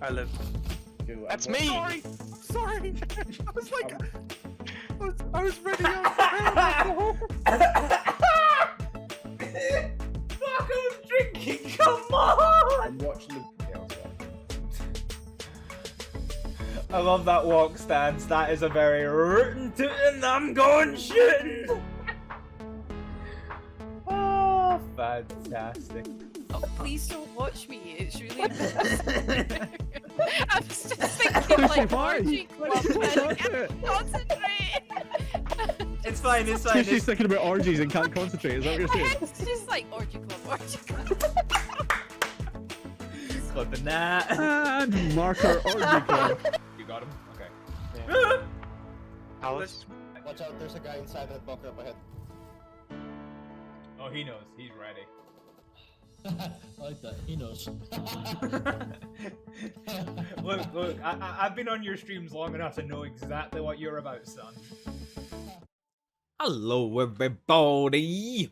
I live. That's me! Sorry! I was like... I was ready on Fuck, I was drinking, come on! I'm watching the I love that walk stance. That is a very rootin' tootin' I'm going shooting. Oh, fantastic. Oh, please don't watch me. It's really embarrassing. I was just thinking like orgy club and I can't concentrate. It's fine, it's fine. She's It's... thinking about orgies and can't concentrate, is that what you're My saying? head's just like orgy club, orgy club. Clipping that. And marker orgy club. You got him? Okay. Yeah. Alice? Watch out, there's a guy inside that bunker up ahead. Oh, he knows. He's ready. I like that. He knows. Look, I've been on your streams long enough to know exactly what you're about, son. Hello, everybody.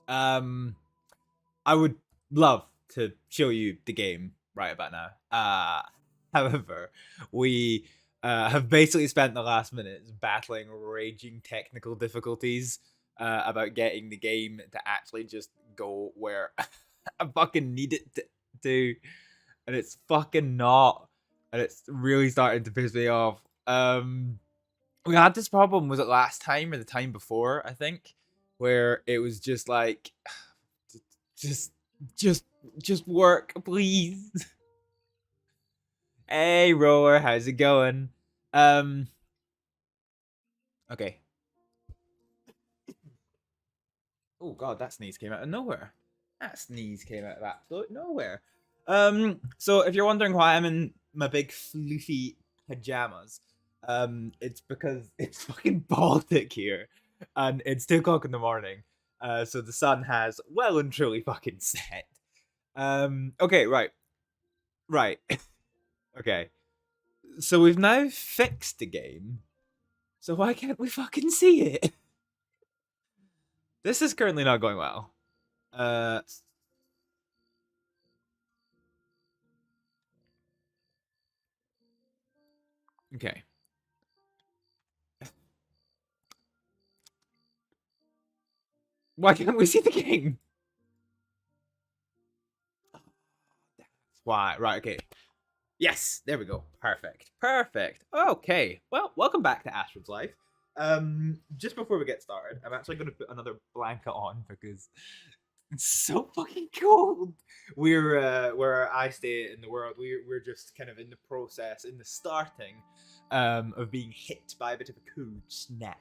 I would love to show you the game right about now. However, we have basically spent the last minutes battling raging technical difficulties about getting the game to actually just go where I fucking need it to, and it's fucking not, and it's really starting to piss me off. We had this problem, was it last time or the time before, I think, where it was just like, just work, please. Hey, Rower, how's it going? Okay. Oh god, that sneeze came out of nowhere. That sneeze came out of absolute nowhere. So if you're wondering why I'm in my big floofy pajamas, it's because it's fucking Baltic here, and it's 2 o'clock in the morning. So the sun has well and truly fucking set. Okay, right. Okay. So we've now fixed the game. So why can't we fucking see it? This is currently not going well. Okay. Why can't we see the game? That's why. Right, okay. Yes, there we go. Perfect. Okay. Well, welcome back to Astrid's Life. Just before we get started, I'm actually going to put another blanket on because it's so fucking cold. We're where I stay in the world. We're just kind of in the process, in the starting, of being hit by a bit of a cold snap.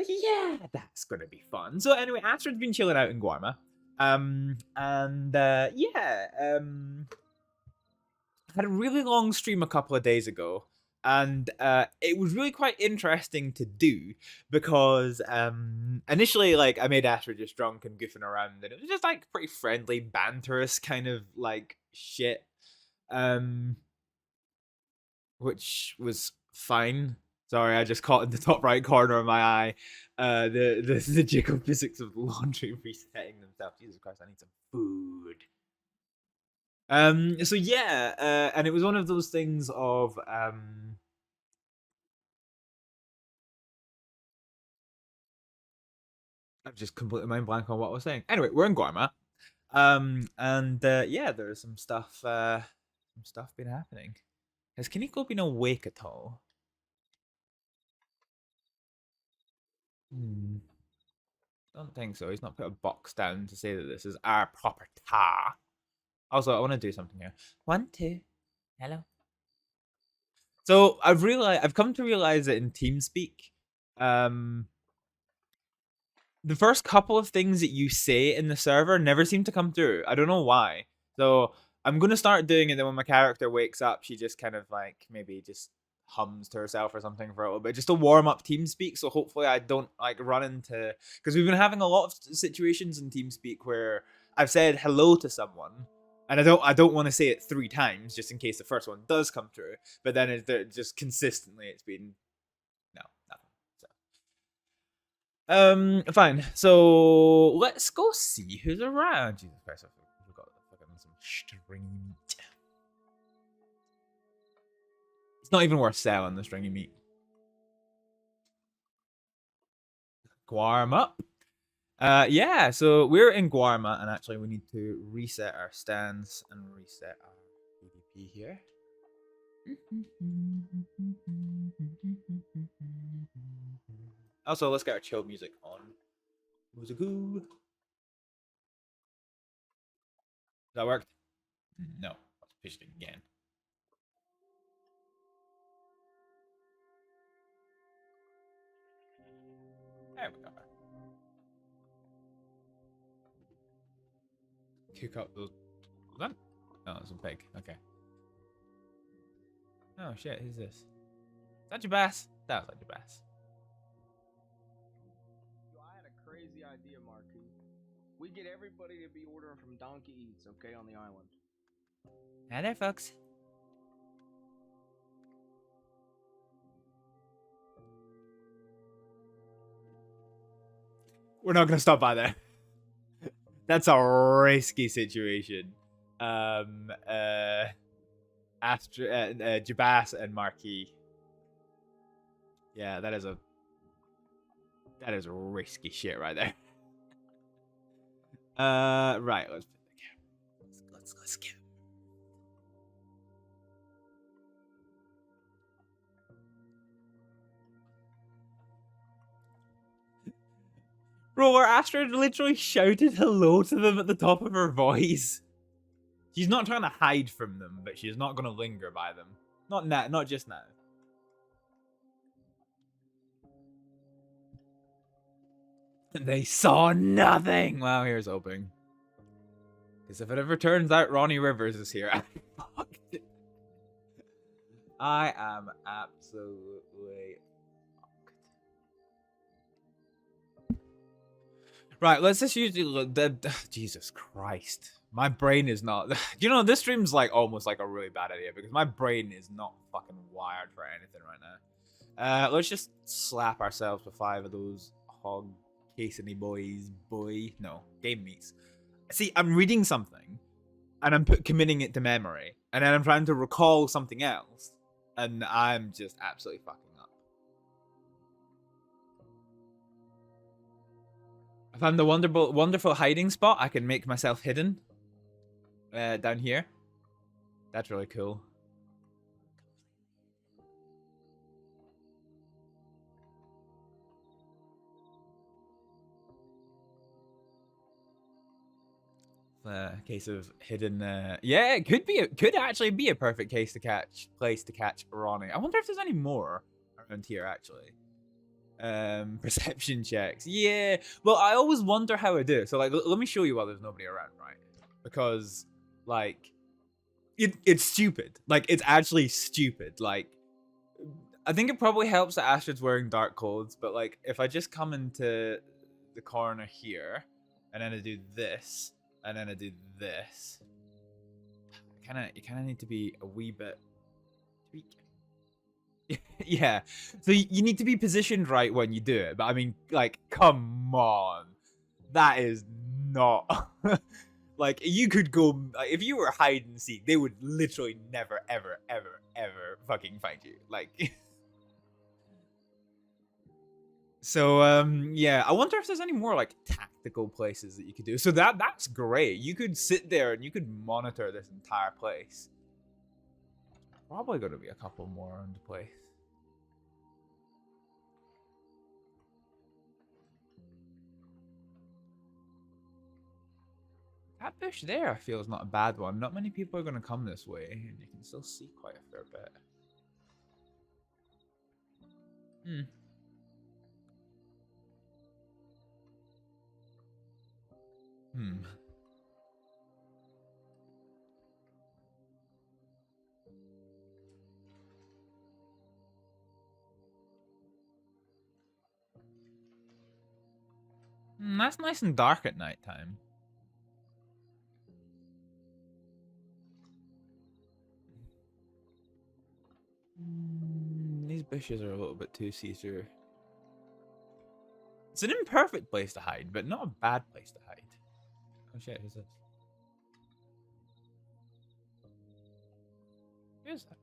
Yeah, that's gonna be fun. So anyway, Astrid's been chilling out in Guarma. Had a really long stream a couple of days ago, and it was really quite interesting to do because initially, like, I made Astrid just drunk and goofing around, and it was just like pretty friendly, banterous kind of like shit, which was fine. Sorry, I just caught in the top right corner of my eye the jiggle physics of the laundry resetting themselves. Jesus Christ, I need some food. So yeah, and it was one of those things of I've just completely mind blank on what I was saying. Anyway, we're in Guarma. Yeah, there's some stuff been happening. Has Kuniklo been awake at all? Don't think so. He's not put a box down to say that this is our proper tar. Also, I want to do something here. 1, 2. Hello. So I've come to realize that in TeamSpeak, the first couple of things that you say in the server never seem to come through. I don't know why. So I'm gonna start doing it. Then when my character wakes up, she just kind of like maybe just hums to herself or something for a little bit, just to warm up TeamSpeak. So hopefully I don't like run into, because we've been having a lot of situations in TeamSpeak where I've said hello to someone, and I don't want to say it 3 times just in case the first one does come through. But then it's just consistently it's been no, nothing. So fine. So let's go see who's around. Jesus Christ, I forgot fucking some string meat. It's not even worth selling the stringy meat. Guarma. Yeah, so we're in Guarma, and actually we need to reset our stands and reset our PvP here. Also, let's get our chill music on. Music-oo. That worked? No. Let's push it again. There we go. Kick up those. What? Oh, it's a pig. Okay. Oh shit, who's this? Is that your bass? That was like your bass. I had a crazy idea, Marky. We get everybody to be ordering from Donkey Eats, okay, on the island. Hi there, folks. We're not gonna stop by there. That's a risky situation. Jabas and Marquis. Yeah, that is risky shit right there. Right, let's get. Bro, our Astrид literally shouted hello to them at the top of her voice. She's not trying to hide from them, but she's not going to linger by them. Not now, not just now. They saw nothing. Well, here's hoping. Because if it ever turns out Ronnie Rivers is here, I fucked it. I am absolutely fucked. Right, let's just use Jesus Christ. My brain is not... You know, this stream's like almost like a really bad idea because my brain is not fucking wired for anything right now. Let's just slap ourselves with 5 of those hog casey boys. No, game meats. See, I'm reading something and I'm committing it to memory and then I'm trying to recall something else and I'm just absolutely fucking up. I found the wonderful hiding spot. I can make myself hidden. Down here. That's really cool. Case of hidden. Yeah, it could actually be a perfect place to catch Ronnie. I wonder if there's any more around here actually. Perception checks. Yeah. Well, I always wonder how I do it. So like, let me show you while there's nobody around, right? Because like, it's stupid. Like, it's actually stupid. Like, I think it probably helps that Astrid's wearing dark clothes, but like, if I just come into the corner here, and then I do this, and then I do this, you kind of need to be a wee bit tweaked. Yeah, so you need to be positioned right when you do it. But I mean, like, come on, that is not. Like, you could go, if you were hide and seek, they would literally never, ever, ever, ever fucking find you. Like, so, yeah, I wonder if there's any more, like, tactical places that you could do. So that's great. You could sit there and you could monitor this entire place. Probably going to be a couple more on the place. That bush there, I feel, is not a bad one. Not many people are going to come this way, and you can still see quite a fair bit. That's nice and dark at night time. These bushes are a little bit too see-through. It's an imperfect place to hide, but not a bad place to hide. Oh shit, who's this? Who's that?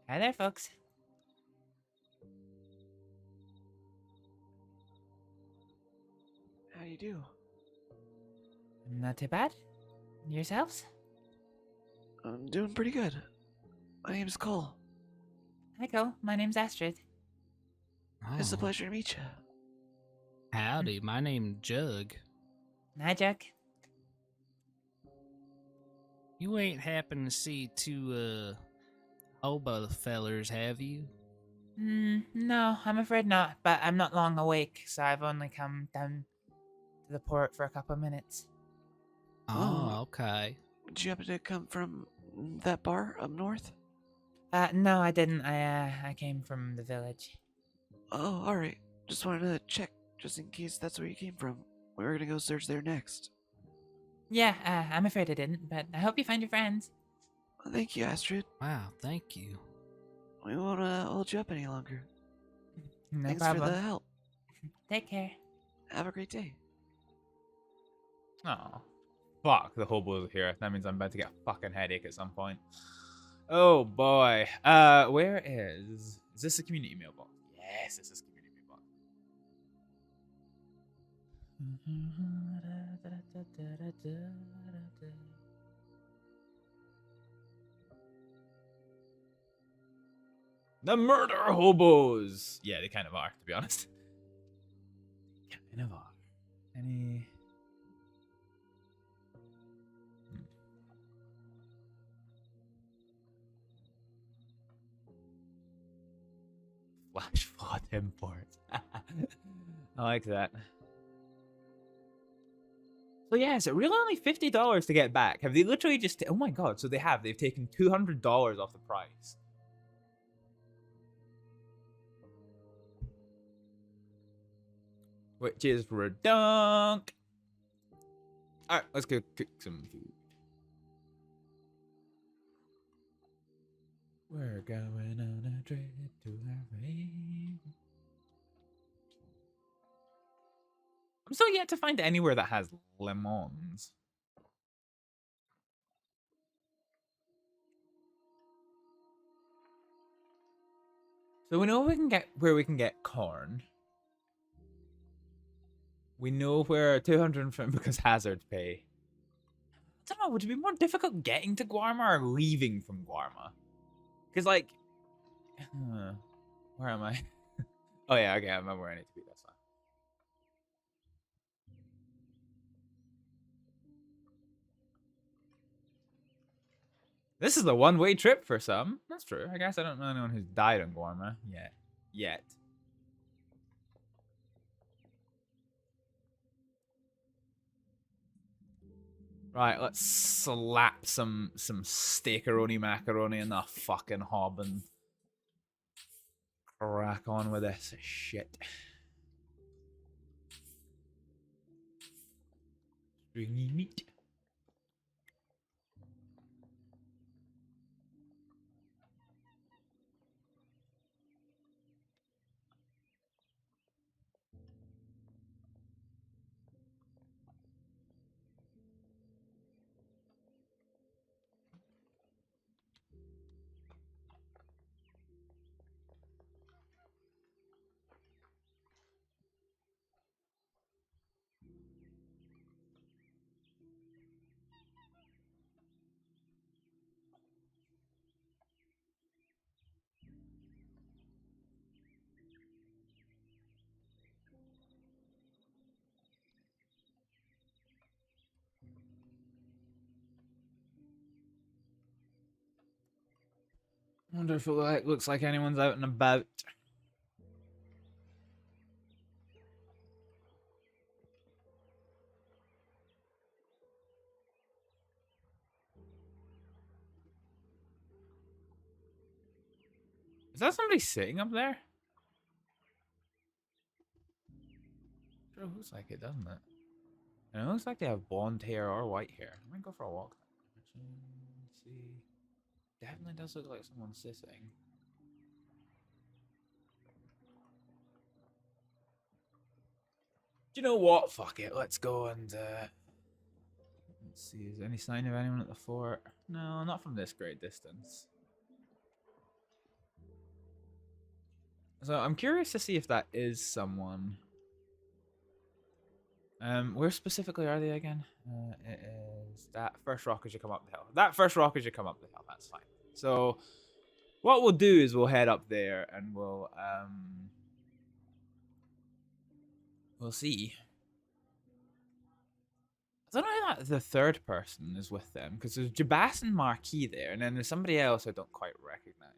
Hi there, folks. How you do? Not too bad. Yourselves? I'm doing pretty good. My name's Cole. Hi, Cole. My name's Astrid. It's a Oh. pleasure to meet you. Howdy, my name's Jug. Hi, Jack. You ain't happened to see two hobo fellers, have you? No, I'm afraid not. But I'm not long awake, so I've only come down to the port for a couple of minutes. Oh, okay. Did you happen to come from that bar up north? No, I didn't. I came from the village. Oh, alright. Just wanted to check, just in case that's where you came from. We were gonna go search there next. Yeah, I'm afraid I didn't, but I hope you find your friends. Thank you, Astrid. Wow, thank you. We won't hold you up any longer. No Thanks problem. for the help. Take care. Have a great day. Oh, fuck! The hobos are here. That means I'm about to get a fucking headache at some point. Oh boy. Where is this? A community mailbox? Yes, this is community mailbox. The murder hobos. Yeah, they kind of are, to be honest. Kind of are. Any? Flash flood import. I like that. So yeah, is it really only $50 to get back? Have they literally just? Oh my god! So they have. They've taken $200 off the price. Which is redunk. All right, let's go cook some food. We're going on a trip to Hawaii. I'm still yet to find anywhere that has lemons. So we know we can get where we can get corn. We know where 250 because hazard pay. I don't know. Would it be more difficult getting to Guarma or leaving from Guarma? Because like, where am I? Oh yeah, okay, I remember where I need to be. That's fine. This is a one-way trip for some. That's true. I guess I don't know anyone who's died on Guarma yet. Right, let's slap some steakaroni macaroni in the fucking hob and crack on with this shit. Stringy meat. Wonder if it looks like anyone's out and about. Is that somebody sitting up there? Sure looks like it, doesn't it? And it looks like they have blonde hair or white hair. I might go for a walk. Let's see. Definitely does look like someone's sitting. Do you know what? Fuck it. Let's go and let's see. Is there any sign of anyone at the fort? No, not from this great distance. So I'm curious to see if that is someone. Where specifically are they again? It is that first rock as you come up the hill. That first rock as you come up the hill. That's fine. So what we'll do is we'll head up there and we'll see. I don't know if the third person is with them because there's Jabas and Marquis there, and then there's somebody else I don't quite recognize.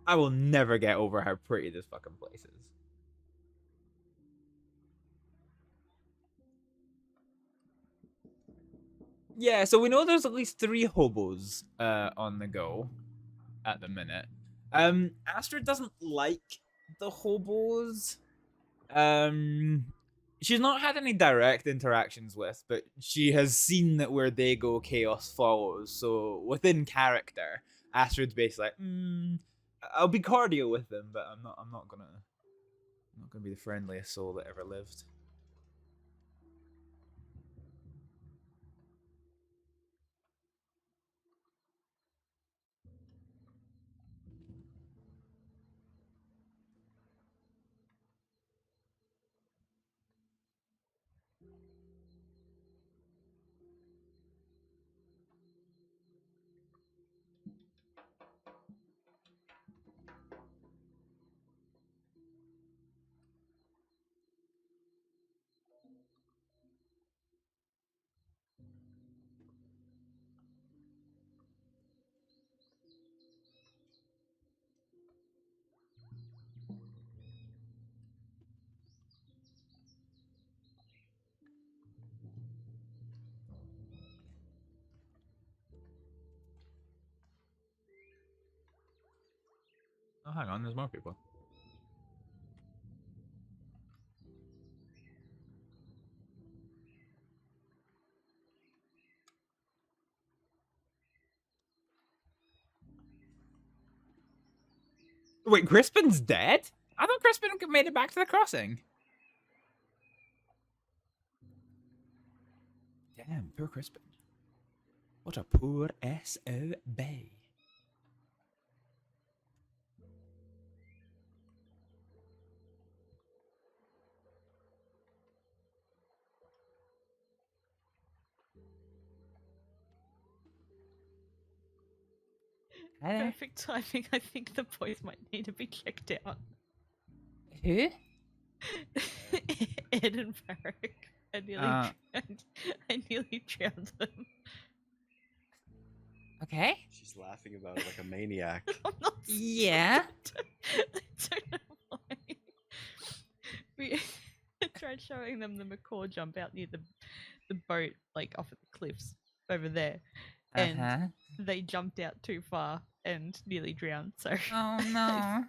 I will never get over how pretty this fucking place is. Yeah, so we know there's at least 3 hobos on the go at the minute. Astrид doesn't like the hobos. She's not had any direct interactions with, but she has seen that where they go, chaos follows. So within character, Astrid's basically like, I'll be cordial with them, but I'm not gonna be the friendliest soul that ever lived. Oh, hang on, there's more people. Wait, Crispin's dead? I thought Crispin made it back to the crossing. Damn, poor Crispin. What a poor SOB. Perfect timing. I think the boys might need to be checked out. Who? Ed and Varric. I nearly drowned them. Okay. She's laughing about it like a maniac. I'm not Yeah. I don't know why. We tried showing them the macaw jump out near the boat, like off at the cliffs over there. And they jumped out too far and nearly drowned. So Oh no.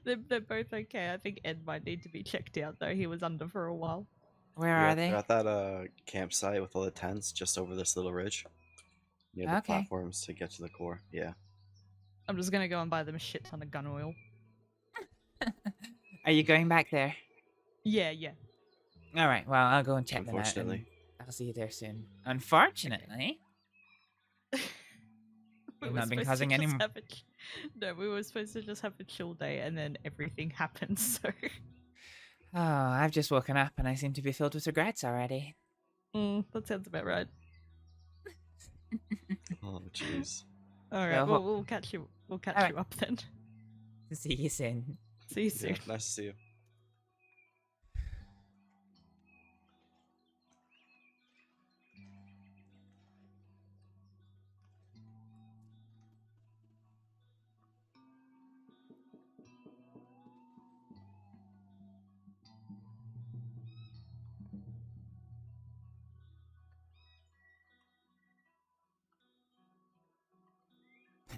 they're both okay. I think Ed might need to be checked out though. He was under for a while. Where are they? They're at that campsite with all the tents just over this little ridge. Near the platforms to get to the core. Yeah. I'm just gonna go and buy them a shit ton of gun oil. Are you going back there? Yeah. Alright, well, I'll go and check them out. Unfortunately. I'll see you there soon. Unfortunately. You've not been causing any more. No, we were supposed to just have a chill day and then everything happened, so. Oh, I've just woken up and I seem to be filled with regrets already. That sounds about right. Oh, jeez. Alright, we'll catch you. We'll catch you up then. See you soon. See you soon. Yeah, nice to see you.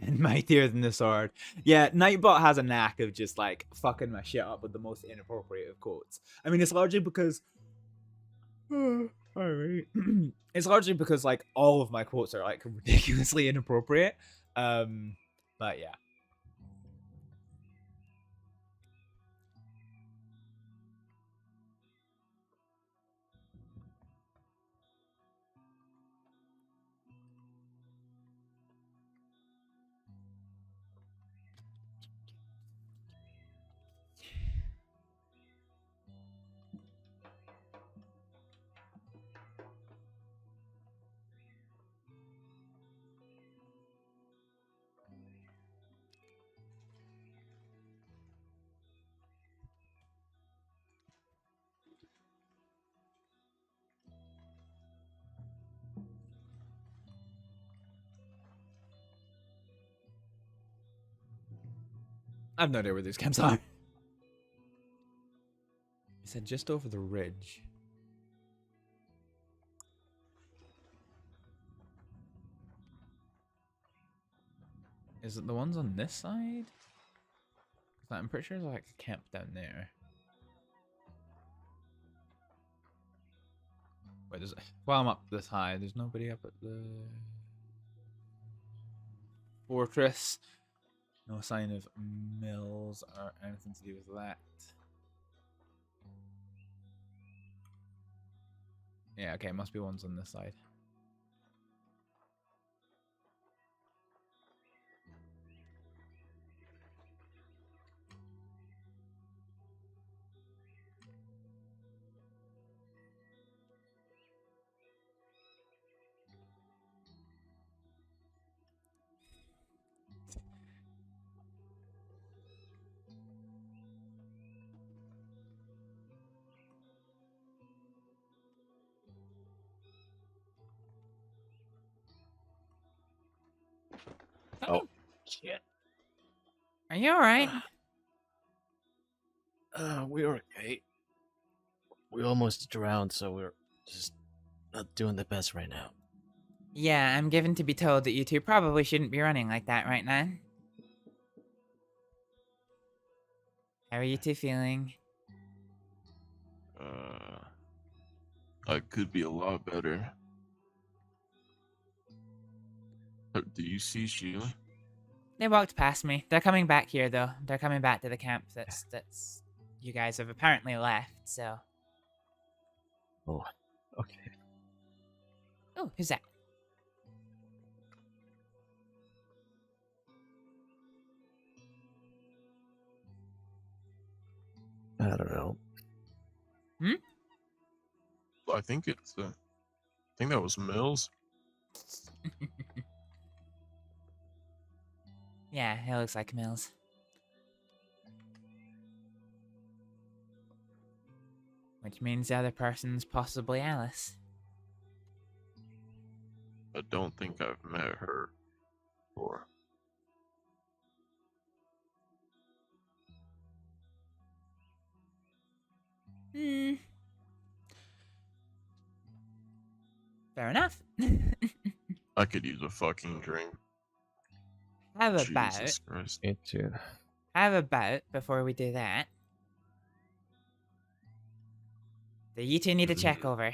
And mightier than the sword. Yeah, Nightbot has a knack of just like fucking my shit up with the most inappropriate of quotes. I mean, it's largely because alright. It's largely because like all of my quotes are like ridiculously inappropriate. But yeah. I have no idea where these camps are. He said just over the ridge. Is it the ones on this side? 'Cause I'm pretty sure there's like a camp down there. Wait, there's... While I'm up this high, there's nobody up at the fortress. No sign of mills or anything to do with that. Yeah, okay, must be ones on this side. Oh, shit. Are you alright? We're okay. We almost drowned, so we're just not doing the best right now. Yeah, I'm given to be told that you two probably shouldn't be running like that right now. How are you two feeling? I could be a lot better. Do you see Sheila? They walked past me. They're coming back here, though. They're coming back to the camp that's you guys have apparently left, so... Oh, okay. Oh, who's that? I don't know. Hmm? I think it's I think that was Mills. Yeah, it looks like Mills. Which means the other person's possibly Alice. I don't think I've met her before. Hmm. Fair enough. I could use a fucking drink. How Jesus about... Christ. Me too. How about, before we do that... Do you two need a check over?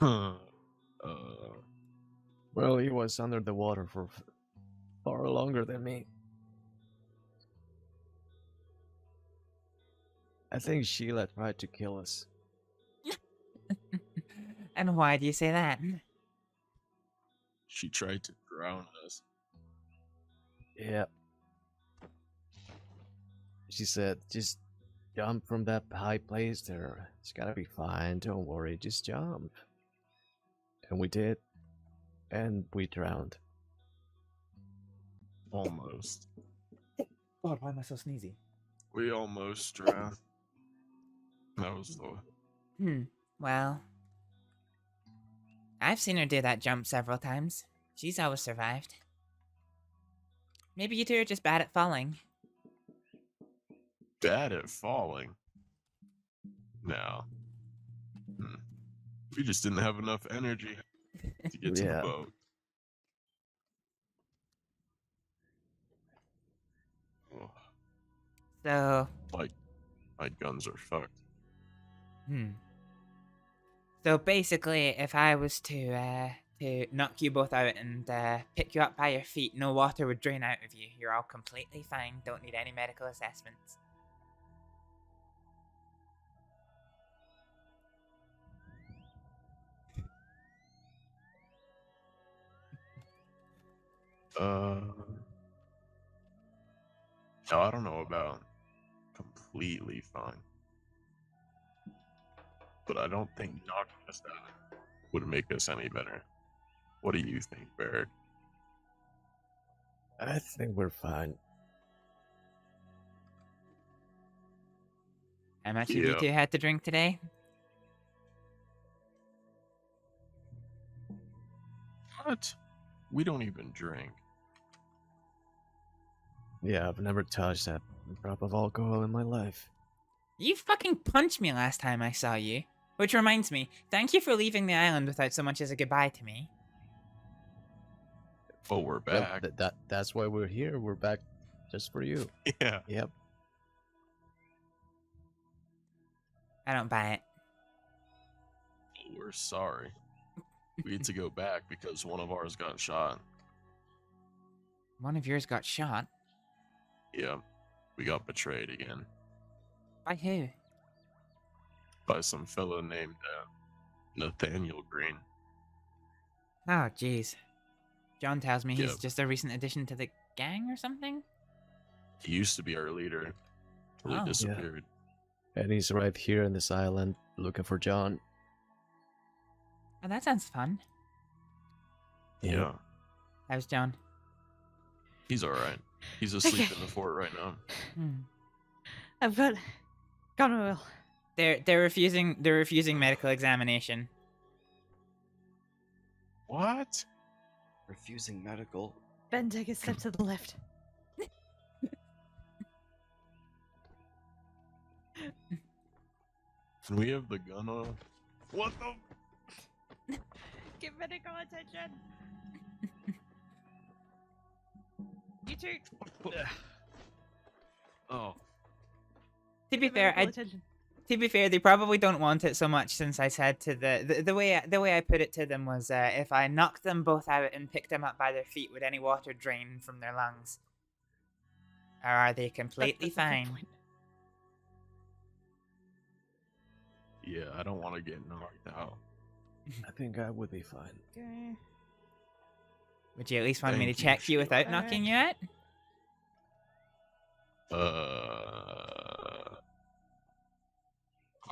Well, he was under the water for far longer than me. I think Sheila tried to kill us. And why do you say that? She tried to drown us. Yeah. She said, just jump from that high place there. It's gotta be fine. Don't worry. Just jump. And we did. And we drowned. Almost. God, why am I so sneezy? We almost drowned. That was the... Well... I've seen her do that jump several times. She's always survived. Maybe you two are just bad at falling. Bad at falling? No. We just didn't have enough energy to get to the boat. Oh. So... My guns are fucked. So basically, if I was to knock you both out and pick you up by your feet, no water would drain out of you. You're all completely fine. Don't need any medical assessments. No, I don't know about completely fine. But I don't think knocking us out would make us any better. What do you think, Barrett? I think we're fine. How much have you two had to drink today? What? We don't even drink. Yeah, I've never touched that drop of alcohol in my life. You fucking punched me last time I saw you. Which reminds me, thank you for leaving the island without so much as a goodbye to me. Oh, we're Well, back. that's why we're here. We're back just for you. Yeah. Yep. I don't buy it. We're sorry. We had to go back because one of ours got shot. One of yours got shot. Yeah. We got betrayed again. By who? By some fellow named Nathaniel Green. Oh, jeez. John tells me he's Yep. just a recent addition to the gang or something? He used to be our leader. Till he Oh. disappeared. And he's right here in this island looking for John. Oh, that sounds fun. Yeah. How's John? He's alright. He's asleep in the fort right now. I've got gonorrhea. They're refusing medical examination. What? Refusing medical? Ben, take a step to the left. Can we have the gun on? What the? Give medical attention. You too. Oh. To be Give fair, medical attention. to be fair, they probably don't want it so much since I said to the way I put it to them was if I knocked them both out and picked them up by their feet, would any water drain from their lungs? Or are they completely That's a good fine? point. Yeah, I don't want to get knocked out. I think I would be fine. Okay. Would you at least want me to Thank you, check you without Sheila. knocking you out?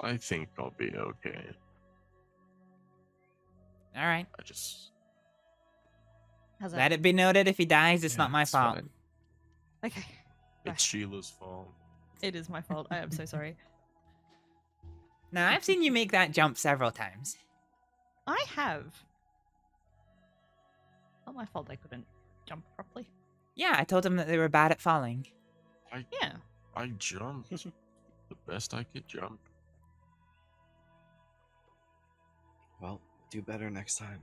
I think I'll be okay. All right. I just... How's that? Let it be noted, if he dies, it's Yeah, not my it's fault. fine. Okay. It's Sheila's fault. It is my fault. I am so sorry. Now, I've seen you make that jump several times. I have. Not my fault I couldn't jump properly. Yeah, I told him that they were bad at falling. Yeah. I jumped the best I could jump. Well, do better next time.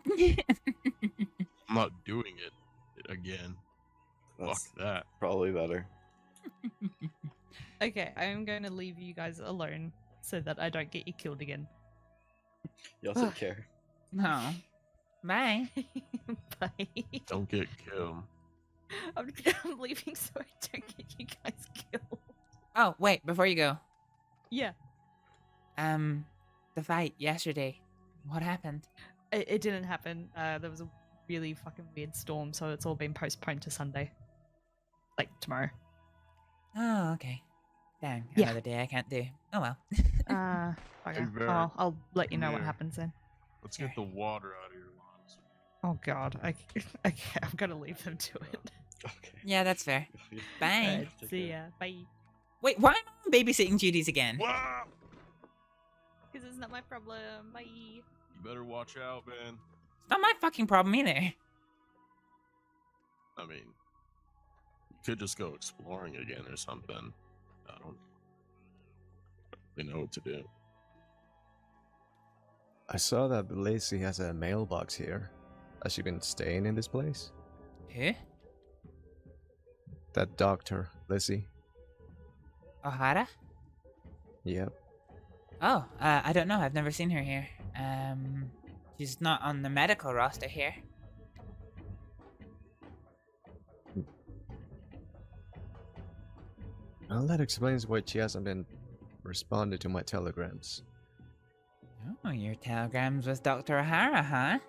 I'm not doing it again. That's Fuck that. probably better. Okay, I am going to leave you guys alone so that I don't get you killed again. Y'all take care. No. Bye. Bye. Don't get killed. I'm leaving so I don't get you guys killed. Oh, wait, before you go. Yeah. The fight yesterday. What happened? It didn't happen. There was a really fucking weird storm, so it's all been postponed to Sunday. Like tomorrow. Oh, okay. Dang, Yeah. another day I can't do. Oh well. Okay. Hey, I'll let you know what Here. happens then. Let's get the water out of your lungs. Oh god. Okay, I'm gonna leave them to it. Okay. Yeah, that's fair. Bye. Alright, Take see care. ya. Bye. Wait, why am I on babysitting duties again? Wow! Because it's not my problem. Bye. You better watch out, man. It's not my fucking problem either. I mean, you could just go exploring again or something. I don't really know what to do. I saw that Lacey has a mailbox here. Has she been staying in this place? Who? That doctor, Lizzie. O'Hara? Yep. Oh, I don't know. I've never seen her here. She's not on the medical roster here. Well, that explains why she hasn't been responding to my telegrams. Oh, your telegrams with Dr. O'Hara, huh?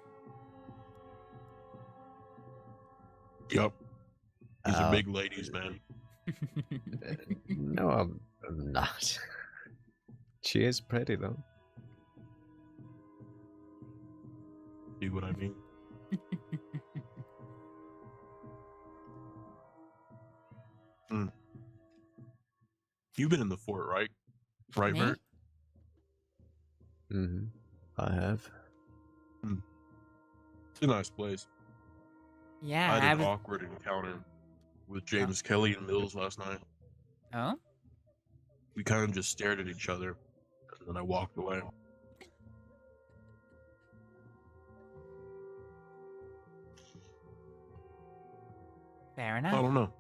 Yup. These are Uh, big ladies, man. No, I'm not. She is pretty, though. See what I mean? You've been in the fort, right? Right, Me? Bert? Mm-hmm. I have. It's a nice place. Yeah, I I had an was. awkward encounter with James Kelly and Mills last night. Oh? We kind of just stared at each other, and then I walked away. Fair I enough. don't know.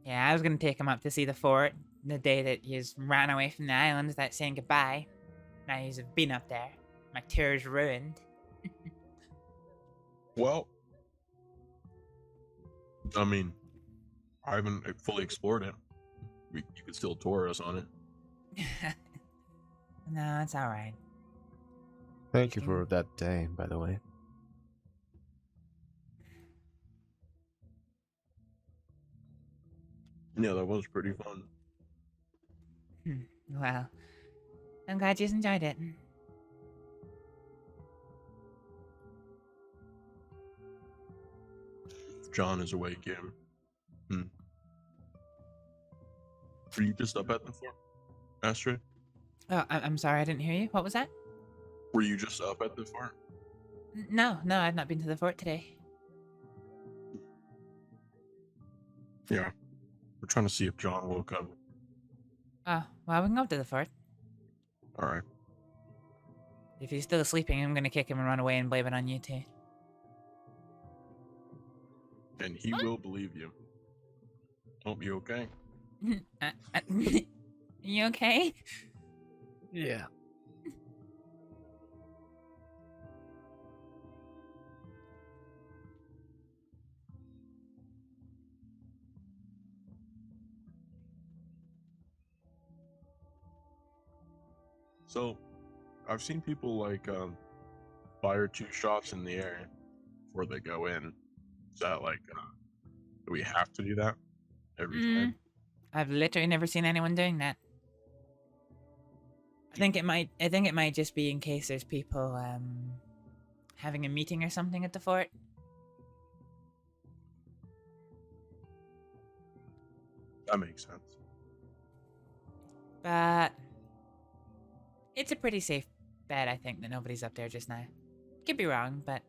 Yeah, I was gonna take him up to see the fort the day that he's ran away from the island without saying goodbye. Now he's been up there. My tour's ruined. Well, I mean, I haven't fully explored it. You could still tour us on it. No, it's alright. Thank you for that day, by the way. Yeah, that was pretty fun. Well, I'm glad you enjoyed it. John is awake, yeah. Were you just up at the fort, Astrид? Oh, I'm sorry, I didn't hear you. What was that? Were you just up at the fort? No, I've not been to the fort today. Yeah. We're trying to see if John woke up. Oh, well, we can go up to the fort. Alright. If he's still sleeping, I'm gonna kick him and run away and blame it on you two. And he will believe you. Hope you okay? You okay? Yeah. So, I've seen people like fire 2 shots in the air before they go in. Is that like, do we have to do that every time? I've literally never seen anyone doing that. I think it might just be in case there's people having a meeting or something at the fort. That makes sense. But it's a pretty safe bet, I think, that nobody's up there just now. Could be wrong, but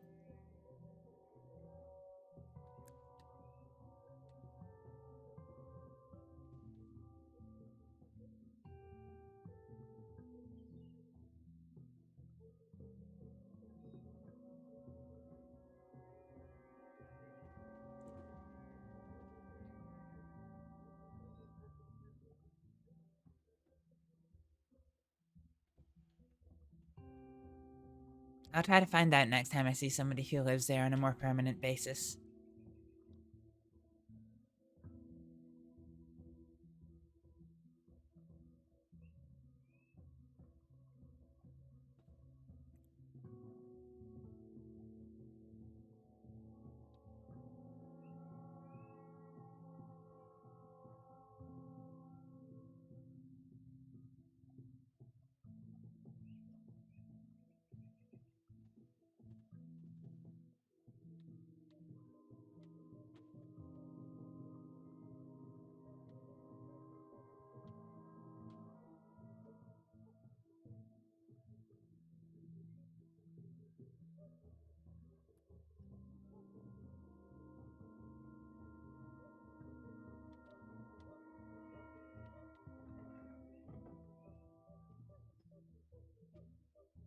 I'll try to find out next time I see somebody who lives there on a more permanent basis.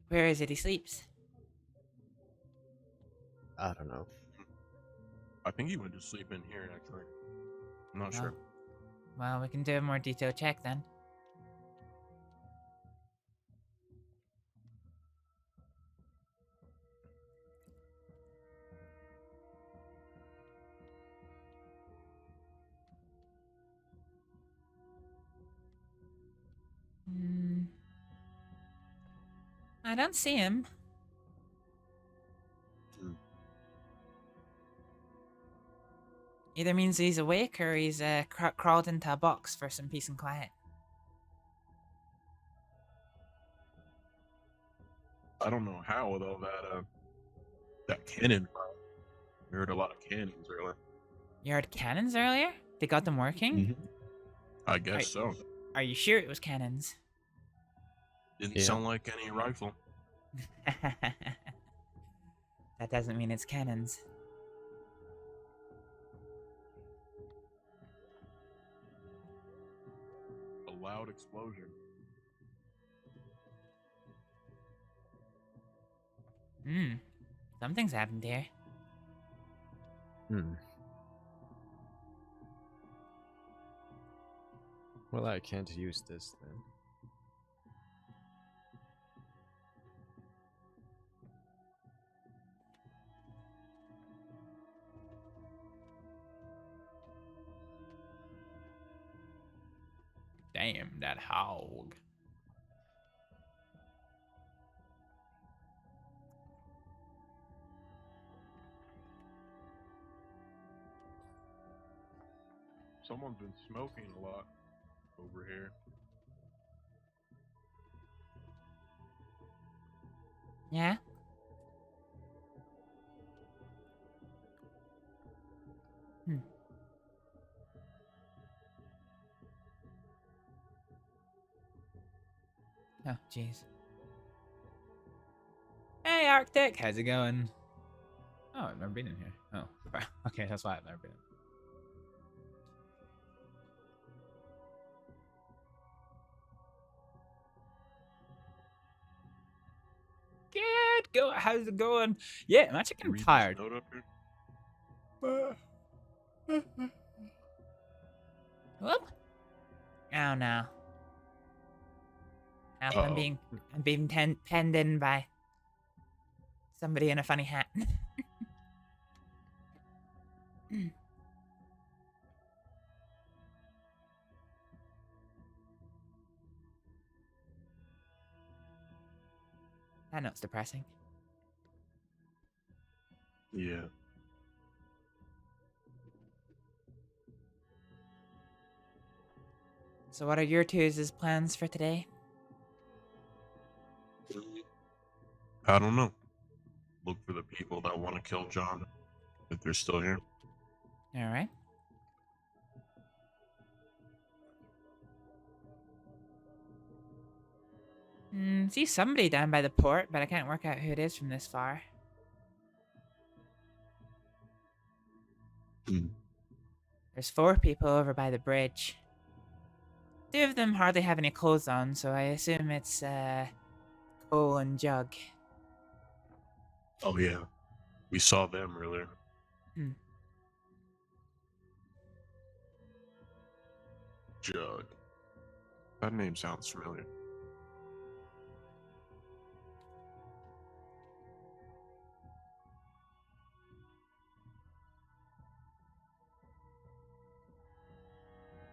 Where is it he sleeps? I don't know. I think he went to sleep in here, actually. I'm not sure. Well, we can do a more detailed check then. I don't see him. Either means he's awake or he's crawled into a box for some peace and quiet. I don't know how, though, that cannon. We heard a lot of cannons earlier. You heard cannons earlier? They got them working? I guess so. Are you sure it was cannons? Didn't sound like any rifle. That doesn't mean it's cannons. loud explosion. Something's happened here. Well, I can't use this then. Damn, that hog. Someone's been smoking a lot over here. Yeah? Oh, jeez. Hey, Arctic, how's it going? Oh, I've never been in here. Oh, okay, that's why I've never been in. Good, go. How's it going? Yeah, I'm actually getting tired. Note up here? Whoop. Oh no. Oh, I'm being penned in by somebody in a funny hat. That note's depressing. Yeah. So what are your twos' plans for today? I don't know. Look for the people that want to kill John, if they're still here. Alright. See somebody down by the port, but I can't work out who it is from this far. There's 4 people over by the bridge. 2 of them hardly have any clothes on, so I assume it's Cole and Jug. Oh yeah, we saw them earlier. Jug. That name sounds familiar.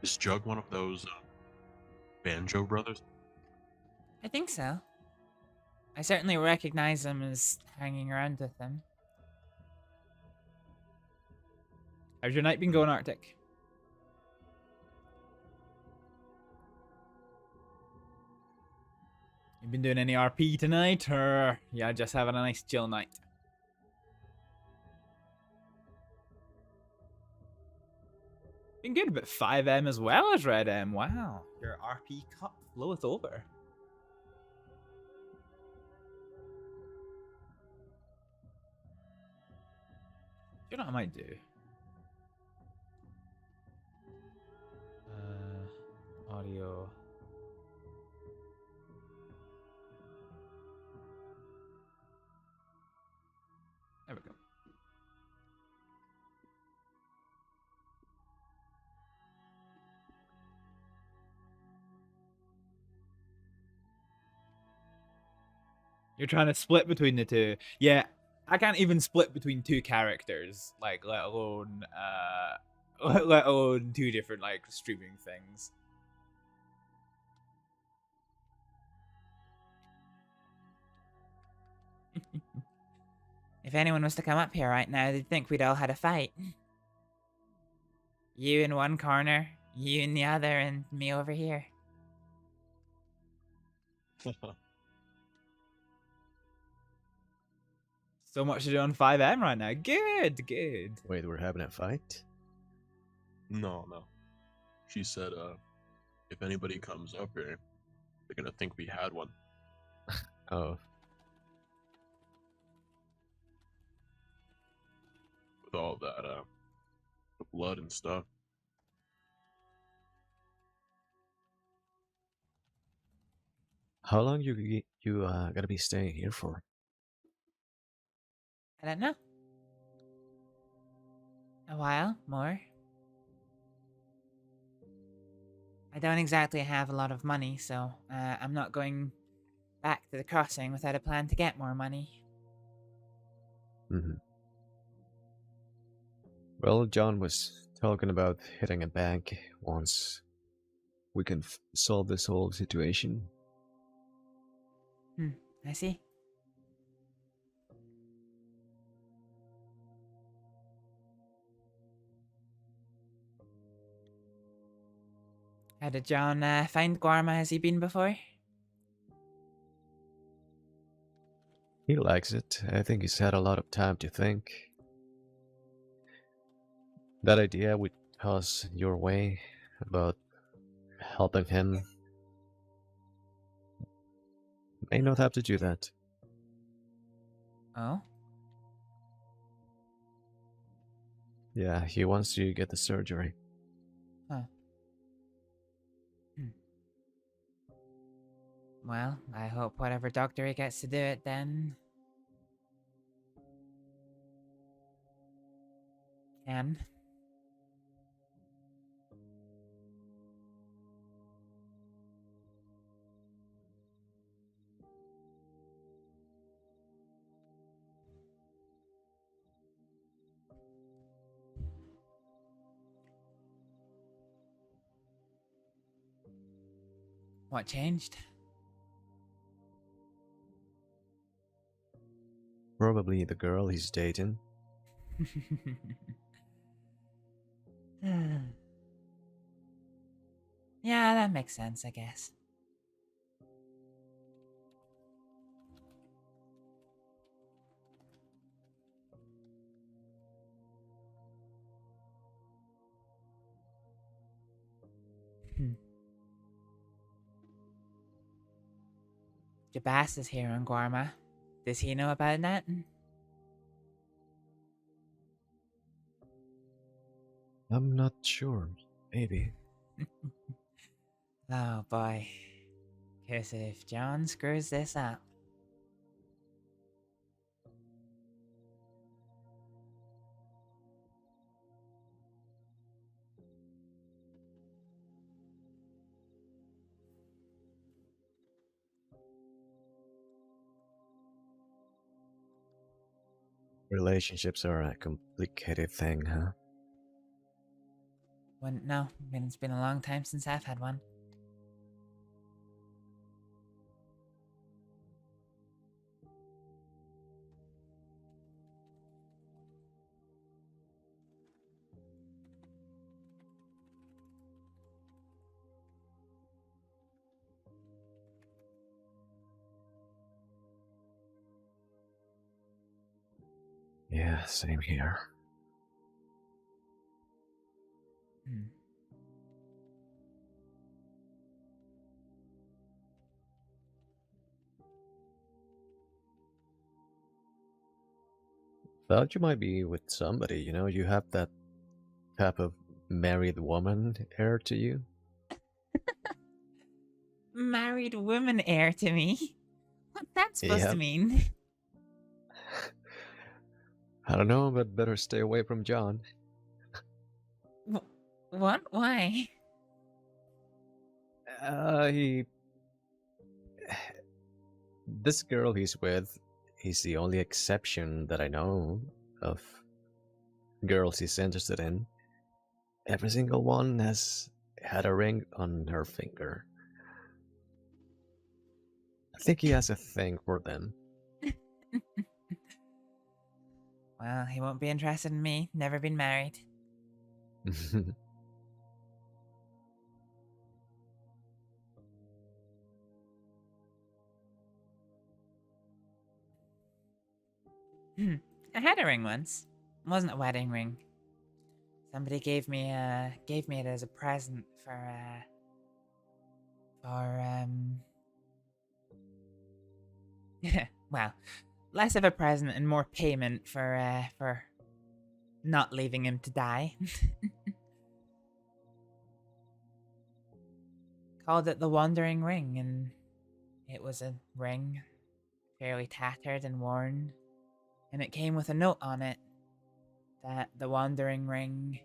Is Jug one of those Banjo brothers? I think so. I certainly recognize him as hanging around with them. How's your night been going, Arctic? You been doing any RP tonight, or yeah, just having a nice chill night? Been good, but 5M as well as RedM. Wow, your RP cup floweth over. You know what I might do? Audio. There we go. You're trying to split between the two. Yeah, I can't even split between 2 characters, like let alone 2 different like streaming things. If anyone was to come up here right now, they'd think we'd all had a fight. You in one corner, you in the other, and me over here. So much to do on 5M right now. Good, good. Wait, we're having a fight? No. She said, if anybody comes up here, they're gonna think we had one. Oh. With all that, the blood and stuff. How long you gonna be staying here for? I don't know. A while more. I don't exactly have a lot of money, so I'm not going back to the crossing without a plan to get more money. Well, John was talking about hitting a bank once we can solve this whole situation. I see. How did John find Guarma? Has he been before? He likes it. I think he's had a lot of time to think. That idea we toss your way about helping him may not have to do that. Oh? Yeah, he wants to get the surgery. Huh. Well, I hope whatever doctor he gets to do it then can. What changed? Probably the girl he's dating. Yeah, that makes sense, I guess. Jabas is here on Guarma. Does he know about that? I'm not sure. Maybe. Oh boy. Cause if John screws this up. Relationships are a complicated thing, huh? Wouldn't know. I mean, it's been a long time since I've had one. Yeah, same here. Thought you might be with somebody, you know, you have that type of married woman air to you. Married woman heir to me? What's that supposed to mean? I don't know, but better stay away from John. What? Why? This girl he's with, he's the only exception that I know of girls he's interested in. Every single one has had a ring on her finger. I think he has a thing for them. Well, he won't be interested in me. Never been married. I had a ring once. It wasn't a wedding ring. Somebody gave me it as a present for well, less of a present and more payment for not leaving him to die. Called it the Wandering Ring, and It was a ring, fairly tattered and worn, and it came with a note on it that the wandering ring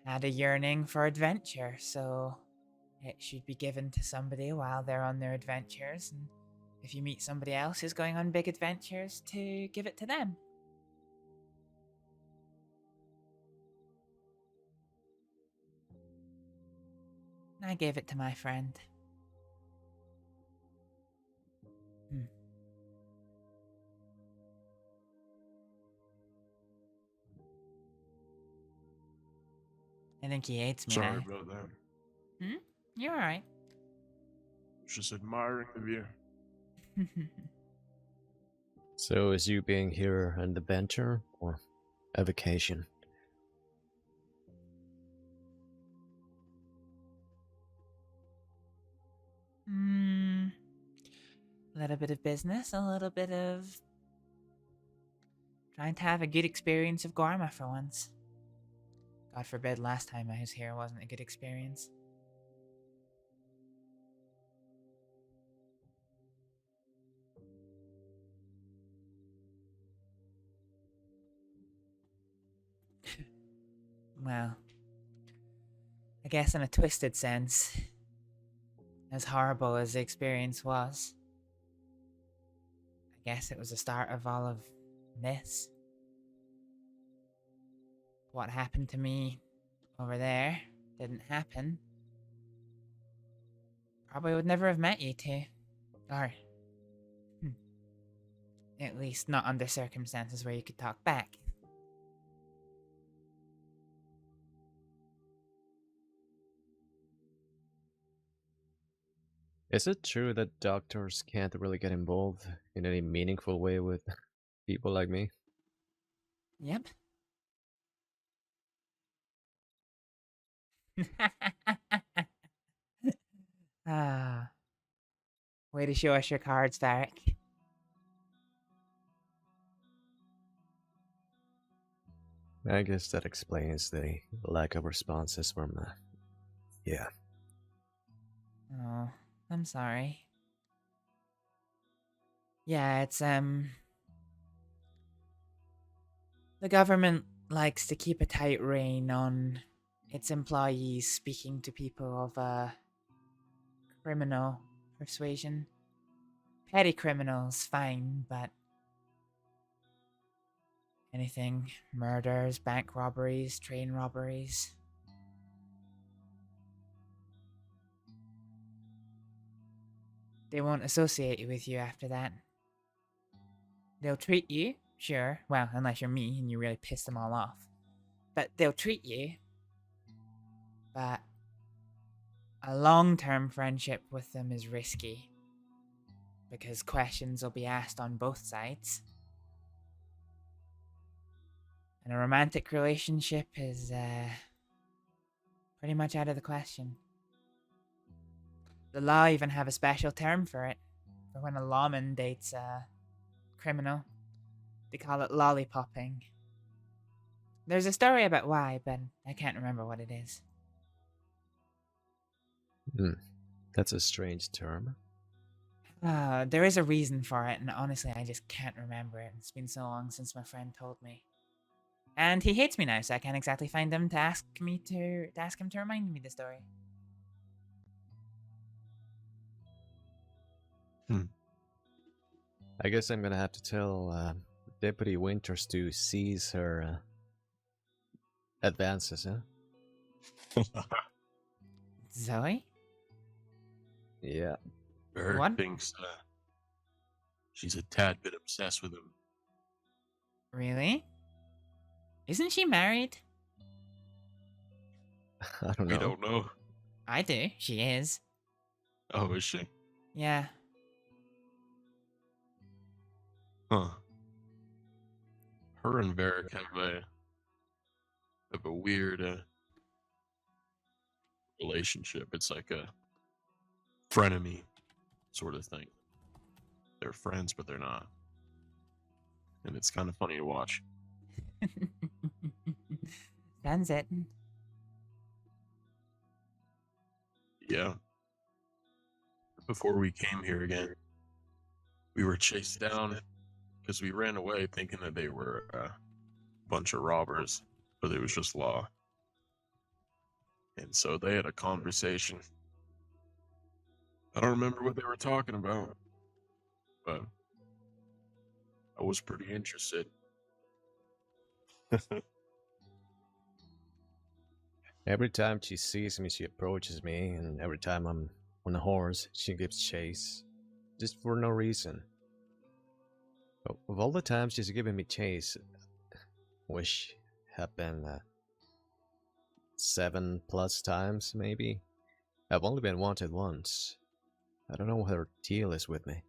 had a yearning for adventure, so it should be given to somebody while they're on their adventures, and if you meet somebody else who's going on big adventures, to give it to them. I gave it to my friend. I think he hates me Sorry now. about that. You're alright. Just admiring the view. So is you being here an adventure or a vacation? A little bit of business, a little bit of trying to have a good experience of Guarma for once. God forbid last time I was here wasn't a good experience. Well, I guess in a twisted sense, as horrible as the experience was, I guess it was the start of all of this. What happened to me over there didn't happen. Probably would never have met you two. Or, at least not under circumstances where you could talk back. Is it true that doctors can't really get involved in any meaningful way with people like me? Yep. Way to show us your cards, Varric. I guess that explains the lack of responses from yeah. Oh, I'm sorry. Yeah, it's, the government likes to keep a tight rein on its employees speaking to people of, criminal persuasion. Petty criminals, fine, but anything, murders, bank robberies, train robberies. They won't associate with you after that. They'll treat you, sure, well, unless you're me and you really piss them all off. But they'll treat you. But a long-term friendship with them is risky. Because questions will be asked on both sides. And a romantic relationship is, pretty much out of the question. The law even have a special term for it. For when a lawman dates a criminal. They call it lollipopping. There's a story about why, but I can't remember what it is. That's a strange term. There is a reason for it, and honestly, I just can't remember it. It's been so long since my friend told me. And he hates me now, so I can't exactly find him to ask him to remind me the story. I guess I'm gonna have to tell Deputy Winters to cease her advances, huh? Zoe? Yeah. Bert What? thinks she's a tad bit obsessed with him. Really? Isn't she married? I don't know. We don't know. I do. She is. Oh, is she? Yeah. Huh. Her and Varric have a weird relationship. It's like a frenemy sort of thing. They're friends, but they're not. And it's kind of funny to watch. Sounds it. Yeah. before we came here again, we were chased down because we ran away thinking that they were a bunch of robbers, but it was just law. And so they had a conversation. I don't remember what they were talking about, but I was pretty interested. Every time she sees me, she approaches me, and every time I'm on a horse, she gives chase. Just for no reason. Of all the times she's given me chase, which have been 7+ times, maybe, I've only been wanted once. I don't know what her deal is with me.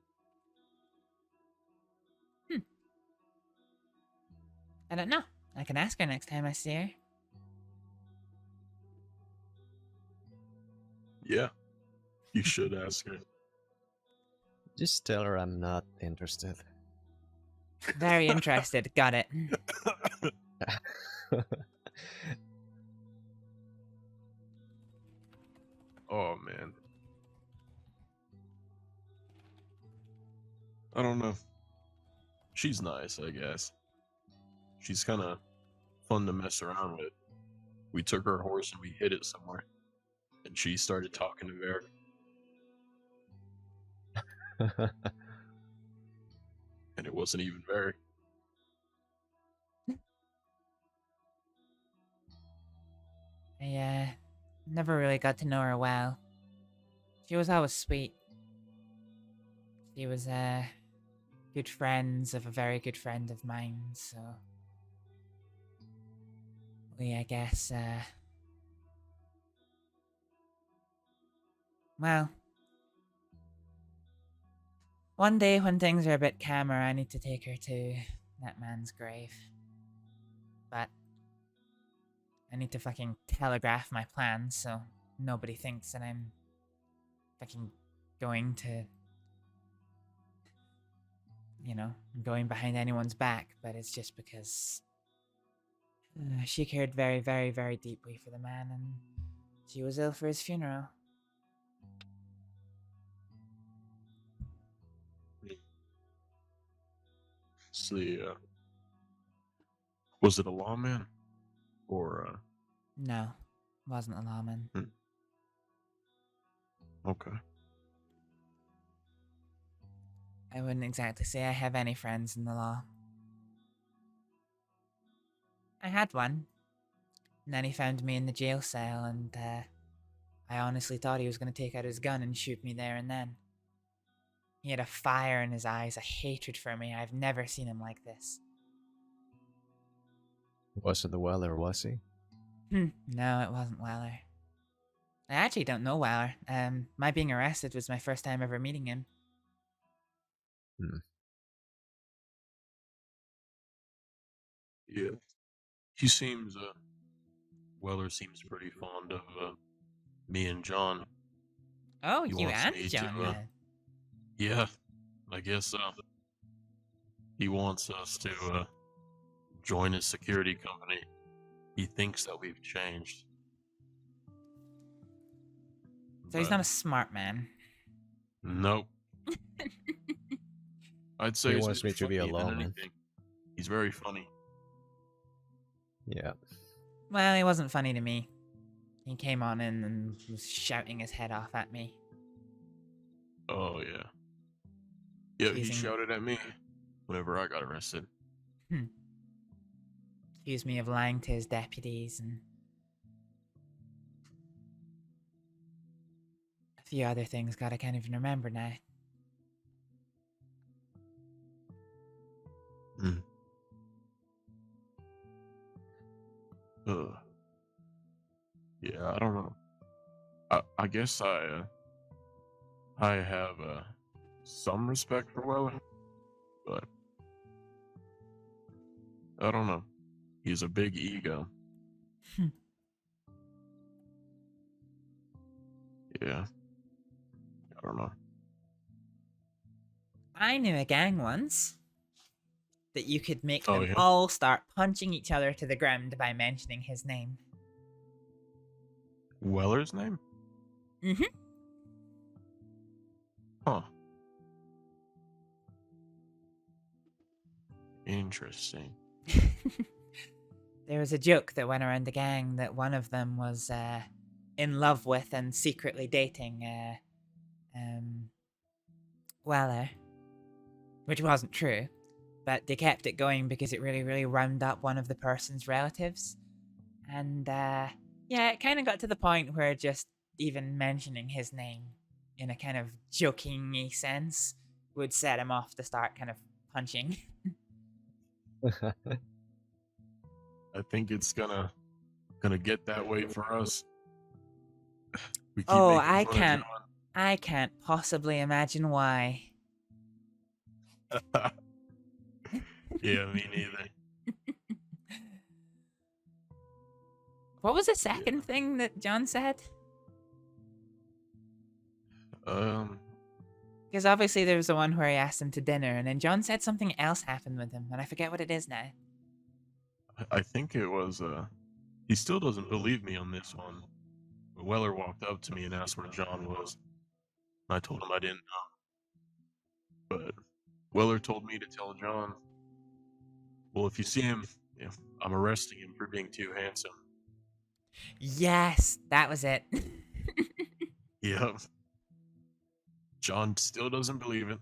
I don't know. I can ask her next time I see her. Yeah, you should ask her. Just tell her I'm not interested. Very interested. Got it. Oh, man. I don't know. She's nice, I guess. She's kind of fun to mess around with. We took her horse and we hid it somewhere. And she started talking to Vera. And it wasn't even Vera. I never really got to know her well. She was always sweet. She was good friends of a very good friend of mine, so we, I guess, well, one day when things are a bit calmer, I need to take her to that man's grave. But I need to fucking telegraph my plans so nobody thinks that I'm fucking going to, you know, going behind anyone's back, but it's just because she cared very, very, very deeply for the man, and she was ill for his funeral. See, was it a lawman? Or, No, wasn't a lawman. Okay. I wouldn't exactly say I have any friends in the law. I had one, and then he found me in the jail cell, and I honestly thought he was going to take out his gun and shoot me there and then. He had a fire in his eyes, a hatred for me. I've never seen him like this. Was it the Weller, was he? No, it wasn't Weller. I actually don't know Weller. My being arrested was my first time ever meeting him. Yeah. He seems, Weller seems pretty fond of, me and John. Oh, He you wants and me John, to, yeah, I guess so. He wants us to, join his security company. He thinks that we've changed. So he's not a smart man. Nope. I'd say He he's wants more me to be a funny than lawman. anything. He's very funny. Yeah. Well, he wasn't funny to me. He came on in and was shouting his head off at me. Oh, yeah. Yeah, he Accusing- shouted at me whenever I got arrested. Accused me of lying to his deputies and a few other things God I can't even remember now. Yeah, I don't know. I guess I have some respect for Weller, but I don't know. He's a big ego. Yeah. I don't know. I knew a gang once that you could make Oh, them yeah? all start punching each other to the ground by mentioning his name. Weller's name? Mm-hmm. Huh. Interesting. There was a joke that went around the gang that one of them was in love with and secretly dating Weller, which wasn't true, but they kept it going because it really, really wound up one of the person's relatives. And yeah, it kind of got to the point where just even mentioning his name in a kind of joking-y sense would set him off to start kind of punching. I think it's gonna get that way for us. We keep Oh, making fun of I can't possibly imagine why. John. Yeah, me neither. What was the second thing that John said? Because obviously there was the one where he asked him to dinner, and then John said something else happened with him, and I forget what it is now. I think it was he still doesn't believe me on this one. Weller walked up to me and asked where John was. I told him I didn't know. But Weller told me to tell John, well, if you see him, I'm arresting him for being too handsome. Yes, that was it. Yep. John still doesn't believe it.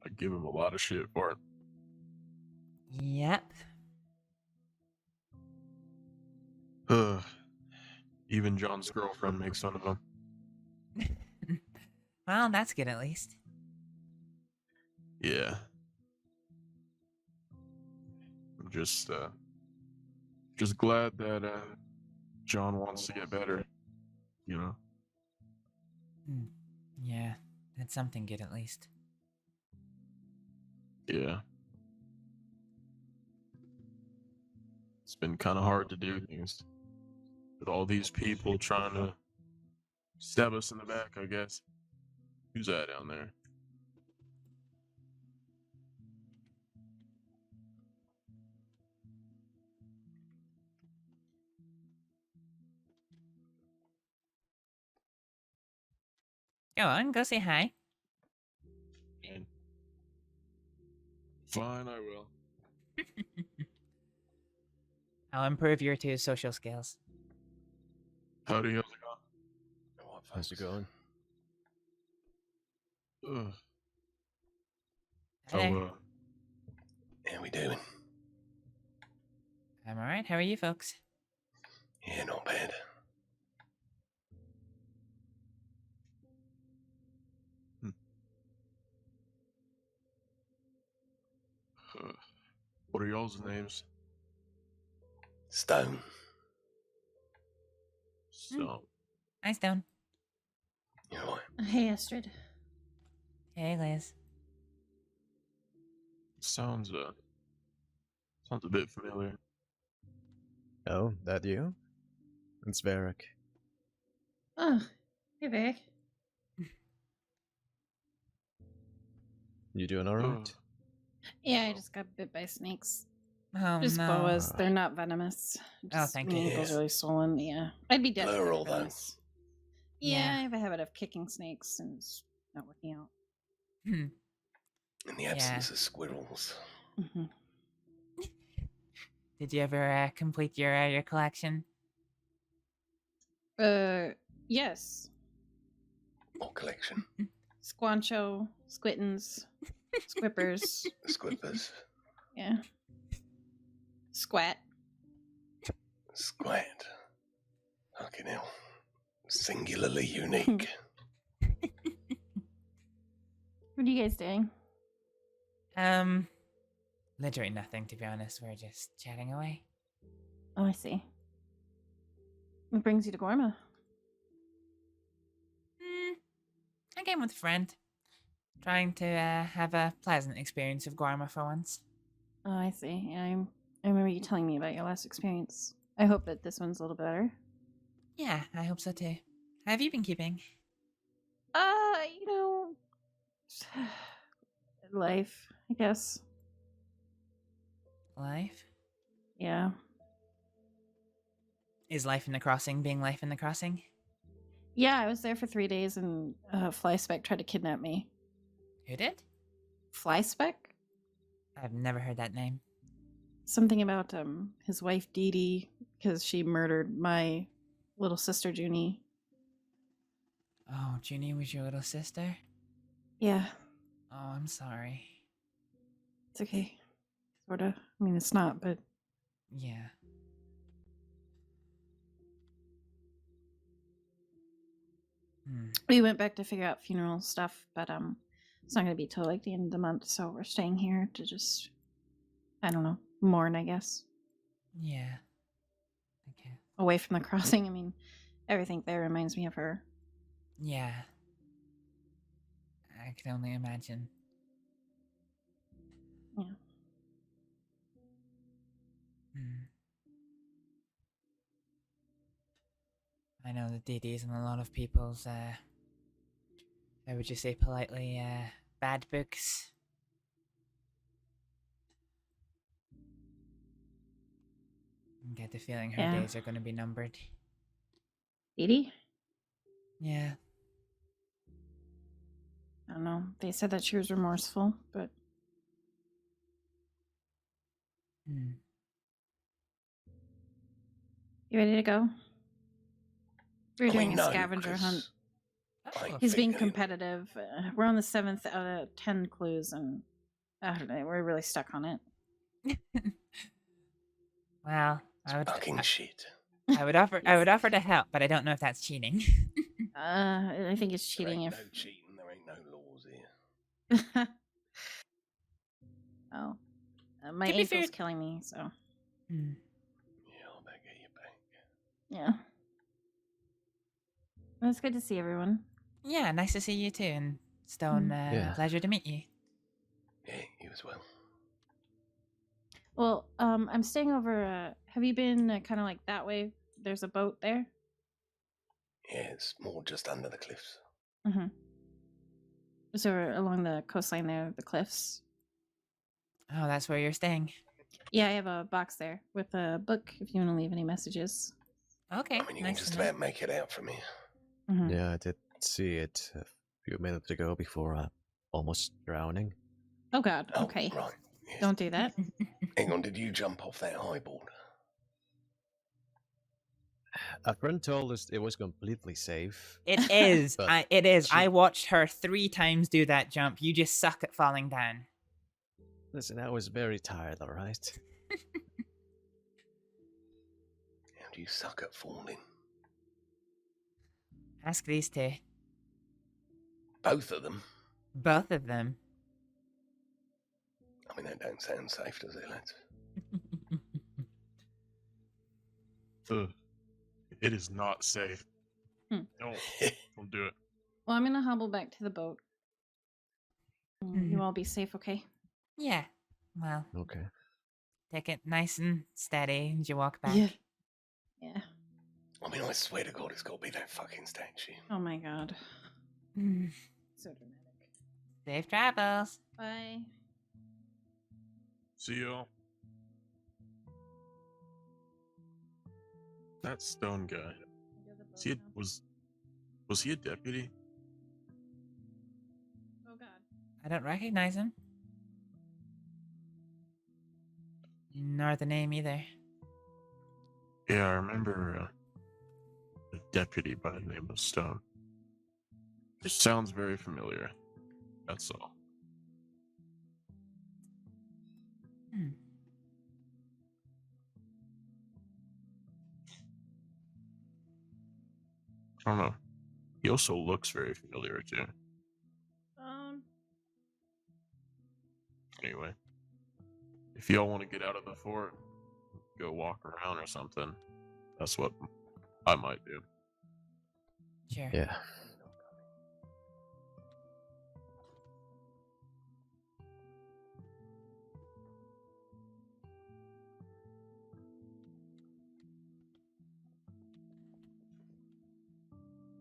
I give him a lot of shit for it. Yep. Even John's girlfriend makes fun of him. Well, that's good at least. Yeah. I'm just glad that John wants to get better, you know? Yeah, that's something good at least. Yeah. It's been kind of hard to do things with all these people trying to stab us in the back, I guess. Who's that down there? Go on, go say hi. And fine, I will. I'll improve your two social skills. Howdy, how's it How's it going? going? Ugh. Hi there. How we doing? I'm alright, how are you folks? Yeah, not bad. What are y'all's names? Stone. So. Hi, Stone. You know what? Hey, Astrid. Hey, Liz. Sounds a bit familiar. Oh, that you? It's Varric. Oh, hey, Vic. You doing alright? Yeah, I just got bit by snakes. Oh, Just no. boas. They're not venomous. Just thank my you. ankle's really swollen. Yeah. I'd be dead if they were Plural, though. venomous. Yeah, Yeah. I have a habit of kicking snakes and it's not working out. In the absence of squirrels. Mm-hmm. Did you ever complete your collection? Yes. What collection? Squancho, squittins, squippers. Squippers. Yeah. Squat. Squat. Fucking hell. Singularly unique. What are you guys doing? Literally nothing, to be honest. We're just chatting away. Oh, I see. What brings you to Guarma? I came with a friend. Trying to have a pleasant experience of Guarma for once. Oh, I see. Yeah, I remember you telling me about your last experience. I hope that this one's a little better. Yeah, I hope so too. How have you been keeping? You know, life, I guess. Life? Yeah. Is life in the crossing being life in the crossing? Yeah, I was there for 3 days and Flyspec tried to kidnap me. Who did? Flyspec? I've never heard that name. Something about his wife Dee Dee, because she murdered my little sister Junie. Oh, Junie was your little sister? Yeah, Oh, I'm sorry. it's okay. Sorta. I mean, it's not, but Yeah. we went back to figure out funeral stuff, but it's not gonna be till like the end of the month, so we're staying here to just, I don't know, mourn, I guess. Yeah. Okay. Away from the crossing. I mean, everything there reminds me of her. Yeah. I can only imagine. Yeah. I know the DDs and a lot of people's, how would you say politely, bad books. I get the feeling her days are going to be numbered. Dee Dee? Yeah. I don't know. They said that she was remorseful, but you ready to go? We're doing a scavenger hunt. He's being competitive. We're on the 7th out of 10 clues, and I don't know, we're really stuck on it. Well, I would fucking shit. I would offer to help, but I don't know if that's cheating. I think it's cheating if No cheating, there ain't no laws here. Oh. My To be ankle's fair- killing me, so. Yeah, I'll better get you back. Yeah. Well, it's good to see everyone. Yeah, nice to see you too, and Stone, Yeah. pleasure to meet you. Yeah, you as well. Well, I'm staying over. Have you been kind of like that way? There's a boat there. Yeah, it's more just under the cliffs. Mm-hmm. So along the coastline there, the cliffs. Oh, that's where you're staying. Yeah, I have a box there with a book if you want to leave any messages. Okay. I mean, you can just about make it out from here. Mm-hmm. Yeah, I did see it a few minutes ago before almost drowning. Oh God. Oh, Okay. right. Yes. Don't do that. Hang on, did you jump off that high board? A friend told us it was completely safe. It is. But It is. she- I watched her 3 times do that jump. You just suck at falling down. Listen, I was very tired, alright? How do you suck at falling? Ask these 2. Both of them? Both of them. I mean, that don't sound safe, does it, lads? It is not safe. Hmm. No, don't do it. Well, I'm gonna hobble back to the boat. You all be safe, okay? Yeah. Well, Okay. take it nice and steady as you walk back. Yeah. Yeah. I mean, I swear to God, it's got to be that fucking statue. Oh my God. Mm. So dramatic. Safe travels. Bye. See y'all. That Stone guy. Was he a deputy? Oh God. I don't recognize him. Nor the name either. Yeah, I remember a deputy by the name of Stone. It sounds very familiar. That's all. I don't know. He also looks very familiar too. Anyway, if y'all want to get out of the fort, go walk around or something. That's what I might do. Sure. Yeah.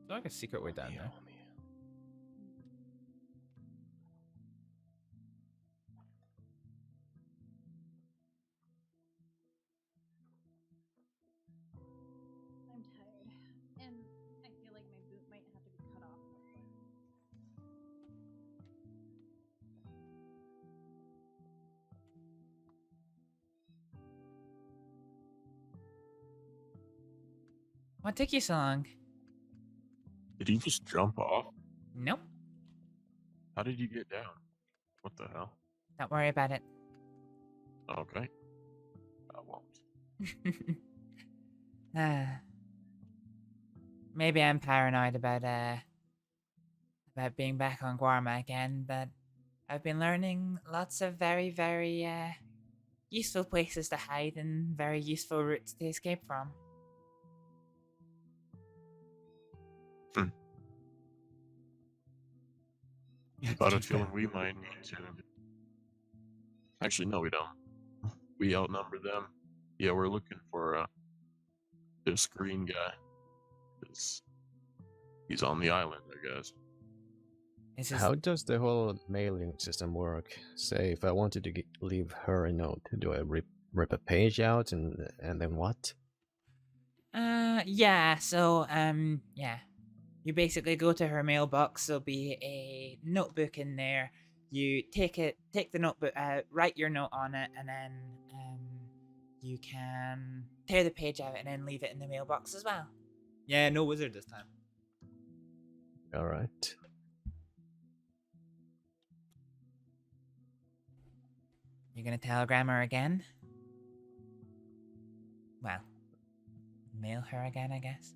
There's like a secret way down there. What took you so long? Did he just jump off? Nope. How did you get down? What the hell? Don't worry about it. Okay. I won't. Maybe I'm paranoid about being back on Guarma again, but I've been learning lots of very, very useful places to hide and very useful routes to escape from. Got a feeling we might need to. Actually, no, we don't. We outnumber them. Yeah, we're looking for this green guy. He's on the island, I guess. How does the whole mailing system work? Say, if I wanted to leave her a note, do I rip a page out and then what? Yeah. So, yeah. You basically go to her mailbox. There'll be a notebook in there. You take the notebook out, write your note on it, and then you can tear the page out and then leave it in the mailbox as well. Yeah, no wizard this time. All right. You're gonna telegram her again? Well, mail her again, I guess.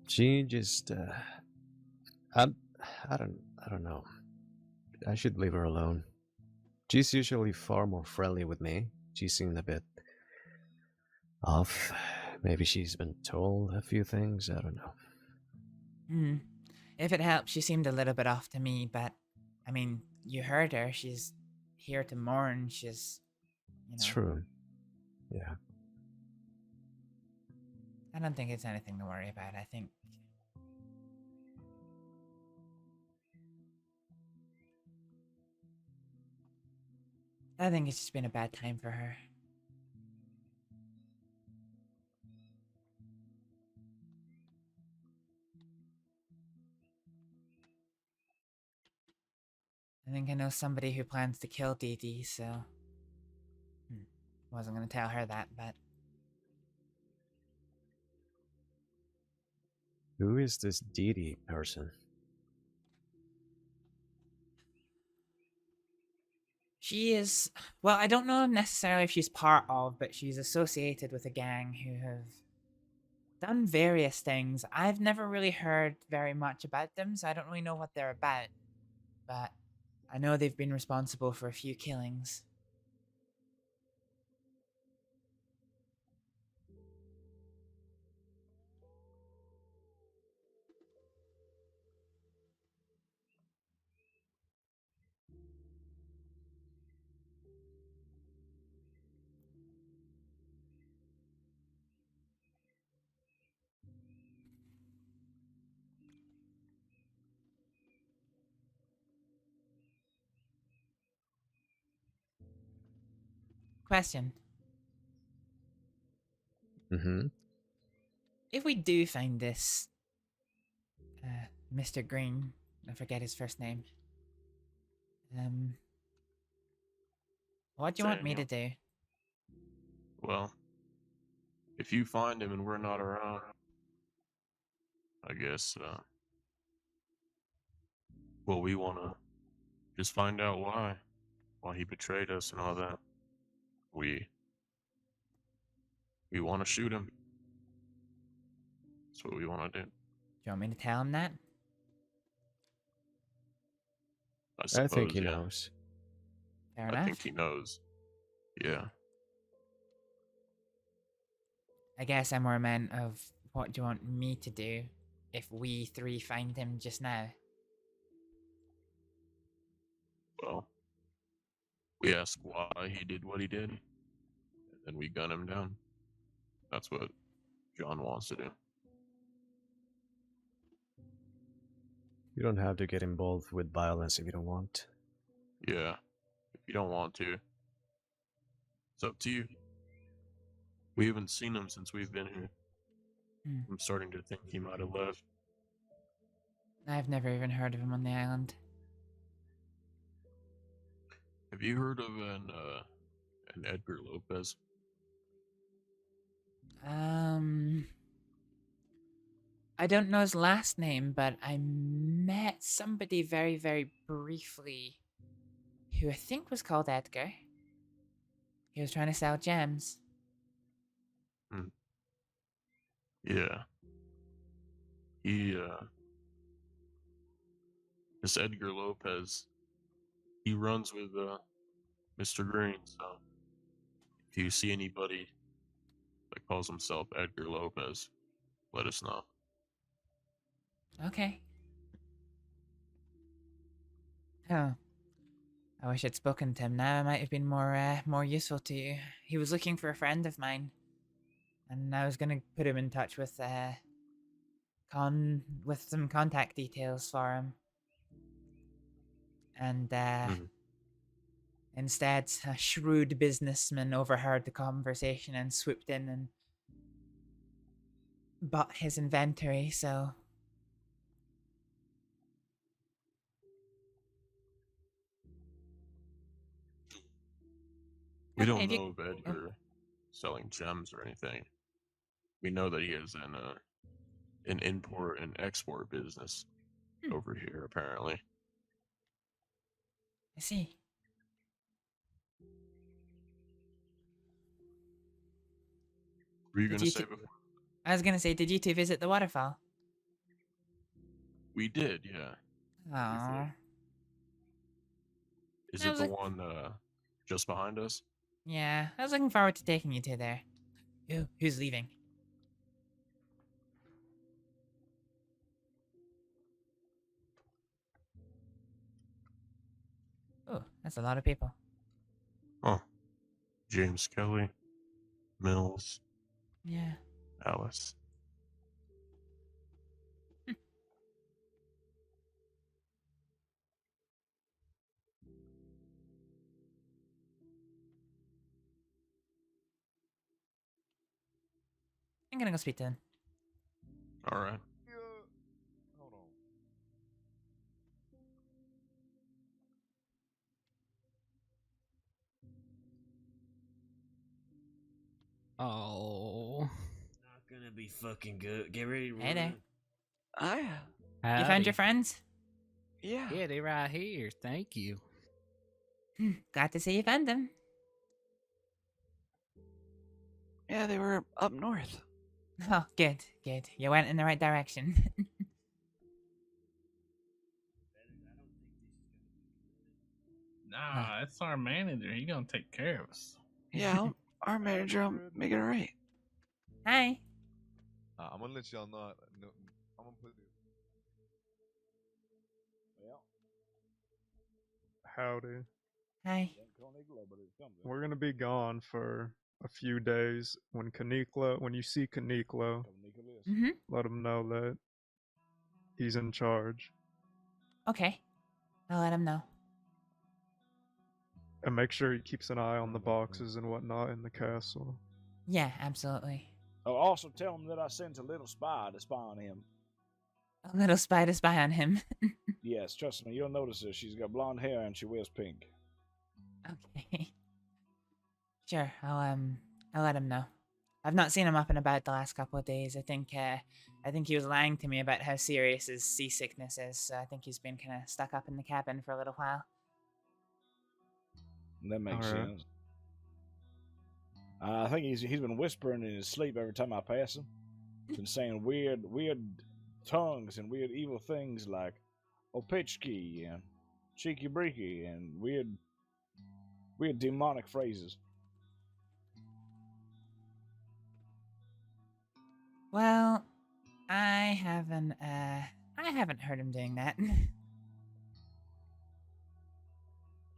She just I don't know. I should leave her alone. She's usually far more friendly with me. She seemed a bit off. Maybe she's been told a few things, I don't know. If it helps, she seemed a little bit off to me, but I mean, you heard her. She's here to mourn. She's, you know. True. Yeah. I don't think it's anything to worry about. I think it's just been a bad time for her. I think I know somebody who plans to kill Dee Dee, so wasn't gonna tell her that, but Who is this Dee Dee person? she is, well, I don't know necessarily if she's part of, but she's associated with a gang who have done various things. I've never really heard very much about them, so I don't really know what they're about. But I know they've been responsible for a few killings. Question. If we do find this Mr. Green, I forget his first name. What do you want me to do? Well, if you find him and we're not around, I guess, well, we want to just find out why he betrayed us and all that. We want to shoot him. That's what we want to do. Do you want me to tell him that? I think he knows. Fair enough. I think he knows. Yeah. I guess I'm more meant of what do you want me to do if we three find him just now? Well, we ask why he did what he did, and then we gun him down. That's what John wants to do. You don't have to get involved with violence if you don't want. Yeah, if you don't want to, it's up to you. We haven't seen him since we've been here. I'm starting to think he might have left. I've never even heard of him on the island. Have you heard of an Edgar Lopez? I don't know his last name, but I met somebody very, very briefly who I think was called Edgar. He was trying to sell gems. Yeah. He, this Edgar Lopez, he runs with, Mr. Green, so if you see anybody that calls himself Edgar Lopez, let us know. Okay. Oh. I wish I'd spoken to him now. I might have been more useful to you. He was looking for a friend of mine, and I was gonna put him in touch with some contact details for him. And instead, a shrewd businessman overheard the conversation and swooped in and bought his inventory. So We don't know of Edgar selling gems or anything. We know that he has an import and export business over here, apparently. I see. What were you gonna say before? I was gonna say, did you two visit the waterfall? We did, yeah. Aww. Is it the one just behind us? Yeah, I was looking forward to taking you two there. Who's leaving? Oh, that's a lot of people. Oh, James Kelly, Mills, Yeah. Alice. I'm gonna go speak to him. All right. Hold on. Oh. Not gonna be fucking good. Get ready to run. Hey there. Howdy. You found your friends? Yeah. Yeah, they right here. Thank you. Glad to see you found them. Yeah, they were up north. Oh, good, good. You went in the right direction. Nah, it's our manager. He gonna take care of us. Yeah, our manager will make it right. Hi. I'm gonna let y'all know. I'm gonna put it. Well, Howdy. Hi. We're gonna be gone for a few days. When you see Kuniklo, let him know that he's in charge. Okay. I'll let him know. And make sure he keeps an eye on the boxes and whatnot in the castle. Yeah, absolutely. oh, also tell him that I sent a little spy to spy on him. A little spy to spy on him. Yes, trust me, you'll notice her. She's got blonde hair and she wears pink. Okay. Sure, I'll let him know. I've not seen him up and about the last couple of days. I think he was lying to me about how serious his seasickness is. So I think he's been kind of stuck up in the cabin for a little while. That makes sense. I think he's been whispering in his sleep every time I pass him. Been saying weird tongues and weird evil things like Opechki and Cheeky Breaky and weird demonic phrases. Well, I haven't heard him doing that.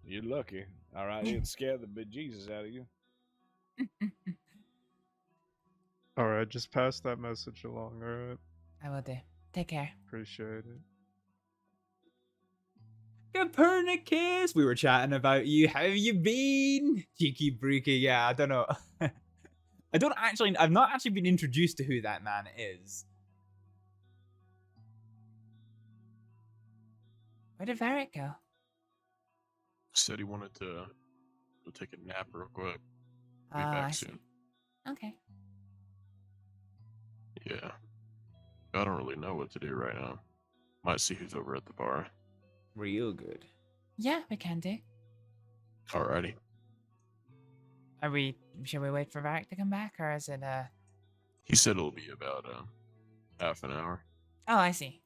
You're lucky. All right, it'd scare the bejesus out of you. Alright, just pass that message along, alright? I will do. Take care. Appreciate it. Copernicus! We were chatting about you. How have you been? Cheeky Breaky, yeah, I don't know. I've not actually been introduced to who that man is. Where did Varric go? Said he wanted to go take a nap real quick. Be I back see. soon. Okay. Yeah. I don't really know what to do right now. Might see who's over at the bar. Real good. Yeah, we can do. Alrighty. Should we wait for Varric to come back, or is it He said it'll be about half an hour. Oh, I see.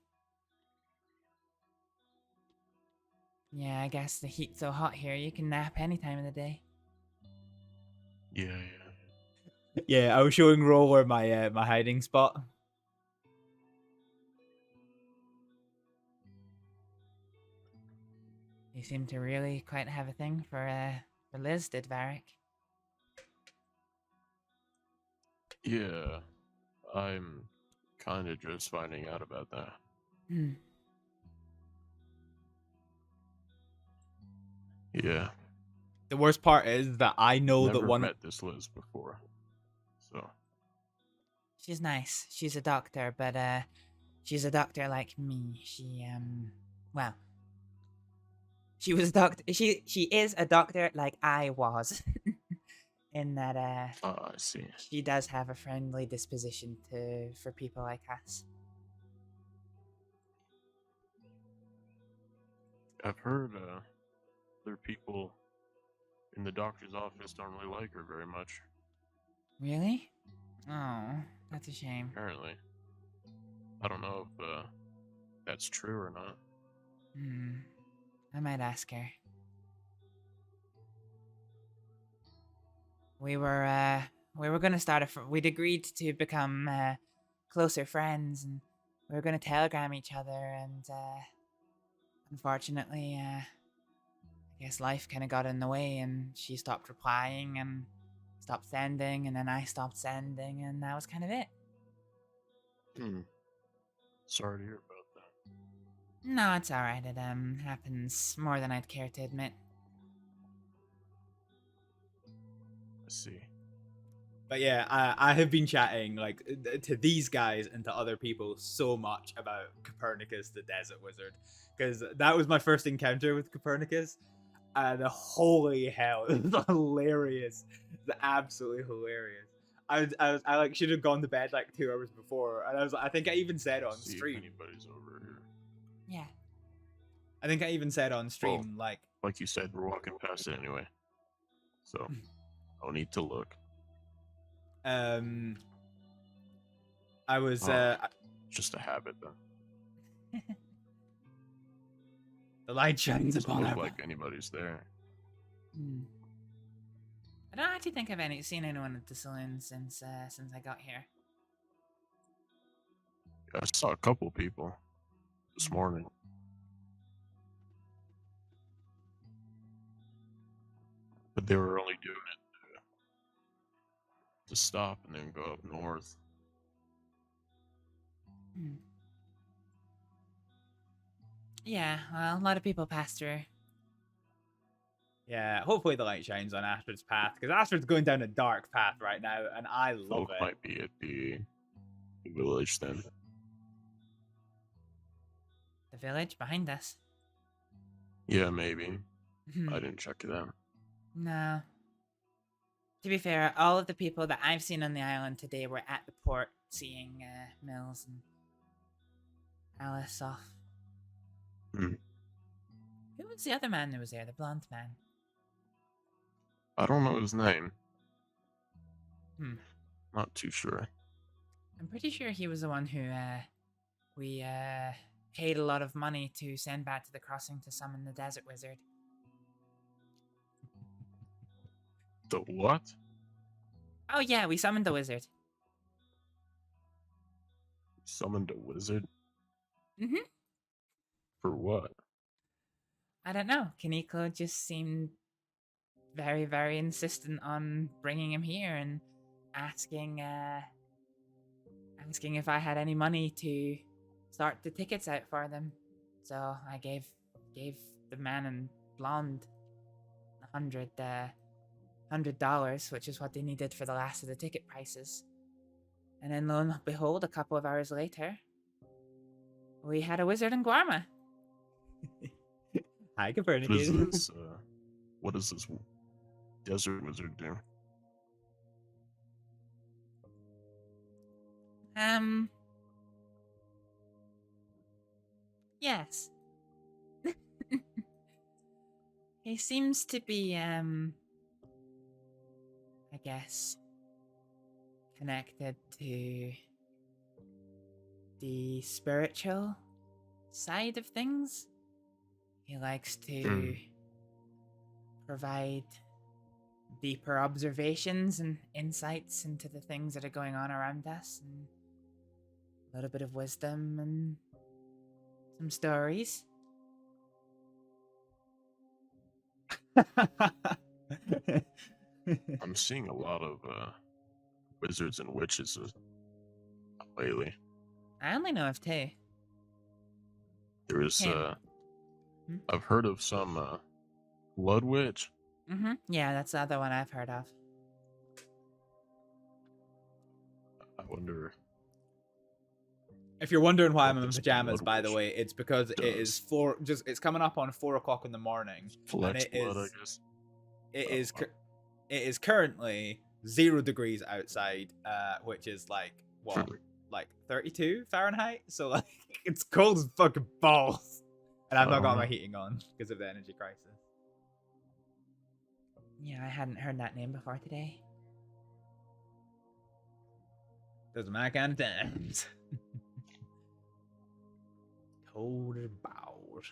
Yeah, I guess the heat's so hot here, you can nap any time of the day. Yeah. Yeah, I was showing Roller my my hiding spot. You seem to really quite have a thing for Liz, did Varric? Yeah. I'm kind of just finding out about that. Hmm. Yeah. The worst part is that I know Never that one. met this Liz before, so. She's nice. She's a doctor, but she's a doctor like me. Well, she was a doctor. She is a doctor like I was, in that Oh, I see. she does have a friendly disposition for people like us. I've heard other people in the doctor's office don't really like her very much. Really? Oh, that's a shame. Apparently. I don't know if that's true or not. I might ask her. We were gonna start we'd agreed to become closer friends, and we were gonna telegram each other, and unfortunately, I guess life kind of got in the way, and she stopped replying and stopped sending, and then I stopped sending, and that was kind of it. Sorry to hear about that. No, it's alright. It happens more than I'd care to admit. I see. But yeah, I have been chatting like to these guys and to other people so much about Copernicus the Desert Wizard, because that was my first encounter with Copernicus, and holy hell, it was hilarious. It's absolutely hilarious. I like should have gone to bed like 2 hours before, and I think I even said on See stream. if anybody's over here. Yeah. I think I even said on stream like you said, we're walking past it anyway, so no need to look. I was just a habit then. The light shines Doesn't upon look our like anybody's there. I don't actually think I've seen anyone at the saloon since I got here. I saw a couple people this morning. But they were only doing it to stop and then go up north. Yeah, well, a lot of people pass through. Yeah, hopefully the light shines on Astrid's path, because Astrid's going down a dark path right now, and I love Folk it. might be at the village then. The village behind us. Yeah, maybe. I didn't check it out. No. To be fair, all of the people that I've seen on the island today were at the port seeing Mills and Alice off. Who was the other man who was there, the blonde man? I don't know his name. Not too sure. I'm pretty sure he was the one who we paid a lot of money to send back to the crossing to summon the desert wizard. The what? Oh yeah, we summoned the wizard. Summoned a wizard? Mm-hmm. For what? I don't know. Kuniklo just seemed very, very insistent on bringing him here and asking if I had any money to start the tickets out for them. So I gave the man in blonde $100, which is what they needed for the last of the ticket prices. And then lo and behold, a couple of hours later, we had a wizard in Guarma. Hi, Copernicus. What does this desert wizard do? Yes. He seems to be, I guess, connected to the spiritual side of things. He likes to provide deeper observations and insights into the things that are going on around us, and a little bit of wisdom and some stories. I'm seeing a lot of wizards and witches lately. I only know of two. There's Him. I've heard of some blood witch. Yeah, that's the other one I've heard of. I wonder. If you're wondering why What I'm in this pajamas, blood by the witch way, it's because it is does. it's coming up on 4 o'clock in the morning. Flex and it blood, is, I guess. It is currently 0 degrees outside, which is like what, like 32 Fahrenheit. So like it's cold as fucking balls, and I've not got my heating on because of the energy crisis. Yeah, I hadn't heard that name before today. Doesn't my kind of times. Cold as balls.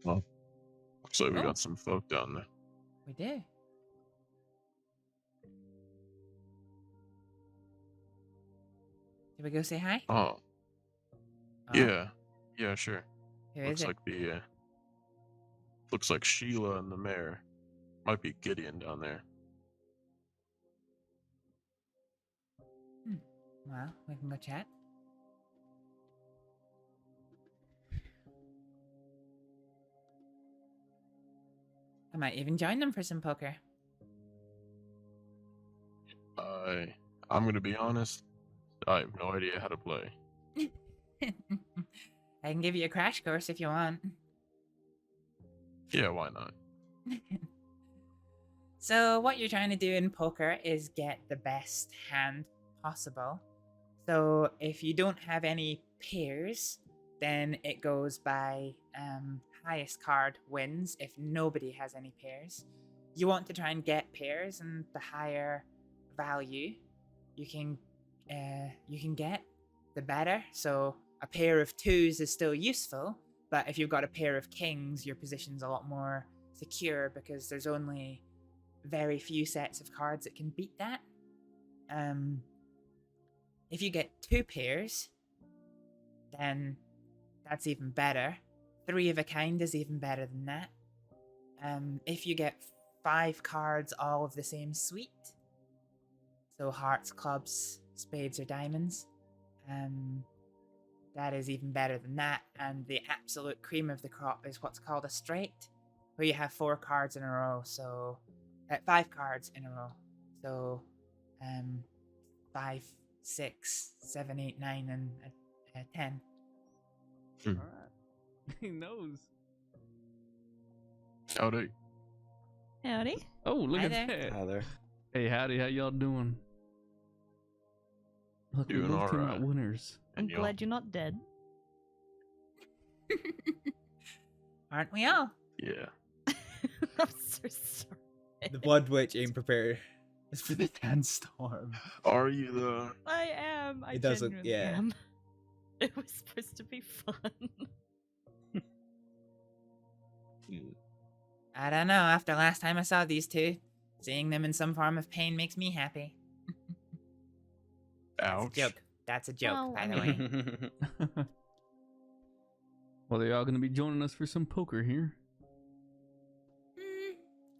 Well, looks like we got some folk down there. We do. Did we go say hi? Oh. Yeah. Yeah, sure. Who looks is it? like looks like Sheila and the mayor. Might be Gideon down there. Well, we can go chat. I might even join them for some poker. I'm gonna be honest. I have no idea how to play. I can give you a crash course if you want. Yeah, why not? So what you're trying to do in poker is get the best hand possible. So if you don't have any pairs, then it goes by highest card wins if nobody has any pairs. You want to try and get pairs, and the higher value you can get, the better. So a pair of 2s is still useful, but if you've got a pair of kings, your position's a lot more secure because there's only very few sets of cards that can beat that. If you get 2 pairs, then that's even better. 3 of a kind is even better than that. If you get 5 cards all of the same suite, so hearts, clubs, spades, or diamonds, that is even better than that. And the absolute cream of the crop is what's called a straight, where you have 4 cards in a row, so 5 cards in a row. So 5, 6, 7, 8, 9, and 10. All right. He knows. Howdy. Howdy. Oh, look Hi at there. that. Hi there. Hey, howdy. How y'all doing? Look, we Doing both came alright. out winners. I'm And y'all? glad you're not dead. Aren't we all? Yeah. I'm so sorry. The Blood Witch ain't prepared for the sandstorm. Are you though? I am. I It doesn't- genuinely yeah. am. It was supposed to be fun. I don't know. After last time I saw these two, seeing them in some form of pain makes me happy. Ouch. Joke. That's a joke, Well, by I the way. Well, they're all going to be joining us for some poker here.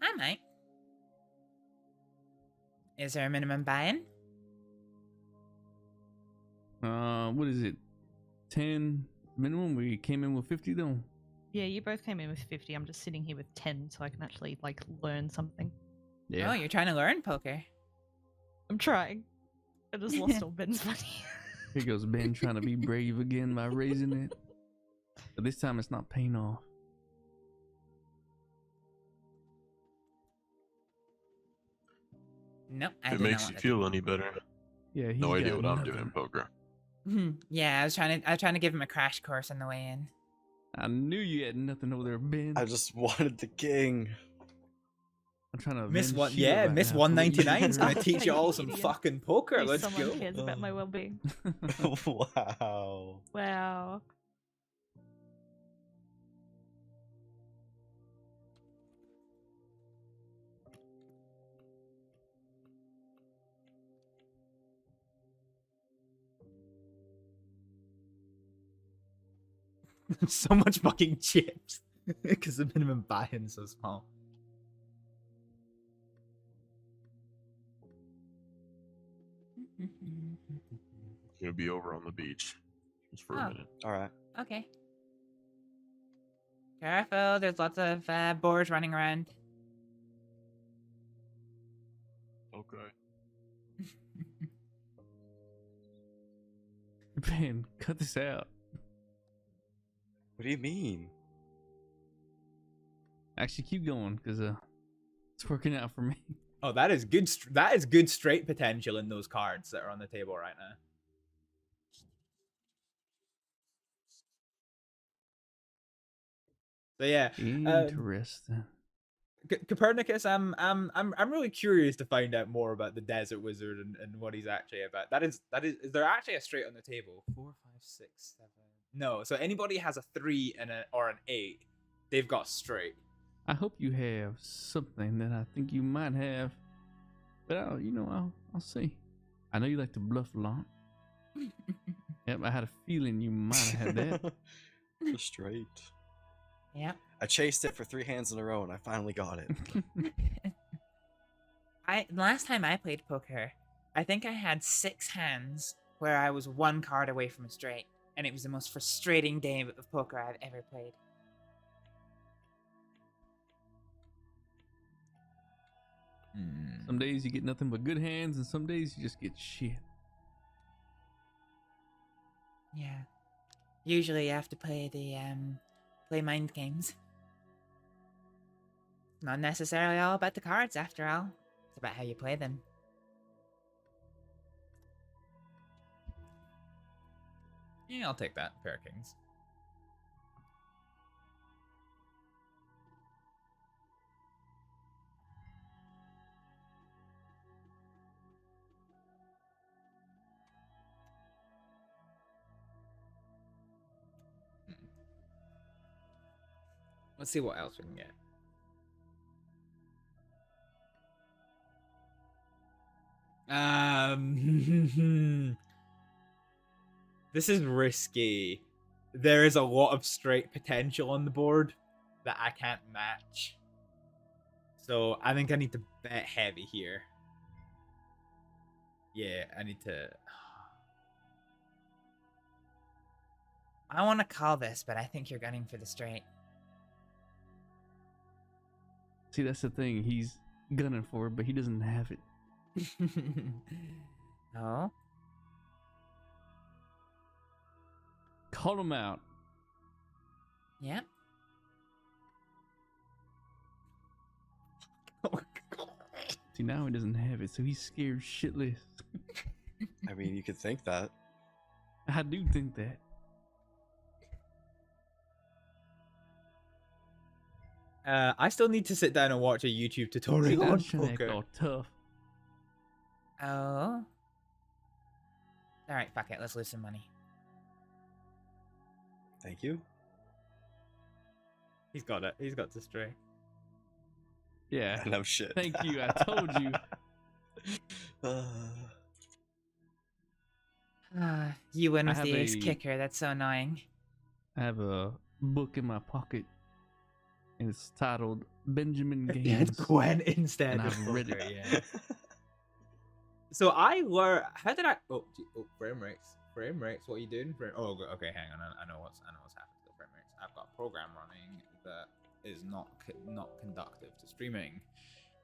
I might. Is there a minimum buy-in? What is it? 10 minimum? We came in with 50 though. Yeah, you both came in with 50. I'm just sitting here with 10 so I can actually, like, learn something. Oh, you're trying to learn poker. I'm trying. I just lost all Ben's money. Here goes Ben trying to be brave again by raising it. But this time it's not paying off. Nope, I If it do not makes want you to feel any better. Yeah, he's No idea got what I'm nothing. doing in poker. Yeah, I was trying to give him a crash course on the way in. I knew you had nothing over there, Ben. I just wanted the king. I'm trying to Miss avenge one, Sheila yeah, right Miss now for what you did 199 is to her. gonna teach you all some Idiot. fucking poker. At least Let's someone go. cares about my well-being. Wow. Wow. So much fucking chips because the minimum buy-in's so small. Gonna be over on the beach just for a minute. All right. Okay. Careful, there's lots of boars running around. Okay. Ben, cut this out. What do you mean? Actually, keep going, because it's working out for me. Oh, that is good. That is good straight potential in those cards that are on the table right now. So yeah, Interesting. Copernicus, I'm really curious to find out more about the Desert Wizard and what he's actually about. Is there actually a straight on the table? 4, 5, 6, 7. No, so anybody has a 3 and or an 8, they've got straight. I hope you have something that I think you might have, but I'll see. I know you like to bluff a lot. Yep, I had a feeling you might have had that. The straight. Yep. I chased it for 3 hands in a row and I finally got it. Last time I played poker, I think I had 6 hands where I was 1 card away from a straight, and it was the most frustrating game of poker I've ever played. Some days you get nothing but good hands, and some days you just get shit. Yeah. Usually you have to play the play mind games. Not necessarily all about the cards after all. It's about how you play them. Yeah, I'll take that. Pair of kings. Let's see what else we can get. This is risky. There is a lot of straight potential on the board that I can't match. So I think I need to bet heavy here. Yeah, I need to... I want to call this, but I think you're gunning for the straight. See, that's the thing. He's gunning for it, but he doesn't have it. No? Call him out. Yep. See, now he doesn't have it, so he's scared shitless. I mean, you could think that. I do think that. I still need to sit down and watch a YouTube tutorial on poker. All tough. Oh. Alright, fuck it. Let's lose some money. Thank you. He's got it. He's got the straight. Yeah. No shit. Thank you. I told you. You win I with have the ace a- kicker. That's so annoying. I have a book in my pocket, and it's titled Benjamin If Games. you had Gwen instead and of I've read poker, it. yeah. So I learned. How did I? Oh, frame rates. Frame rates. What are you doing? Oh, okay. Hang on. I know what's happened to the frame rates. I've got a program running that is not conductive to streaming.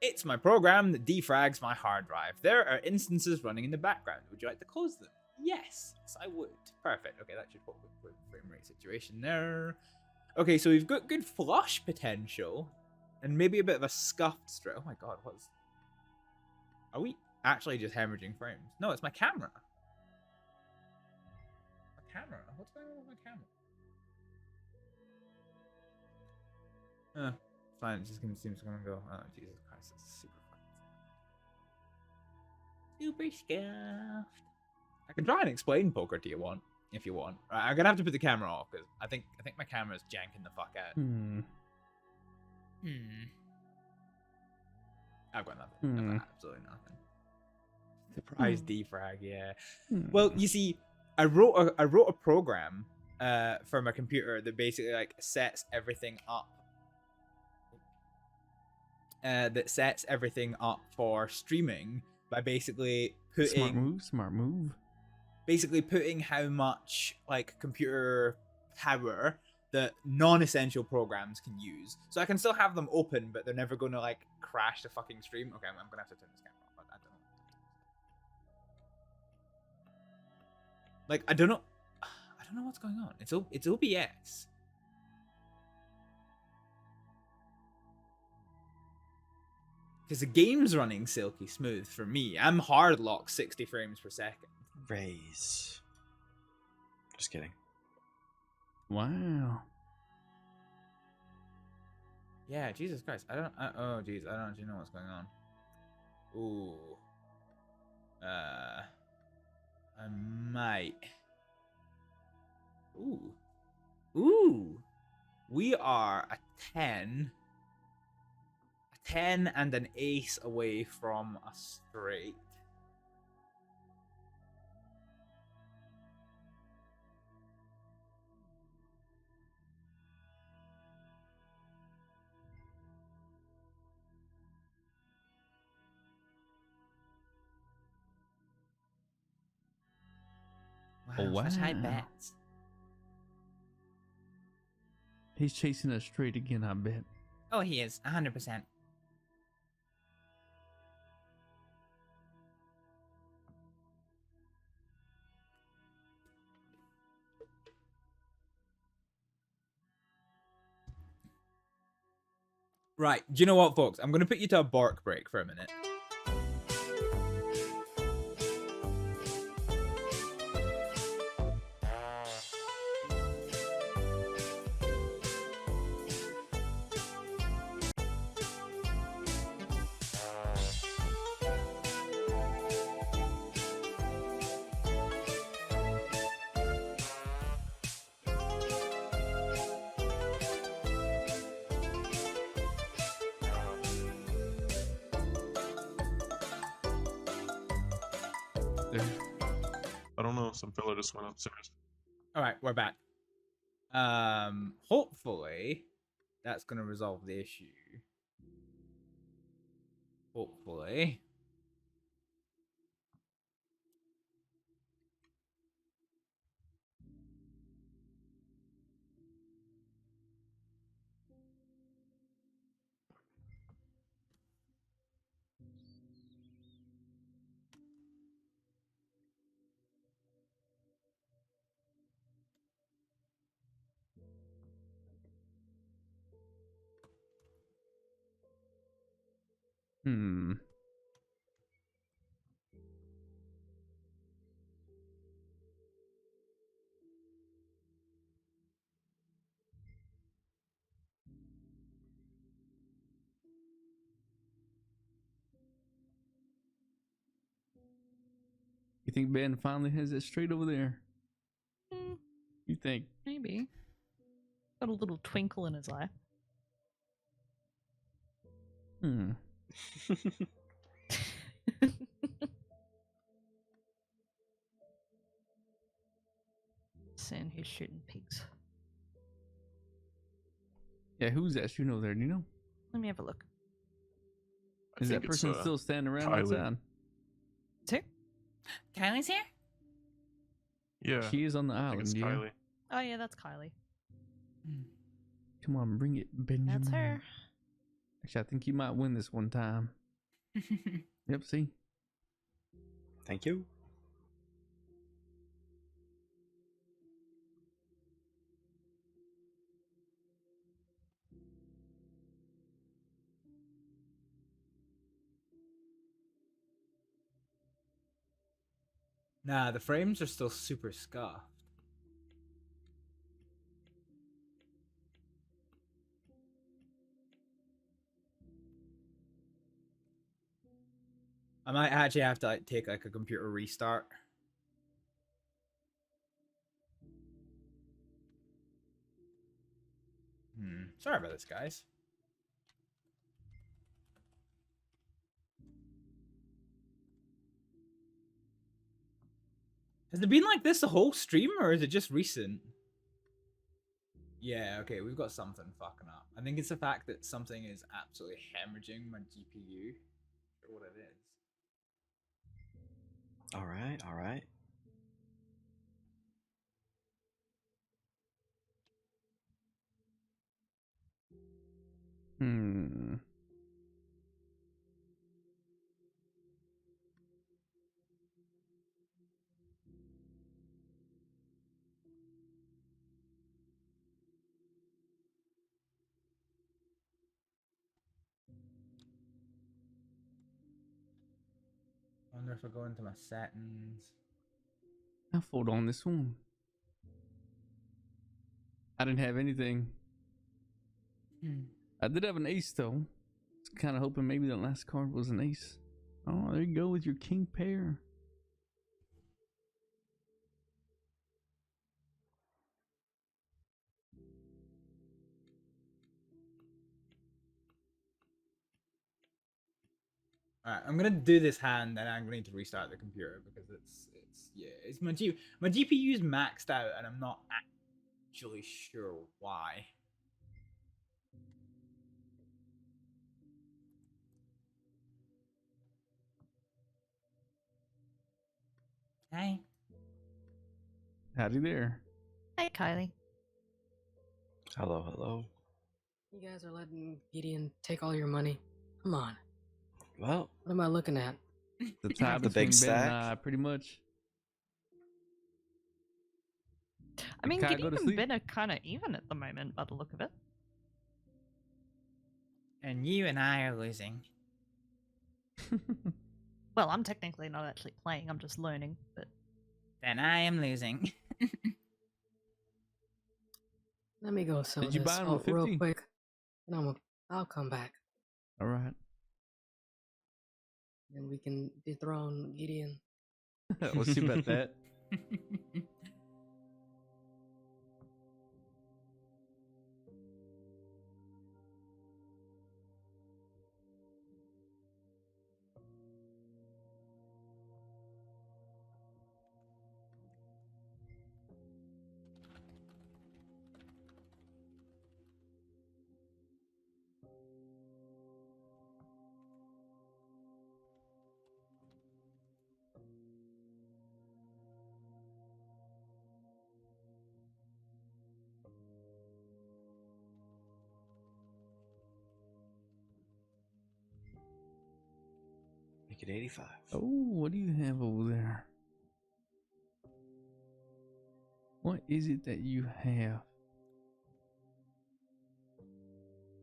It's my program that defrags my hard drive. There are instances running in the background. Would you like to close them? Yes, I would. Perfect. Okay, that should put the frame rate situation there. Okay, so we've got good flush potential, and maybe a bit of a scuffed straight. Oh my god, what's... Are we actually just hemorrhaging frames? No, it's my camera. My camera. What's going on with my camera? Fine. It just seems gonna go. Oh Jesus Christ! It's super fun. Super scuffed. I can try and explain poker to you if you want. Right, I'm gonna have to put the camera off because I think my camera's janking the fuck out. I've got nothing. I've got absolutely nothing. Surprise defrag, yeah. Well, you see, I wrote a program for my computer that basically like sets everything up. That sets everything up for streaming by basically putting smart move. Basically putting how much like computer power that non-essential programs can use. So I can still have them open, but they're never gonna like crash the fucking stream. Okay, I'm gonna have to turn this camera off. I don't know. Like I don't know what's going on. It's OBS. Because the game's running silky smooth for me. I'm hard locked 60 frames per second. Raise. Just kidding. Wow. Yeah, Jesus Christ. Oh, jeez. I don't actually know what's going on. Ooh. I might. Ooh. We are a 10. A 10 and an ace away from a straight. Wow. Such high bets. He's chasing us straight again, I bet. Oh, he is 100%. Right. Do you know what, folks? I'm going to put you to a bark break for a minute. I don't know. Some fella just went upstairs. All right, we're back. Hopefully that's gonna resolve the issue. Hopefully. You think Ben finally has it straight over there? You think? Maybe. Got a little twinkle in his eye. Saying he's shooting pigs. Yeah, who's that shooting over there? Do you know? Let me have a look. Is that person still standing around outside? Who? Kylie's here? Yeah. She is on the island, yeah. Kylie. Oh yeah, that's Kylie. Come on, bring it, Benjamin. That's her. Actually, I think you might win this one time. Yep, see? Thank you. Nah, the frames are still super scuffed. I might actually have to like take like a computer restart. Sorry about this, guys. Has it been like this the whole stream, or is it just recent? Yeah, okay, we've got something fucking up. I think it's the fact that something is absolutely hemorrhaging my GPU. Or what it is. Alright, alright. I wonder if I go into my settings. I fold on this one. I didn't have anything. I did have an ace though. Just kind of hoping maybe the last card was an ace. Oh, there you go with your king pair. Alright, I'm gonna do this hand and I'm gonna need to restart the computer because it's my GPU is maxed out and I'm not actually sure why. Hey. Howdy there. Hey, Kylie. Hello, hello. You guys are letting Gideon take all your money. Come on. Well, what am I looking at? The top the big between Ben and stack. I, pretty much. I mean, Kai, Gideon go to and sleep. Ben are kind of even at the moment by the look of it. And you and I are losing. Well, I'm technically not actually playing, I'm just learning, but... Then I am losing. Let me go sell Did you this buy him a real 50? quick. And I'll come back. All right. And we can dethrone Gideon. We'll see about that. Make it 85. Oh, what do you have over there? What is it that you have?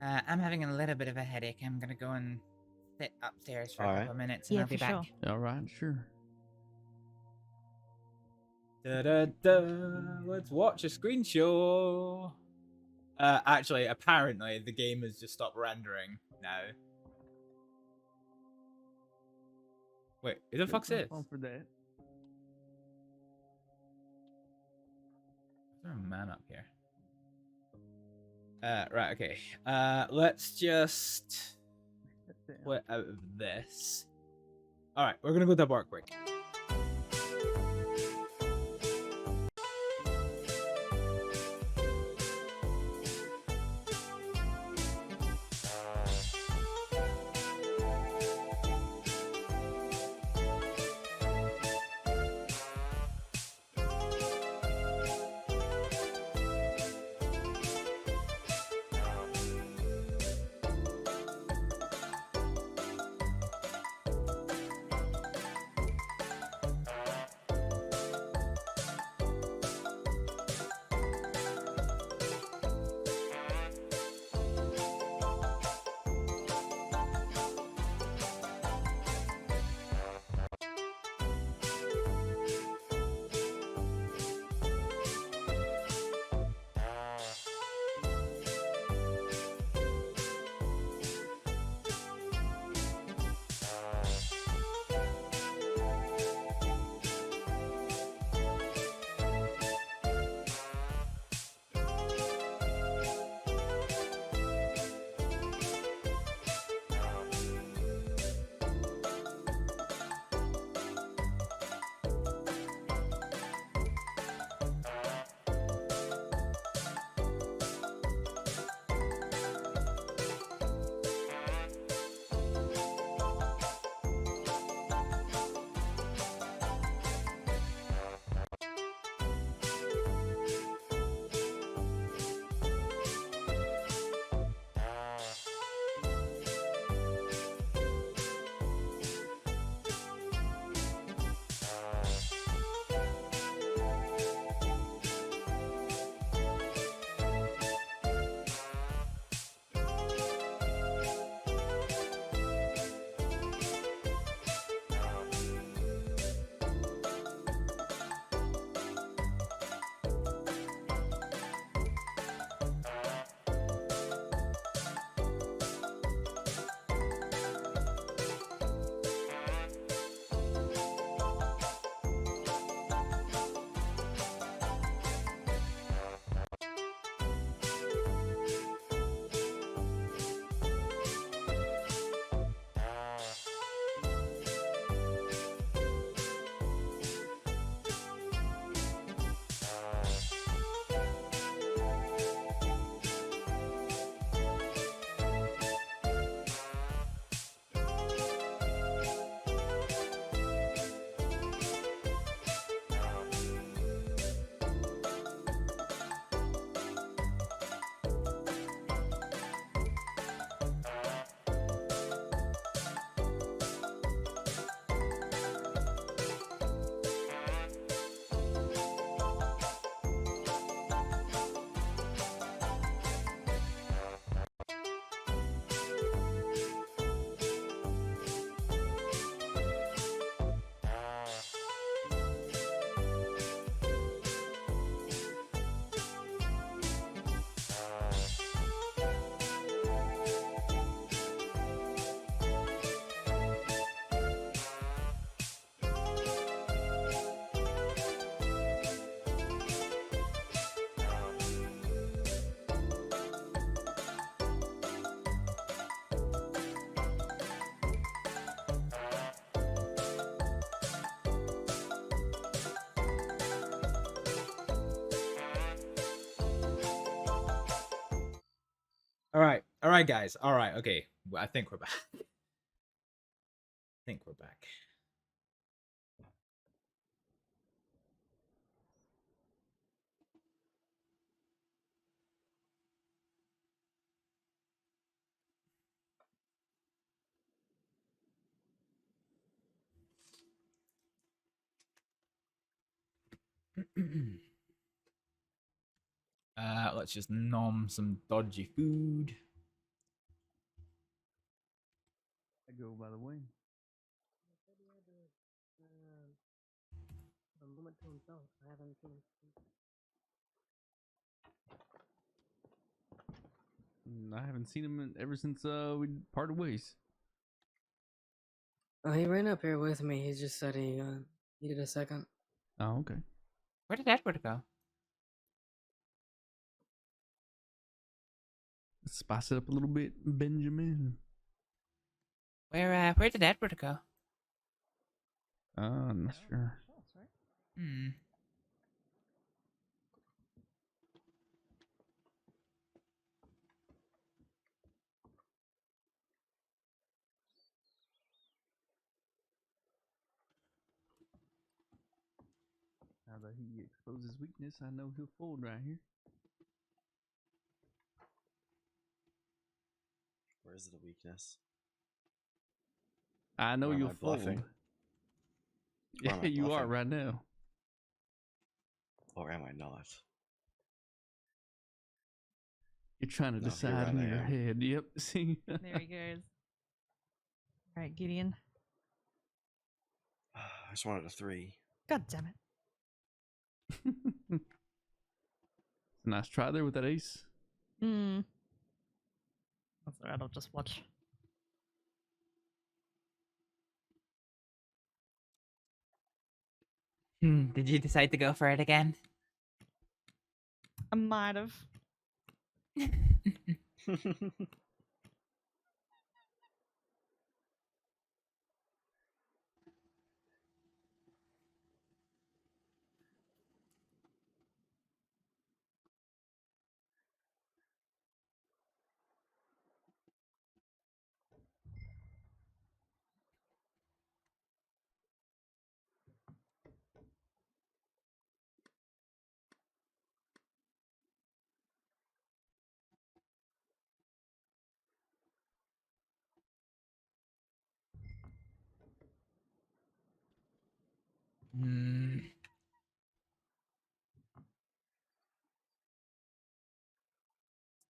I'm having a little bit of a headache. I'm gonna go and sit upstairs for a couple of minutes and Yeah, I'll be for back. sure. All right, sure. Let's watch a screen show. Actually, apparently the game has just stopped rendering now. Wait, who the fuck's this? For that. Is there a man up here? Right, okay. Let's just quit out of this. Alright, we're gonna go to the bar quick. All right, guys. All right, okay. Well, I think we're back. Let's just nom some dodgy food. I go by the way. Limit to himself. I haven't seen him. I haven't seen him ever since we parted ways. Oh, he ran up here with me. He just said he needed a second. Oh, okay. Where did Edward go? Let's spice it up a little bit, Benjamin. Where did Edward go? I'm not sure. Hmm. Now that he exposed his weakness, I know he'll fold right here. Where is the weakness? I know Or am you'll I bluffing? fold. Or am Yeah, I you are bluffing? right now. Or am I not? You're trying to No, you're decide right, in I your am. head. Yep. See. There he goes. All right, Gideon. I just wanted a 3. God damn it. Nice try there with that ace. Hmm. That's alright. I'll just watch. Did you decide to go for it again? I might have.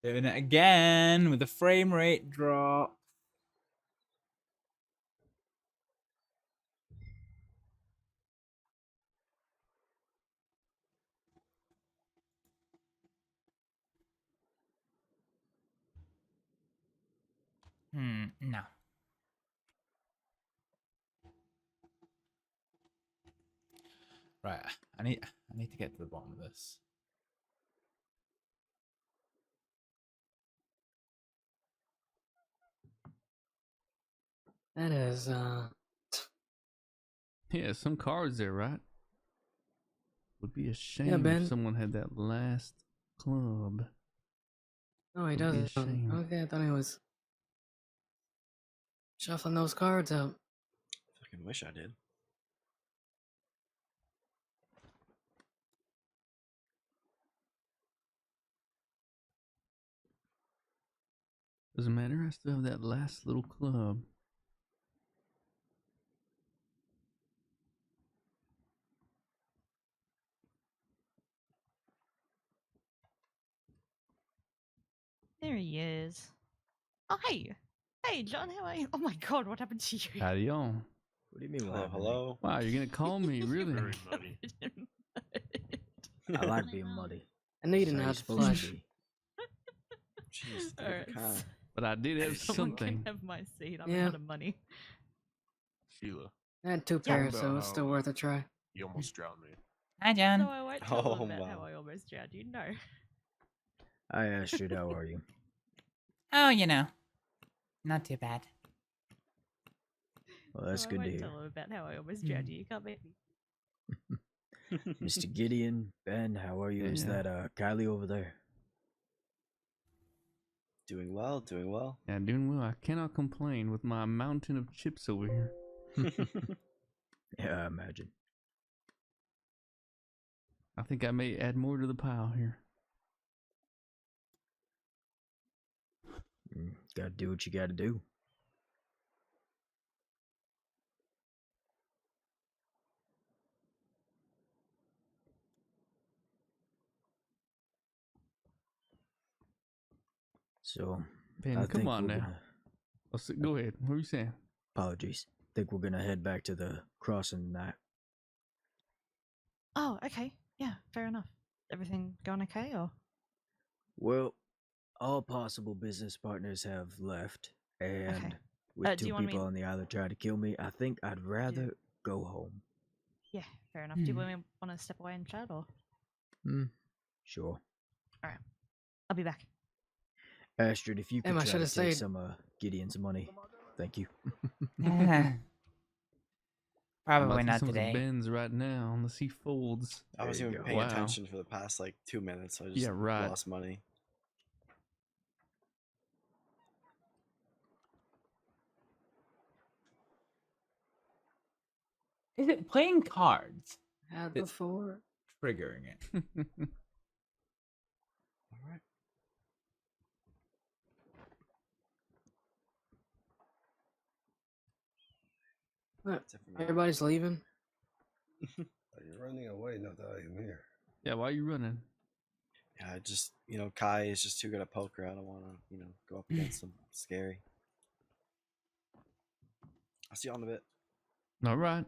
Doing it again with the frame rate drop. No. Right, I need to get to the bottom of this. That is, Yeah, some cards there, right? Would be a shame if Ben. someone had that last club. Oh, he Would be a does. shame. Okay, I thought he was shuffling those cards out. Fucking wish I did. Doesn't matter. I still have that last little club. There he is. Oh, hey. Hey, John, how are you? Oh my god, what happened to you? Howdy y'all. What do you mean? Hello, hello. Wow, you're gonna call me, really? Very muddy. I like being muddy. I know you That's didn't how have you're to supposed flush. be. Jeez, the Alright. kind. But I did have Someone can something. have my seat. I'm Yeah. out of money. Sheila, I had 2 Yeah. pairs, so it's still worth a try. you almost drowned me. Hi, John. So I won't tell Oh, them about how wow. I almost drowned you. No. I asked you, how are you? Oh, you know, not too bad. Well, that's So good I to won't hear. tell them about how I almost drowned you. You can't make me. Mr. Gideon, Ben, how are you? Is Yeah. that Kylie over there? Doing well, doing well. Yeah, doing well. I cannot complain with my mountain of chips over here. Yeah, I imagine. I think I may add more to the pile here. Gotta do what you gotta do. So, Ben, I come think on we're now. gonna- Go ahead. What were you saying? Apologies. Think we're gonna head back to the crossing tonight. Oh, okay. Yeah, fair enough. Everything going okay, or? Well, all possible business partners have left, and with do two you want people me- on the island trying to kill me, I think I'd rather go home. Yeah, fair enough. Do you want to step away and chat, or? Sure. All right, I'll be back. Astrid, if you could Em, I try to should've take stayed. some Gideon's money, thank you. I'm Probably about to not see some of the today. Ben's right now. Let's see folds. I wasn't even paying attention for the past like 2 minutes. So I just Yeah, right. lost money. Is it playing cards? Had that's before. triggering it. Alright. What? Everybody's leaving. You're running away, not that I am here. Yeah, why are you running? Yeah, I just, Kai is just too good at poker. I don't want to, go up against him. It's scary. I'll see you on a bit. All right.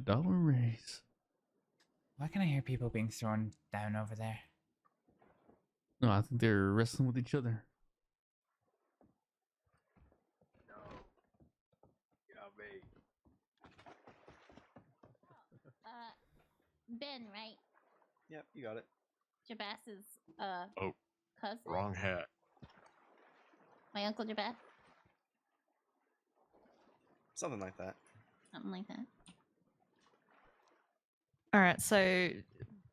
$1 raise. Why can I hear people being thrown down over there? No, I think they're wrestling with each other. Ben, right? Yep, you got it. Jabas's Oh, cousin? wrong hat. My uncle Jabas? Something like that. Something like that. All right, so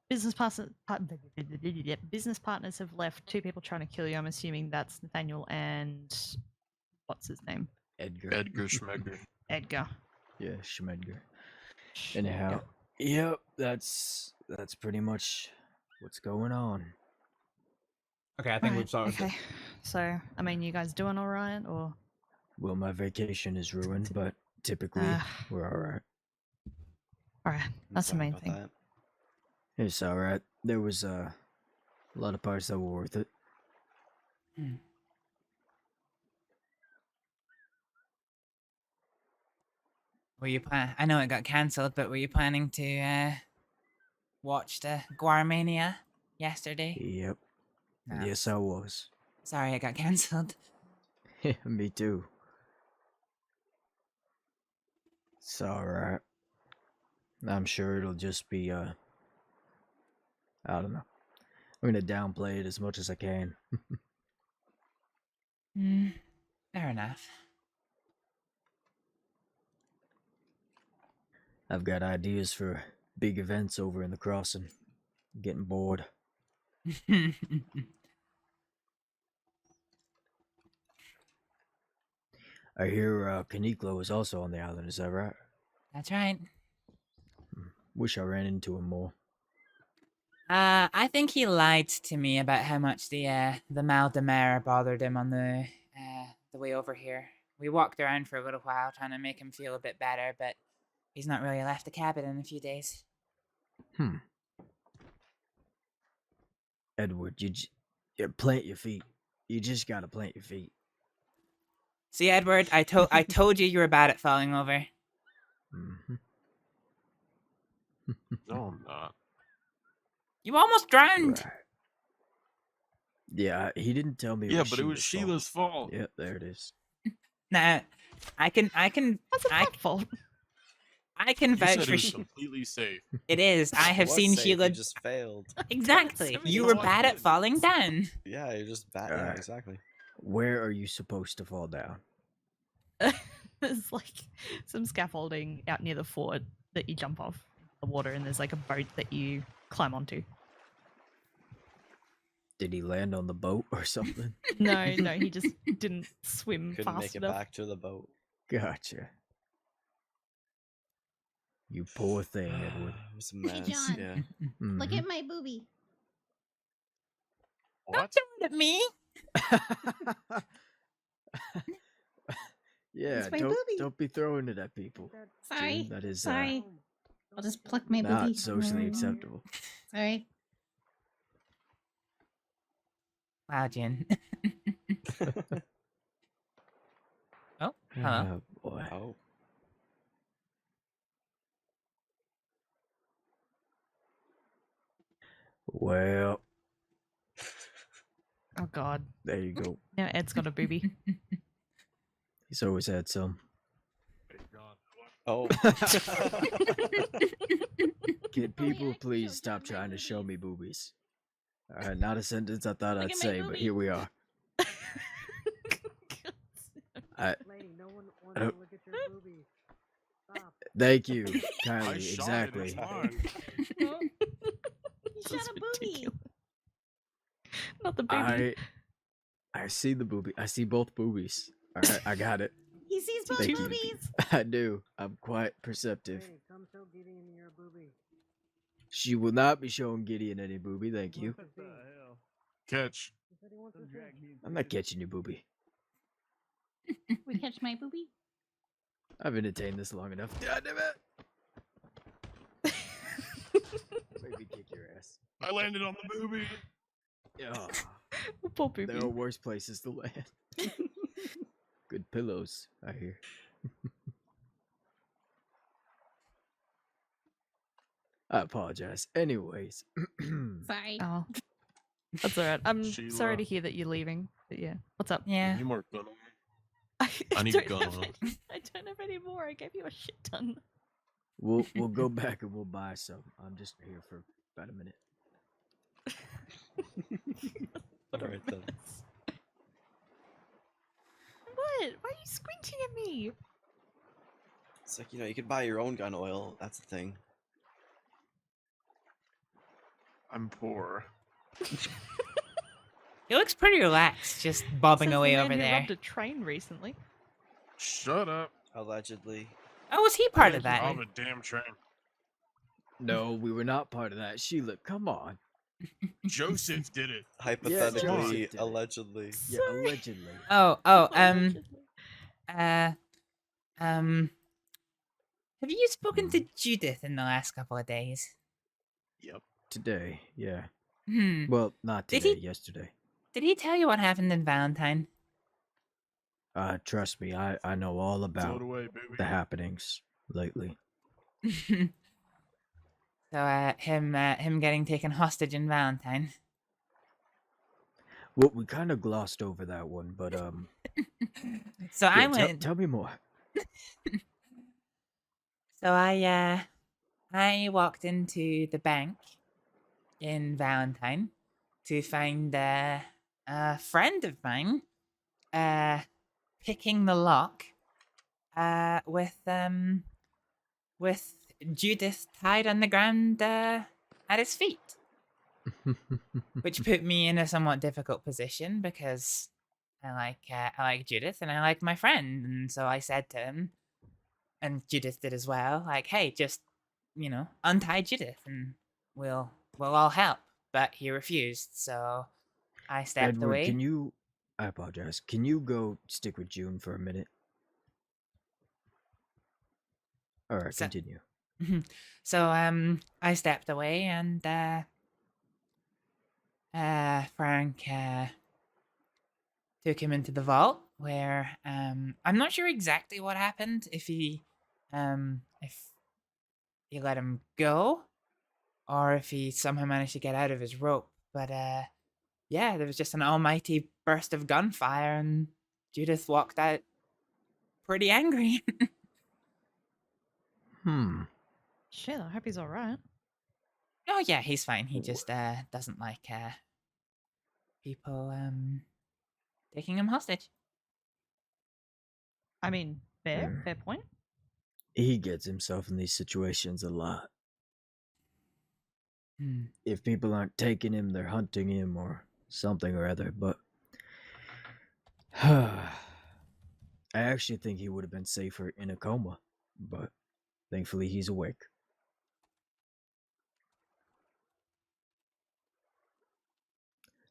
business partners have left. 2 people trying to kill you. I'm assuming that's Nathaniel and what's his name? Edgar. Edgar Schmegger. Edgar. Yeah, Schmedgar. Anyhow, yep, that's pretty much what's going on. Okay, I think Right, we've solved okay. So, I mean, you guys doing all right, or? Well, my vacation is ruined, but typically we're all right. All right, that's the main thing. It's all right. There was a lot of parts that were worth it. Were you I know it got cancelled, but were you planning to watch the Guarmania yesterday? Yep. No. Yes, I was. Sorry, it got cancelled. Me too. It's all right. I'm sure it'll just be I don't know. I'm gonna downplay it as much as I can. Fair enough. I've got ideas for big events over in the crossing. I'm getting bored. I hear Kuniklo is also on the island, is that right? That's right. Wish I ran into him more. I think he lied to me about how much the mal de mer bothered him on the way over here. We walked around for a little while trying to make him feel a bit better, but he's not really left the cabin in a few days. Edward, you plant your feet. You just gotta plant your feet. See, Edward, I told you were bad at falling over. No, I'm not. You almost drowned. Right. Yeah, he didn't tell me. Yeah, but it was Sheila's fault. Yep, there it is. Nah, I can. What's my fault? I can You vouch said for. it was completely safe. It is. I have Was seen safe, Sheila. You just failed. Exactly. You were bad at falling down. Yeah, you're just bad. Yeah, exactly. Where are you supposed to fall down? there's like some scaffolding out near the fort that you jump off the water, and there's like a boat that you climb onto. Did he land on the boat or something? No, he just didn't swim Couldn't fast make it enough. back to the boat. Gotcha. You poor thing, Edward. It was a Hey, mess. John. Yeah. Look Mhm. at my booby. Don't do it at me. Yeah, It's my don't booby. don't be throwing it at people. Sorry. June, that is Sorry. I'll just pluck my not booby. socially acceptable. Sorry. Wow, Jin. Oh, hello. Oh boy. Oh. Well, Oh God. there you go. Now Ed's got a booby. He's always had some. Oh. Can people please stop trying to show me boobies? Alright, not a sentence I thought Look I'd at my say, but booby. here we are. Lady, no one wants I to don't- look at your boobies. Stop. Thank you, I kindly. shot Exactly. It, it's fine. You shot a booby. Not the booby. I see the booby. I see both boobies. Alright, I got it. He sees both Thank you. boobies. I do. I'm quite perceptive. Lady, come show Gideon your booby. She will not be showing Gideon any booby, thank you. Catch. He said he wants to see. I'm not catching your booby. We catch my booby. I've entertained this long enough. God damn it! Maybe kick your ass. I landed on the booby. Oh, Poor booby. there are worse places to land. Good pillows, I hear. I apologize. Anyways. Sorry. Oh, that's alright. I'm Sheila. sorry to hear that you're leaving. But yeah, what's up? Yeah. You more gun on I I need don't gun have on. any- I don't have any more. I gave you a shit ton. We'll go back and we'll buy some. I'm just here for about a minute. Alright then. What? Why are you squinting at me? It's like, you could buy your own gun oil. That's the thing. I'm poor. He looks pretty relaxed, just bobbing Says the away man over who there. robbed a train recently. Shut up. Allegedly. Oh, was he part of Rob that? a damn train. No, we were not part of that. Sheila, come on. Joseph did it. Hypothetically, Joseph did it. allegedly. Yeah, allegedly. Oh, have you spoken to Judith in the last couple of days? Yep. Today, yeah. Hmm. Well, not Did today, he- yesterday. Did he tell you what happened in Valentine? Trust me, I know all about Float away, baby. the happenings lately. So, him getting taken hostage in Valentine. Well, we kind of glossed over that one, but So I yeah, went. tell me more. So I walked into the bank in Valentine to find a friend of mine picking the lock with Judith tied on the ground at his feet, which put me in a somewhat difficult position because I like Judith and I like my friend, and so I said to him, and Judith did as well, like, hey, just untie Judith and we'll all help. But he refused, so I stepped Edward, away. can you? I apologize. Can you go stick with June for a minute? All right, So- continue. So I stepped away and Frank took him into the vault where I'm not sure exactly what happened, if he let him go or if he somehow managed to get out of his rope, but yeah, there was just an almighty burst of gunfire and Judith walked out pretty angry. Shit, I hope he's alright. Oh yeah, he's fine. He just doesn't like people taking him hostage. I mean, Fair point. He gets himself in these situations a lot. If people aren't taking him, they're hunting him or something or other, but I actually think he would have been safer in a coma, but thankfully he's awake.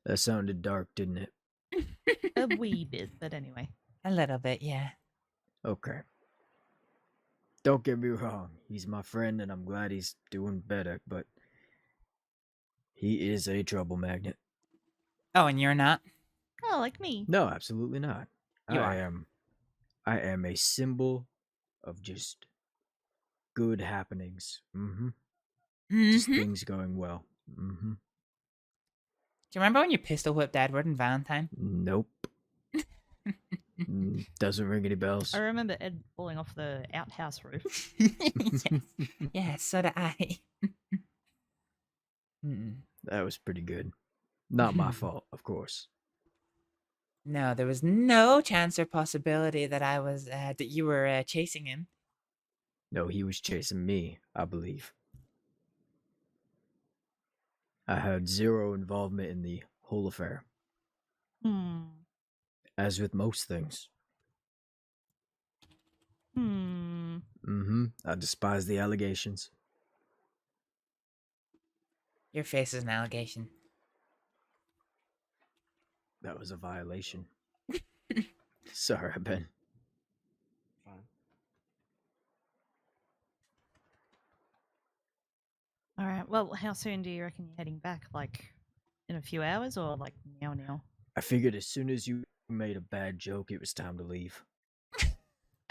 That sounded dark, didn't it? A wee bit, but anyway. A little bit, yeah. Okay. Don't get me wrong, he's my friend and I'm glad he's doing better, but he is a trouble magnet. Oh, and you're not? Oh, like me. No, absolutely not. You I are. I am a symbol of just good happenings. Just things going well. Do you remember when you pistol whipped Edward and Valentine? Nope. Doesn't ring any bells. I remember Ed falling off the outhouse roof. Yes, so do I. That was pretty good. Not my fault, of course. No, there was no chance or possibility that I was that you were chasing him. No, he was chasing me, I believe. I had zero involvement in the whole affair. As with most things. I despise the allegations. Your face is an allegation. That was a violation. Sorry, Ben. Fine. All right. Well, how soon do you reckon you're heading back? Like in a few hours or like now? I figured as soon as you made a bad joke, it was time to leave. I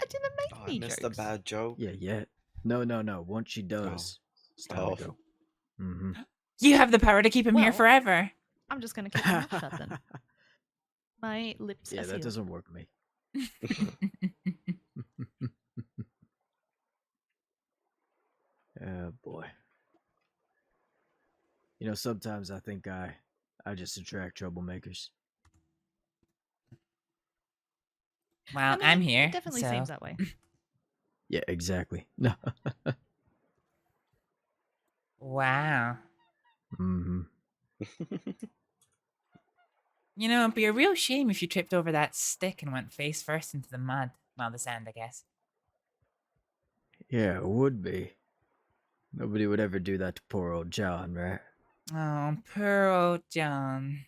didn't make Oh, I any missed jokes. the bad joke. Yeah. No. Once she does, it's time to go. You have the power to keep him here Well, forever. I'm just going to keep my mouth shut then. My lips Yeah, are that sealed. doesn't work me. Oh, boy. You know, sometimes I think I just attract troublemakers. Well, I mean, I'm here. It definitely so. seems that way. Yeah, exactly. No. Wow. You know, it'd be a real shame if you tripped over that stick and went face first into the mud. Well, the sand, I guess. Yeah, it would be. Nobody would ever do that to poor old John, right? Oh, poor old John.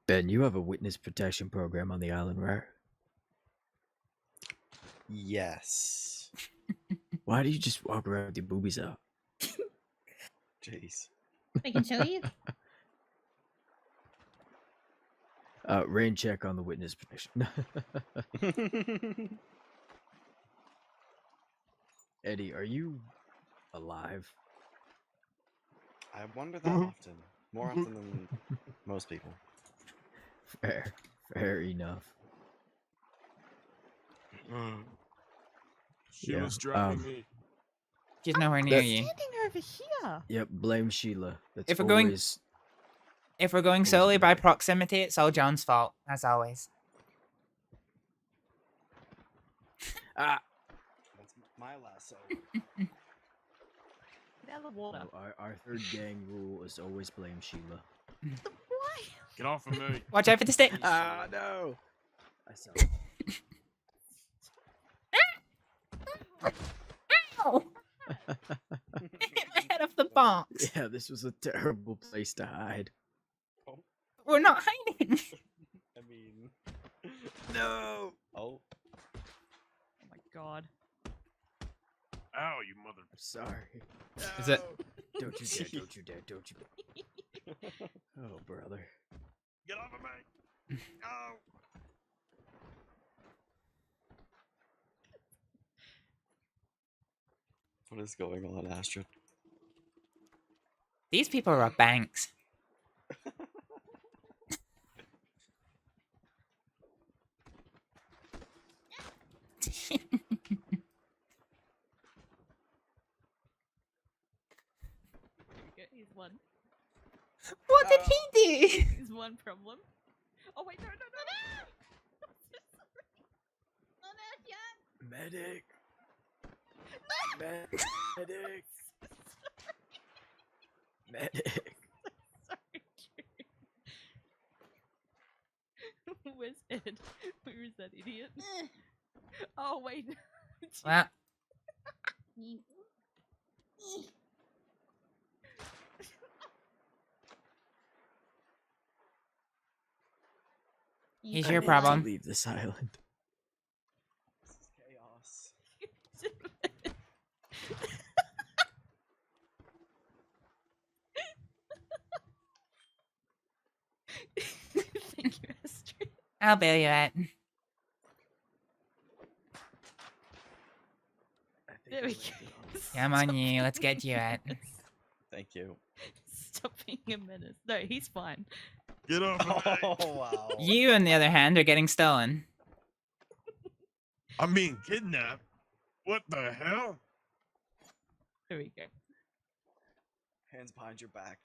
Ben, you have a witness protection program on the island, right? Yes. Why do you just walk around with your boobies out? Jeez. I can show you. Rain check on the witness protection. Eddie, are you alive? I wonder that often. More often than most people. Fair enough. She was driving me. She's nowhere near you. Standing over here. Yep, blame Sheila. That's If we're always... going solely by proximity, it's all John's fault, as always. Ah! That's my lasso. Get out of the water. No, our third gang rule is always blame Sheila. Why? Get off of me. Watch out for the stick. Ah, no! I saw Ow! Hit my head off the box. Yeah, this was a terrible place to hide. We're not hiding. I mean... No! Oh. Oh my god. Ow, you mother... I'm sorry. Is it? Don't you dare. Oh, brother. Get off of me. Ow. What is going on, Astrid? These people are banks. He's one. What did he do? He's one problem. Oh wait, no! Not out yet. Medic. No. Medic. Medic. Sorry, Where's Ed? Where is that idiot? Oh wait. Well, he's your problem. Leave this island. This is chaos. Thank you, Astrид. I'll bail you out. There we go. Come on, you. Let's get you out. Thank you. Stop being a menace. No, he's fine. Get off of me. Oh wow. You, on the other hand, are getting stolen. I'm being kidnapped. What the hell? There we go. Hands behind your back.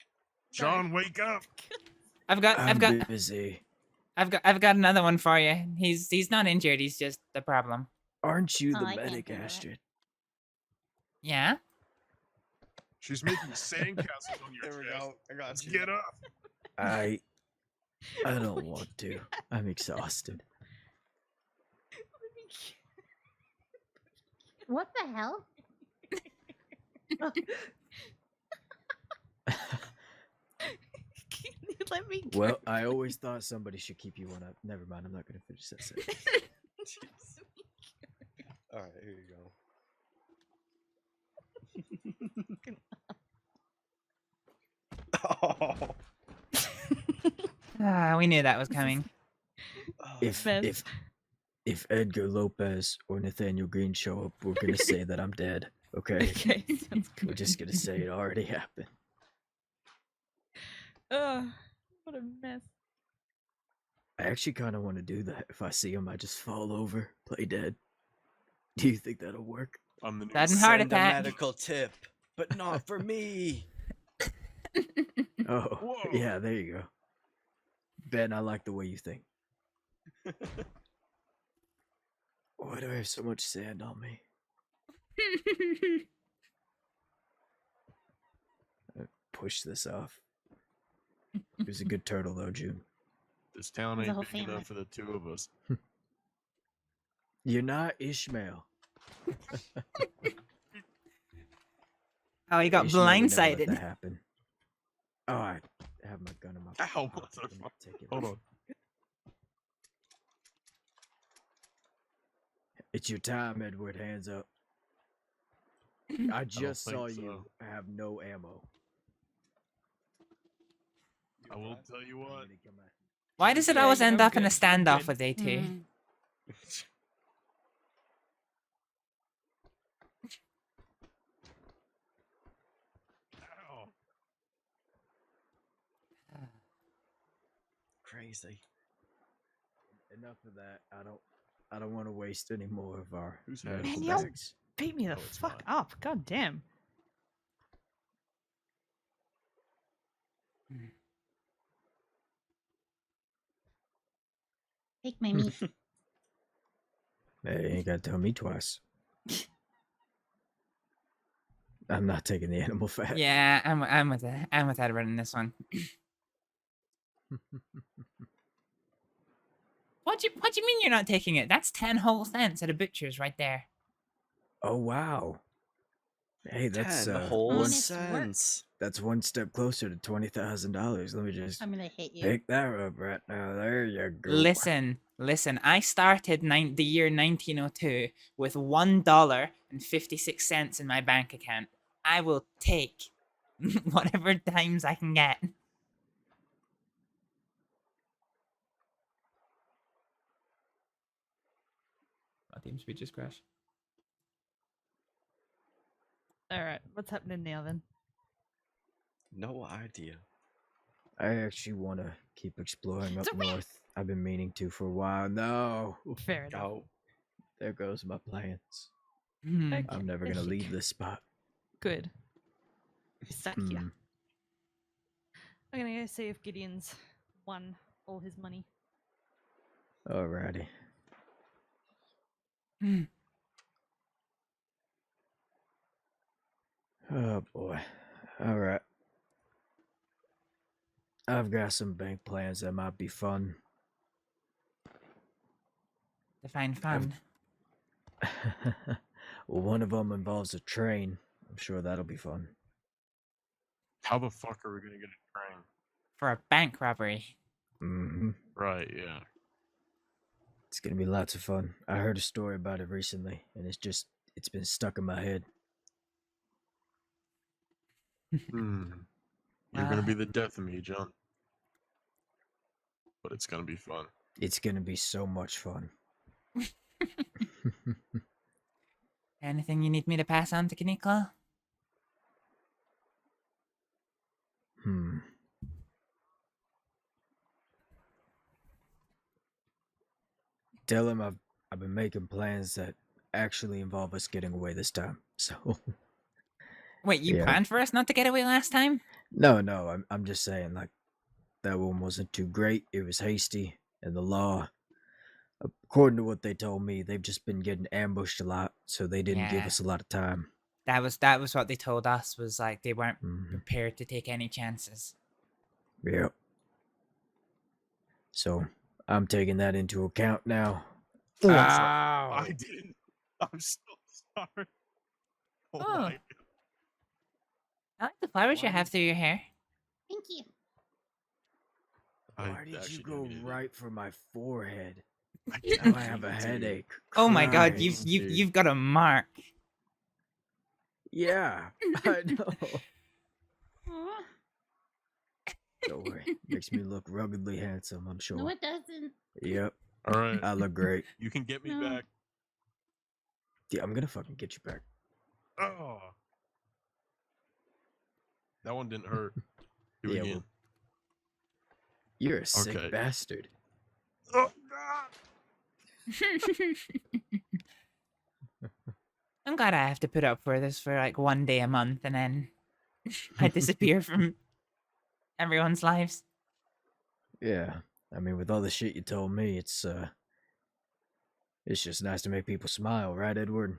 John, wake up. I've got busy. I've got another one for you. He's not injured. He's just the problem. Aren't you the I can't medic, do it. Astrид? Yeah. She's making sandcastles on your There we chest. go. I got Let's you. get up. I don't want to. I'm exhausted. What the hell? Can you let me go? Well, I always thought somebody should keep you one up. Never mind, I'm not going to finish that sentence. All right, here you go. Oh. We knew that was coming. If Edgar Lopez or Nathaniel Green show up, we're going to say that I'm dead. Okay? Okay, sounds good. We're just going to say it already happened. What a mess. I actually kind of want to do that. If I see him, I just fall over, play dead. Do you think that'll work? Sudden heart Send a attack. medical tip, but not for me. Oh, Whoa. yeah, there you go. Ben, I like the way you think. Why do I have so much sand on me? Push this off. It was a good turtle, though, June. This town There's a ain't whole big family. enough for the two of us. You're not Ishmael. Oh, he got Ishmael would never let blindsided. that happen. Oh, I have my gun in my Ow, pocket. what the Let me fuck? take it. Hold on. It's your time, Edward. Hands up. I just saw think you have no ammo. I will tell you what. Why does it Yeah, always yeah, end I'm up in a good. standoff Good. with A2? Mm. Ow. Crazy. Enough of that. I don't want to waste any more of our Who's medical had- Man, y'all bags. beat me the Oh, it's fuck mine. up. God damn. Take my meat. Hey, you ain't got to tell me twice. I'm not taking the animal fat. Yeah, I'm with it. I'm with Edward in this one. What do you mean you're not taking it? That's 10 whole cents at a butcher's right there. Oh wow. Hey, that's 10 whole Honest work. cents. that's one step closer to $20,000. Let me just I'm gonna hit you. pick that up right now. There you go. Listen. I started the year 1902 with $1.56 in my bank account. I will take whatever times I can get. My team speed just crashed. Alright, what's happening now then? No idea. I actually want to keep exploring up north. I've been meaning to for a while. No. Fair enough. Oh, there goes my plans. Okay, I'm never there gonna you leave go. this spot. Good. You're stuck here. Hmm. I'm gonna go see if Gideon's won all his money. Alrighty. Oh boy. Alright. I've got some bank plans that might be fun. Define fun. Well, one of them involves a train. I'm sure that'll be fun. How the fuck are we gonna get a train? For a bank robbery. Mm-hmm. Right, yeah. It's gonna be lots of fun. I heard a story about it recently, and it's been stuck in my head. You're gonna be the death of me, John. But it's gonna be fun. It's gonna be so much fun. Anything you need me to pass on to Kuniklo? Tell him I've been making plans that actually involve us getting away this time. So. Wait, you Yeah. planned for us not to get away last time? No, I'm just saying, like, that one wasn't too great. It was hasty, and the law, according to what they told me, they've just been getting ambushed a lot, so they didn't give Yeah. us a lot of time. That was what they told us, was like they weren't prepared to take any chances. Yep. So I'm taking that into account now. Oh, I'm sorry. I didn't. I'm so sorry. Oh. my I like the flowers you have through your hair. Thank you. Why did you go right for my forehead? I Now I have a headache. Oh my god, Christ. you've got a mark. Yeah, I know. Don't worry, makes me look ruggedly handsome, I'm sure. No, it doesn't. Yep. All right. I look great. You can get me No. back. Yeah, I'm gonna fucking get you back. Oh. That one didn't hurt. Do it Yeah, again. well, you're a sick Okay. bastard. Oh, God. I'm glad I have to put up for this for like one day a month and then I disappear from everyone's lives. Yeah, I mean, with all the shit you told me, it's just nice to make people smile, right, Edward?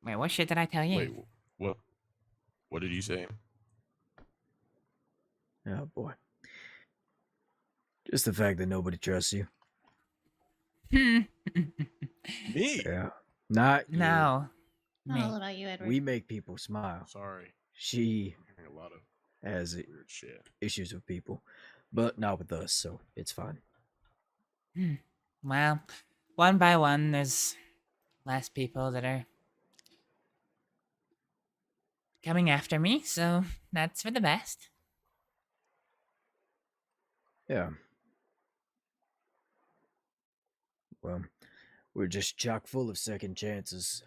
Wait, what shit did I tell you? Wait, what? What did you say? Oh boy. Just the fact that nobody trusts you. Me? Yeah. Not you. No. Not Me. all about you, Edward. We make people smile. Sorry. She I'm hearing a lot of has weird shit. issues with people, but not with us, so it's fine. Well, one by one, there's less people that are coming after me, so that's for the best. Yeah. Well, we're just chock full of second chances.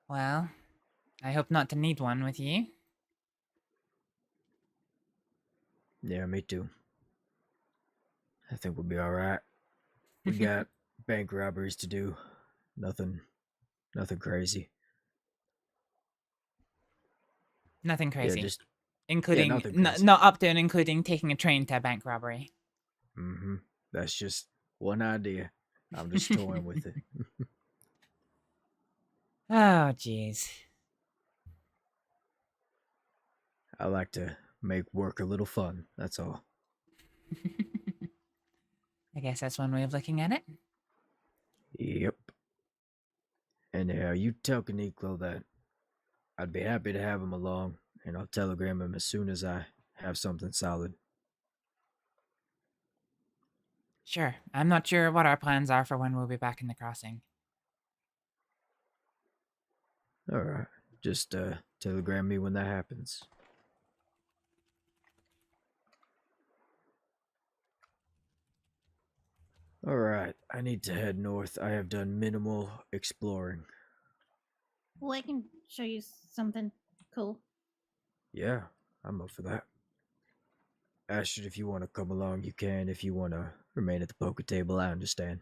Well, I hope not to need one with you. Yeah, me too. I think we'll be alright. We got bank robberies to do. Nothing crazy. Nothing crazy. Yeah, just including, nothing crazy. not up to and including taking a train to a bank robbery. Mm-hmm. That's just one idea. I'm just toying with it. Oh, jeez. I like to make work a little fun, that's all. I guess that's one way of looking at it. Yep. And you tell Kuniklo that I'd be happy to have him along, and I'll telegram him as soon as I have something solid. Sure. I'm not sure what our plans are for when we'll be back in the crossing. Alright. Just telegram me when that happens. Alright, I need to head north. I have done minimal exploring. Well, I can show you something cool. Yeah, I'm up for that. Astrid, if you want to come along, you can. If you want to remain at the poker table, I understand.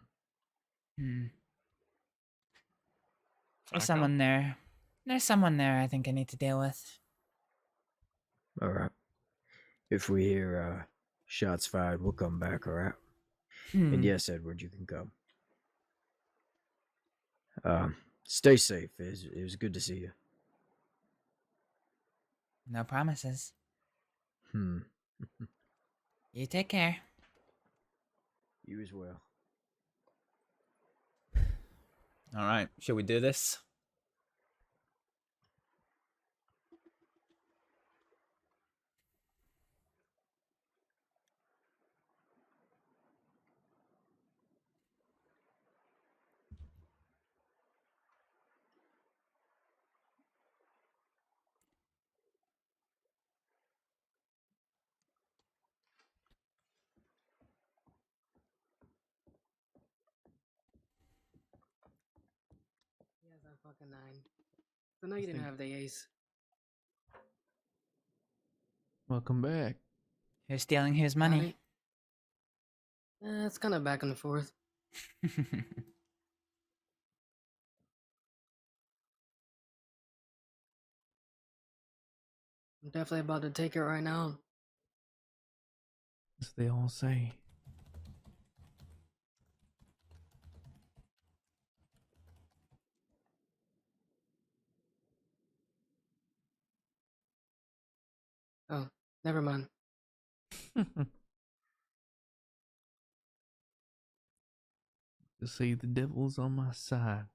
There's someone there. There's someone there I think I need to deal with. Alright. If we hear Shots fired. We'll come back, alright? Hmm. And yes, Edward, you can come. Stay safe. It was good to see you. No promises. Hmm. You take care. You as well. All right, shall we do this? Yeah, that fucking 9. So no, you didn't have the ace. Welcome back. Who's stealing whose money? It's kind of back and forth. I'm definitely about to take it right now. As they all say. Oh, never mind. To see the devil's on my side.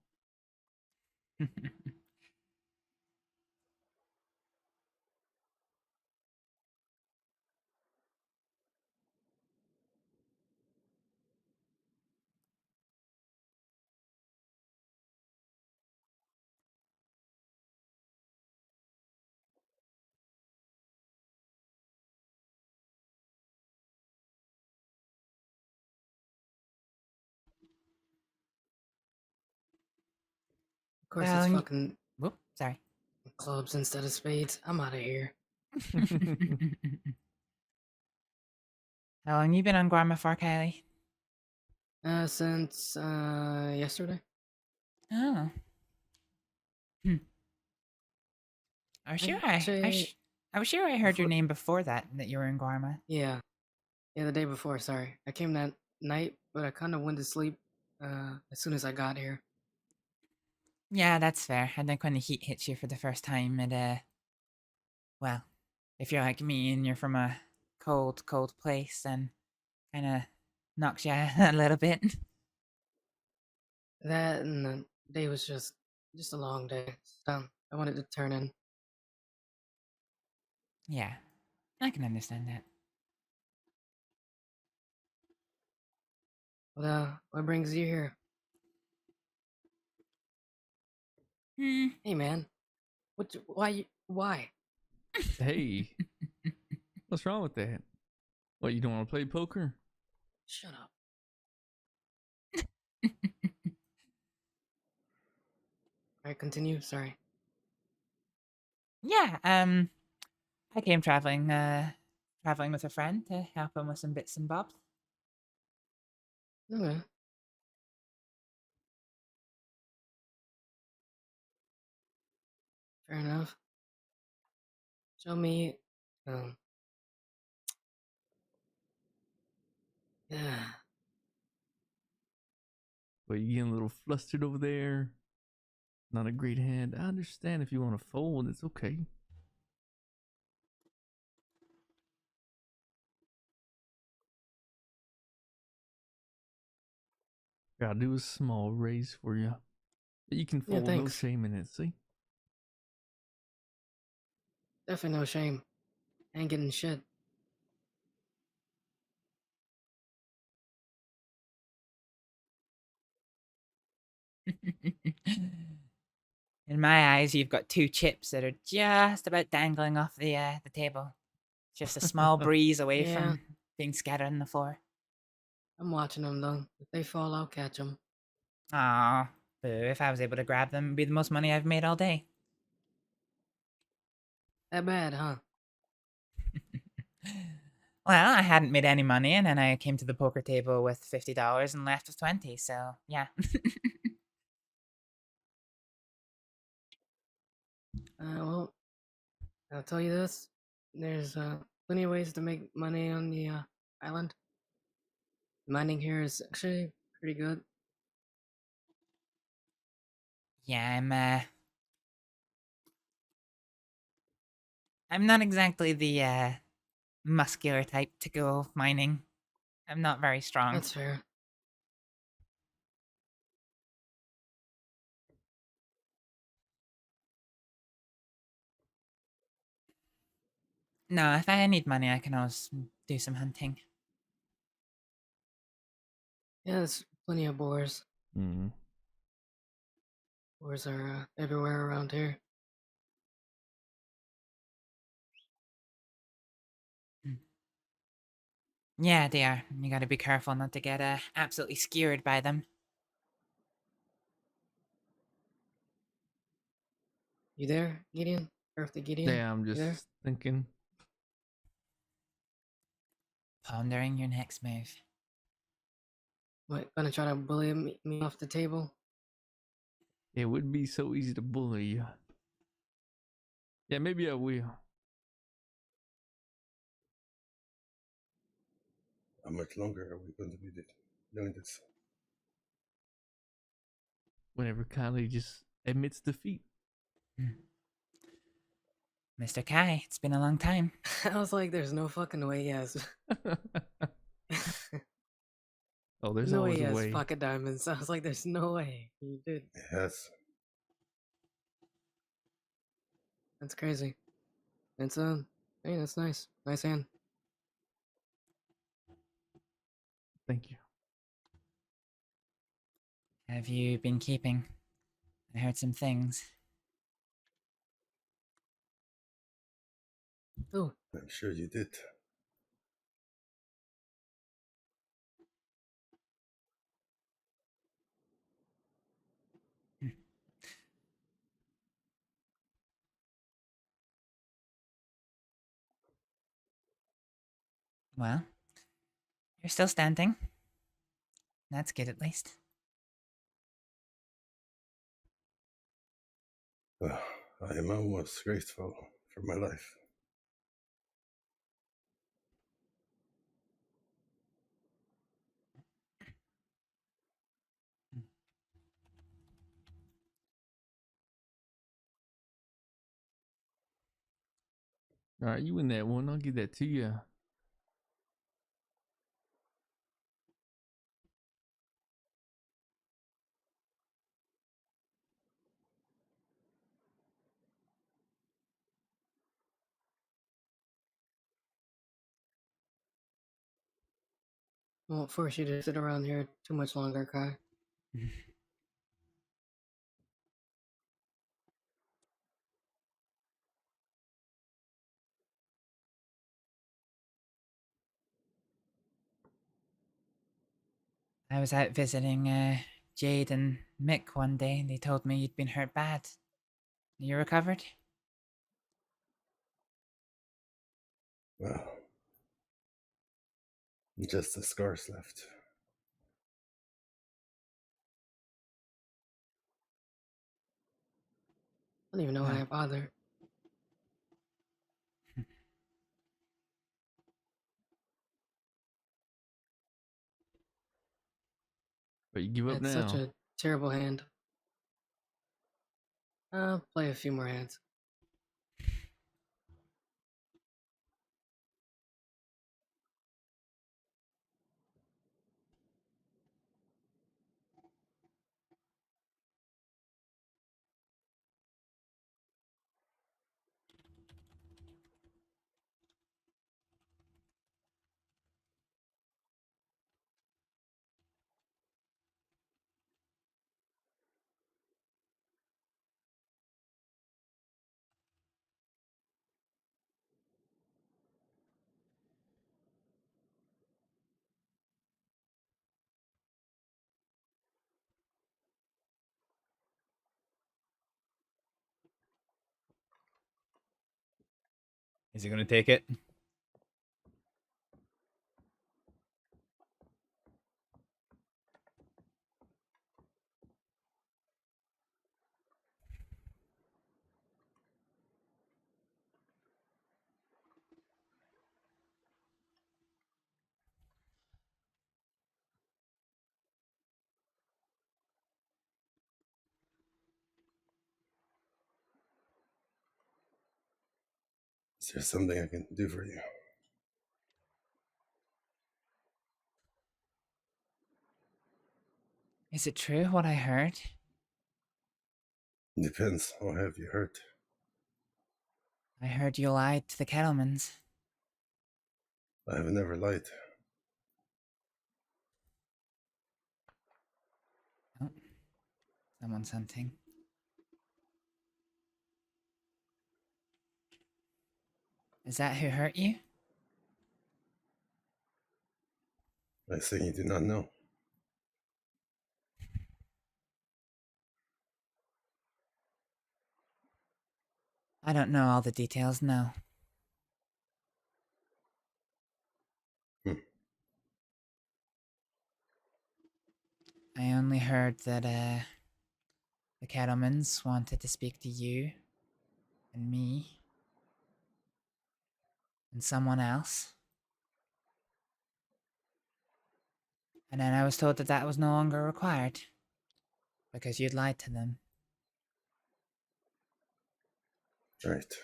Of course, Well, it's y- fucking Whoop, sorry. clubs instead of spades. I'm out of here. How long you been on Guarma for, Kylie? Since yesterday. Oh. I was sure I was sure I heard your name before that you were in Guarma. Yeah, the day before. Sorry, I came that night, but I kind of went to sleep as soon as I got here. Yeah, that's fair. I think when the heat hits you for the first time, well, if you're like me and you're from a cold place, then kind of knocks you a little bit. That and the day was just a long day. So I wanted to turn in. Yeah, I can understand that. What brings you here? Hey, man. Why? Hey. What's wrong with that? What, you don't want to play poker? Shut up. Alright, continue. Sorry. Yeah, I came traveling with a friend to help him with some bits and bobs. Okay. Fair enough. Show me. Yeah. But you getting a little flustered over there. Not a great hand. I understand if you want to fold, it's okay. Gotta do a small raise for you. But you can Yeah, fold, no thanks. shame in it, see? Definitely no shame. Ain't getting shit. In my eyes, you've got 2 chips that are just about dangling off the table. Just a small breeze away Yeah. from being scattered on the floor. I'm watching them though. If they fall, I'll catch them. Aw, boo, if I was able to grab them, it'd be the most money I've made all day. That bad, huh? Well, I hadn't made any money, and then I came to the poker table with $50 and left with 20, so yeah. Well, I'll tell you this. There's plenty of ways to make money on the island. Mining here is actually pretty good. Yeah, I'm not exactly the muscular type to go mining. I'm not very strong. That's fair. No, if I need money, I can always do some hunting. Yeah, there's plenty of boars. Mm-hmm. Boars are everywhere around here. Yeah, they are. You gotta be careful not to get absolutely skewered by them. You there, Gideon? Earthy Gideon? Yeah, I'm You there? just thinking. Pondering your next move. What, gonna try to bully me off the table? It would be so easy to bully you. Yeah, maybe I will. How much longer are we going to be doing this? Whenever Kylie just admits defeat. Mr. Kai, it's been a long time. I was like, there's no fucking way he has. Oh, there's no always way he a has way. pocket diamonds. I was like, there's no way he did. Yes. That's crazy. It's hey, that's nice. Nice hand. Thank you. Have you been keeping? I heard some things. Oh. I'm sure you did. Well, you're still standing. That's good at least. Well, I am almost grateful for my life. All right, you win that one. I'll give that to you. Won't force you to sit around here too much longer, Kai. I was out visiting Jade and Mick one day, and they told me you'd been hurt bad. You recovered? Well, just the scars left. I don't even know why I bother. But you give up That's now. such a terrible hand. I'll play a few more hands. Is he gonna take it? Is there something I can do for you? Is it true what I heard? Depends. What have you heard? I heard you lied to the Kettlemans. I have never lied. Oh, someone's hunting. Is that who hurt you? I say you do not know. I don't know all the details, no. I only heard that, the Kettlemans wanted to speak to you, and me, and someone else. And then I was told that that was no longer required, because you'd lied to them. Right.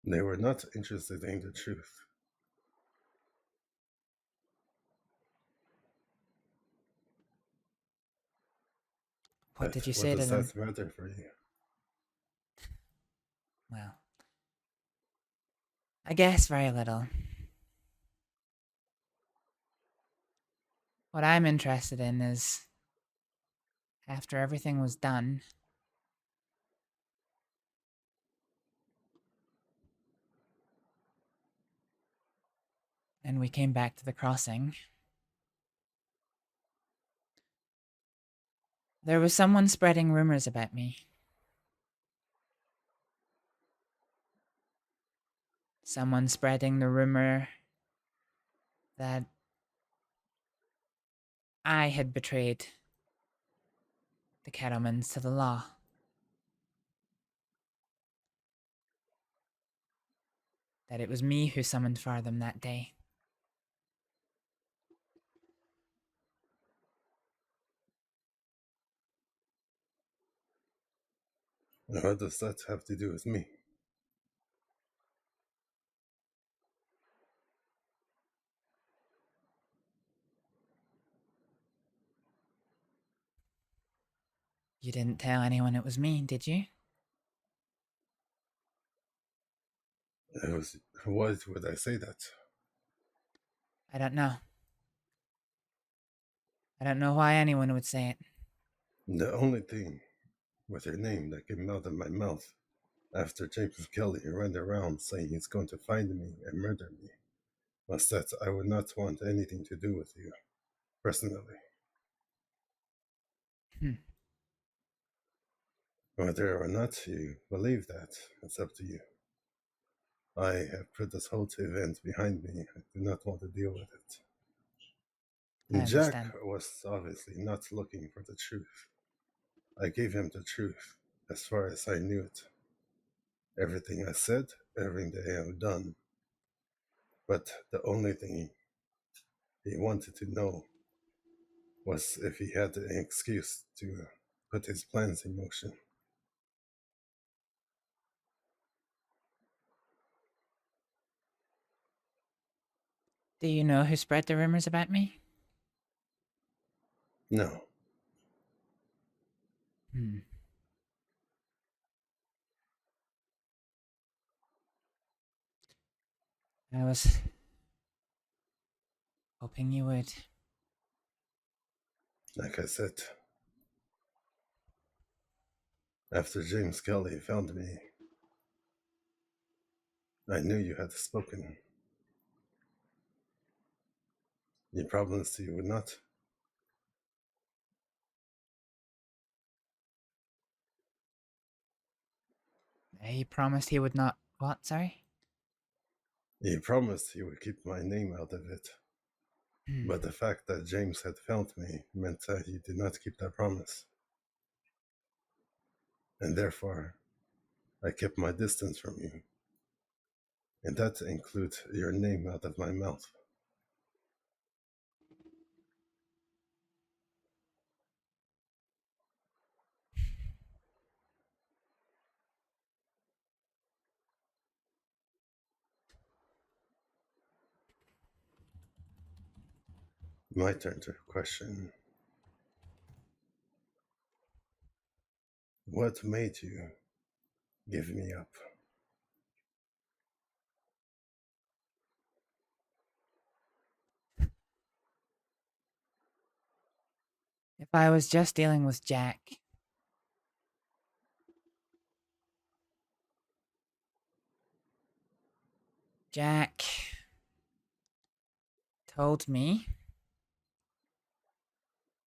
They were not interested in the truth. What did you say to them? What does that matter for you? Well, I guess very little. What I'm interested in is, after everything was done, and we came back to the crossing, there was someone spreading rumors about me. Someone spreading the rumor that I had betrayed the Kettlemans to the law. That it was me who summoned for them that day. What does that have to do with me? You didn't tell anyone it was me, did you? Why would I say that? I don't know. I don't know why anyone would say it. The only thing with her name that came out of my mouth after James Kelly ran around saying he's going to find me and murder me was that I would not want anything to do with you, personally. Whether or not you believe that, it's up to you. I have put this whole event behind me. I do not want to deal with it. I Jack understand. was obviously not looking for the truth. I gave him the truth as far as I knew it. Everything I said, everything I have done. But the only thing he wanted to know was if he had an excuse to put his plans in motion. Do you know who spread the rumors about me? No. I was hoping you would. Like I said, after James Kelly found me, I knew you had spoken. You promised you would not. He promised he would not. What, sorry? You promised you would keep my name out of it. But the fact that James had found me meant that you did not keep that promise. And therefore, I kept my distance from you. And that includes your name out of my mouth. My turn to question. What made you give me up? If I was just dealing with Jack, Jack told me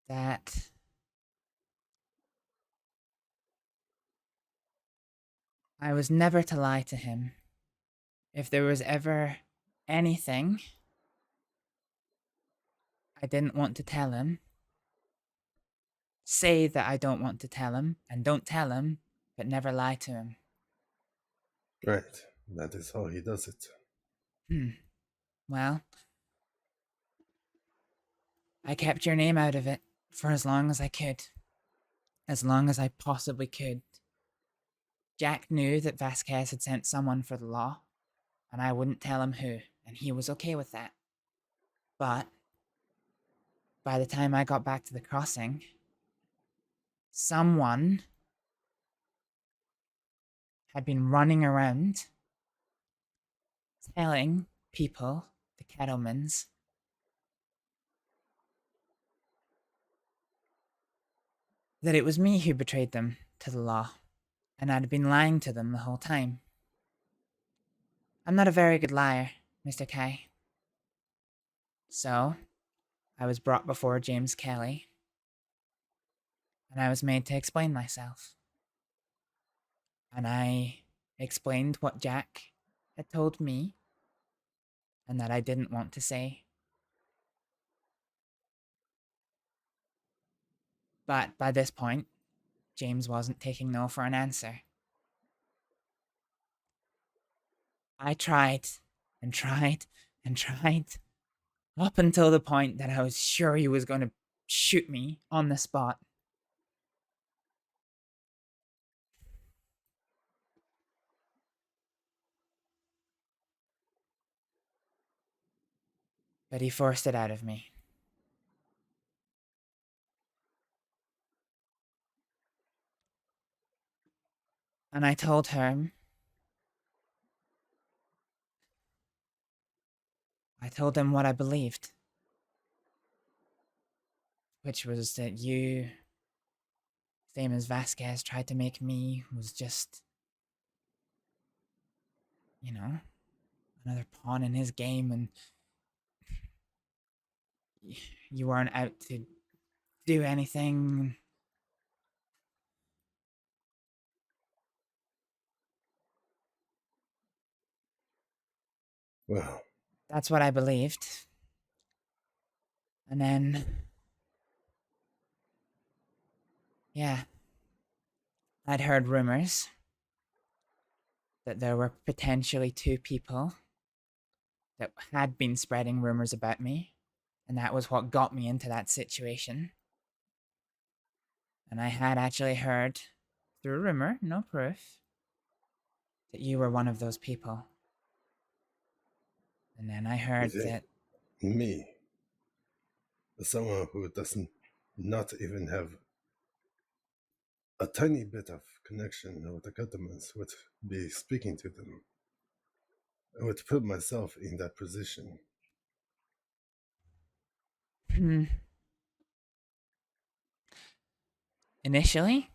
that I was never to lie to him. If there was ever anything I didn't want to tell him, say that I don't want to tell him, and don't tell him, but never lie to him. Right, that is how he does it. Well, I kept your name out of it for as long as I could. As long as I possibly could. Jack knew that Vasquez had sent someone for the law, and I wouldn't tell him who, and he was okay with that. But by the time I got back to the crossing, someone had been running around telling people, the cattlemans, that it was me who betrayed them to the law, and I'd been lying to them the whole time. I'm not a very good liar, Mr. Kai. So, I was brought before James Kelly, and I was made to explain myself. And I explained what Jack had told me, and that I didn't want to say. But by this point, James wasn't taking no for an answer. I tried, and tried, and tried, up until the point that I was sure he was going to shoot me on the spot. But he forced it out of me. And I told him what I believed. Which was that you, same as Vasquez, tried to make me was just, you know, another pawn in his game, and you weren't out to do anything. Well, that's what I believed. And then, yeah, I'd heard rumors that there were potentially 2 people that had been spreading rumors about me, and that was what got me into that situation. And I had actually heard, through rumor, no proof, that you were one of those people. And then I heard that... Me, someone who doesn't not even have a tiny bit of connection with the Catamans, would be speaking to them. I would put myself in that position. Initially,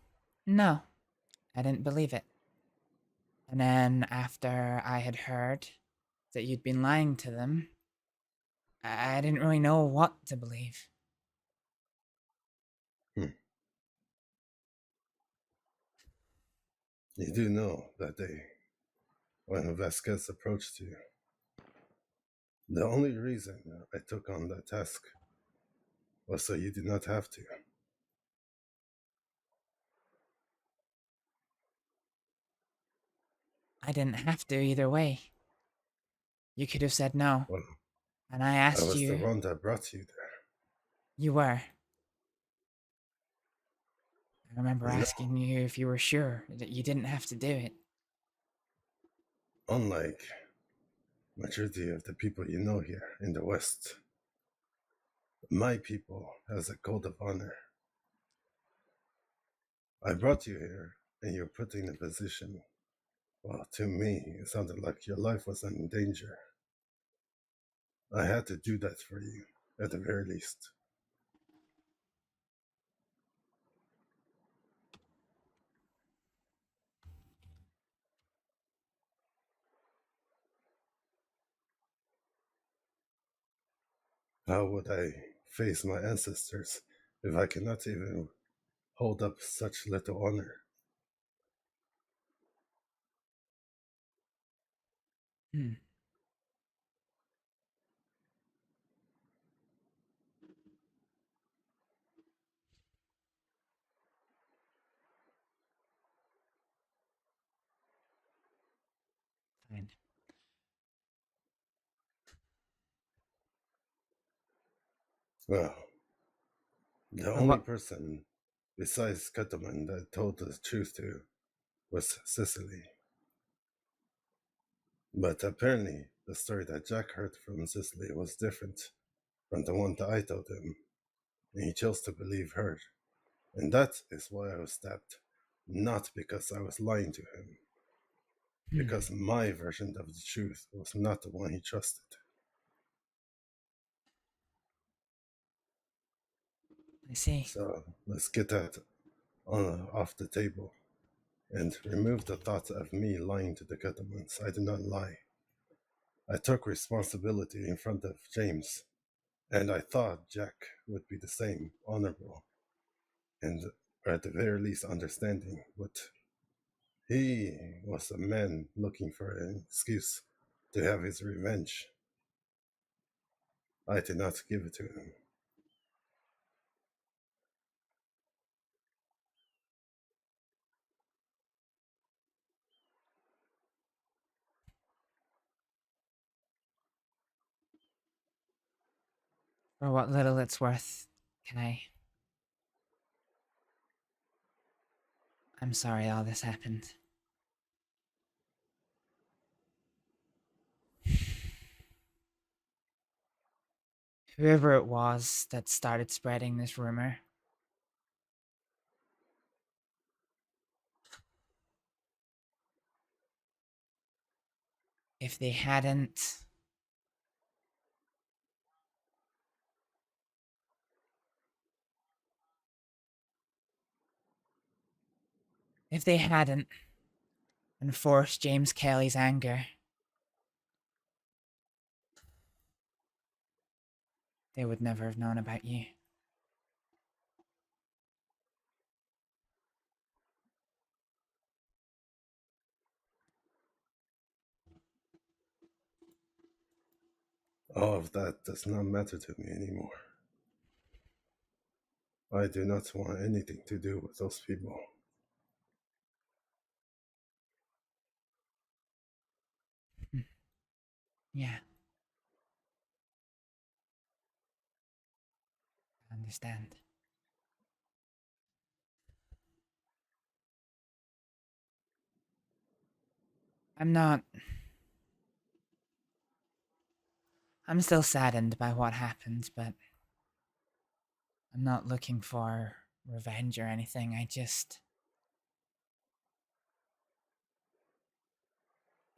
no, I didn't believe it. And then after I had heard that you'd been lying to them, I didn't really know what to believe. You do know that day, when Vasquez approached you, the only reason I took on that task was so you did not have to. I didn't have to either way. You could have said no. Well, and I asked I was you... the one that brought you there. You were. I remember asking you if you were sure that you didn't have to do it. Unlike majority of the people you know here in the West, My people has a code of honor. I brought you here, and you're put in a position. Well, to me, it sounded like your life was in danger. I had to do that for you, at the very least. How would I face my ancestors if I cannot even hold up such little honor? Fine. Well, the only person besides Kettleman that told the truth to was Cicely. But apparently, the story that Jack heard from Cicely was different from the one that I told him, and he chose to believe her. And that is why I was stabbed, not because I was lying to him, because my version of the truth was not the one he trusted. I see. So let's get that off the table and remove the thought of me lying to the Kettlemans. I did not lie. I took responsibility in front of James, and I thought Jack would be the same, honorable, and at the very least understanding, but he was a man looking for an excuse to have his revenge. I did not give it to him. For what little it's worth, I'm sorry all this happened. Whoever it was that started spreading this rumor, if they hadn't enforced James Kelly's anger, they would never have known about you. All of that does not matter to me anymore. I do not want anything to do with those people. Yeah. I understand. I'm still saddened by what happened, but I'm not looking for revenge or anything.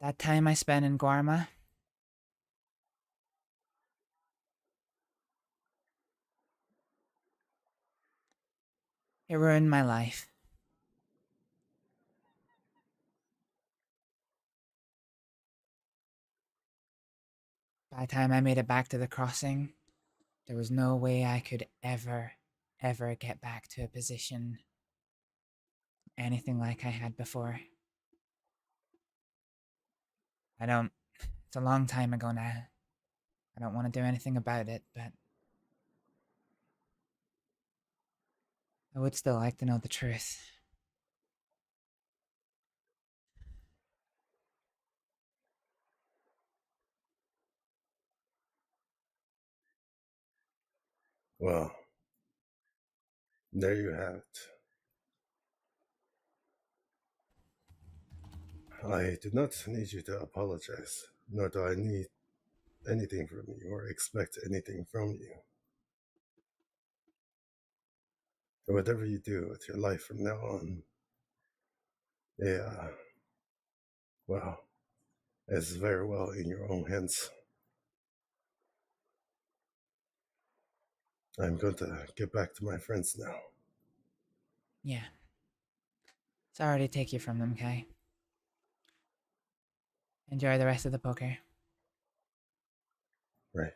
That time I spent in Guarma, it ruined my life. By the time I made it back to the crossing, there was no way I could ever get back to a position anything like I had before. It's a long time ago now. I don't want to do anything about it, but I would still like to know the truth. Well, there you have it. I do not need you to apologize, nor do I need anything from you or expect anything from you. whatever you do with your life from now on, yeah, well, it's very well in your own hands. I'm going to get back to my friends now. Yeah. Sorry to take you from them, Kai. Enjoy the rest of the poker. Right.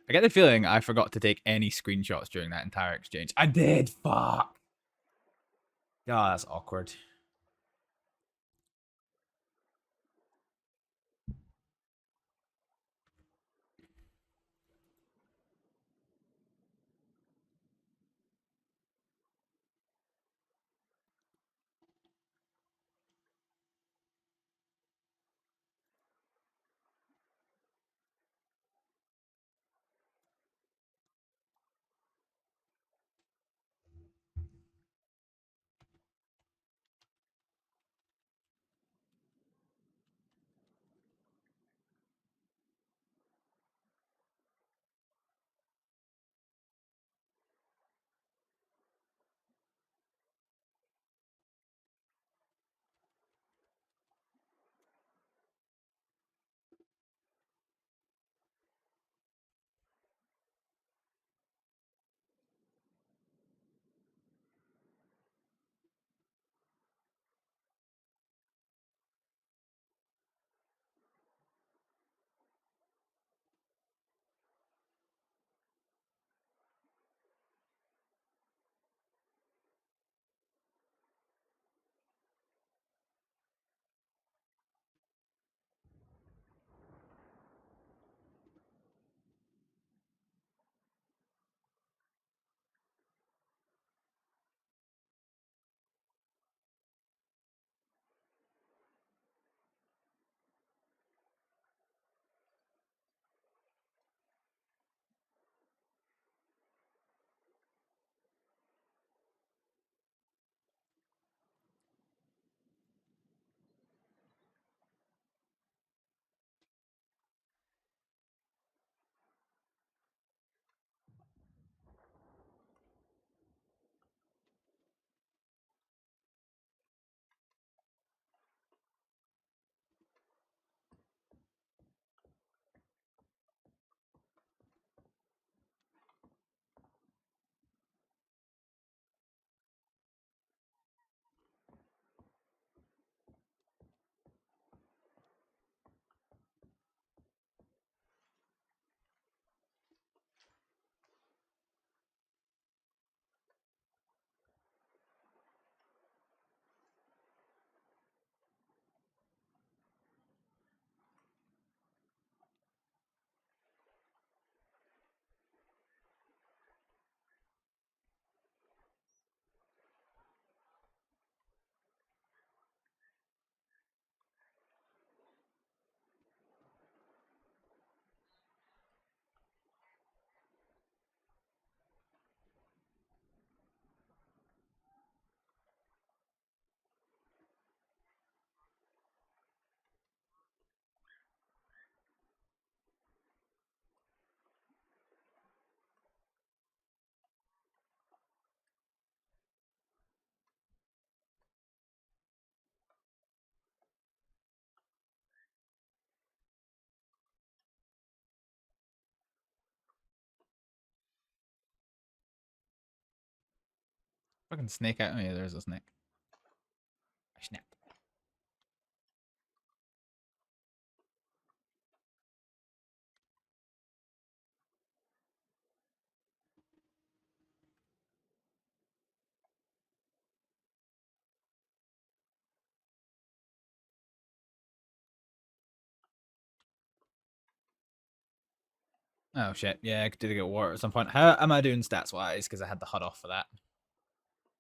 I get the feeling I forgot to take any screenshots during that entire exchange. I did. Fuck. God, that's awkward. Fucking snake out. Oh yeah, there's a snake. I snapped. Oh shit, yeah, I did get water at some point. How am I doing stats wise? Because I had the HUD off for that.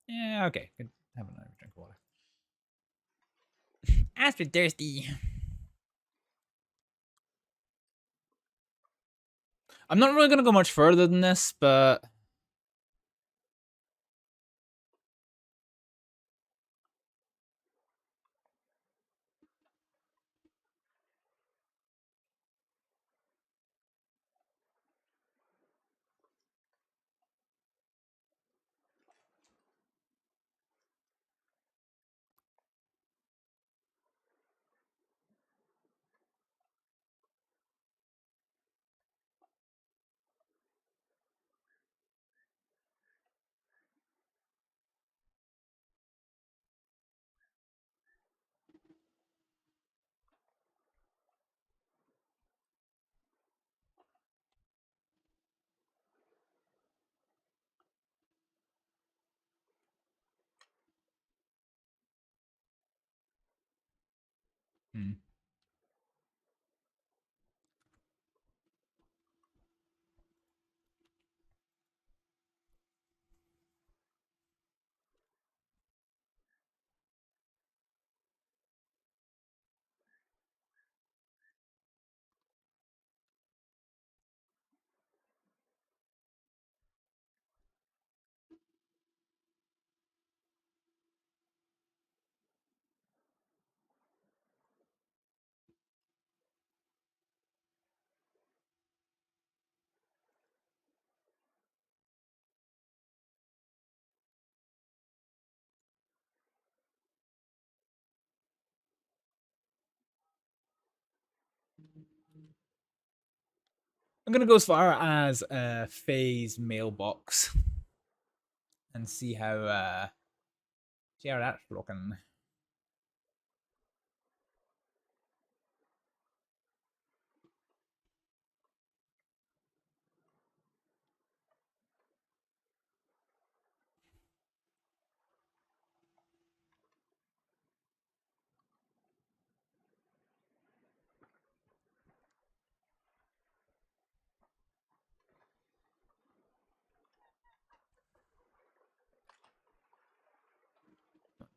Yeah, okay. Good. Have another drink of water. Astrid thirsty. I'm not really gonna go much further than this, but I'm gonna go as far as Faye's mailbox and see how that's looking.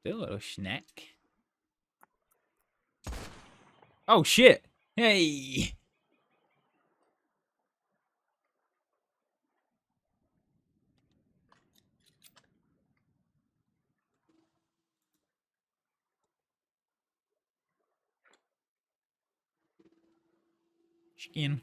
Do a little snack. Oh shit! Hey! Chicken.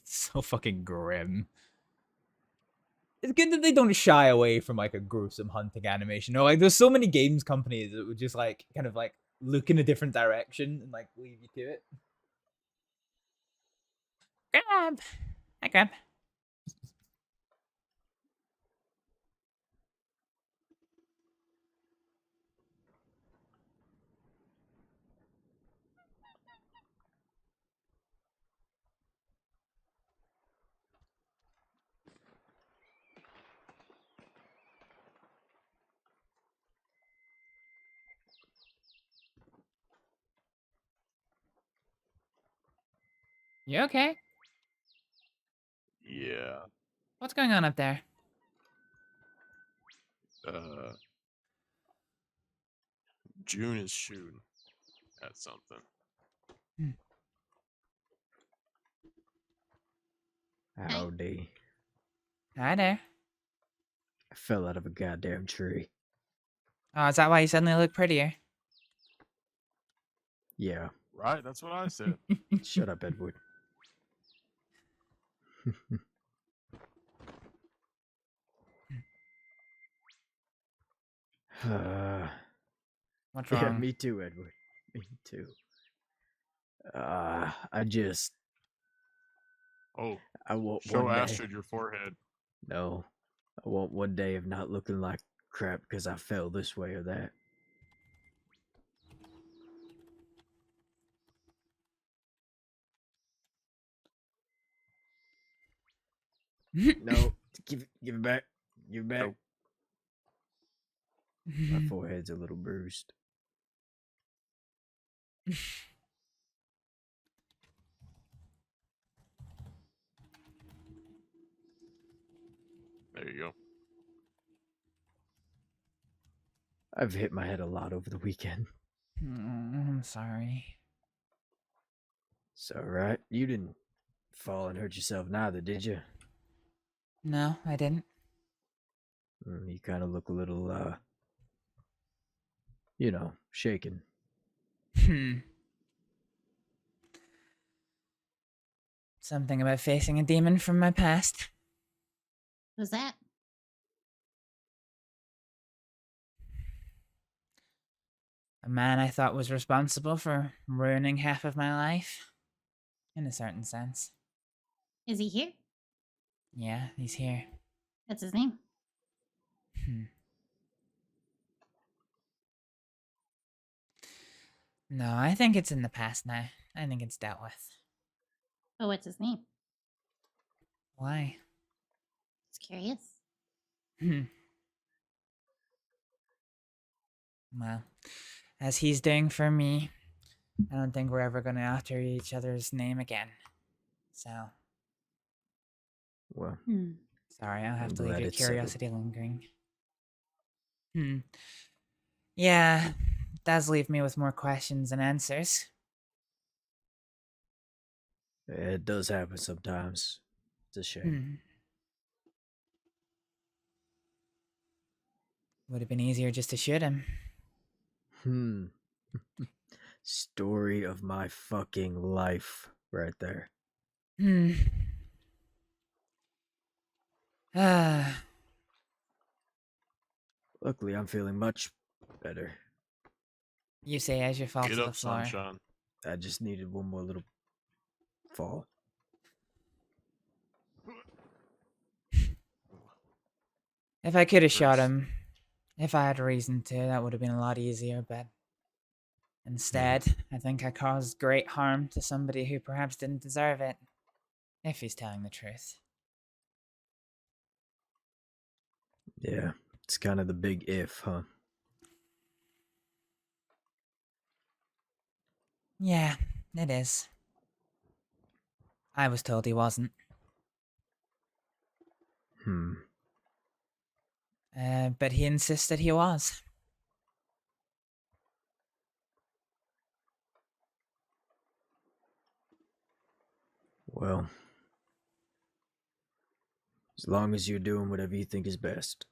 So fucking grim. It's good that they don't shy away from like a gruesome hunting animation. No, like there's so many games companies that would just like kind of like look in a different direction and like leave you to it. Grab. Hi, grab. You okay? Yeah. What's going on up there? June is shooting at something. Howdy. Hi there. I fell out of a goddamn tree. Oh, is that why you suddenly look prettier? Yeah. Right, that's what I said. Shut up, Edward. What's Yeah, wrong? me too, Edward. Me too. I just... Oh, I want show one day. Astrid your forehead. No. I want one day of not looking like crap because I fell this way or that. No, Give it back. Give it back. My forehead's a little bruised. There you go. I've hit my head a lot over the weekend. I'm sorry. It's alright. You didn't fall and hurt yourself neither, did you? No, I didn't. You kind of look a little, shaken. Something about facing a demon from my past. Who's that? A man I thought was responsible for ruining half of my life. In a certain sense. Is he here? Yeah, he's here. What's his name? No, I think it's in the past now. I think it's dealt with. Oh, what's his name? Why? Just curious. Well, as he's doing for me, I don't think we're ever going to alter each other's name again. So. Well. Sorry, I'll have I'm to leave glad your it's settled. curiosity lingering. Yeah, it does leave me with more questions than answers. It does happen sometimes. It's a shame. Would have been easier just to shoot him. Story of my fucking life right there. Luckily, I'm feeling much better. You say as you fall Get to up, the floor. sunshine. I just needed one more little fall. If I could have shot him, if I had a reason to, that would have been a lot easier, but instead, I think I caused great harm to somebody who perhaps didn't deserve it, if he's telling the truth. Yeah, it's kind of the big if, huh? Yeah, it is. I was told he wasn't. But he insisted he was. Well, as long as you're doing whatever you think is best.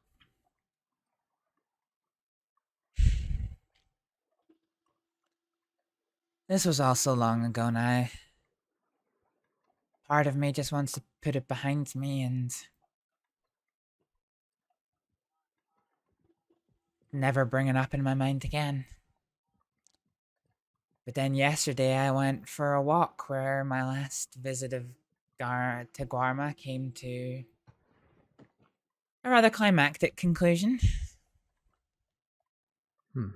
This was all so long ago now. Part of me just wants to put it behind me and never bring it up in my mind again. But then yesterday I went for a walk where my last visit to Guarma came to a rather climactic conclusion. And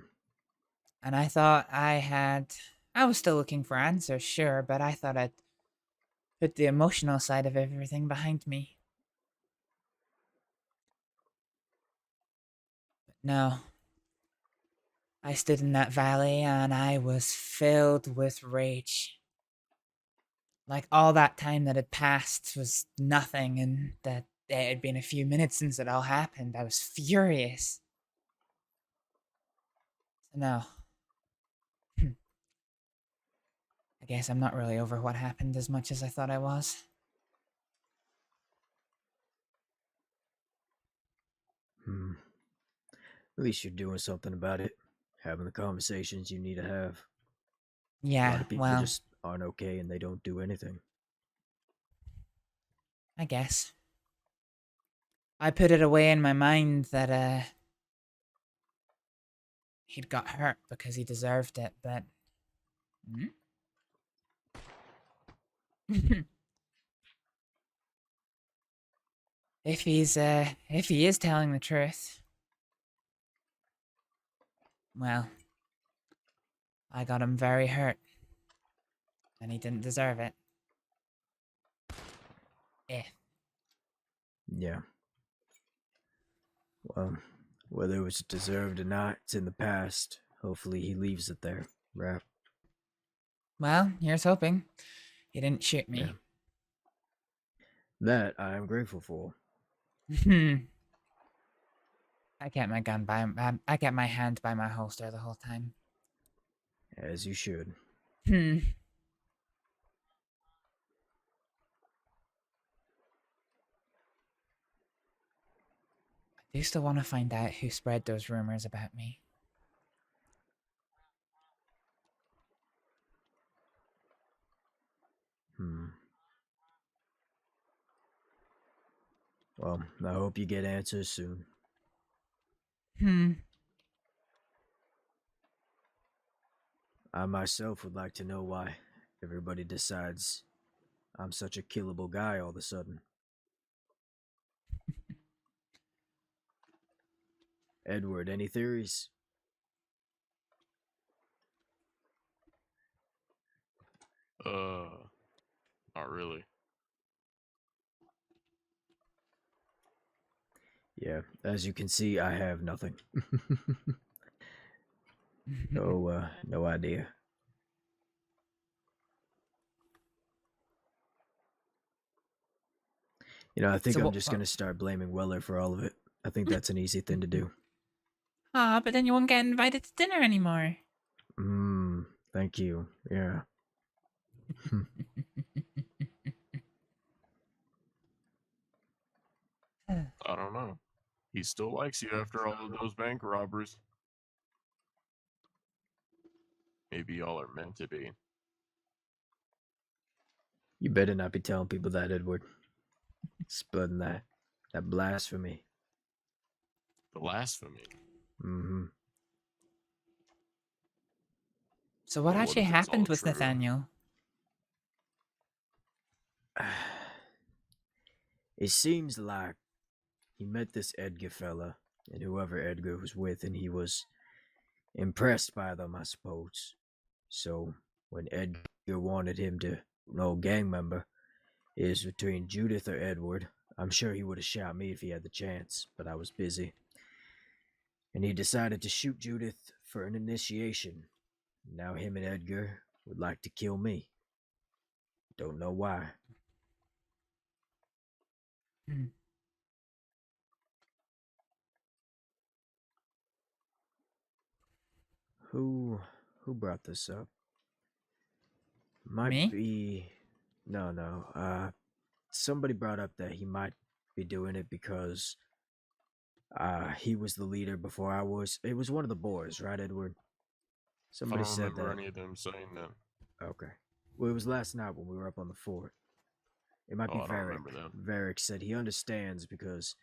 I thought I was still looking for answers, sure, but I thought I'd put the emotional side of everything behind me. But no. I stood in that valley and I was filled with rage. Like all that time that had passed was nothing and that it had been a few minutes since it all happened. I was furious. So no. I guess I'm not really over what happened as much as I thought I was. At least you're doing something about it. Having the conversations you need to have. Yeah, a lot of people well, just aren't okay and they don't do anything. I guess. I put it away in my mind that, he'd got hurt because he deserved it, but... If he is telling the truth... Well... I got him very hurt. And he didn't deserve it. Yeah. Well, whether it was deserved or not, it's in the past. Hopefully he leaves it there, right? Well, here's hoping. He didn't shoot me. Yeah. That I am grateful for. I kept my gun by I kept my hand by my holster the whole time. As you should. I do still want to find out who spread those rumors about me. Well, I hope you get answers soon. I myself would like to know why everybody decides I'm such a killable guy all of a sudden. Edward, any theories? Not really. Yeah, as you can see, I have nothing. No idea. You know, I think I'm just gonna start blaming Weller for all of it. I think that's an easy thing to do. Ah, but then you won't get invited to dinner anymore. Thank you. Yeah. I don't know. He still likes you after all of those bank robberies. Maybe y'all are meant to be. You better not be telling people that, Edward. Spreading that blasphemy. Blasphemy? Mm-hmm. So what actually if it's happened all with true? Nathaniel? It seems like he met this Edgar fella, and whoever Edgar was with, and he was impressed by them, I suppose. So when Edgar wanted him to know gang member is between Judith or Edward, I'm sure he would have shot me if he had the chance, but I was busy. And he decided to shoot Judith for an initiation. Now him and Edgar would like to kill me. Don't know why. Who brought this up? Might Me? be... No. Somebody brought up that he might be doing it because he was the leader before I was. It was one of the boys, right, Edward? Somebody I don't said remember that. any of them saying that. Okay. Well, it was last night when we were up on the fort. It might be I don't Varric. remember that. Varric said he understands because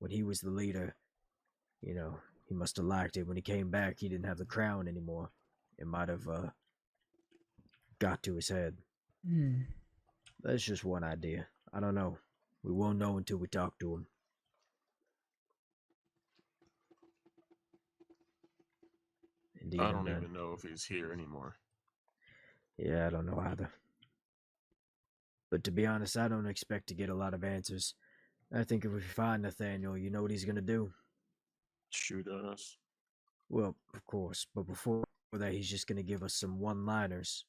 when he was the leader, you know, he must have liked it. When he came back, he didn't have the crown anymore. It might have got to his head. That's just one idea. I don't know. We won't know until we talk to him. Indeed, I don't even know if he's here anymore. Yeah, I don't know either. But to be honest, I don't expect to get a lot of answers. I think if we find Nathaniel, you know what he's gonna do? Shoot at us? Well, of course, but before that, he's just gonna give us some one-liners.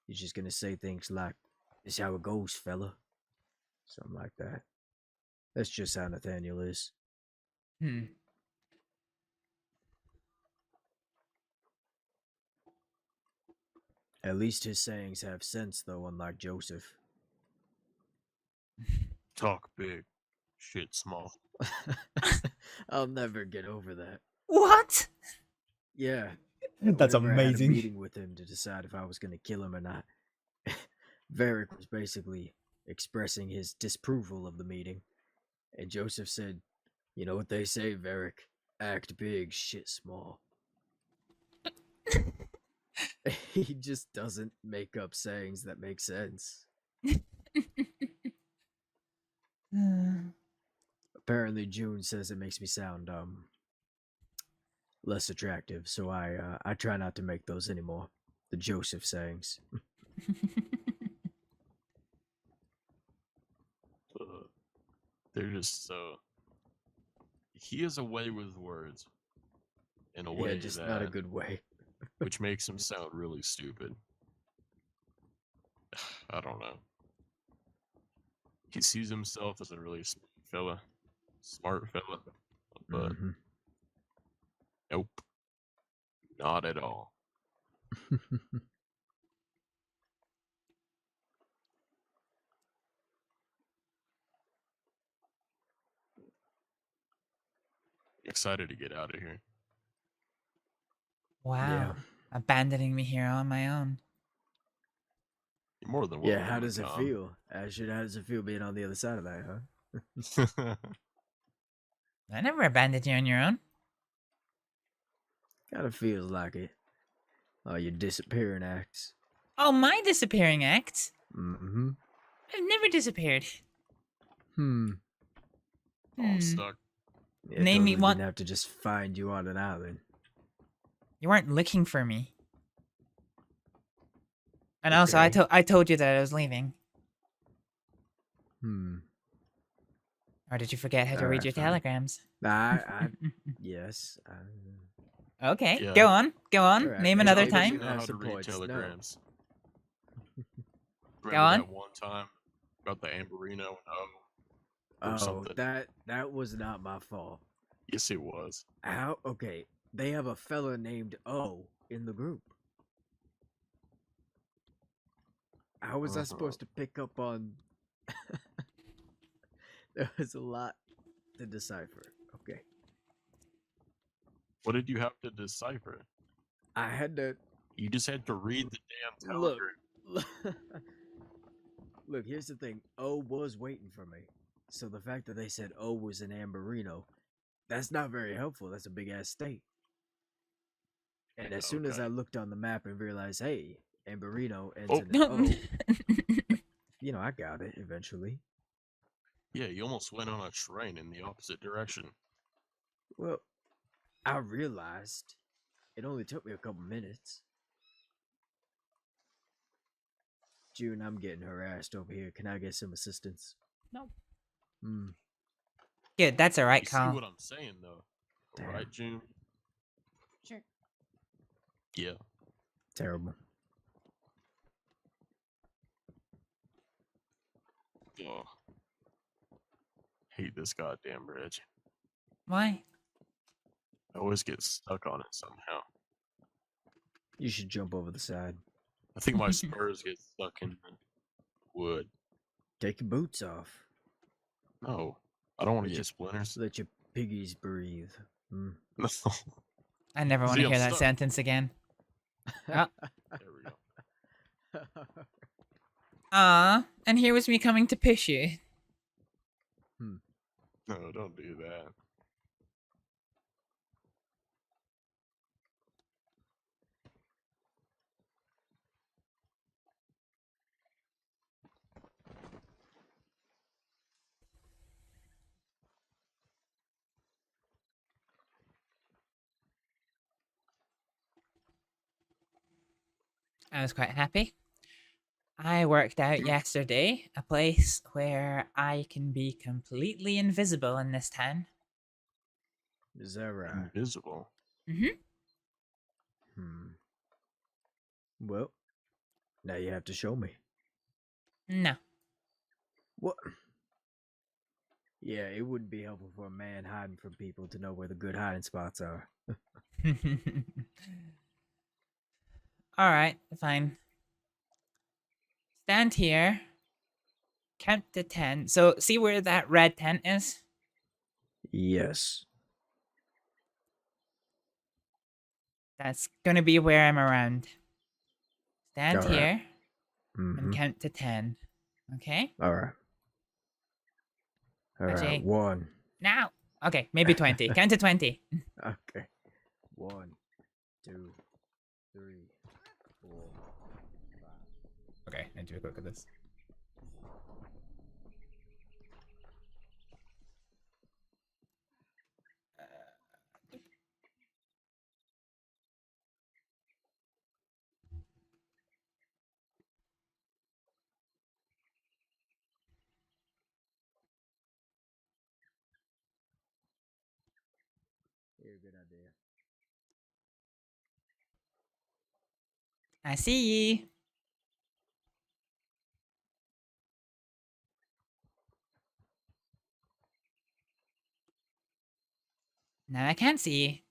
He's just gonna say things like, "This is how it goes, fella." Something like that. That's just how Nathaniel is. At least his sayings have sense, though, unlike Joseph. Talk big, shit small. I'll never get over that. What? Yeah. That's Whenever I had a amazing. meeting with him to decide if I was going to kill him or not. Varric was basically expressing his disapproval of the meeting. And Joseph said, "You know what they say, Varric? Act big, shit small." He just doesn't make up sayings that make sense. Apparently June says it makes me sound less attractive, so I try not to make those anymore. The Joseph sayings. They're just so... he has a way with words. In a Yeah, way just that, not a good way. which makes him sound really stupid. I don't know. He sees himself as a really smart fella, but nope, not at all. Excited to get out of here. Wow. Abandoning me here on my own. You're more than Yeah, welcome. how does it Tom. feel? Ashton, how does it feel being on the other side of that, huh? I never abandoned you on your own. Kind of feels like it. Oh, your disappearing acts. Oh, my disappearing act? Mm-hmm. I've never disappeared. I'm stuck. Yeah, Name me totally one. didn't have to just find you on an island. You weren't looking for me. And also, I told you that I was leaving. Or did you forget how to read your telegrams? Yes. Okay, Yeah. go on. Go on. Alright, Name maybe another you time. know have how to some read points. No. telegrams. Go Remember on. that one time about the Amberino and O? Or Oh, something. that was not my fault. Yes, it was. How? Okay, they have a fella named O in the group. How was I supposed to pick up on? There was a lot to decipher. Okay. What did you have to decipher? I had to. You just had to read the damn Look. telegram. Look, here's the thing. O was waiting for me. So the fact that they said O was an Amberino, that's not very helpful. That's a big ass state. And as soon as I looked on the map and realized, hey, Amberino ends in an O, you know, I got it eventually. Yeah, you almost went on a train in the opposite direction. Well, I realized it only took me a couple minutes. June, I'm getting harassed over here. Can I get some assistance? No. Good, that's a right You call. see what I'm saying, though, right, June? Sure. Yeah. Terrible. Oh. Hate this goddamn bridge. Why? I always get stuck on it somehow. You should jump over the side. I think my spurs get stuck in the wood. Take your boots off. No, I don't want to get splinters. Let your piggies breathe. No. I never want to See, I'm hear that stuck. sentence again. Oh. There we go. Ah, and here was me coming to push you. No, don't do that. I was quite happy. I worked out yesterday a place where I can be completely invisible in this town. Is that right? Invisible. Well, now you have to show me. No. What? Yeah, it wouldn't be helpful for a man hiding from people to know where the good hiding spots are. Alright, fine. Stand here. Count to 10. So, see where that red tent is? Yes. That's gonna be where I'm around. Stand Alright. here and count to 10. Okay? Alright. Ajay. Alright, 1. Now! Okay, maybe 20. Count to 20. Okay. 1, 2, 3, 4, 5. Okay, I need to be quick with this. good idea. I see ye. Now I can't see ye.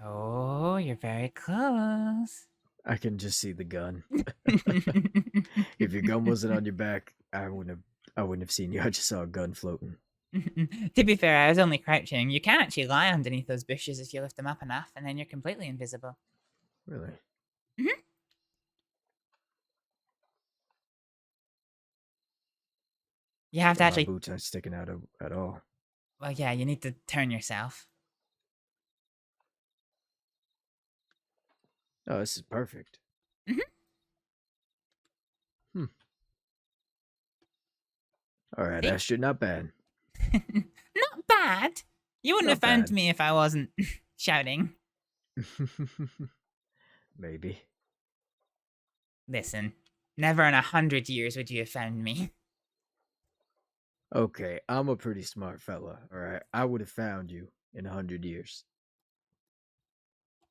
Oh, you're very close. I can just see the gun. If your gun wasn't on your back, I wouldn't have seen you. I just saw a gun floating. To be fair, I was only crouching. You can actually lie underneath those bushes if you lift them up enough, and then you're completely invisible. Really? You have to My actually... boots aren't sticking out at all. Well, yeah, you need to turn yourself. Oh, this is perfect. All right, Astrid, not bad. Not bad. You wouldn't Not have found bad. me if I wasn't shouting. Maybe. Listen, never in 100 years would you have found me. Okay, I'm a pretty smart fella, alright? I would have found you in 100 years.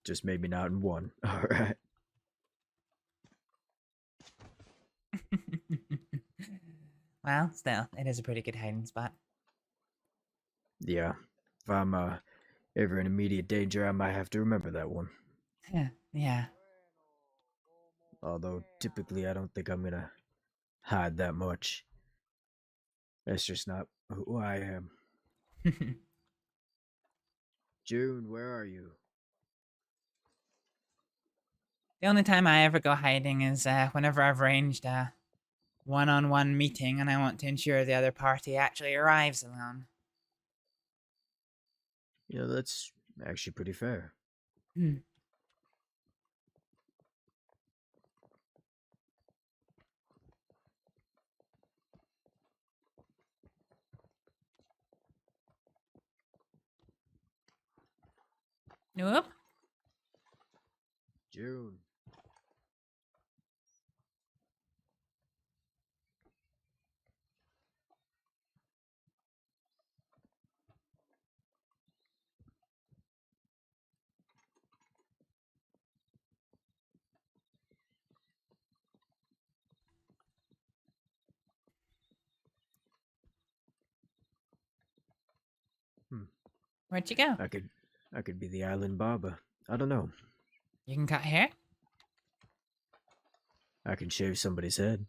Just maybe not in one, alright? Well, still, it is a pretty good hiding spot. Yeah. If I'm ever in immediate danger, I might have to remember that one. Yeah. Although, typically, I don't think I'm gonna hide that much. That's just not who I am. June, where are you? The only time I ever go hiding is whenever I've arranged a one-on-one meeting and I want to ensure the other party actually arrives alone. You know, that's actually pretty fair. Whoop. June. Where'd you go? I could be the island barber. I don't know. You can cut hair? I can shave somebody's head.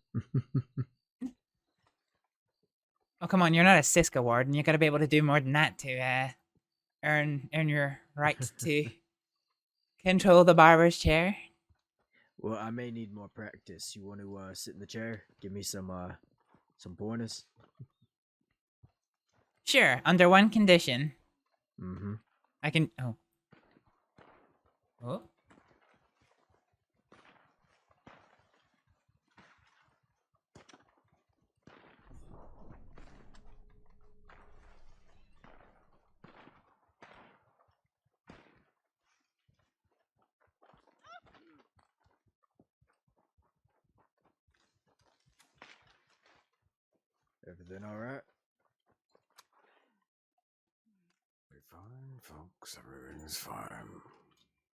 Oh, come on, you're not a Siska warden. You gotta be able to do more than that to earn your right to control the barber's chair. Well, I may need more practice. You want to sit in the chair? Give me some pointers? Sure, under one condition. Mm-hmm. I can... Oh. Oh? Everything all right? We're fine, folks. Everything's fine.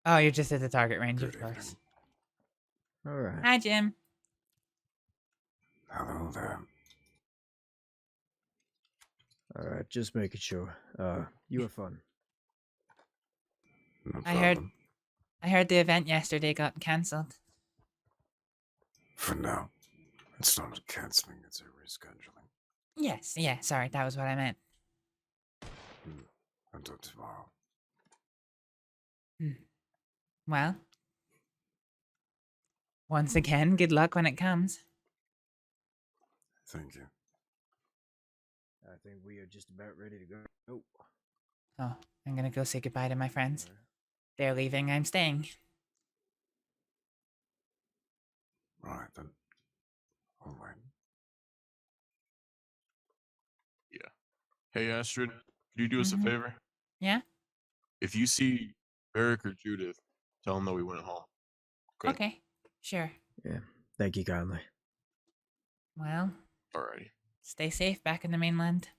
Oh, you're just at the target range, of course. All right. Hi, Jim. Hello there. All right, just making sure. You have fun. No I problem. heard the event yesterday got cancelled. For now. It's not a cancelling, it's a rescheduling. Yes, yeah, sorry, that was what I meant. Until tomorrow. Well, once again, good luck when it comes. Thank you. I think we are just about ready to go. Oh. Oh, I'm gonna go say goodbye to my friends. They're leaving, I'm staying. Right then. All right. Yeah. Hey, Astrid, could you do us a favor? Yeah? If you see Eric or Judith, tell them that we went home. Okay. Okay, sure. Yeah. Thank you kindly. Well, Alrighty. stay safe back in the mainland.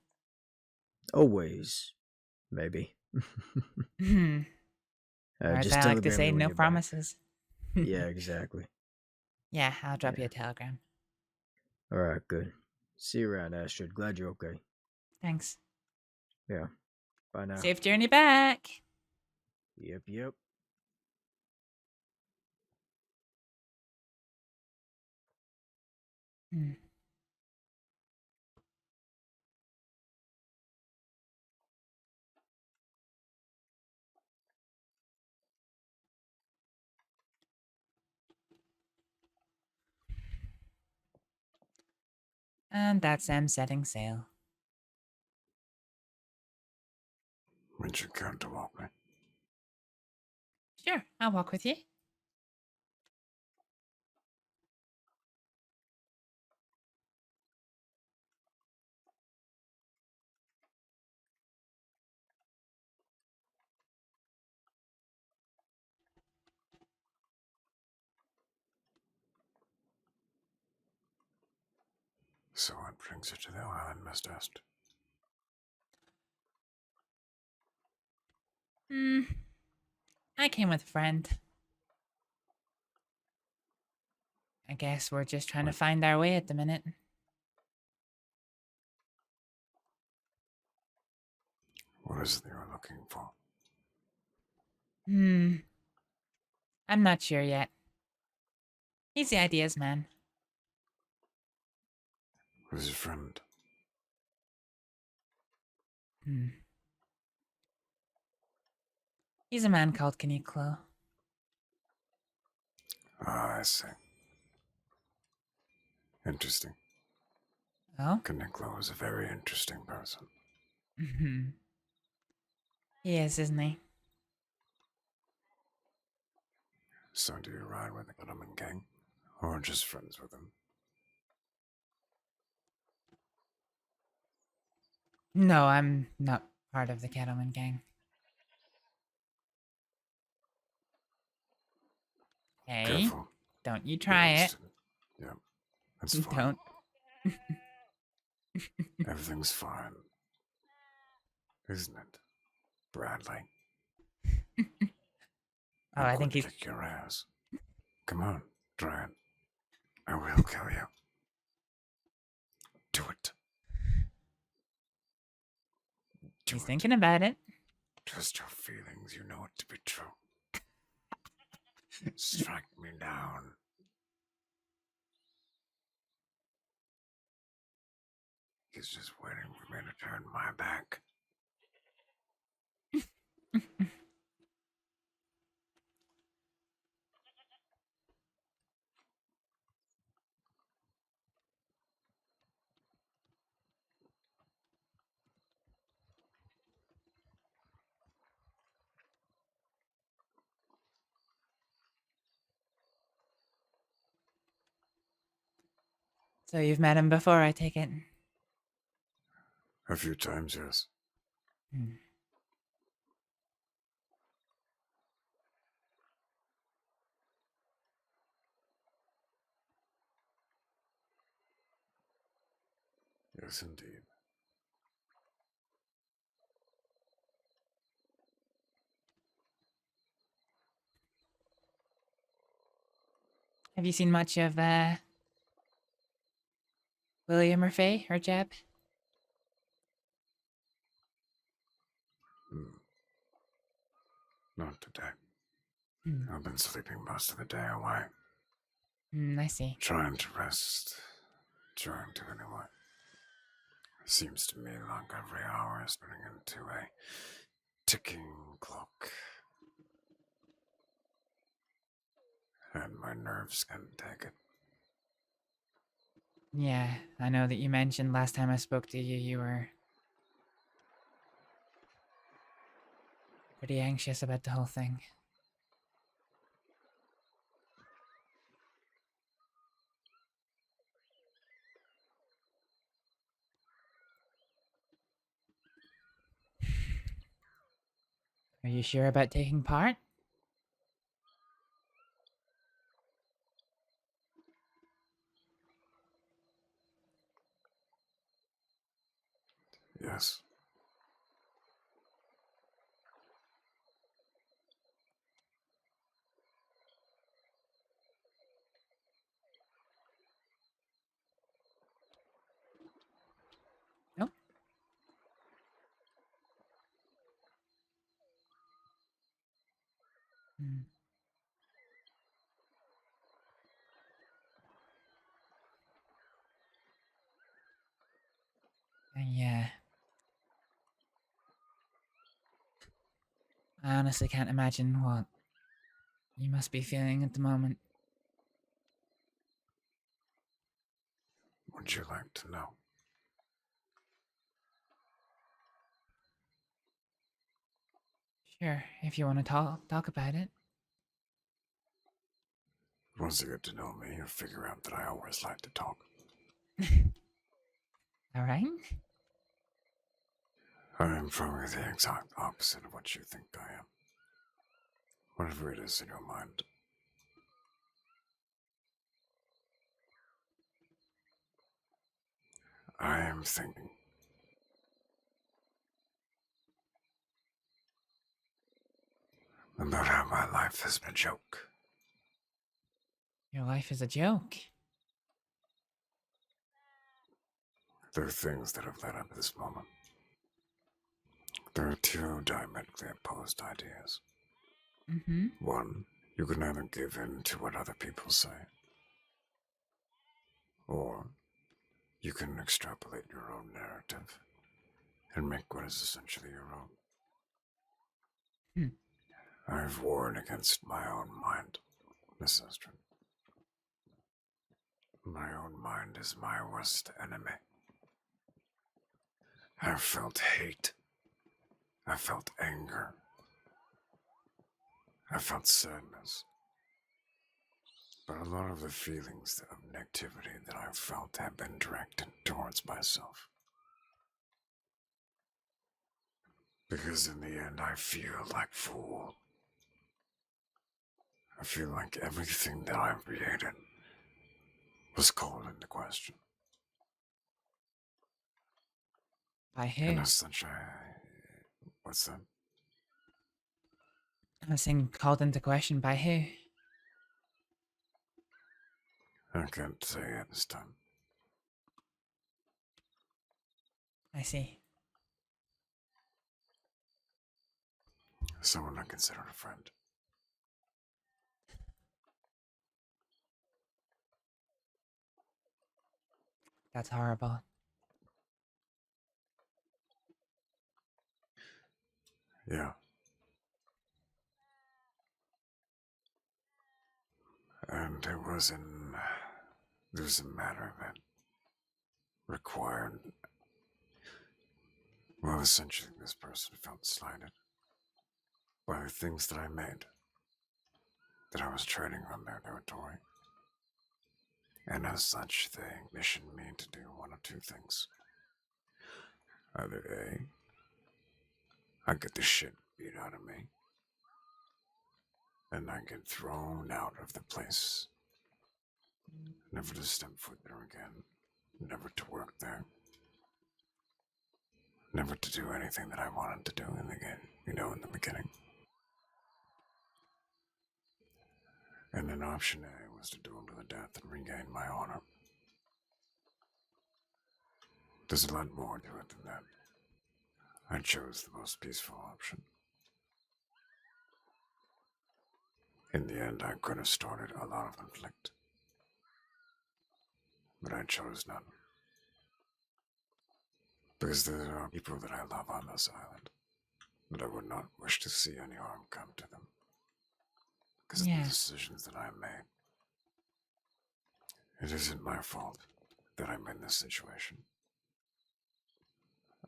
Always. Maybe. Hmm. Or Just I like to telegram say, me when no you're back. promises. Yeah, exactly. Yeah, I'll drop you a telegram. Alright, good. See you around, Astrid. Glad you're okay. Thanks. Yeah. Bye now. Safe journey back. Yep. Hmm. And that's them setting sail. Would you care to walk me? Sure, I'll walk with you. So what brings you to the island, Miss Dust? I came with a friend. I guess we're just trying to find our way at the minute. What is it you're looking for? I'm not sure yet. He's the ideas man. Who's your friend? He's a man called Kuniklo. Ah, I see. Interesting. Oh? Kuniklo is a very interesting person. He is, isn't he? So do you ride with the Gentleman Gang? Or just friends with them? No, I'm not part of the Cattleman Gang. Hey, Careful. don't you try it. Yeah, that's fine. Don't. Everything's fine. Isn't it, Bradley? Oh, I think he's... Kick your ass. Come on, try it. I will kill you. Do it. He's thinking about it. Trust your feelings, you know it to be true. Strike me down. He's just waiting for me to turn my back. So you've met him before, I take it? A few times, yes. Yes, indeed. Have you seen much of, William or Faye or Jeb? Not today. I've been sleeping most of the day away. I see. Trying to rest. Trying to anyway. Seems to me like every hour is turning into a ticking clock. And my nerves can't take it. Yeah, I know that you mentioned last time I spoke to you, you were pretty anxious about the whole thing. Are you sure about taking part? Yes. Nope. Hmm. Yeah. I honestly can't imagine what you must be feeling at the moment. Would you like to know? Sure, if you want to talk about it. Once you get to know me, you'll figure out that I always like to talk. All right. I am probably the exact opposite of what you think I am. Whatever it is in your mind. I am thinking. About how my life has been a joke. Your life is a joke. There are things that have led up to this moment. There are two diametrically opposed ideas. Mm-hmm. One, you can either give in to what other people say, or you can extrapolate your own narrative and make what is essentially your own. I've warred against my own mind, Miss Astrид. My own mind is my worst enemy. I've felt hate. I felt anger. I felt sadness. But a lot of the feelings of negativity that I've felt have been directed towards myself. Because in the end, I feel like fool. I feel like everything that I've created was called into question. By who? And as such, what's that? I was saying called into question by who? I can't say at this time. I see. Someone I consider a friend. That's horrible. Yeah. And it was a matter that required, well, essentially this person felt slighted by the things that I made, that I was treading on their territory. And as such, they commissioned me to do one of two things. Either A, I get the shit beat out of me, and I get thrown out of the place, never to step foot there again, never to work there, never to do anything that I wanted to do in the beginning. And then option A was to do him to the death and regain my honor. There's a lot more to it than that. I chose the most peaceful option. In the end, I could have started a lot of conflict. But I chose none. Because there are people that I love on this island, but I would not wish to see any harm come to them. Because of the decisions that I made. It isn't my fault that I'm in this situation.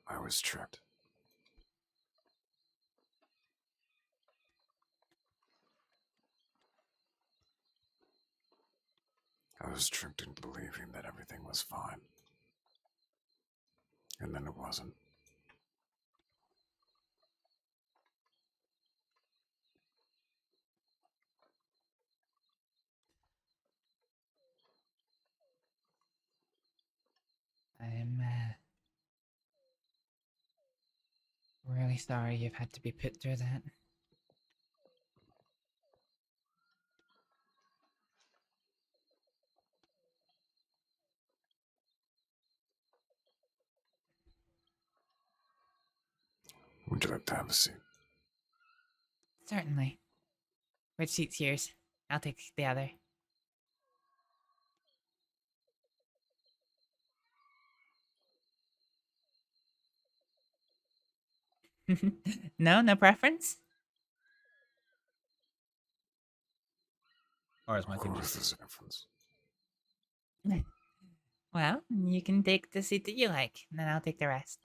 I was tricked. I was tricked into believing that everything was fine. And then it wasn't. really sorry you've had to be put through that. Would you like to have a seat? Certainly. Which seat's yours? I'll take the other. No preference? Or is my Of thing course just... there's a difference. Well, you can take the seat that you like, and then I'll take the rest.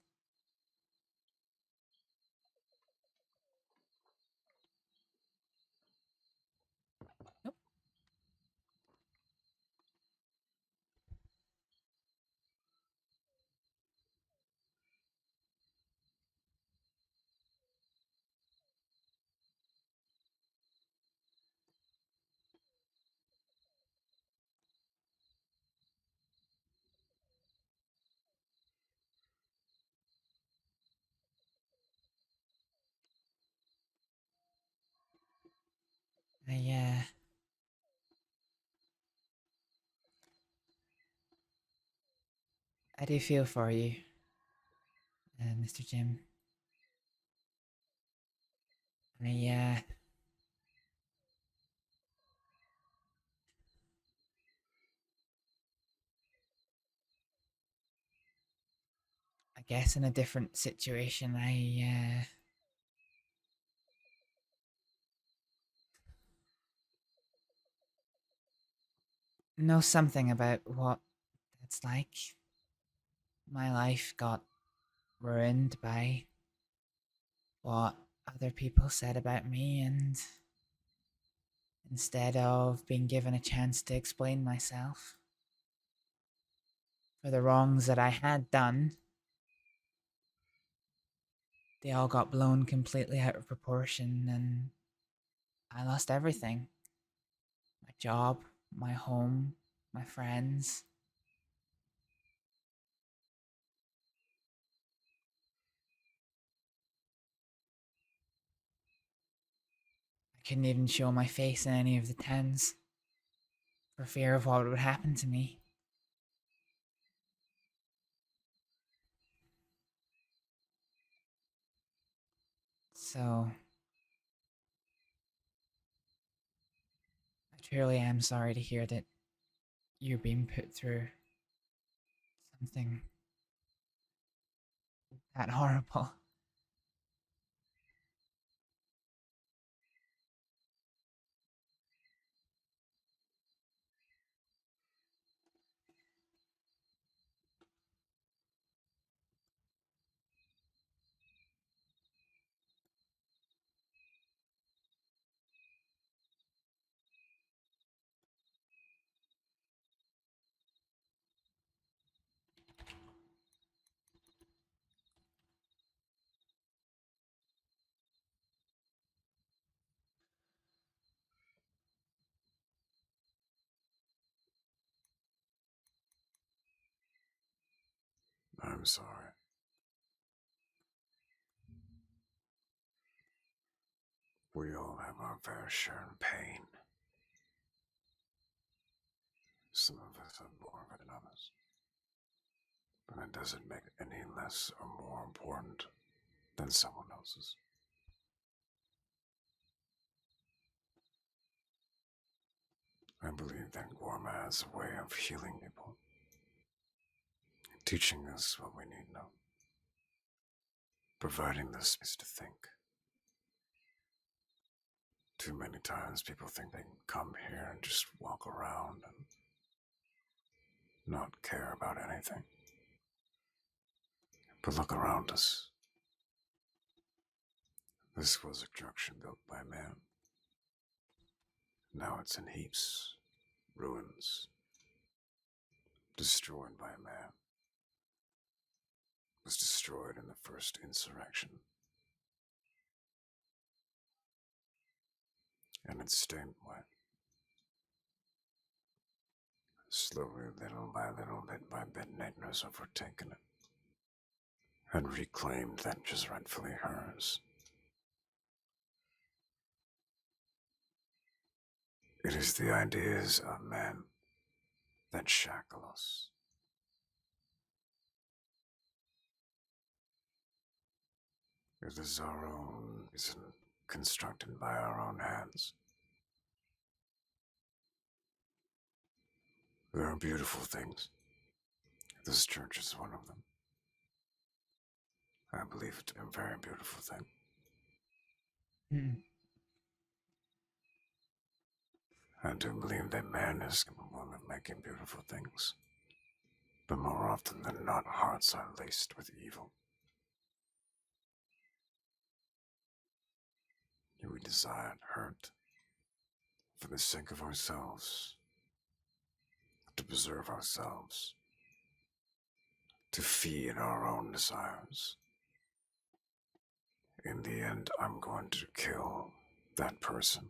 I do feel for you, Mr. Jim. I guess in a different situation, I know something about what it's like. My life got ruined by what other people said about me, and instead of being given a chance to explain myself for the wrongs that I had done, they all got blown completely out of proportion, and I lost everything. My job, my home, my friends. I couldn't even show my face in any of the towns for fear of what would happen to me. So, I truly am sorry to hear that you're being put through something that horrible. I'm sorry. We all have our fair share of pain. Some of us have more of it than others. But that doesn't make it any less or more important than someone else's. I believe that Guarma has a way of healing people, teaching us what we need now, providing the space to think. Too many times people think they can come here and just walk around and not care about anything. But look around us. This was a structure built by man. Now it's in heaps, ruins, destroyed by man. It was destroyed in the first insurrection. And it's stained white. Slowly, little by little, bit by bit, Nightmare's overtaken it. and reclaimed that which is rightfully hers. It is the ideas of men that shackle us. It is our own reason constructed by our own hands. There are beautiful things. This church is one of them. I believe it to be a very beautiful thing. I do believe that man is capable of making beautiful things. But more often than not, hearts are laced with evil. We desire hurt for the sake of ourselves, to preserve ourselves, to feed our own desires. In the end, I'm going to kill that person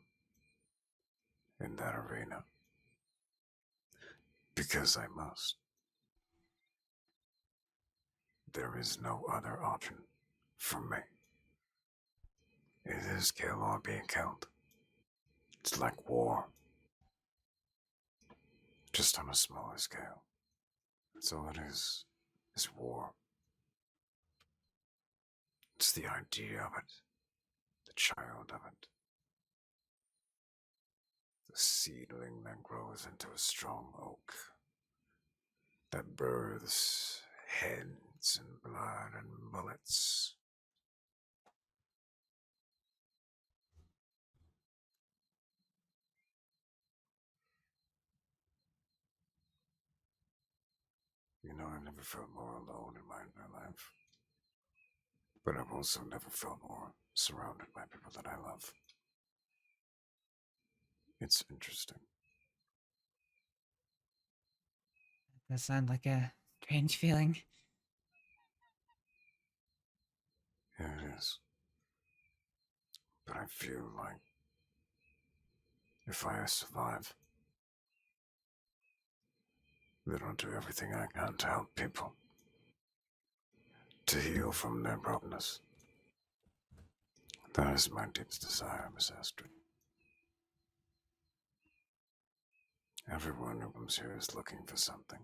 in that arena. Because I must. There is no other option for me. It is kill or be killed. It's like war. Just on a smaller scale. That's all it is war. It's the idea of it, the child of it. The seedling that grows into a strong oak, that births heads and blood and bullets. You know, I've never felt more alone in my entire life. But I've also never felt more surrounded by people that I love. It's interesting. That sounds like a strange feeling. Yeah, it is. But I feel like if I survive, then I'll do everything I can to help people. To heal from their brokenness. That is my deepest desire, Miss Astrid. Everyone who comes here is looking for something.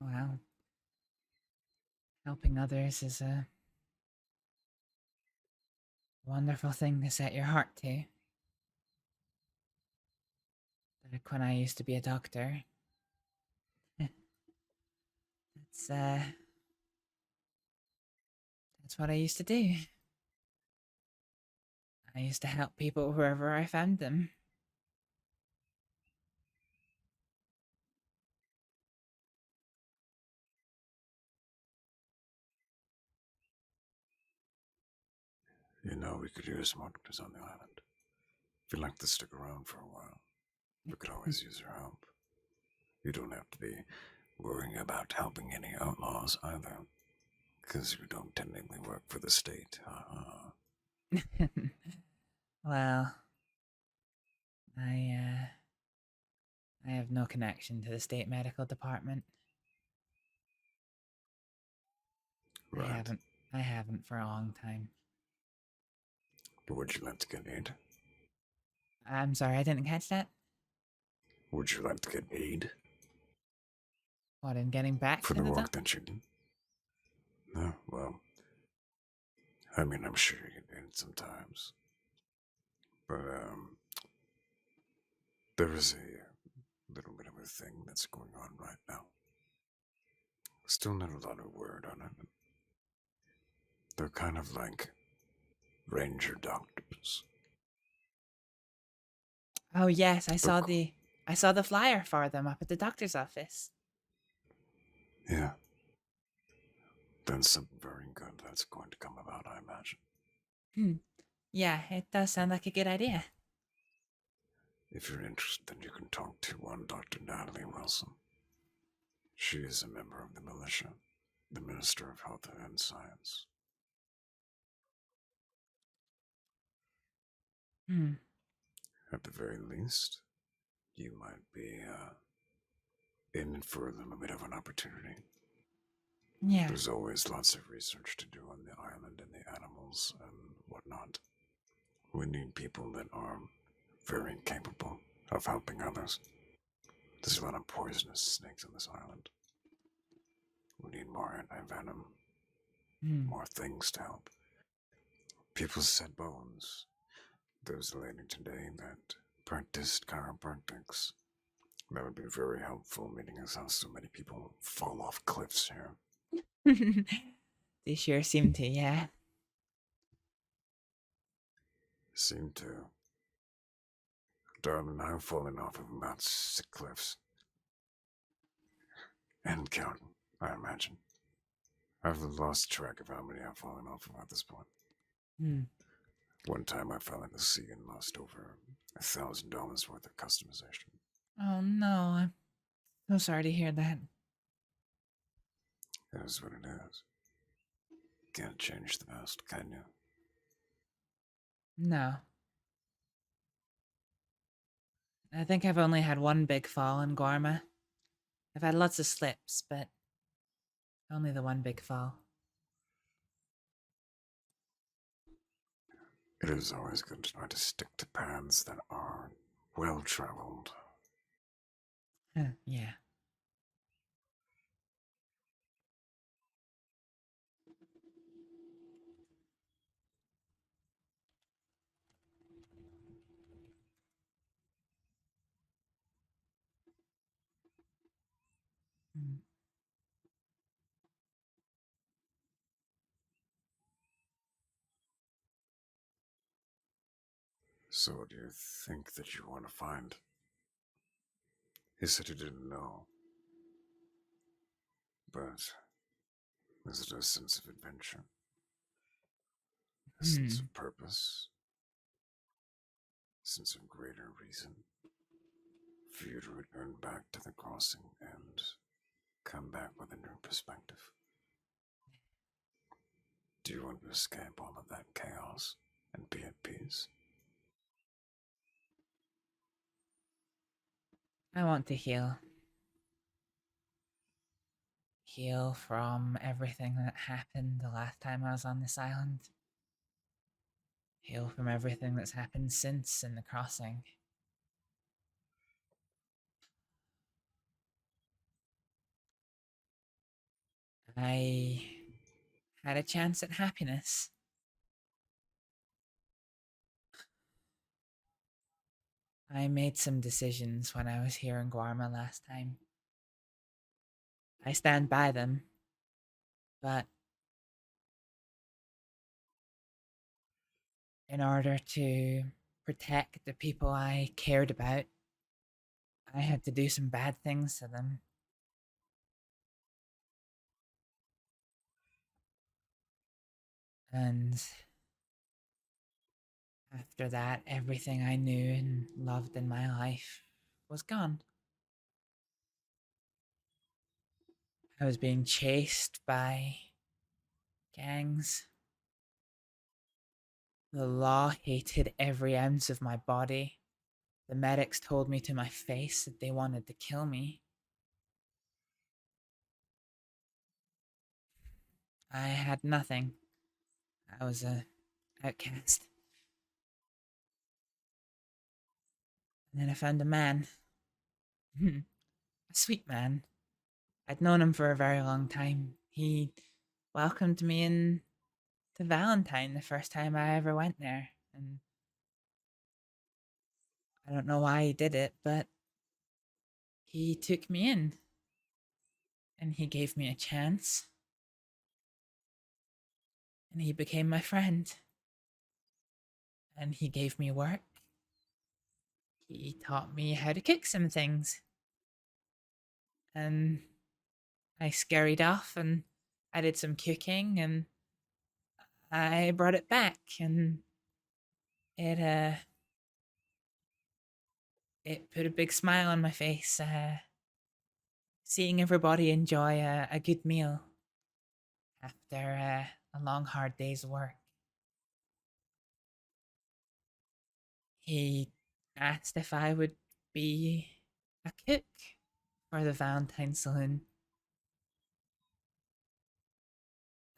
Well, helping others is a wonderful thing to set your heart to. Like when I used to be a doctor. That's what I used to do. I used to help people wherever I found them. You know, we could use more doctors on the island. If you'd like to stick around for a while, we could always use your help. You don't have to be worrying about helping any outlaws either, because you don't technically work for the state. Well, I have no connection to the state medical department. Right. I haven't for a long time. But would you like to get aid? I'm sorry, I didn't catch that. Would you like to get aid? What, in getting back for to the the work that you did? No, well, I mean, I'm sure you get paid sometimes. But, there is a little bit of a thing that's going on right now. Still not a lot of word on it. They're kind of like ranger doctors. Oh yes, I saw the flyer for them up at the doctor's office. Yeah. Then something very good that's going to come about, I imagine. Yeah, it does sound like a good idea. If you're interested, then you can talk to one Dr. Natalie Wilson. She is a member of the militia, the Minister of Health and Science. At the very least, you might be in for a little bit of an opportunity. Yeah. There's always lots of research to do on the island and the animals and whatnot. We need people that are very capable of helping others. There's a lot of poisonous snakes on this island. We need more anti-venom, more things to help. People said bones. There was a lady today that practiced chiropractics. That would be very helpful, meaning as how so many people fall off cliffs here. They sure seem to, yeah. Seem to. Darling, I've fallen off of about 6 cliffs. And counting, I imagine. I've lost track of how many I've fallen off of at this point. One time I fell in the sea and lost over $1,000 worth of customization. Oh no, I'm so sorry to hear that. That is what it is. Can't change the past, can you? No. I think I've only had one big fall in Guarma. I've had lots of slips, but only the one big fall. It is always good to try to stick to paths that are well-traveled. Yeah. So what do you think that you want to find? He said he didn't know. But is it a sense of adventure? A sense of purpose? A sense of greater reason? For you to return back to the crossing and come back with a new perspective? Do you want to escape all of that chaos and be at peace? I want to heal. Heal from everything that happened the last time I was on this island. Heal from everything that's happened since in the crossing. I had a chance at happiness. I made some decisions when I was here in Guarma last time. I stand by them, but in order to protect the people I cared about, I had to do some bad things to them. And after that, everything I knew and loved in my life was gone. I was being chased by gangs. The law hated every ounce of my body. The medics told me to my face that they wanted to kill me. I had nothing. I was a outcast. And then I found a man. A sweet man. I'd known him for a very long time. He welcomed me in to Valentine the first time I ever went there. And I don't know why he did it, but he took me in. And he gave me a chance. And he became my friend. And he gave me work. He taught me how to cook some things. And I scurried off and I did some cooking and I brought it back and it put a big smile on my face, seeing everybody enjoy a good meal after a long hard day's work. he asked if I would be a cook for the Valentine Saloon.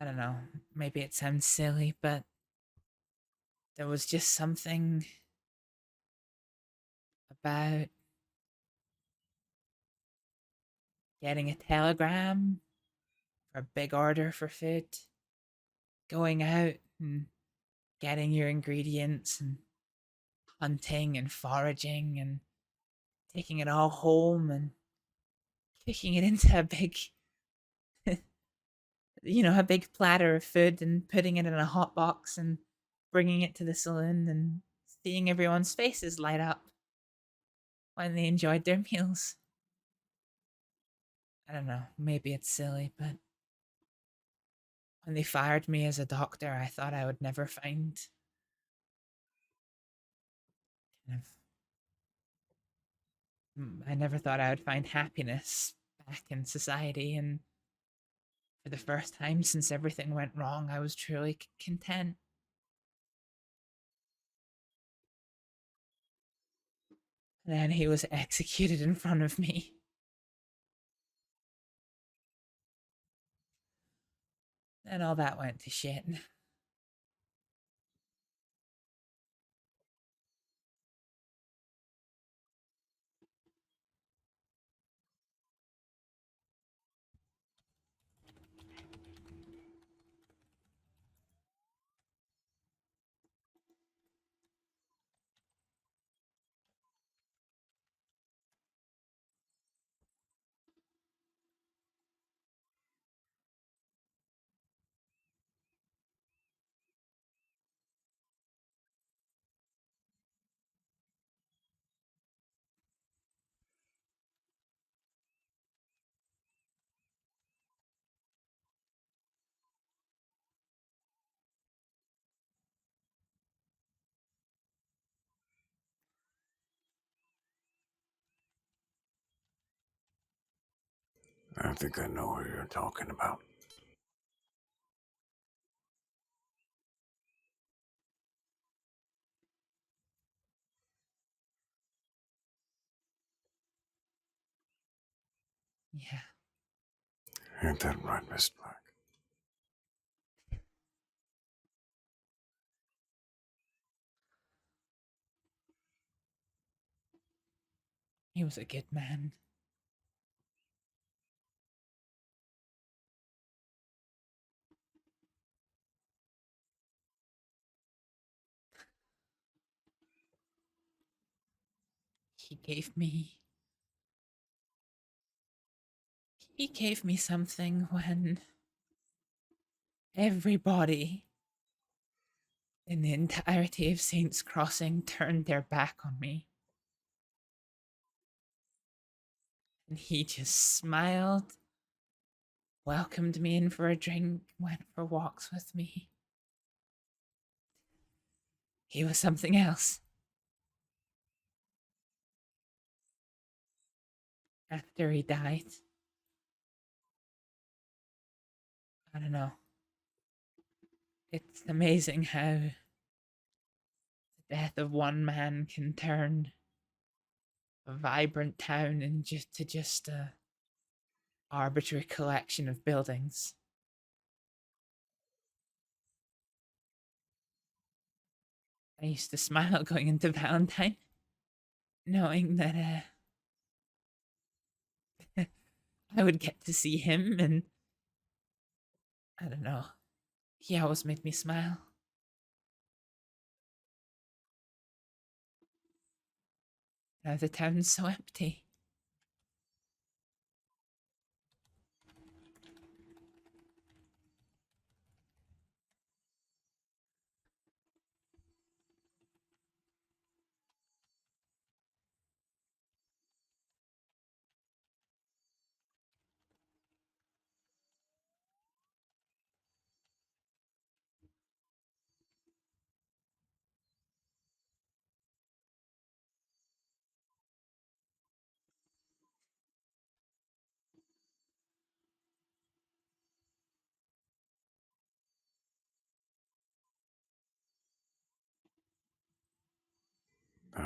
I don't know, maybe it sounds silly, but there was just something about getting a telegram for a big order for food, going out and getting your ingredients and hunting and foraging and taking it all home and cooking it into a big, a big platter of food and putting it in a hot box and bringing it to the saloon and seeing everyone's faces light up when they enjoyed their meals. I don't know, maybe it's silly, but when they fired me as a doctor, I thought I would never find I never thought I would find happiness back in society, and for the first time since everything went wrong, I was truly content. And then he was executed in front of me. And all that went to shit. I think I know what you're talking about. Yeah. Ain't that right, Miss Black? He was a good man. He gave me something when everybody in the entirety of Saints Crossing turned their back on me. And he just smiled, welcomed me in for a drink, went for walks with me. He was something else. After he died, I don't know. It's amazing how the death of one man can turn a vibrant town into just a arbitrary collection of buildings. I used to smile going into Valentine, knowing that I would get to see him, and I don't know. He always made me smile. Now the town's so empty.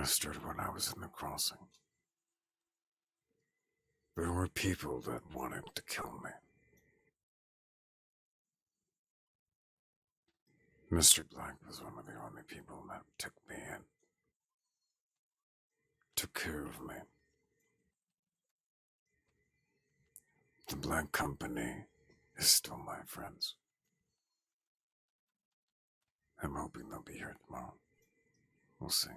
Astrид, when I was in the crossing, there were people that wanted to kill me. Mr. Black was one of the only people that took me in, took care of me. The Black Company is still my friends. I'm hoping they'll be here tomorrow. We'll see.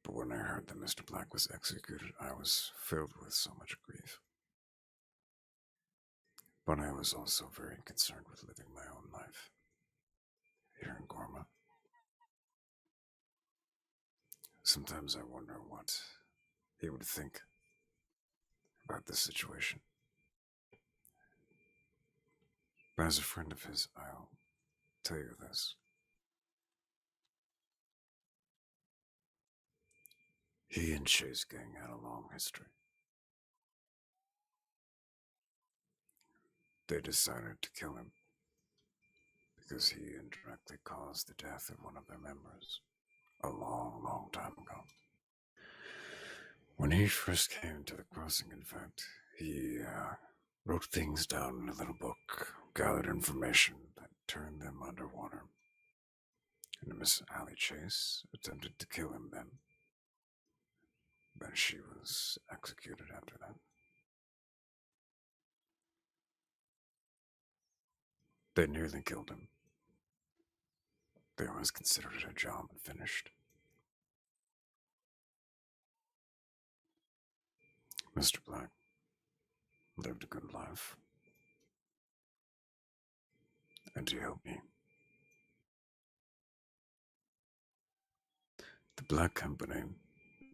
But when I heard that Mr. Black was executed, I was filled with so much grief. But I was also very concerned with living my own life here in Guarma. Sometimes I wonder what he would think about this situation. But as a friend of his, I'll tell you this. He and Chase Gang had a long history. They decided to kill him because he indirectly caused the death of one of their members a long, long time ago. When he first came to the crossing, in fact, he wrote things down in a little book, gathered information that turned them underwater. And Miss Allie Chase attempted to kill him then, but she was executed after that. They nearly killed him. They always considered it a job and finished. Mr. Black lived a good life. And he helped me. The Black Company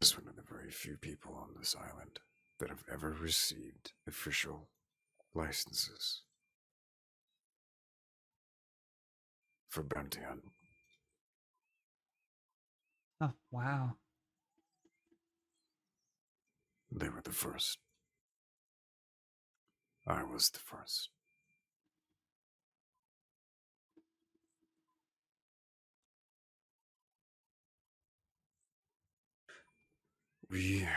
is one of the very few people on this island that have ever received official licenses for bounty hunting. Oh, wow. They were the first. I was the first. We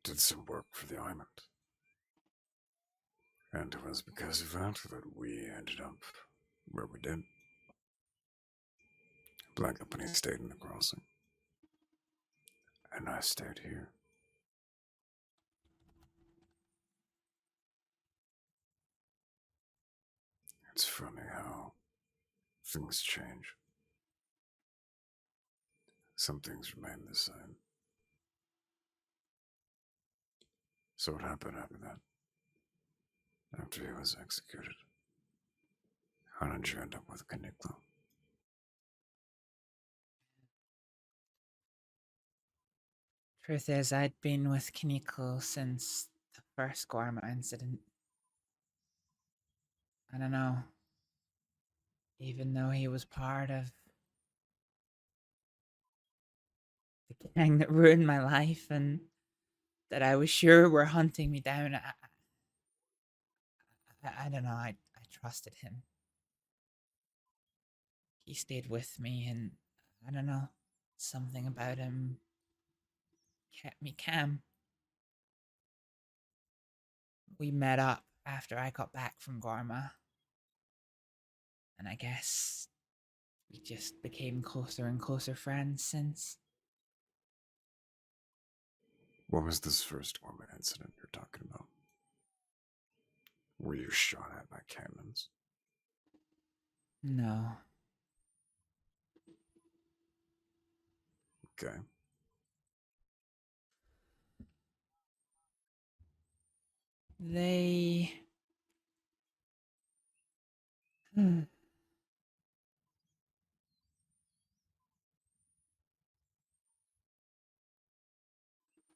did some work for the island. And it was because of that that we ended up where we did. Black Company stayed in the crossing. And I stayed here. It's funny how things change. Some things remain the same. So what happened after that? After he was executed? How did you end up with Kuniklo? Truth is, I'd been with Kuniklo since the first Guarma incident. I don't know. Even though he was part of the gang that ruined my life and that I was sure were hunting me down, I don't know, I trusted him. He stayed with me and I don't know, something about him kept me calm. We met up after I got back from Guarma. And I guess we just became closer and closer friends since. What was this first Guarma incident you're talking about? Were you shot at by cannons? No. Okay. They...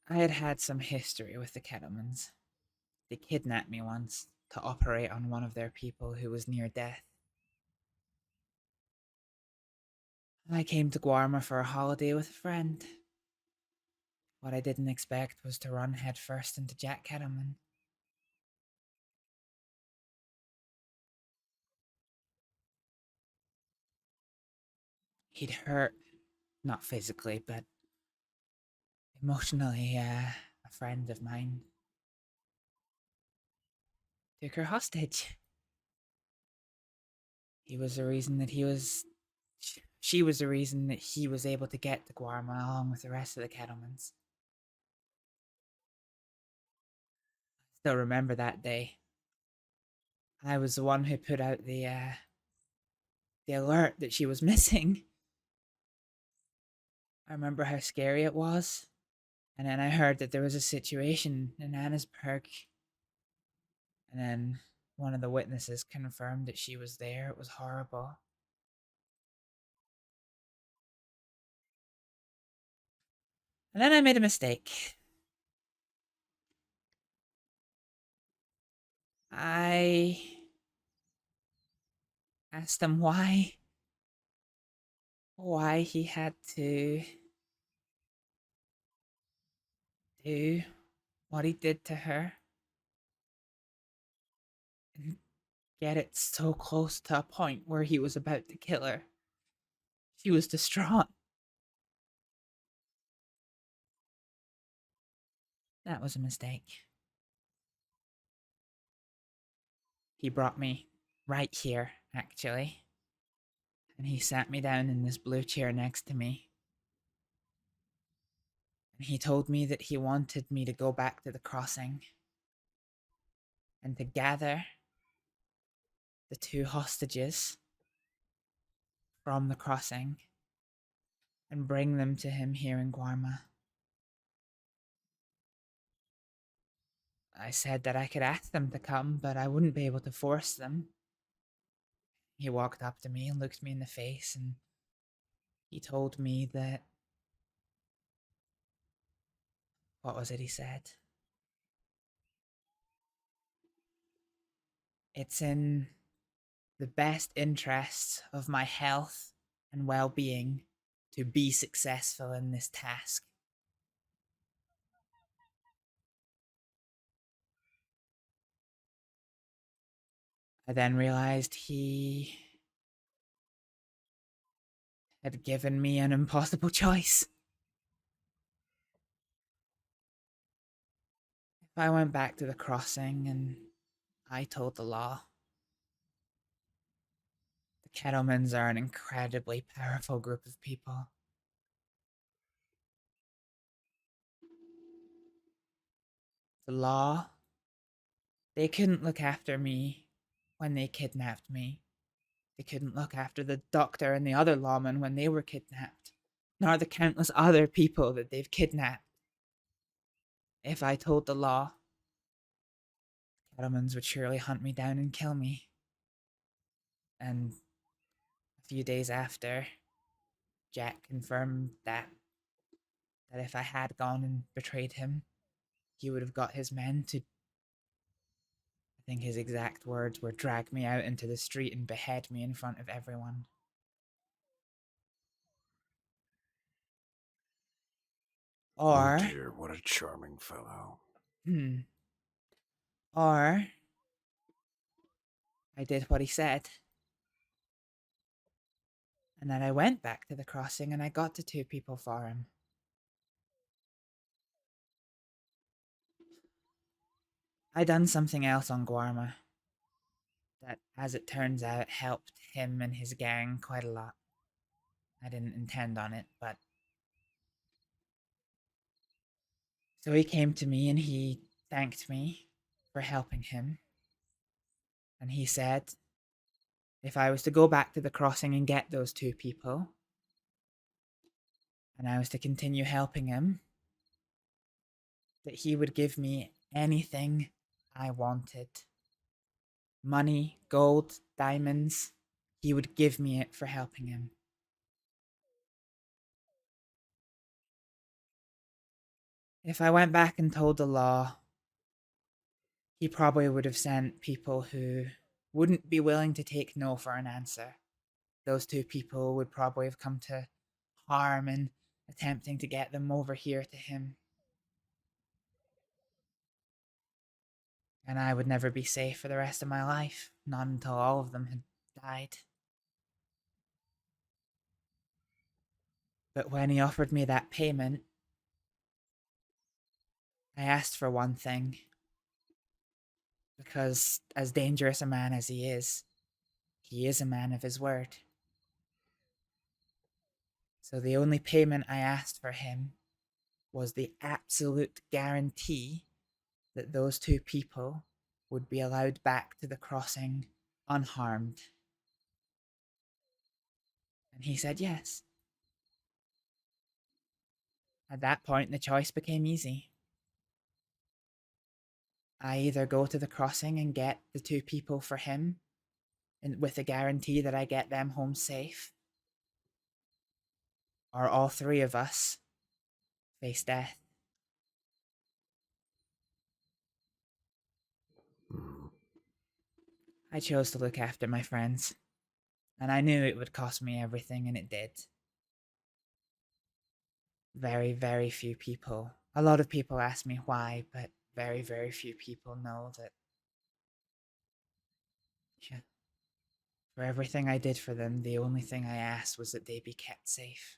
I had had some history with the Kettlemans. They kidnapped me once to operate on one of their people who was near death. I came to Guarma for a holiday with a friend. What I didn't expect was to run headfirst into Jack Kettleman. He'd hurt Not physically, but emotionally, a friend of mine took her hostage. He was the reason that she was the reason that he was able to get to Guarma along with the rest of the Kettlemans. Still remember that day. I was the one who put out the alert that she was missing. I remember how scary it was. And then I heard that there was a situation in Annesburg. And then one of the witnesses confirmed that she was there. It was horrible. And then I made a mistake. I asked him why he had to do what he did to her and get it so close to a point where he was about to kill her. She was distraught. That was a mistake. He brought me right here, actually. And he sat me down in this blue chair next to me. And he told me that he wanted me to go back to the crossing and to gather the 2 hostages from the crossing and bring them to him here in Guarma. I said that I could ask them to come, but I wouldn't be able to force them. He walked up to me and looked me in the face, and he told me that... What was it he said? It's in the best interests of my health and well-being to be successful in this task. I then realized he had given me an impossible choice. If I went back to the crossing and I told the law, the Kettlemans are an incredibly powerful group of people. The law, they couldn't look after me when they kidnapped me. They couldn't look after the doctor and the other lawmen when they were kidnapped, nor the countless other people that they've kidnapped. If I told the law, Kettlemans would surely hunt me down and kill me. And a few days after, Jack confirmed that if I had gone and betrayed him, he would have got his men to, I think his exact words were, drag me out into the street and behead me in front of everyone. Or... Oh dear, what a charming fellow. Or... I did what he said. And then I went back to the crossing and I got the 2 people for him. I done something else on Guarma that, as it turns out, helped him and his gang quite a lot. I didn't intend on it, but... So he came to me and he thanked me for helping him. And he said, if I was to go back to the crossing and get those 2 people, and I was to continue helping him, that he would give me anything I wanted. Money, gold, diamonds. He would give me it for helping him. If I went back and told the law, he probably would have sent people who wouldn't be willing to take no for an answer. Those 2 people would probably have come to harm in attempting to get them over here to him. And I would never be safe for the rest of my life, not until all of them had died. But when he offered me that payment, I asked for one thing. Because as dangerous a man as he is a man of his word. So the only payment I asked for him was the absolute guarantee that those two people would be allowed back to the crossing unharmed. And he said yes. At that point, the choice became easy. I either go to the crossing and get the two people for him, and with the guarantee that I get them home safe, or all three of us face death. I chose to look after my friends, and I knew it would cost me everything, and it did. Very, very few people. A lot of people ask me why, but very, very few people know that. Yeah. For everything I did for them, the only thing I asked was that they be kept safe.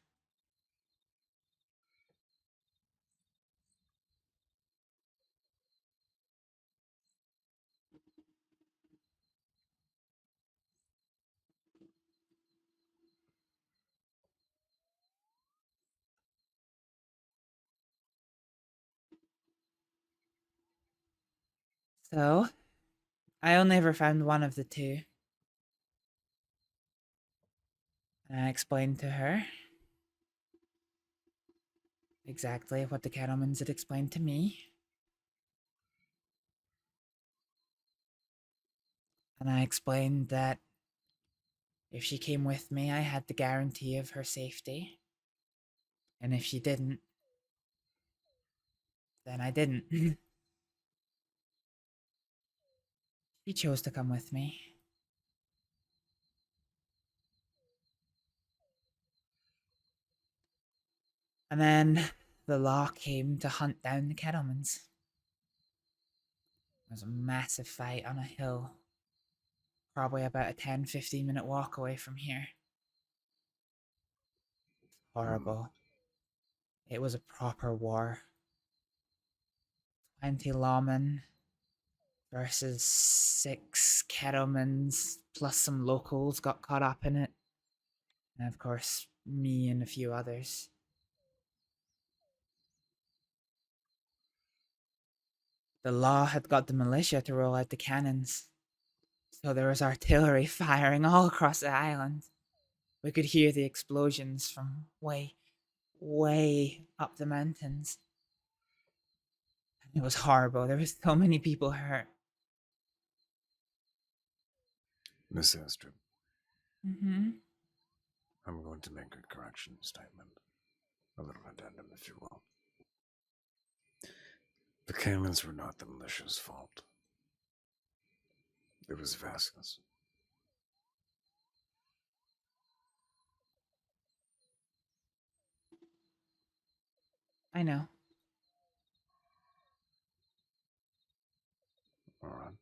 So, I only ever found one of the two. And I explained to her exactly what the cattlemans had explained to me. And I explained that if she came with me, I had the guarantee of her safety. And if she didn't, then I didn't. She chose to come with me. And then the law came to hunt down the cattlemans. There was a massive fight on a hill, probably about a 10-15 minute walk away from here. Horrible. It was a proper war. 20 lawmen versus 6 cattlemans, plus some locals got caught up in it. And of course, me and a few others. The law had got the militia to roll out the cannons, so there was artillery firing all across the island. We could hear the explosions from way, way up the mountains. It was horrible. There was so many people hurt. Miss Astrid, Mm-hmm. I'm going to make a correction statement. A little addendum, if you will. The cannons were not the militia's fault. It was Vasquez. I know. Alright.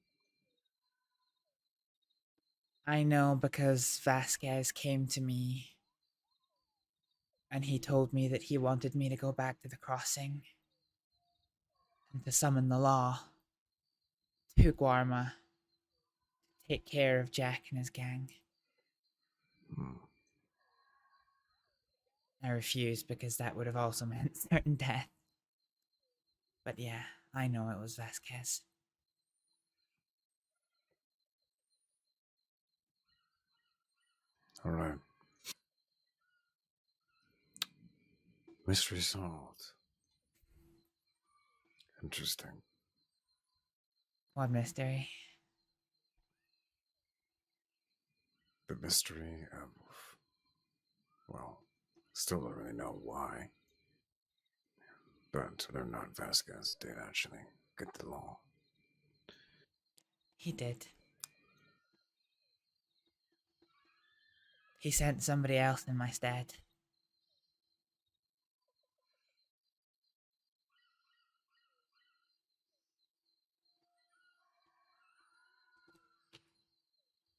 I know because Vasquez came to me and he told me that he wanted me to go back to the crossing and to summon the law to Guarma to take care of Jack and his gang. I refused because that would have also meant certain death. But yeah, I know it was Vasquez. Alright. Mystery solved. Interesting. What mystery? The mystery of, well, still don't really know why. But whether or not Vasquez did actually get the law. He did. He sent somebody else in my stead.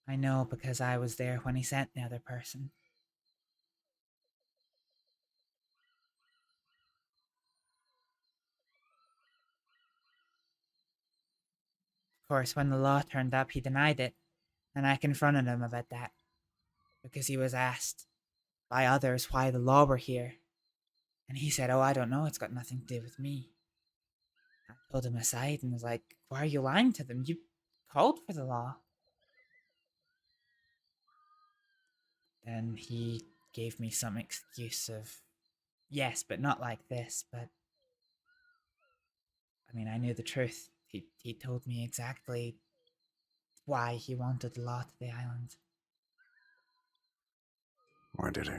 I know because I was there when he sent the other person. Of course, when the law turned up, he denied it, and I confronted him about that, because he was asked by others why the law were here, and he said, "Oh, I don't know, it's got nothing to do with me." I pulled him aside and was like, "Why are you lying to them? You called for the law." Then he gave me some excuse of, yes, but not like this, but... I mean, I knew the truth. He told me exactly why he wanted the law to the island. Why did he?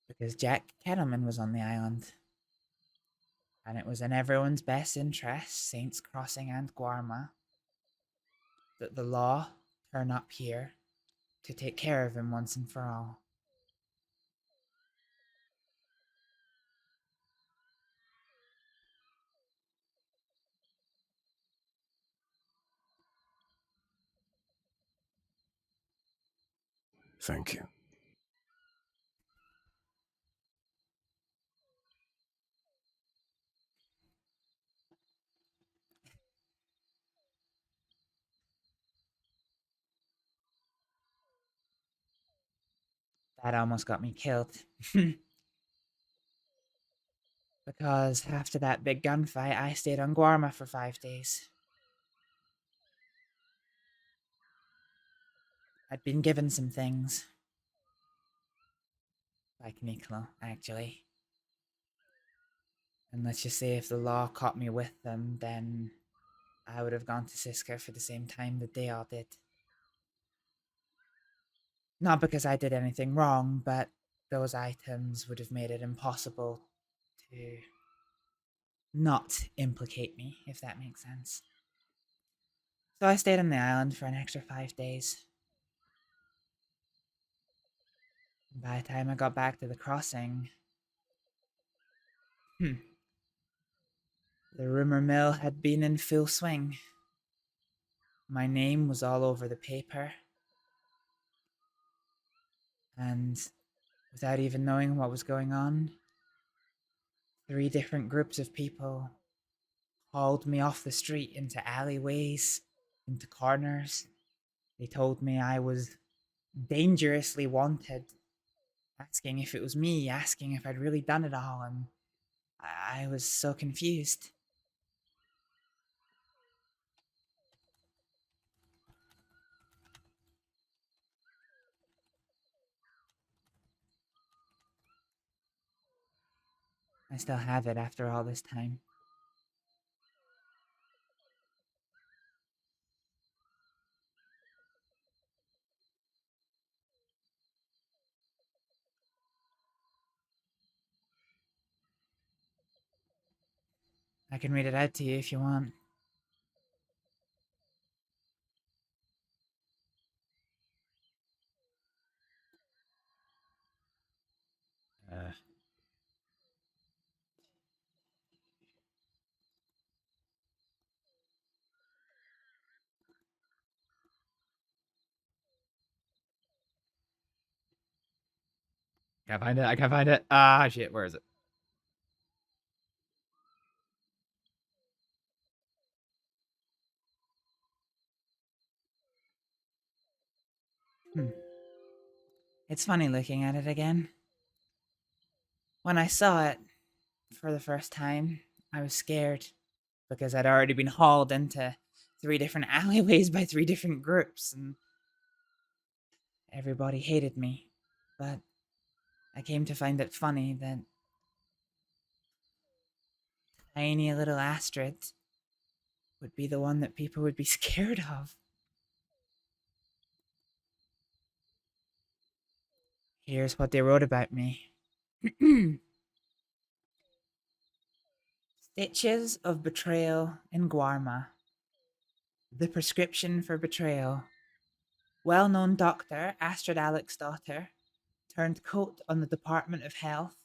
Because Jack Kettleman was on the island. And it was in everyone's best interest, Saints Crossing and Guarma, that the law turn up here to take care of him once and for all. Thank you. That almost got me killed. Because after that big gunfight, I stayed on Guarma for 5 days. I'd been given some things. By Kuniklo, actually. And let's just say if the law caught me with them, then I would have gone to Siska for the same time that they all did. Not because I did anything wrong, but those items would have made it impossible to not implicate me, if that makes sense. So I stayed on the island for an extra 5 days. By the time I got back to the crossing... the rumor mill had been in full swing. My name was all over the paper. And without even knowing what was going on, 3 different groups of people hauled me off the street into alleyways, into corners. They told me I was dangerously wanted, asking if it was me, asking if I'd really done it all, and I was so confused. I still have it after all this time. I can read it out to you if you want. Can't find it, I can't find it. Ah, shit, where is it? It's funny looking at it again. When I saw it for the first time, I was scared because I'd already been hauled into 3 different alleyways by 3 different groups, and everybody hated me. But I came to find it funny that tiny little Astrид would be the one that people would be scared of. Here's what they wrote about me. Stitches of betrayal in Guarma. The prescription for betrayal. Well-known doctor Astrид Aleksdóttir turned coat on the Department of Health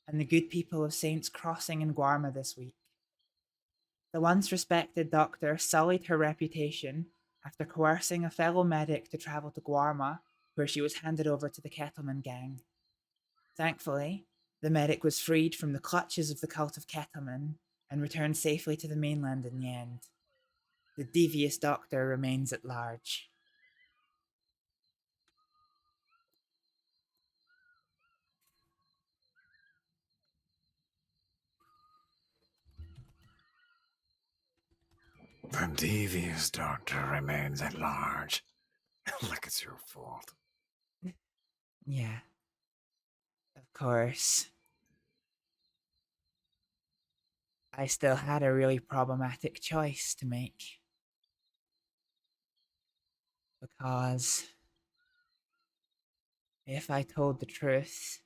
and the good people of Saints Crossing in Guarma this week. The once respected doctor sullied her reputation after coercing a fellow medic to travel to Guarma, where she was handed over to the Kettleman gang. Thankfully, the medic was freed from the clutches of the cult of Kettleman and returned safely to the mainland in the end. The devious doctor remains at large. The devious doctor remains at large. Like it's your fault. Yeah. Of course. I still had a really problematic choice to make. Because if I told the truth,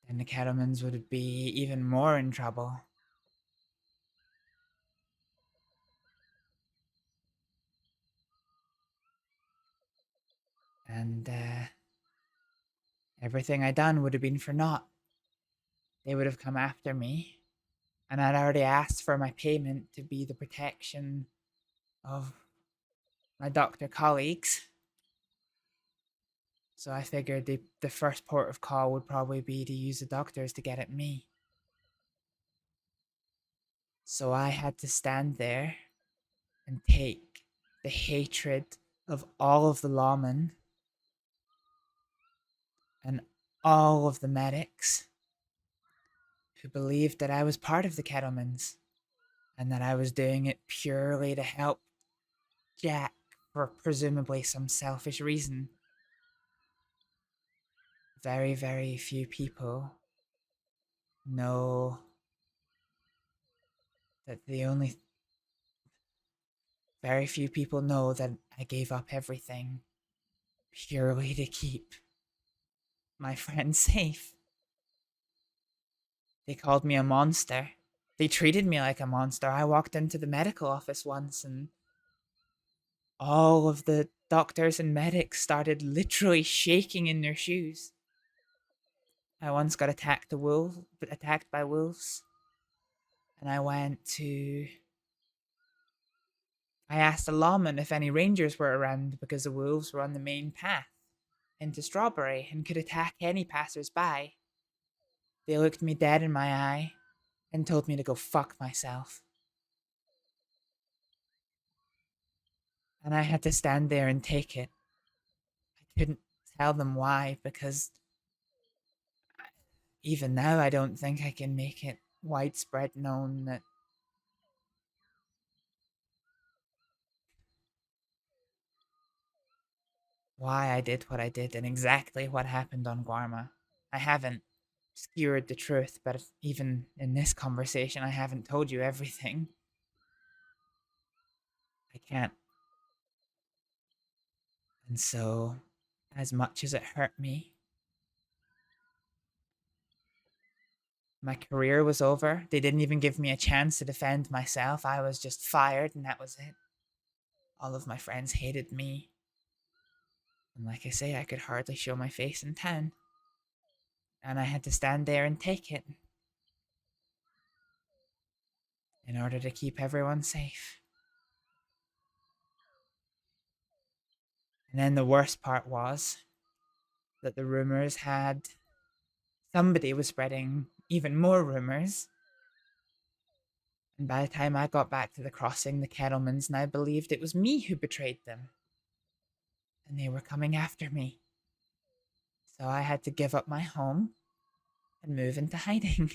then the Kettlemans would be even more in trouble. And everything I done would have been for naught. They would have come after me, and I'd already asked for my payment to be the protection of my doctor colleagues. So I figured the first port of call would probably be to use the doctors to get at me. So I had to stand there and take the hatred of all of the lawmen and all of the medics who believed that I was part of the Kettlemans and that I was doing it purely to help Jack for presumably some selfish reason. Very, very few people know that very few people know that I gave up everything purely to keep my friends safe. They called me a monster. They treated me like a monster. I walked into the medical office once and all of the doctors and medics started literally shaking in their shoes. I once got attacked by wolves. And I asked a lawman if any rangers were around because the wolves were on the main path into Strawberry and could attack any passers-by. They looked me dead in my eye and told me to go fuck myself. And I had to stand there and take it. I couldn't tell them why, because even now I don't think I can make it widespread known that why I did what I did and exactly what happened on Guarma. I haven't skewered the truth, but even in this conversation, I haven't told you everything. I can't. And so, as much as it hurt me, my career was over. They didn't even give me a chance to defend myself. I was just fired, and that was it. All of my friends hated me. And like I say, I could hardly show my face in town. And I had to stand there and take it in order to keep everyone safe. And then the worst part was that the rumors had... Somebody was spreading even more rumors. And by the time I got back to the crossing, the Kettlemans and I believed it was me who betrayed them. And they were coming after me. So I had to give up my home and move into hiding.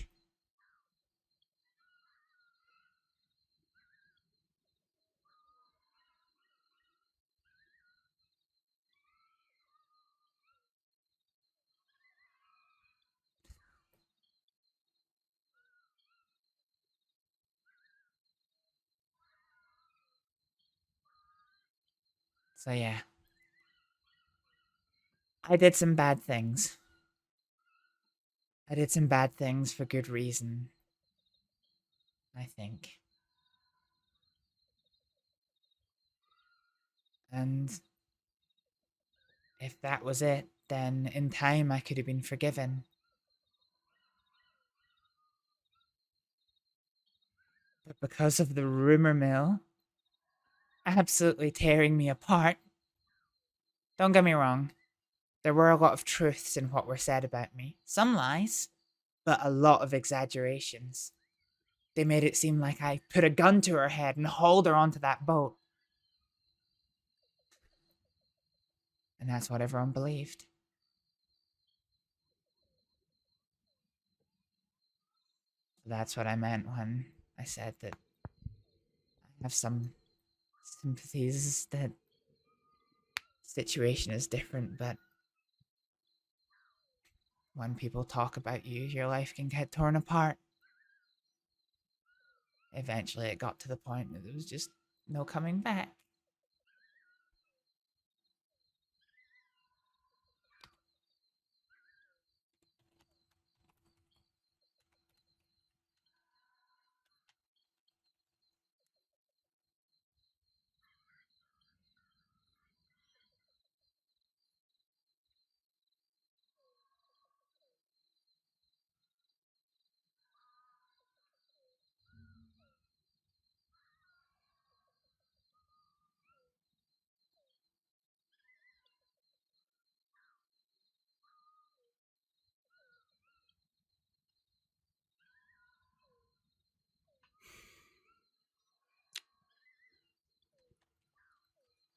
So yeah. I did some bad things. I did some bad things for good reason. I think. And if that was it, then in time I could have been forgiven. But because of the rumor mill absolutely tearing me apart, don't get me wrong, there were a lot of truths in what were said about me. Some lies, but a lot of exaggerations. They made it seem like I put a gun to her head and hauled her onto that boat. And that's what everyone believed. That's what I meant when I said that I have some sympathies that situation is different, but when people talk about you, your life can get torn apart. Eventually it got to the point that there was just no coming back.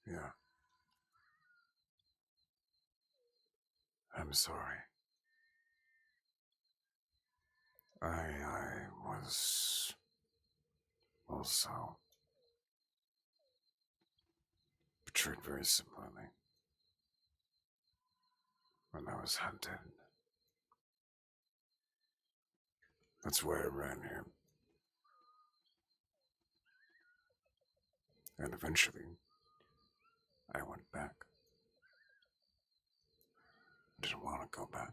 Yeah. I'm sorry. I was also betrayed very similarly when I was hunted. That's why I ran here. And eventually, I went back. Didn't want to go back.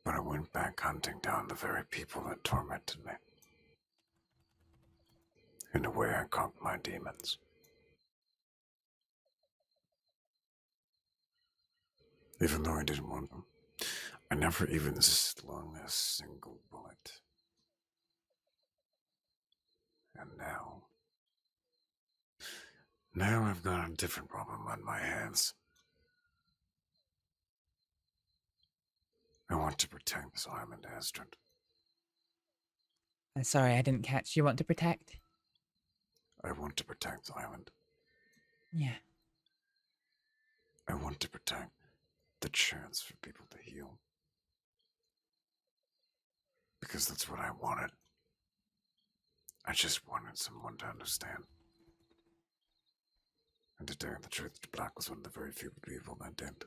But I went back hunting down the very people that tormented me. In a way, I conquered my demons. Even though I didn't want them. I never even slung a single bullet. And now I've got a different problem on my hands. I want to protect this island, Astrид. Sorry, I didn't catch. You want to protect? I want to protect the island. Yeah. I want to protect the chance for people to heal. Because that's what I wanted. I just wanted someone to understand. And to tell you the truth, Black was one of the very few people that did.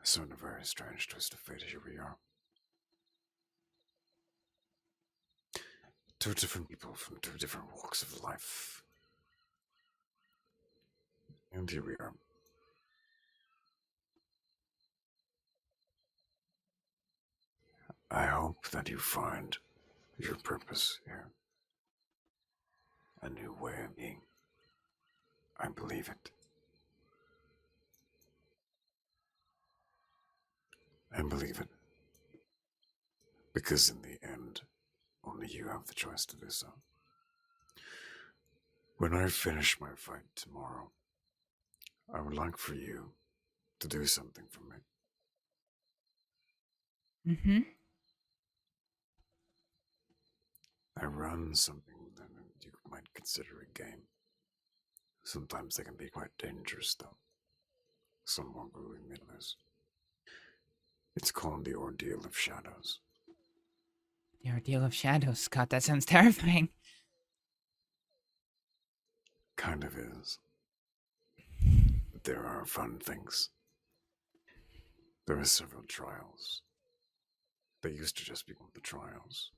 So in a very strange twist of fate, here we are. Two different people from two different walks of life. And here we are. I hope that you find your purpose here. A new way of being. I believe it. I believe it. Because in the end, only you have the choice to do so. When I finish my fight tomorrow, I would like for you to do something for me. Mm-hmm. I run something that you might consider a game. Sometimes they can be quite dangerous, though. Some more grueling than others. It's called the Ordeal of Shadows. The Ordeal of Shadows. God, that sounds terrifying. Kind of is. But there are fun things. There are several trials. They used to just be called the trials.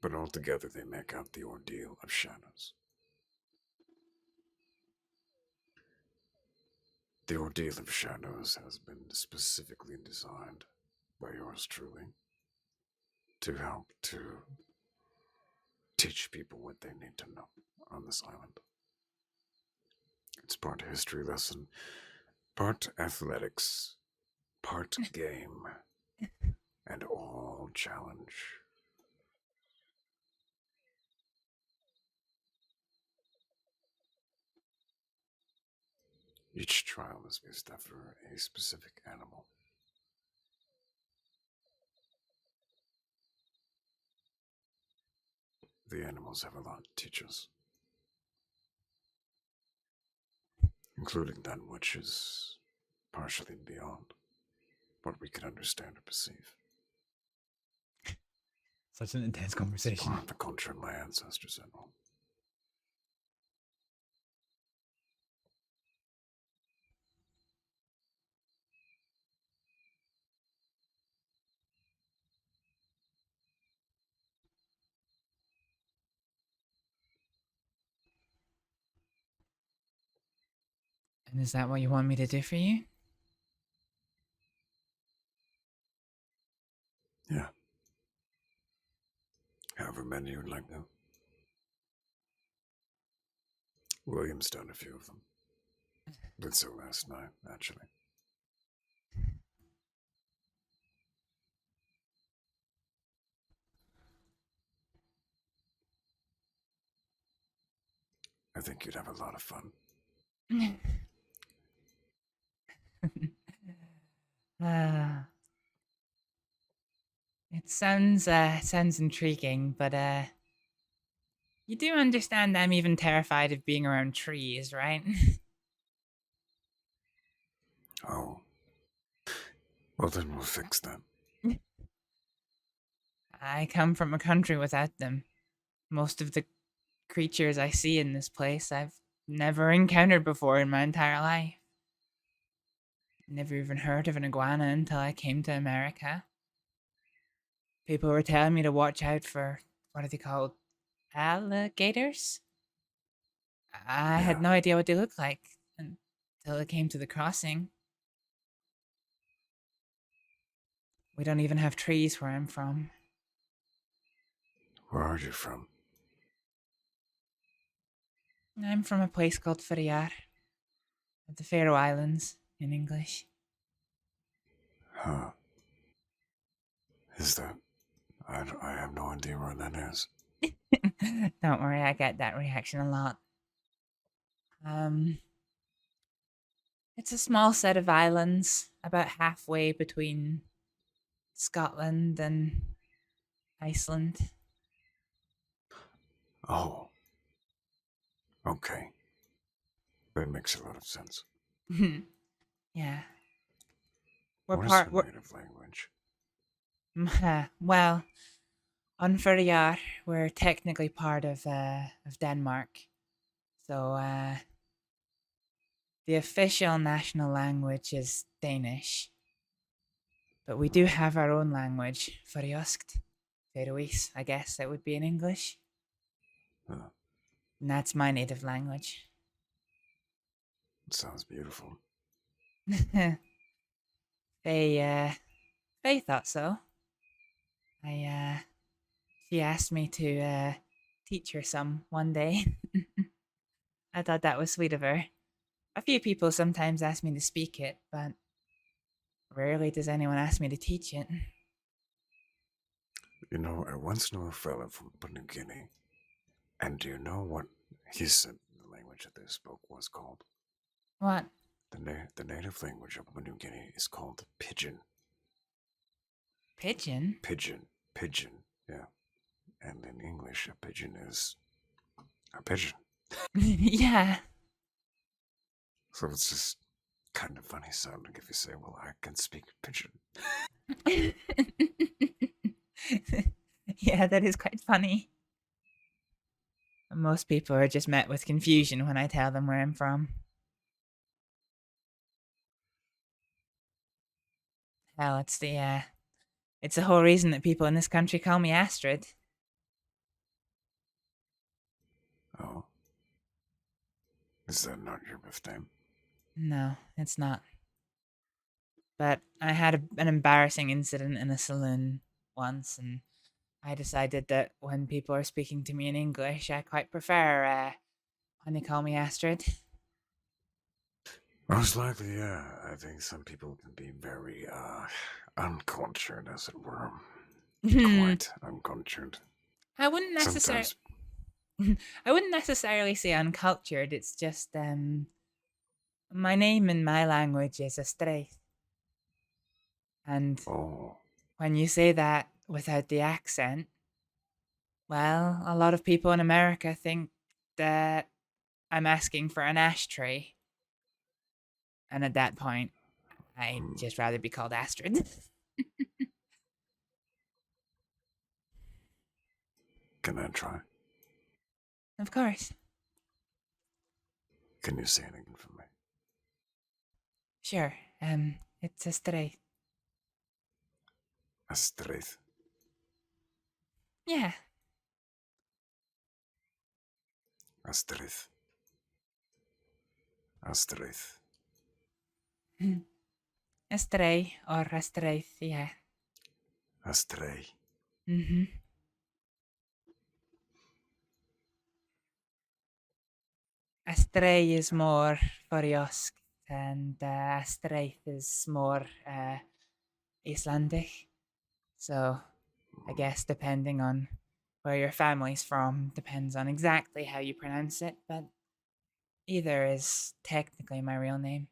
But altogether they make out the Ordeal of Shadows. The Ordeal of Shadows has been specifically designed by yours truly to help to teach people what they need to know on this island. It's part history lesson, part athletics, part game, and all challenge. Each trial is based after a specific animal. The animals have a lot to teach us, including that which is partially beyond what we can understand or perceive. Such an intense conversation. Part of the culture of my ancestors and all. And is that what you want me to do for you? Yeah. However many you'd like to. William's done a few of them. Did so last night, actually. I think you'd have a lot of fun. It sounds intriguing, but you do understand I'm even terrified of being around trees, right? Oh. Well, then we'll fix that. I come from a country without them. Most of the creatures I see in this place I've never encountered before in my entire life. Never even heard of an iguana until I came to America. People were telling me to watch out for, what are they called? Alligators? I had no idea what they looked like until it came to the crossing. We don't even have trees where I'm from. Where are you from? I'm from a place called Pt.8, at the Faroe Islands, in English. Huh. Is that... I have no idea where that is. Don't worry, I get that reaction a lot. It's a small set of islands, about halfway between Scotland and Iceland. Oh. Okay. That makes a lot of sense. Yeah. What is your native language? Well, on Pt.8, we're technically part of Denmark. So, the official national language is Danish. But we do have our own language, Føroyskt. Faroese, I guess that would be in English. Huh. And that's my native language. It sounds beautiful. Faye thought so. She asked me to teach her some one day. I thought that was sweet of her. A few people sometimes ask me to speak it, but rarely does anyone ask me to teach it. You know, I once knew a fella from New Guinea. And do you know what he said the language that they spoke was called? What? The native language of New Guinea is called Pidgin. Pigeon? Pidgin, yeah. And in English, a pigeon is a pigeon. Yeah. So it's just kind of funny sounding if you say, well, I can speak Pidgin. Yeah, that is quite funny. Most people are just met with confusion when I tell them where I'm from. Hell, it's the whole reason that people in this country call me Astrid. Oh. Is that not your birth name? No, it's not. But I had an embarrassing incident in a saloon once, and I decided that when people are speaking to me in English, I quite prefer when they call me Astrid. Most likely, yeah. I think some people can be very uncultured, as it were. Quite uncultured. I wouldn't necessarily say uncultured. It's just My name in my language is Astrið. And when you say that without the accent, well, a lot of people in America think that I'm asking for an ashtray. And at that point, I'd just rather be called Astrид. Can I try? Of course. Can you say anything for me? Sure. It's Astrið. Astrið. Yeah. Astrið. Astrið. Astrið or Astrið, yeah. Astrið. Mm-hmm. Astrið is more Foriosk, and Astrið is more Icelandic. So I guess depending on where your family's from depends on exactly how you pronounce it, but either is technically my real name.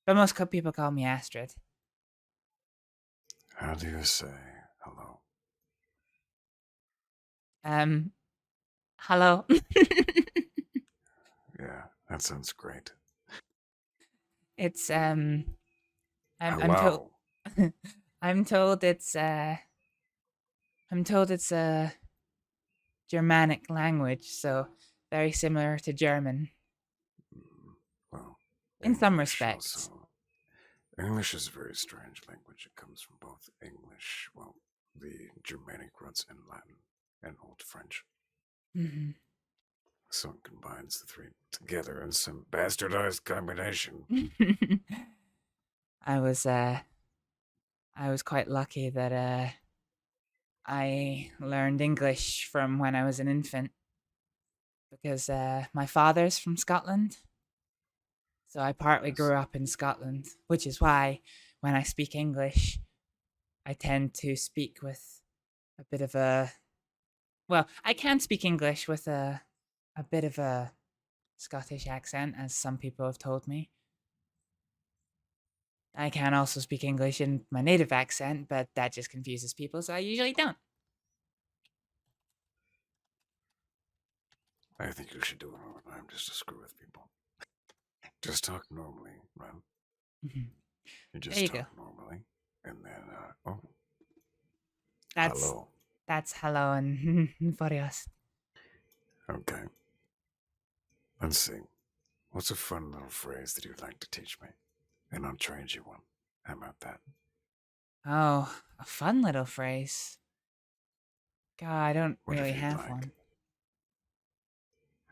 But most people call me Astrид. How do you say hello? Hello. Yeah, that sounds great. It's I'm Hello. I'm told it's a Germanic language, so very similar to German. Well, in some English respects. also. English is a very strange language. It comes from both English, well, the Germanic roots, and Latin and Old French. Mm-hmm. So it combines the three together in some bastardized combination. I was quite lucky that I learned English from when I was an infant, because my father's from Scotland. So I partly grew up in Scotland, which is why when I speak English, I tend to speak with a bit of a... Well, I can speak English with a bit of a Scottish accent, as some people have told me. I can also speak English in my native accent, but that just confuses people, so I usually don't. I think you should do it all the time just to screw with people. Just talk normally, right? Mm-hmm. You just There you talk go. normally, and then, That's hello. That's hello and Forios. Okay. Let's see. What's a fun little phrase that you'd like to teach me? And I'll trade you one. How about that? Oh, a fun little phrase. God, I don't Whatever really you'd have like. one.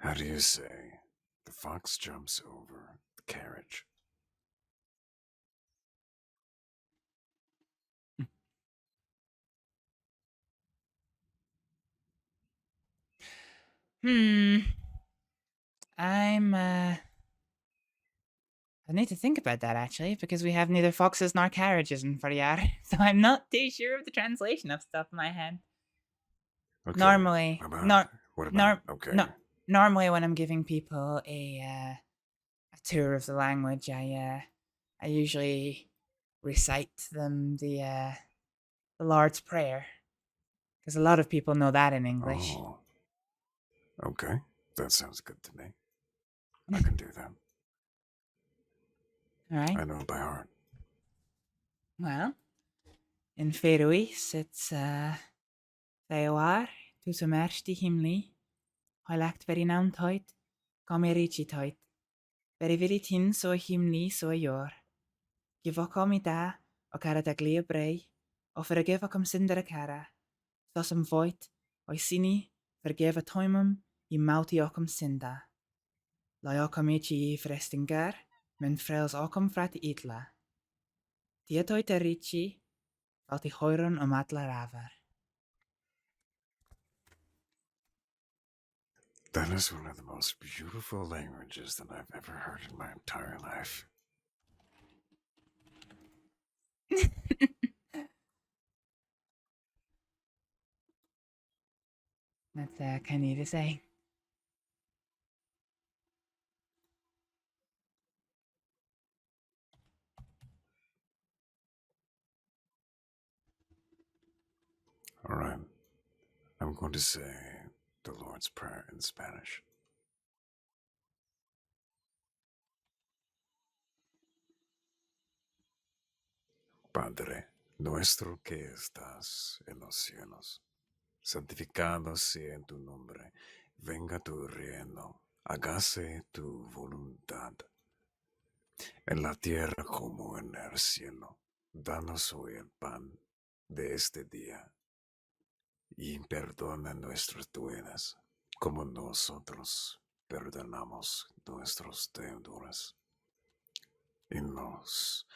How do you say, the fox jumps over the carriage? I need to think about that, actually, because we have neither foxes nor carriages in Faryar, so I'm not too sure of the translation of stuff in my head. Okay. Normally, Okay. Normally when I'm giving people a tour of the language, I usually recite them the Lord's Prayer, because a lot of people know that in English. Oh. Okay. That sounds good to me. I can do that. All right. I know it by heart. Well, in Faroese, it's Theoar, tu som erst i himli, har lagt veri namn toit, kom i richi toit. Veri veri tin så i himli så i jord. Giv okom i da, og kara da glia brei, og forgiv okom syndere kara. Så som voit, og i sini, forgiv a toimum, i mauti okom synda. Lai okom ichi i frestingar, men frels okom frat itla. Tia toit a richi, valt i hoiron om atla ravar. That is one of the most beautiful languages that I've ever heard in my entire life. That's kind of you to say. Alright. I'm going to say the Lord's Prayer in Spanish. Padre nuestro que estás en los cielos, santificado sea tu nombre, venga tu reino, hágase tu voluntad, en la tierra como en el cielo. Danos hoy el pan de este día, y perdona nuestras deudas, como nosotros perdonamos nuestros deudores. Y nos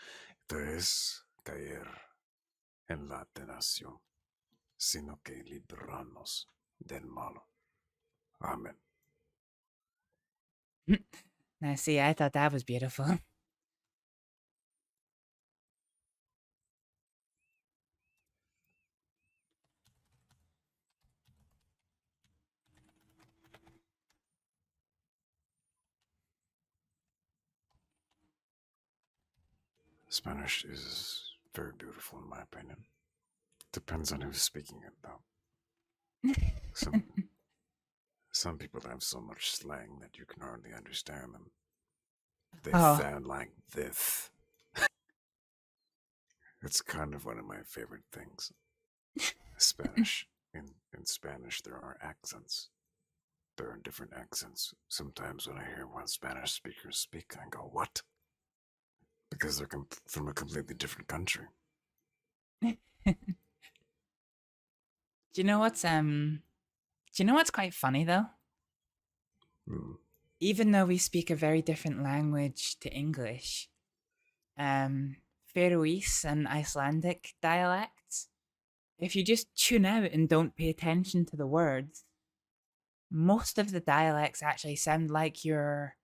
dejes caer en la tentación, sino que libranos del malo. Amen. Now, see, I thought that was beautiful. Spanish is very beautiful in my opinion. Depends on who's speaking it though. Some people have so much slang that you can hardly understand them. They sound like this. It's kind of one of my favorite things. Spanish. In Spanish there are accents. There are different accents. Sometimes when I hear one Spanish speakers speak, I go, what? Because they're from a completely different country. Do you know what's quite funny though? Even though we speak a very different language to English, Faroese and Icelandic dialects, if you just tune out and don't pay attention to the words, most of the dialects actually sound like you're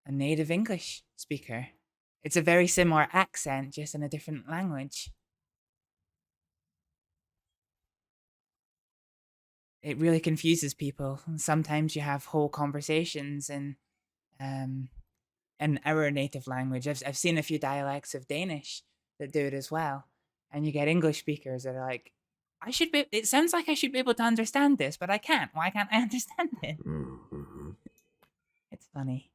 a native English speaker. It's a very similar accent, just in a different language. It really confuses people. Sometimes you have whole conversations in our native language. I've seen a few dialects of Danish that do it as well. And you get English speakers that are like, it sounds like I should be able to understand this, but I can't. Why can't I understand it? It's funny.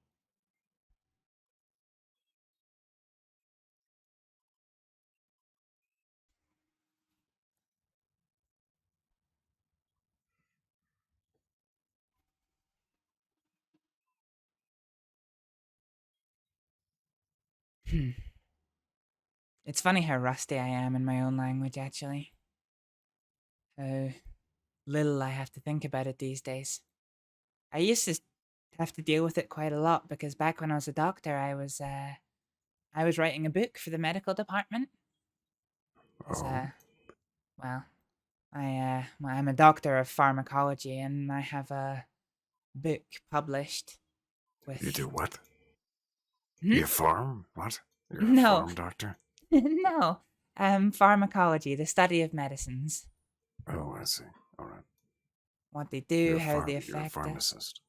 It's funny how rusty I am in my own language, actually. How little I have to think about it these days. I used to have to deal with it quite a lot because back when I was a doctor, I was writing a book for the medical department. Well, I'm a doctor of pharmacology, and I have a book published with. You do what? You farm? What? You're a No. farm doctor? No. Pharmacology, the study of medicines. Oh, I see. All right. What they do, You're how they you're a affect us. pharmacist.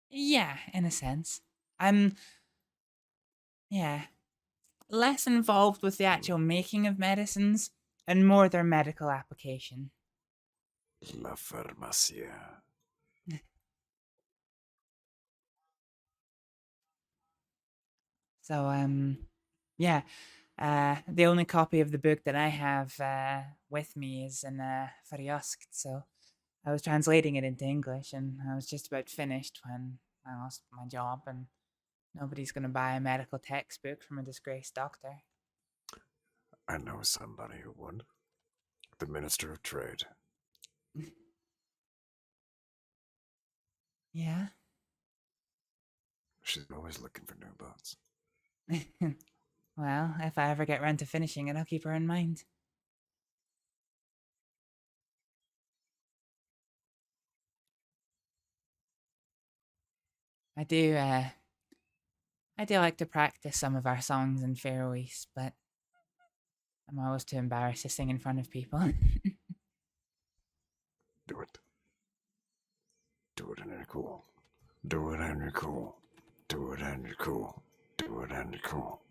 Yeah, in a sense. I'm less involved with the actual making of medicines and more their medical application. La farmacia. So, the only copy of the book that I have with me is in Fariosk, so I was translating it into English, and I was just about finished when I lost my job, and nobody's going to buy a medical textbook from a disgraced doctor. I know somebody who would. The Minister of Trade. Yeah? She's always looking for new boats. Well, if I ever get round to finishing it, I'll keep her in mind. I do like to practice some of our songs in Faroese, but I'm always too embarrassed to sing in front of people. Do it. Do it and you're cool. Do it and you're cool. Do it and you're cool. Do it and you're cool.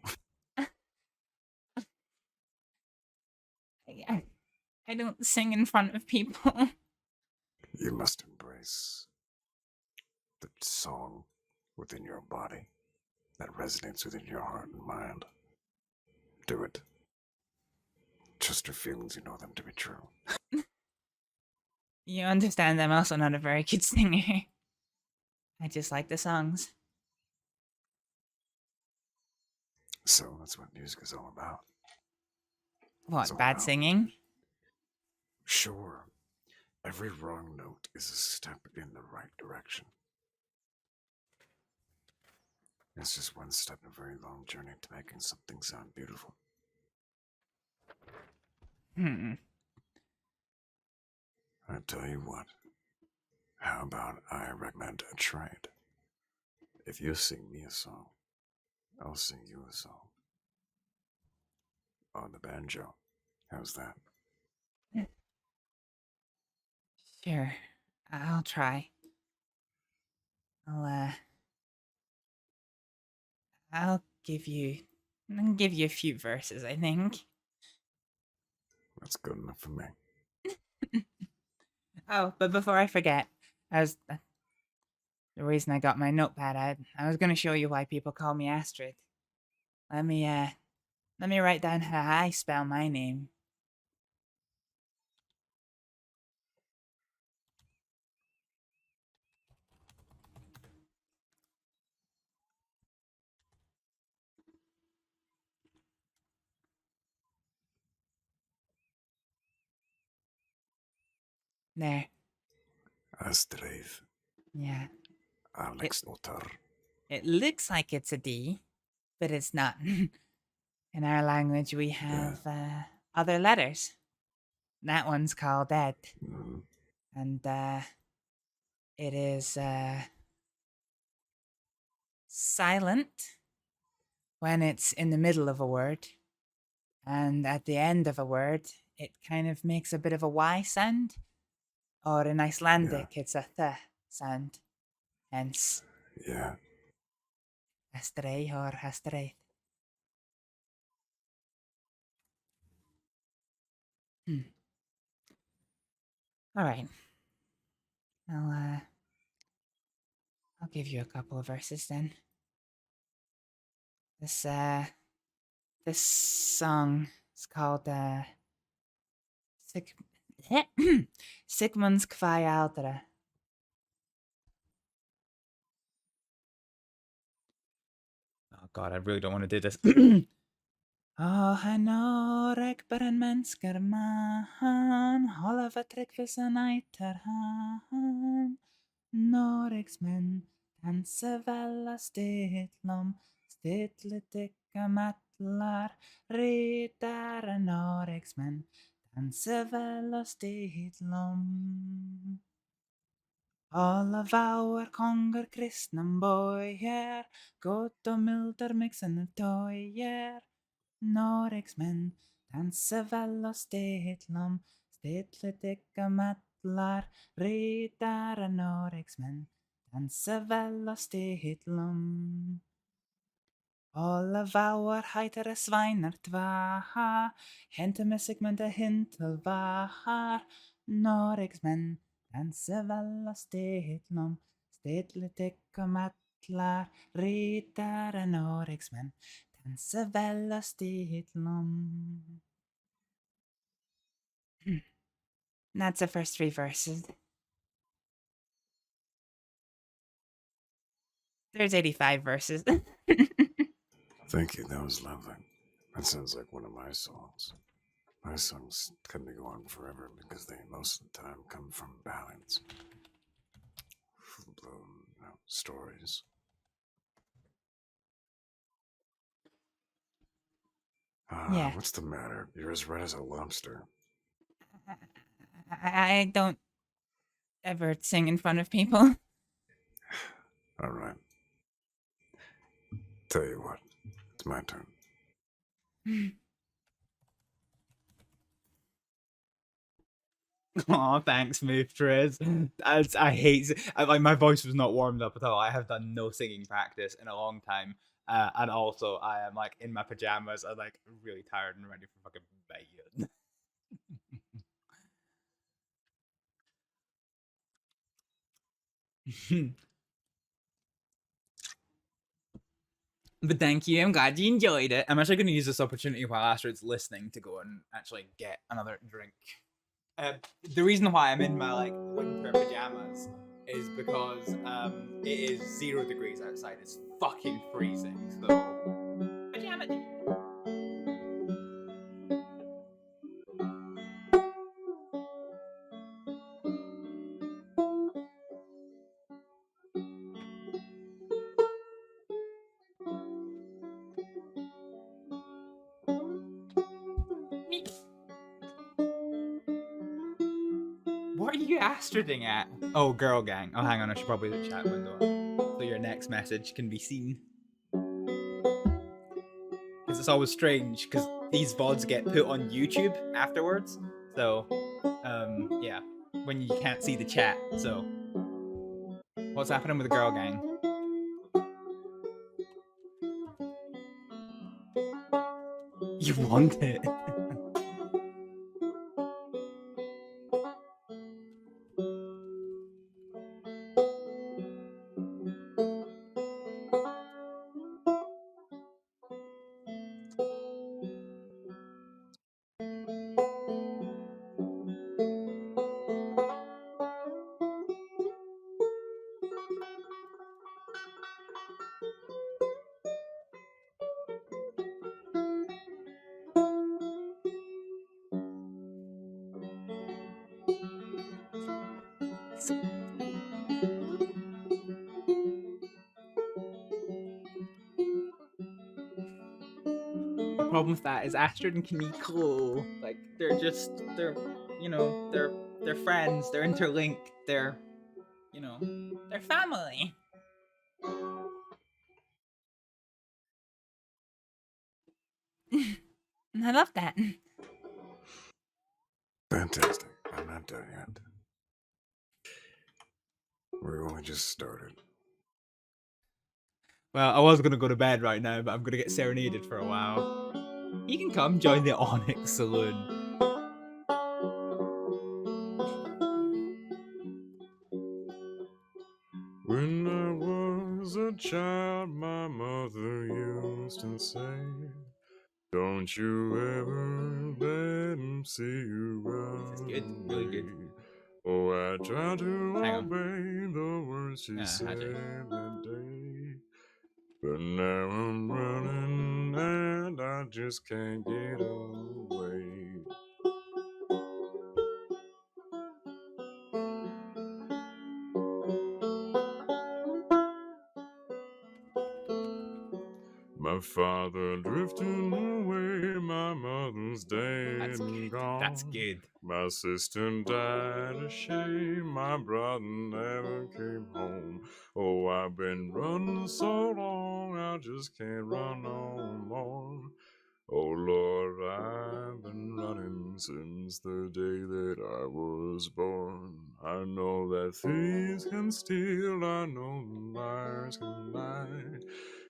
I don't sing in front of people. You must embrace the song within your body that resonates within your heart and mind. Do it. Trust your feelings, you know them to be true. You understand I'm also not a very good singer. I just like the songs. So that's what music is all about. What, bad singing? Sure. Every wrong note is a step in the right direction. It's just one step in a very long journey to making something sound beautiful. I tell you what. How about I recommend a trade? If you sing me a song, I'll sing you a song. On the banjo. How's that? Sure. I'll try. I'll give you a few verses, I think. That's good enough for me. Oh, but before I forget, the reason I got my notepad out, I was gonna show you why people call me Astrid. Let me write down how I spell my name. There. Astrið. Yeah. Aleksdóttir. It looks like it's a D, but it's not. In our language, we have other letters. That one's called Ed. And it is silent when it's in the middle of a word. And at the end of a word, it kind of makes a bit of a Y sound. Or in Icelandic, it's a th sound. Hence. Yeah. Astrið or Astrið. All right. I'll give you a couple of verses then. This song is called Sigmund's Kvæaldra. Oh god, I really don't want to do this. Oh, I know Rekbaren mennesker man, holder for tryggfisen eiter han. Norriksmenn danser vel av stidlom, stidlet ikke metler, riddere norriksmenn danser vel av stidlom. Alle vauer konger kristne bojer, godt og milder miksende tøyer. Norriksmenn danser vel og stidlom, stidlet ikke metler, riddere norriksmenn danser vel og stidlom. Alle vauer heitere sveiner tvær, hente med Sigmunde hintel var. Norriksmenn danser vel og stidlom, stidlet ikke metler, riddere norriksmenn danser vel og stidlom. That's the first 3 verses. There's 85 verses. Thank you, that was lovely. That sounds like one of my songs. My songs tend to go on forever because they most of the time come from ballads. Full-blown stories. Yeah. What's the matter? You're as red as a lobster. I don't ever sing in front of people. All right. Tell you what, it's my turn. Oh, thanks, Smooth Triz. I hate like my voice was not warmed up at all. I have done no singing practice in a long time, and also I am like in my pajamas. I'm like really tired and ready for fucking bed. But thank you. I'm glad you enjoyed it. I'm actually going to use this opportunity while Astrid's listening to go and actually get another drink. The reason why I'm in my like winter pajamas is because it is 0 degrees outside. It's fucking freezing. So pajama day. What are you Astriding at? Oh, girl gang. Oh, hang on. I should probably the chat window up so your next message can be seen. Because it's always strange because these VODs get put on YouTube afterwards. So, yeah, when you can't see the chat. So, what's happening with the girl gang? You want it? The problem with that is Astrид and Kuniklo, like they're you know, they're friends, they're interlinked, they're, you know, they're family. I love that. Fantastic. I'm not done yet. We're only just started. Well, I was gonna go to bed right now, but I'm gonna get serenaded for a while. You can come join the Onyx Saloon. When I was a child, my mother used to say, don't you ever let him see you run Good, really good. Oh, I tried to Hang on. obey the words she said that day, but now I'm running and I just can't get away. My father drifted away, my mother's dead and gone. That's good. My sister died of shame, my brother never came home. Oh, I've been running so long, I just can't run no more. Oh Lord, I've been running since the day that I was born. I know that thieves can steal, I know liars can lie.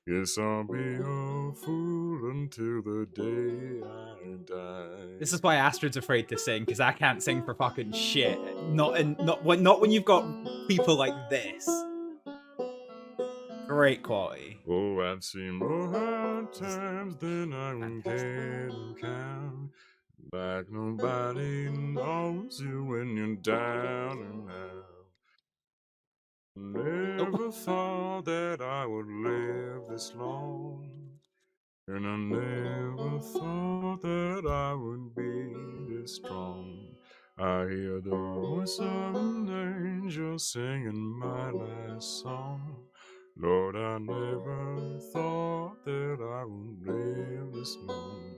Yes, I'll be a fool until the day I die. This is why Astrid's afraid to sing, because I can't sing for fucking shit. Not when you've got people like this. Great quality. Oh, I've seen more hard times than I can count. Like nobody knows you when you're down and out. Never thought that I would live this long. And I never thought that I would be this strong. I hear the voice of an angel singing my last song. Lord, I never thought that I would live this long.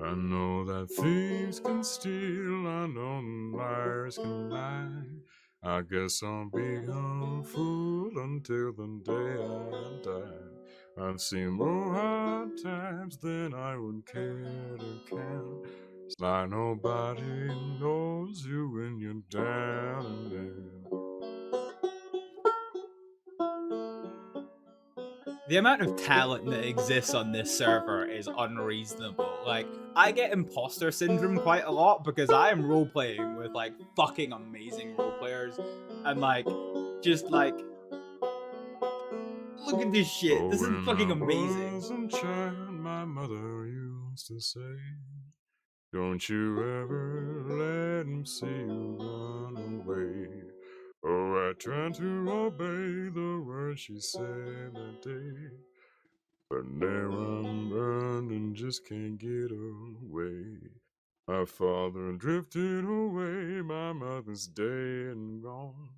I know that thieves can steal, I know liars can lie. I guess I'll be a fool until the day I die. I've seen more hard times than I would care to count. It's like nobody knows you when you're down and out. The amount of talent that exists on this server is unreasonable. Like, I get imposter syndrome quite a lot because I am role-playing with, like, fucking amazing role-players. And, like, just, like... Look at this shit. This is fucking amazing. When I was a child, my mother used to say, don't you ever let him see you run away. Oh, I tried to obey the words she said that day, but now I'm burned and just can't get away. My father drifted away, my mother's dead and gone.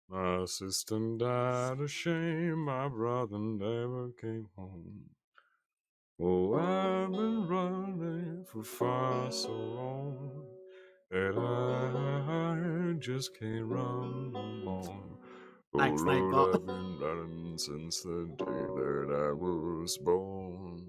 My sister died of shame, my brother never came home. Oh, I've been running for far so long that I just can't run no more. Oh Thanks, Lord, Nightbot. I've been running since the day that I was born.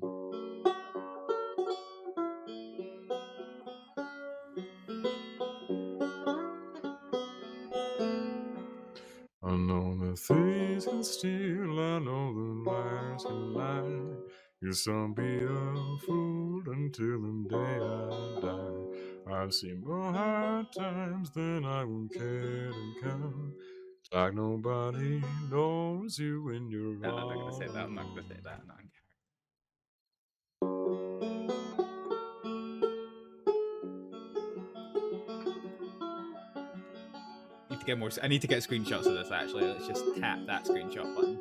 I know the thieves can steal, I know the liars can lie. Yes, I'll be a fool until the day I die. I've seen more hard times than I would care to count. Like nobody knows you when you're No, I'm not gonna say all that. I'm not gonna say that. No. Need to get more. I need to get screenshots of this. Actually, let's just tap that screenshot button.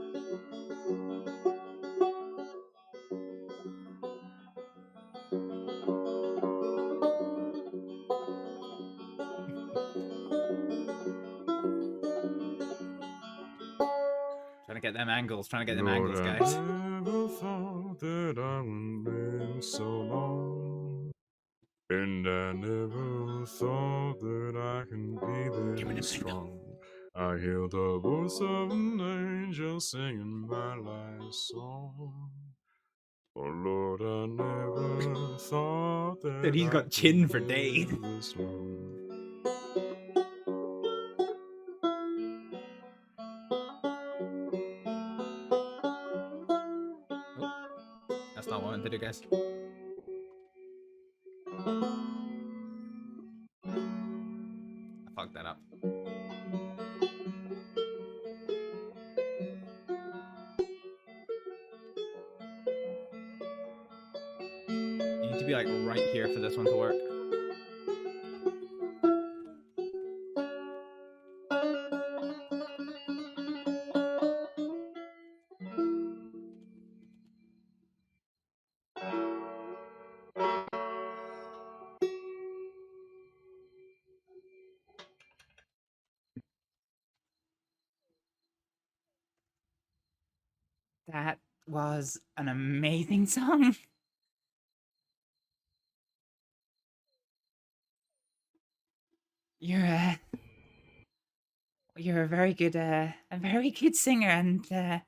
Trying to get them angles. Trying to get them Lord, angles, I guys. never thought that I would live so long, and I never thought that I can be this strong. I hear the voice of an angel singing my life song. Oh Lord, I never thought that Dude, he's got chin for days. this long. That's not what I wanted to do, guys. I fucked that up. You need to be like right here for this one to work. That was an amazing song. You're a very good singer and a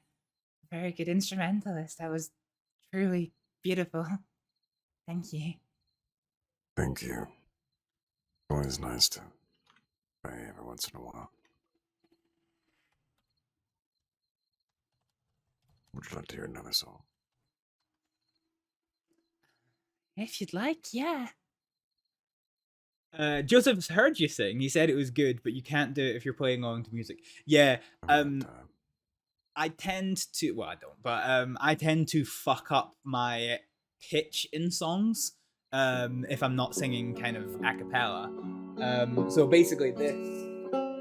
very good instrumentalist. That was truly beautiful. Thank you. Thank you. Always nice to play every once in a while. Would you like to hear another song? If you'd like, yeah. Joseph's heard you sing. He said it was good, but you can't do it if you're playing along to music. Yeah. I tend to. Well, I don't, but I tend to fuck up my pitch in songs if I'm not singing kind of a cappella. So basically,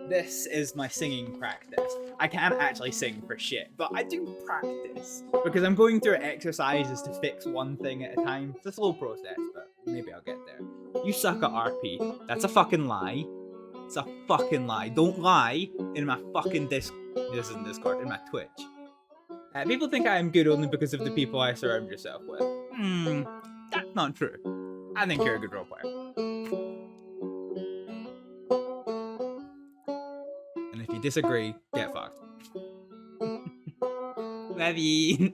this is my singing practice. I can't actually sing for shit, but I do practice because I'm going through exercises to fix one thing at a time. It's a slow process, but maybe I'll get there. You suck at RP. That's a fucking lie. It's a fucking lie. Don't lie in my fucking this isn't Discord, in my Twitch. People think I am good only because of the people I surround yourself with. That's not true. I think you're a good role player. And if you disagree, get fucked. Love you.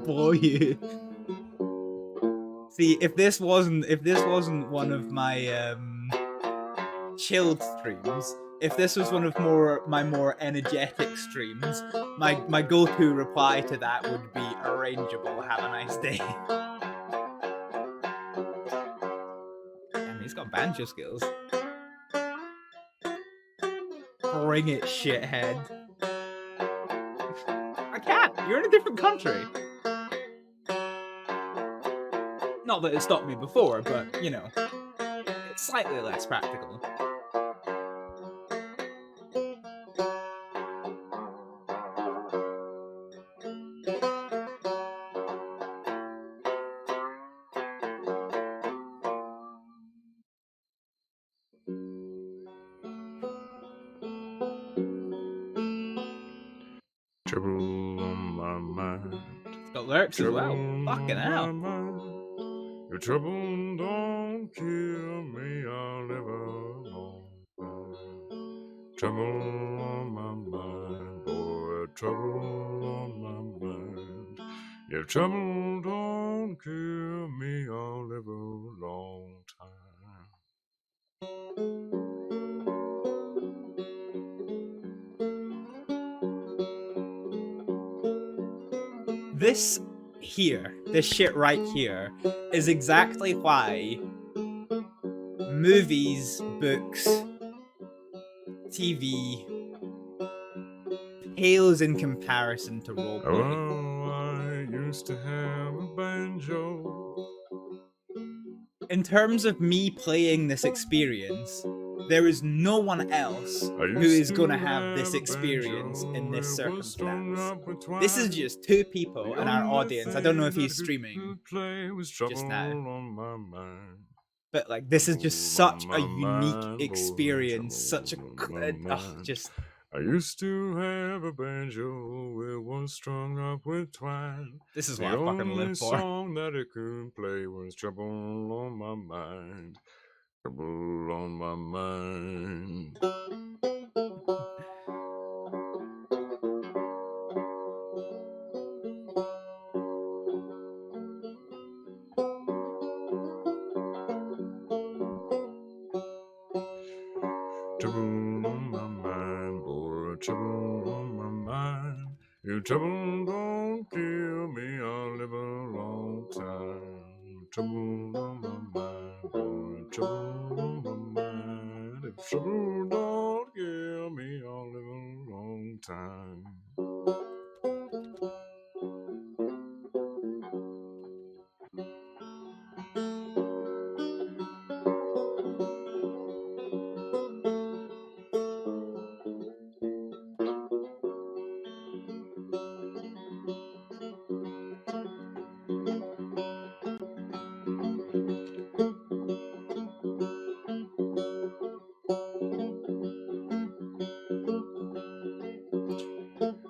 blow you. See, if this wasn't one of my chilled streams, if this was one of my more energetic streams, my go-to reply to that would be arrangeable. Have a nice day. Damn, he's got banjo skills. Bring it, shithead. I can't. You're in a different country. Not that it stopped me before, but, you know, it's slightly less practical. Trouble on my mind. It's got lyrics as well. Fucking hell. Your trouble don't kill me, I'll live alone. Trouble on my mind, boy, trouble on my mind. Your trouble don't kill me, I'll live a long time. This shit right here, is exactly why movies, books, TV pales in comparison to roleplay. Oh, I used to have a banjo. In terms of me playing this experience, there is no one else who is going to have this experience in this circumstance. This is just two people in our audience. I don't know if he's streaming just now. But like, this is just such a unique experience, such a just. I used to have a banjo, it was strung up with twine. This is what I fucking live for. The only song that it could play was Trouble on My Mind. Trouble on my mind. Trouble on my mind, boy, trouble on my mind. Your trouble don't kill me, I'll live a long time. Trouble on my mind, boy, trouble on my mind. If trouble don't kill me, I'll live a long time.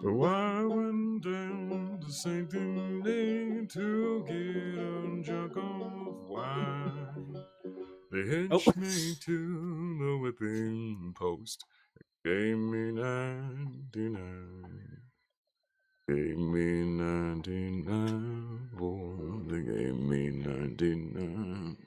Oh, I went down to St. Denis to get a jug of wine. They hitched me to the whipping post. Gave me 99. Gave me 99. Boy, they gave me 99.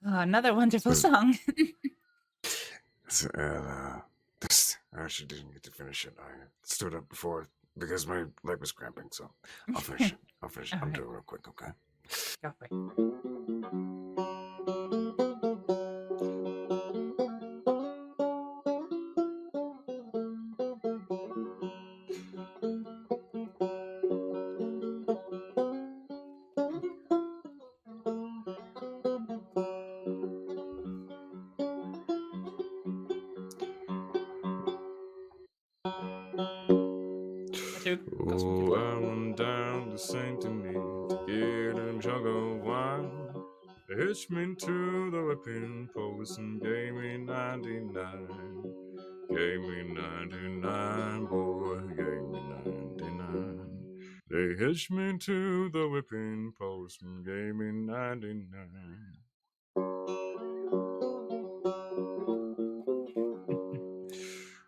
Oh, another wonderful song. This, I actually didn't get to finish it. I stood up before because my leg was cramping, so I'll finish it. I'll finish it. I'm doing it real quick, okay? Go for it. Oh, I went down to St. Denis to get a jug of wine. They hitched me to the whipping post and gave me 99. Gave me 99, boy, gave me 99. They hitched me to the whipping post and gave me 99.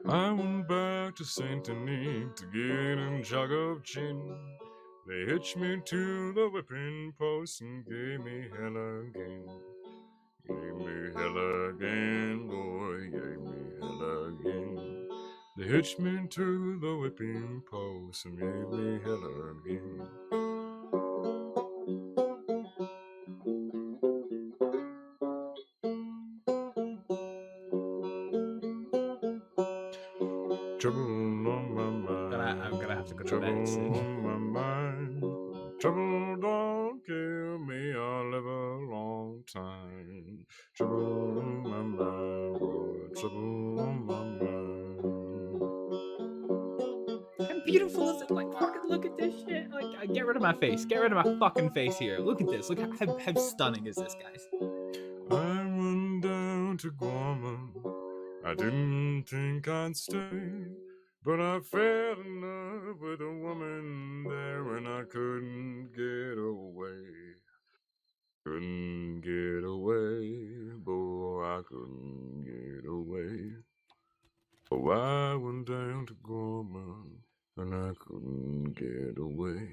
I went back to Saint Denis to get a jug of gin. They hitched me to the whipping post and gave me hell again. Gave me hell again, boy, gave me hell again. They hitched me to the whipping post and gave me hell again. Trouble on my mind. I'm gonna have to go to Trouble bed soon. on my mind. Trouble don't kill me, I'll live a long time. Trouble on my mind, boy. Trouble on my mind. How beautiful is it? Like, fucking look at this shit. Like, get rid of my face. Get rid of my fucking face here. Look at this. Look how stunning is this, guys? I went down to Guarma. I didn't think I'd stay, but I fell in love with a woman there and I couldn't get away. Couldn't get away, boy, I couldn't get away. Oh, I went down to Guarma and I couldn't get away.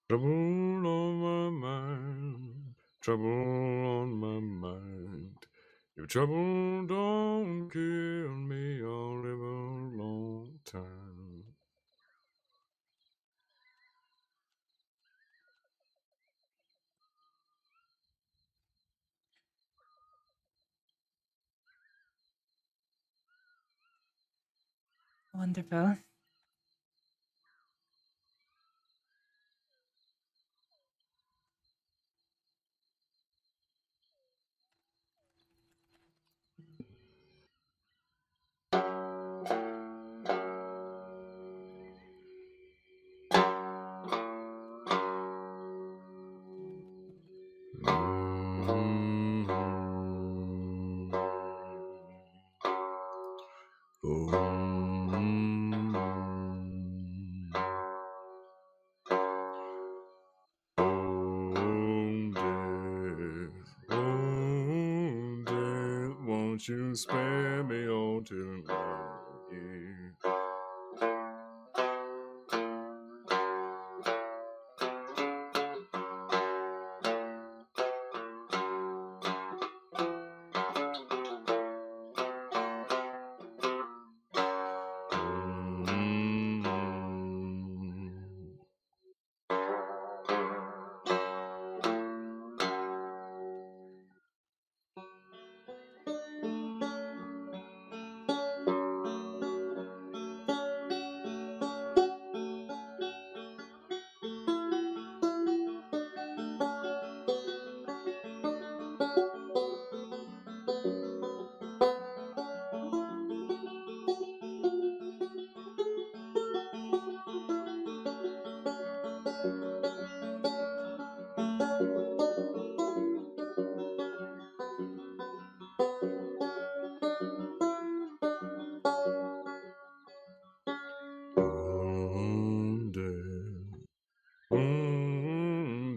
Trouble on my mind, trouble on my mind. If trouble don't kill me, I'll live a long time. Wonderful. Won't you spare me all till another year?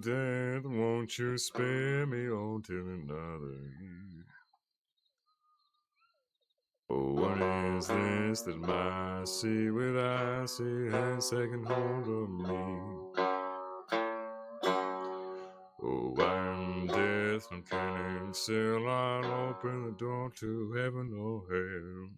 Death, won't you spare me all till another year? Oh, what is this that my sea with icy has taken hold of me? Oh, I'm death, I'm turning still, I'll open the door to heaven or hell.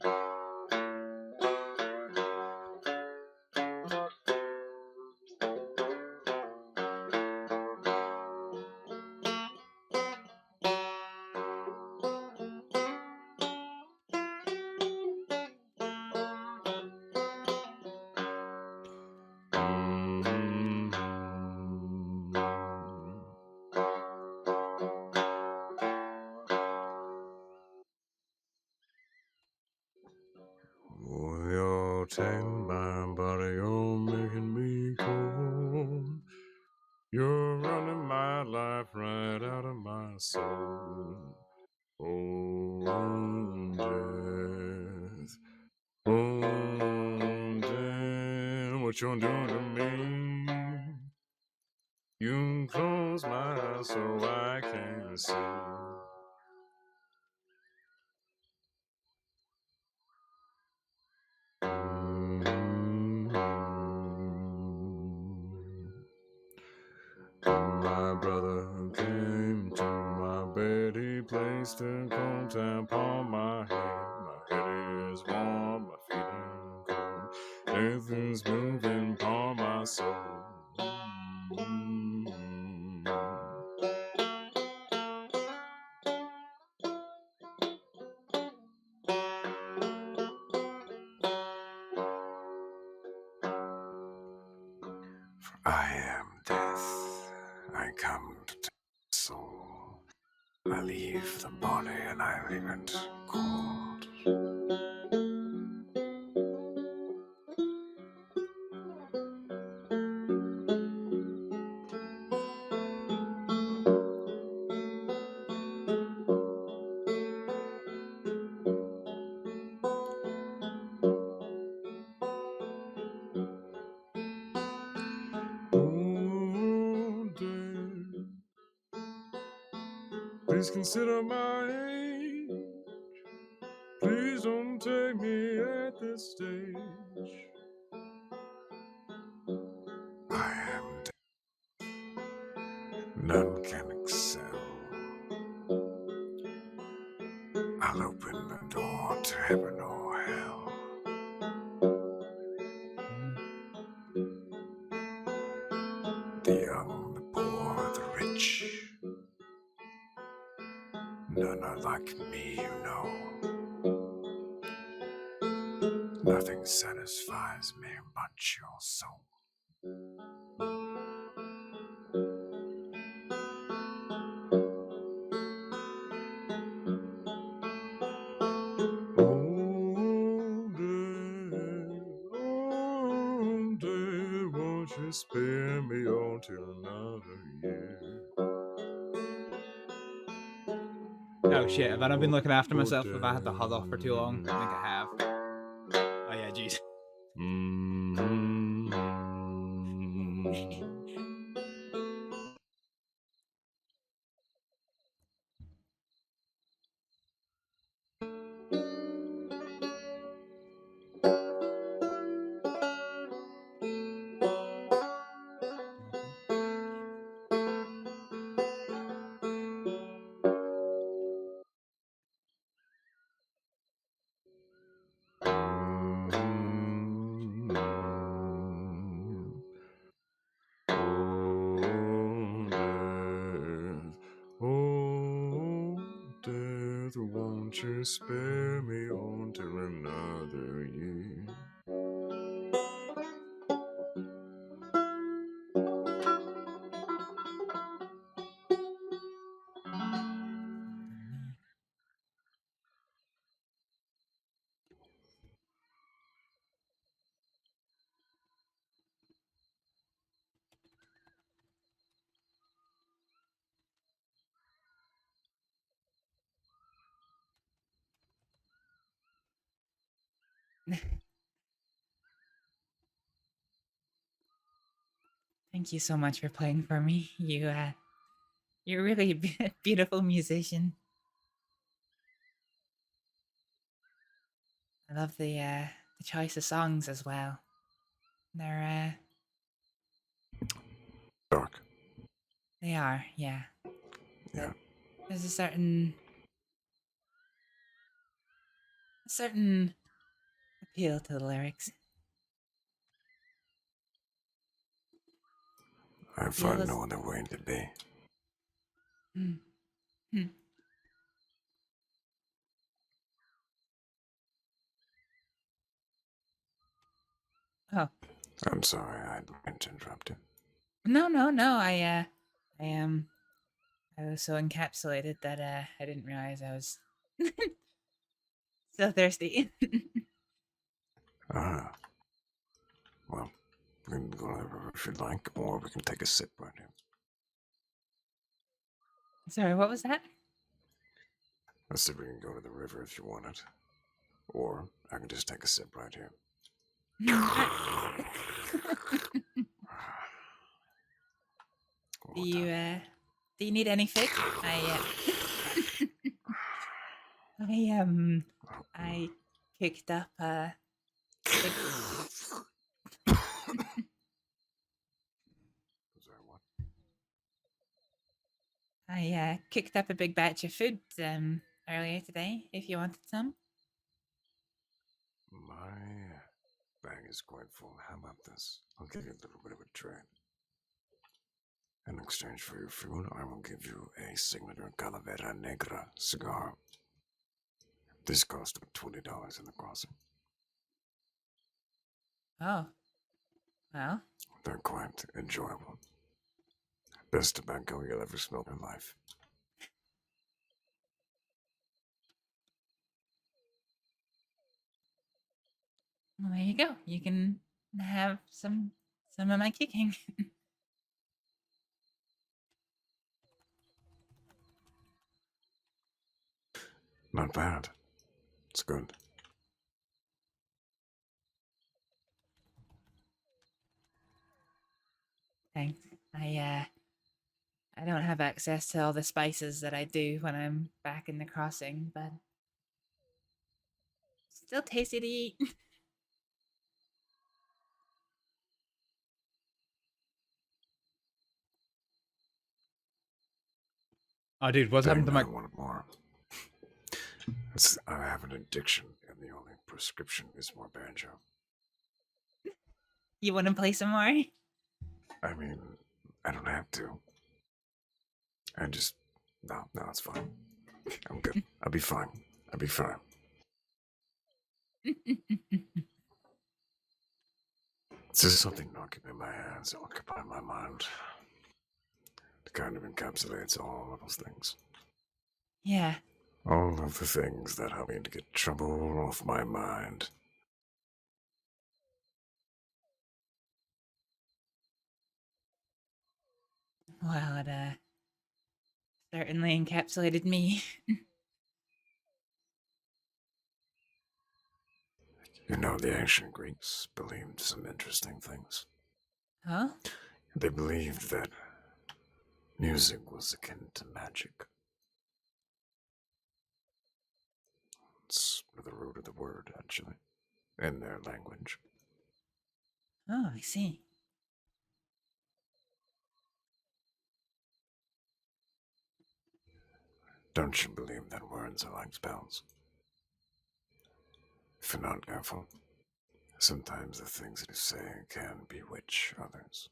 Oh, you're taking my body, you're making me cold. You're running my life right out of my soul. Oh, death. Oh, death. What you're doing to me? You close my eyes so I can see. My brother who came to my bed, he placed a cold tap on my head. My head is warm, my feeling cold. Death is moving upon my soul. I am death. I come to take the soul. I leave the body and I leave it cold. Oh, death. Please consider my age. Please don't take me at this stage. I am dead. None can excel. I'll open the door to heaven or hell. The young, the poor, the rich. None are like me, you know. Nothing satisfies me but your soul. Oh, dear, won't you spare me on till another year? Oh shit, have I not been looking after myself? Have I had the hot off for too long? I think I have. Oh yeah, jeez. Oh, death, won't you spare me on till another year? Thank you so much for playing for me. You're really a beautiful musician. I love the choice of songs as well. They're dark. They are, yeah. Yeah. There's a certain appeal to the lyrics. I find no other way to be. Hmm. Oh. I'm sorry, I didn't mean to interrupt you. No. I was so encapsulated that I didn't realize I was so thirsty. Well, we can go to the river if you'd like, or we can take a sip right here. Sorry, what was that? I said we can go to the river if you want it, or I can just take a sip right here. Do you need any fix? I picked up I cooked up a big batch of food earlier today. If you wanted some. My bag is quite full. How about this? I'll give you a little bit of a trade. In exchange for your food, I will give you a Signature Calavera Negra cigar. This cost $20 in the crossing. Oh. Well. They're quite enjoyable. Best tobacco you'll ever smell in life. Well, there you go. You can have some of my cooking. Not bad. It's good. Thanks. I don't have access to all the spices that I do when I'm back in the crossing, but still tasty to eat. Oh, dude, what's happened to my... I want more. I have an addiction, and the only prescription is more banjo. You want to play some more? I mean, I don't have to. No, it's fine. I'm good. I'll be fine. It's just something knocking in my hands, occupying my mind. It kind of encapsulates all of those things. Yeah. All of the things that help me to get trouble off my mind. Well, it certainly encapsulated me. You know, the ancient Greeks believed some interesting things. Huh? They believed that music was akin to magic. It's the root of the word, actually, in their language. Oh, I see. Don't you believe that words are like spells? If you're not careful, sometimes the things that you say can bewitch others.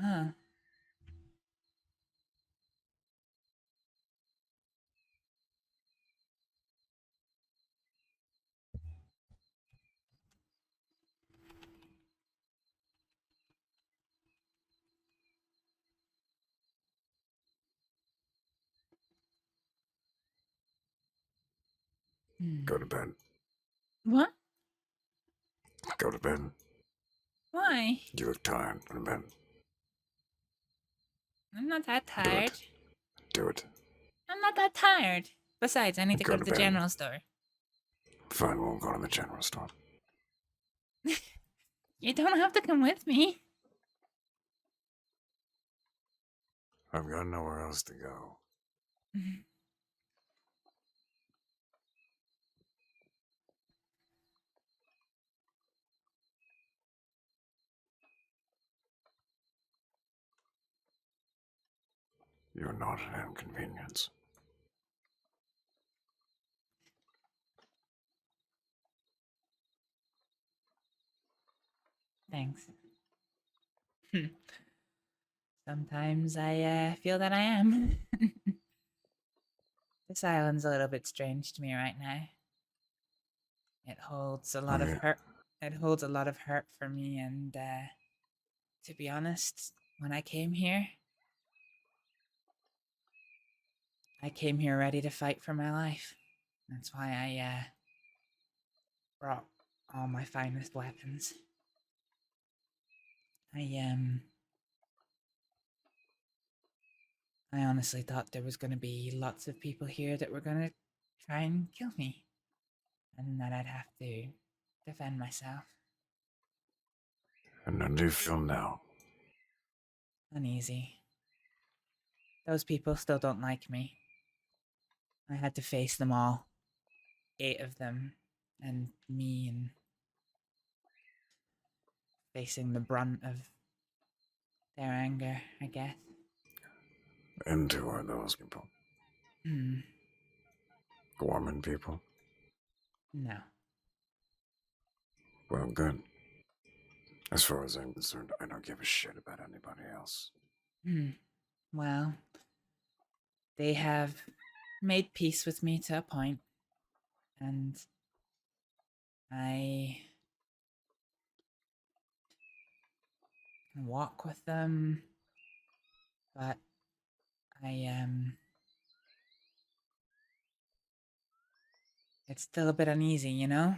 Huh. Go to bed. What? Go to bed. Why? You look tired. Go to bed. I'm not that tired. Do it. I'm not that tired. Besides, I need to go to the bed. general store. Fine, we'll go to the general store. You don't have to come with me. I've got nowhere else to go. You're not an inconvenience. Thanks. Sometimes I feel that I am. This island's a little bit strange to me right now. It holds a lot of hurt. It holds a lot of hurt for me, and to be honest, when I came here ready to fight for my life. That's why I brought all my finest weapons. I honestly thought there was going to be lots of people here that were going to try and kill me, and that I'd have to defend myself. And how do you feel now? Uneasy. Those people still don't like me. I had to face them all. 8 of them. And me, and facing the brunt of their anger, I guess. And who are those people? Guarman people? No. Well, good. As far as I'm concerned, I don't give a shit about anybody else. Well, they have made peace with me to a point, and I can walk with them, but it's still a bit uneasy, you know?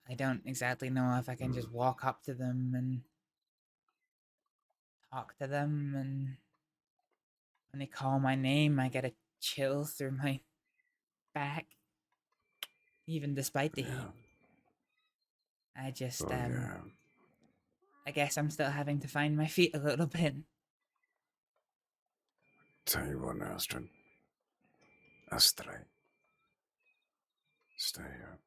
I don't exactly know if I can just walk up to them and talk to them, and when they call my name, I get a chill through my back, even despite the heat. I just, I guess I'm still having to find my feet a little bit. Tell you what, Astrид. Astrид. Stay here.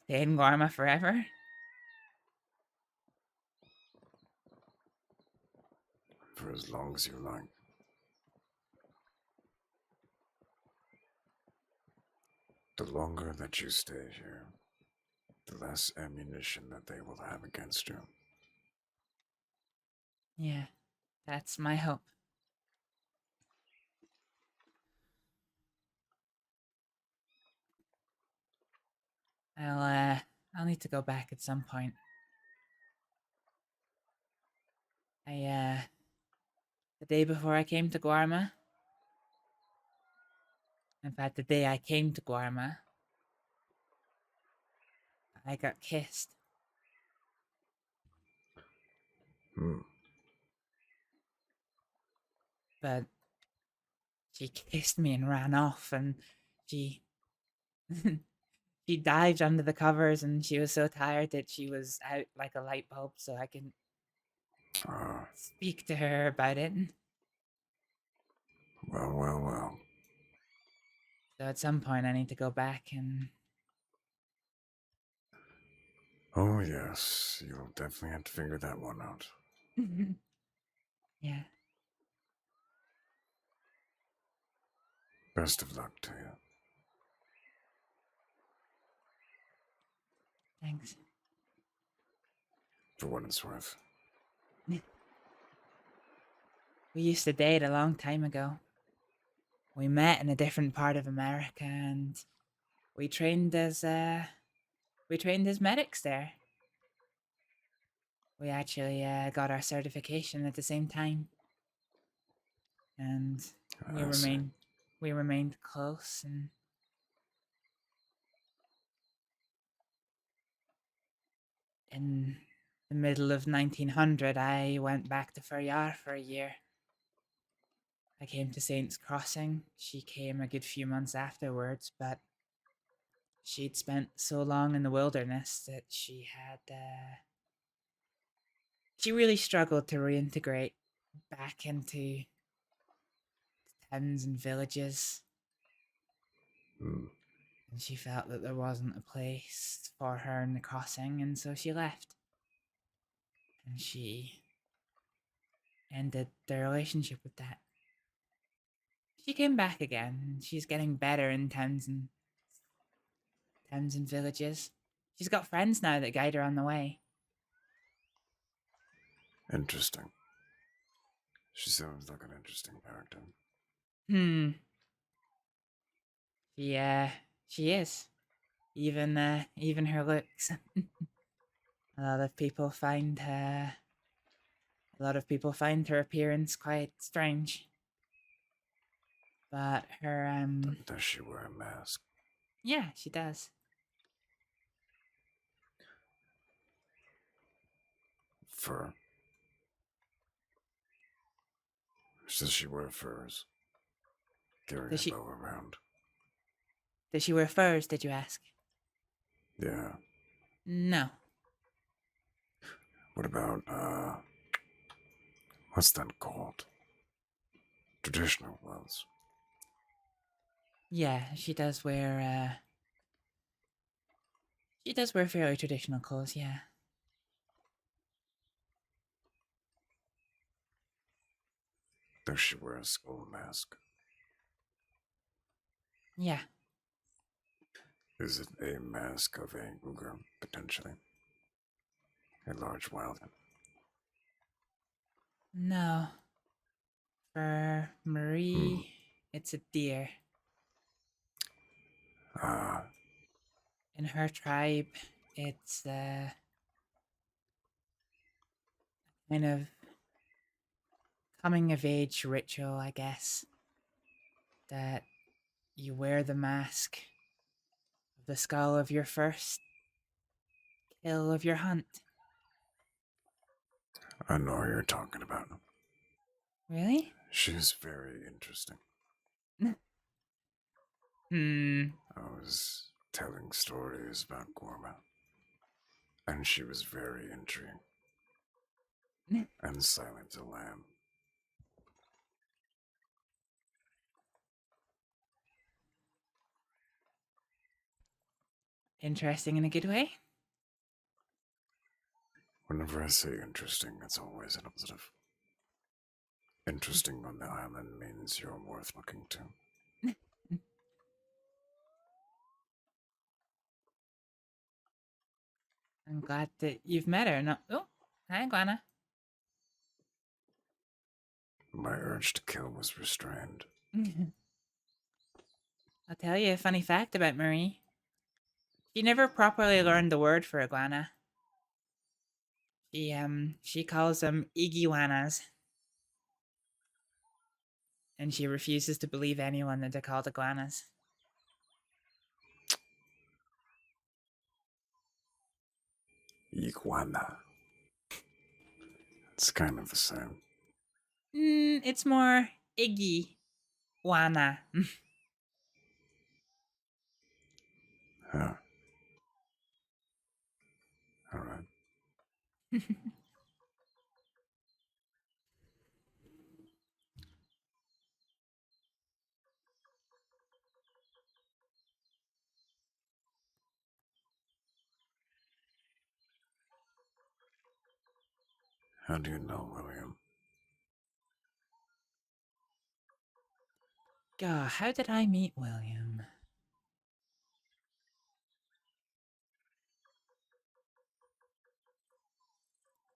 Stay in Guarma forever? For as long as you like. The longer that you stay here, the less ammunition that they will have against you. Yeah, that's my hope. I'll need to go back at some point. The day before I came to Guarma, in fact, the day I came to Guarma, I got kissed. But she kissed me and ran off, and she she dived under the covers, and she was so tired that she was out like a light bulb, so I can speak to her about it. Well. So at some point I need to go back and... Oh yes, you'll definitely have to figure that one out. Yeah. Best of luck to you. Thanks. For what it's worth. We used to date a long time ago. We met in a different part of America, and we trained as medics there. We actually got our certification at the same time, and we remained close. And in the middle of 1900, I went back to Ferryar for a year. I came to Saints Crossing. She came a good few months afterwards, but she'd spent so long in the wilderness that she really struggled to reintegrate back into towns and villages. And she felt that there wasn't a place for her in the crossing, and so she left. And she ended their relationship with that. She came back again, and she's getting better in towns and villages. She's got friends now that guide her on the way. Interesting. She sounds like an interesting character. She is. Even her looks. A lot of people find her appearance quite strange. But her Does she wear a mask? Yeah, she does. Fur? Does she wear furs? Carry a bow around? Does she wear furs, did you ask? Yeah. No. What about, what's that called? Traditional clothes. Yeah, she does wear fairly traditional clothes, yeah. Does she wear a skull mask? Yeah. Is it a mask of a ogre, potentially? A large wild? No. For Marie, it's a deer. Ah. In her tribe, it's kind of coming of age ritual, I guess. That you wear the mask of the skull of your first kill of your hunt. I know who you're talking about. Really? She's very interesting. I was telling stories about Guarma, and she was very intriguing. And silent a lamb. Interesting in a good way? Whenever I say interesting, it's always a positive. Interesting on the island means you're worth looking to. I'm glad that you've met her. No. Oh, hi, Guana. My urge to kill was restrained. I'll tell you a funny fact about Marie. She never properly learned the word for iguana. She calls them iguanas. And she refuses to believe anyone that they're called iguanas. Iguana. It's kind of the same. It's more iguana. Huh. Alright. How do you know, William? God, how did I meet William?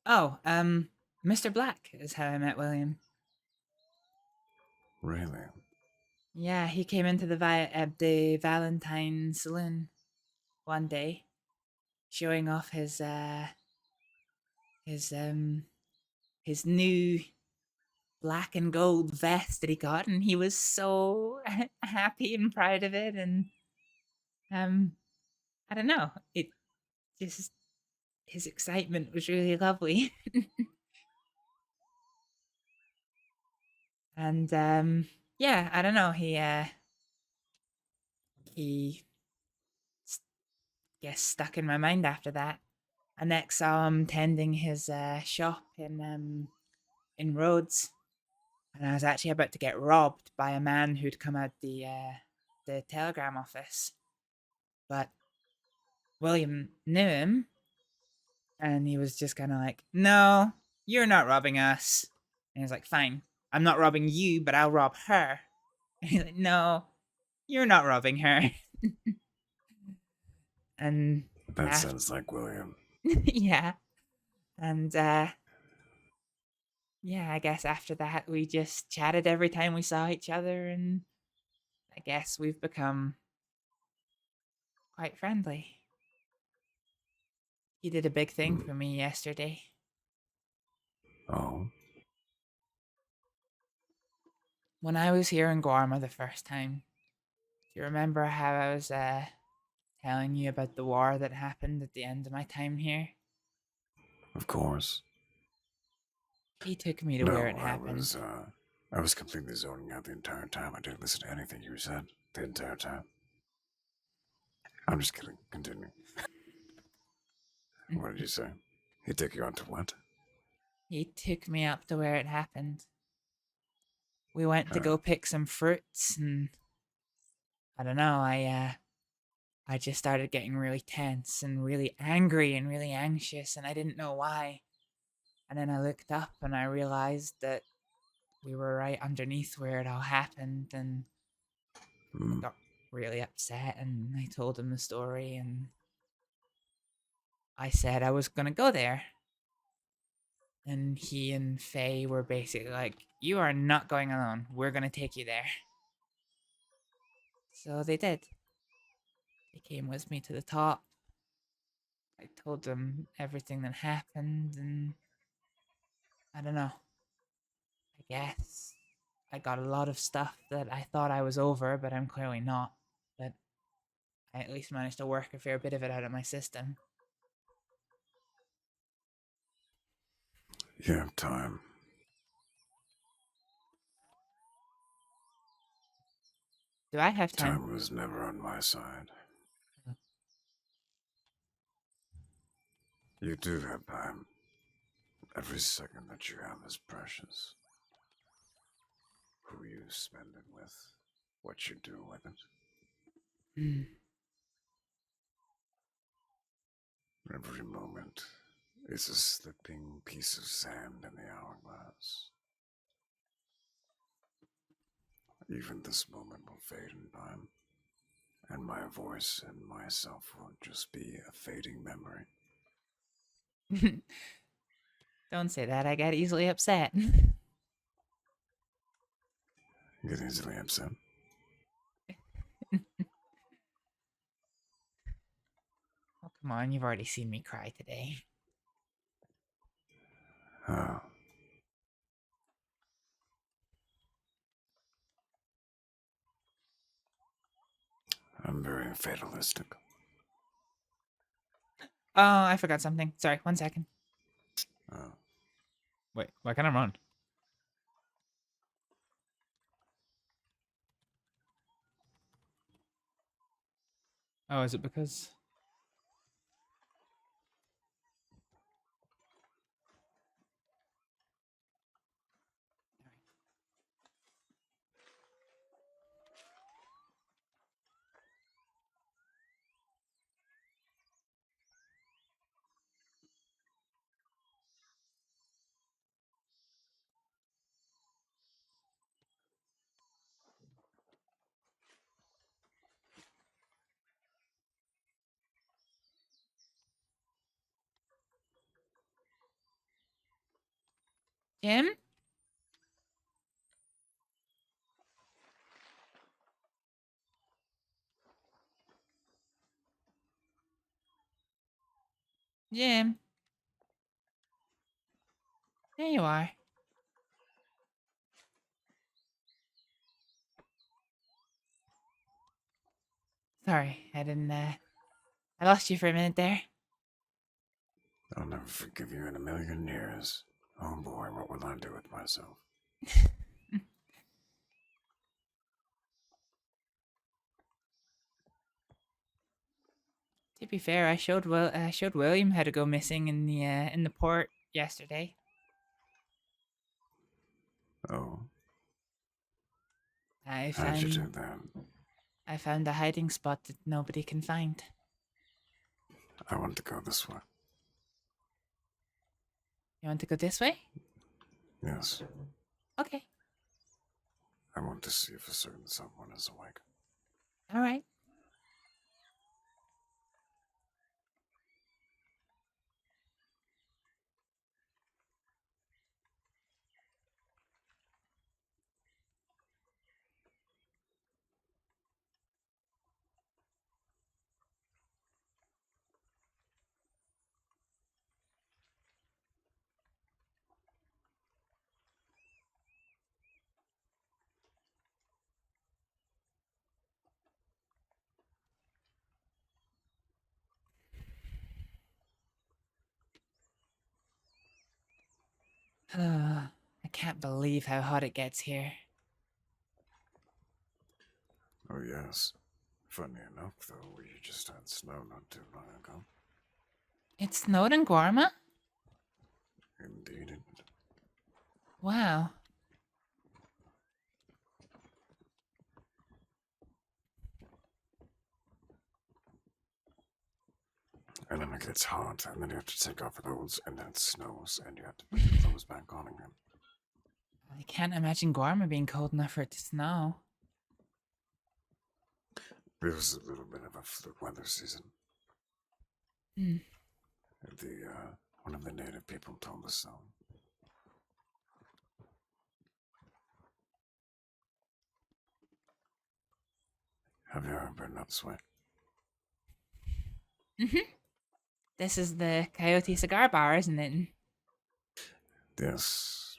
Oh, Mr. Black is how I met William. Really? Yeah, he came into the Valentine Saloon one day, showing off his new black and gold vest that he got, and he was so happy and proud of it, and I don't know, it just, his excitement was really lovely. And yeah, I don't know, he gets stuck in my mind after that. I next saw him tending his shop in Rhodes, and I was actually about to get robbed by a man who'd come out the telegram office. But William knew him, and he was just kind of like, "No, you're not robbing us." And he was like, "Fine, I'm not robbing you, but I'll rob her." And he's like, "No, you're not robbing her." And that sounds like William. Yeah. And yeah, I guess after that we just chatted every time we saw each other, and I guess we've become quite friendly. He did a big thing for me yesterday. Oh? When I was here in Guarma the first time, do you remember how I was telling you about the war that happened at the end of my time here? Of course. He took me to where it happened. I was completely zoning out the entire time. I didn't listen to anything you said the entire time. I'm just kidding. Continue. What did you say? He took you out to what? He took me up to where it happened. We went to go pick some fruits, and I don't know, I just started getting really tense and really angry and really anxious, and I didn't know why. And then I looked up and I realized that we were right underneath where it all happened, and I got really upset, and I told him the story, and I said I was gonna go there. And he and Faye were basically like, you are not going alone. We're gonna take you there. So they did. They came with me to the top. I told them everything that happened, and I don't know. I guess I got a lot of stuff that I thought I was over, but I'm clearly not. But I at least managed to work a fair bit of it out of my system. You have time. Do I have time? Time was never on my side. You do have time. Every second that you have is precious. Who you spend it with, what you do with it. Every moment is a slipping piece of sand in the hourglass. Even this moment will fade in time, and my voice and myself will just be a fading memory. Don't say that, I get easily upset. You get easily upset. Oh, come on, you've already seen me cry today. Oh. I'm very fatalistic. Oh, I forgot something. Sorry, 1 second. Oh. Wait, why can't I run? Oh, is it because... Jim? Jim? There you are. Sorry, I didn't, I lost you for a minute there. I'll never forgive you in a million years. Oh boy, what will I do with myself? To be fair, I showed William how to go missing in the port yesterday. Oh. I How'd you do found that? I found a hiding spot that nobody can find. I want to go this way. You want to go this way? Yes. Okay. I want to see if a certain someone is awake. All right. I can't believe how hot it gets here. Oh yes. Funny enough, though, we just had snow not too long ago. It snowed in Guarma? Indeed it did. Wow. And then it gets hot, and then you have to take off your clothes, and then it snows, and you have to put your clothes back on again. I can't imagine Guarma being cold enough for it to snow. It was a little bit of a fluke weather season. Hmm. One of the native people told us so. Have you ever been up this way? This is the Coyote Cigar Bar, isn't it? Yes,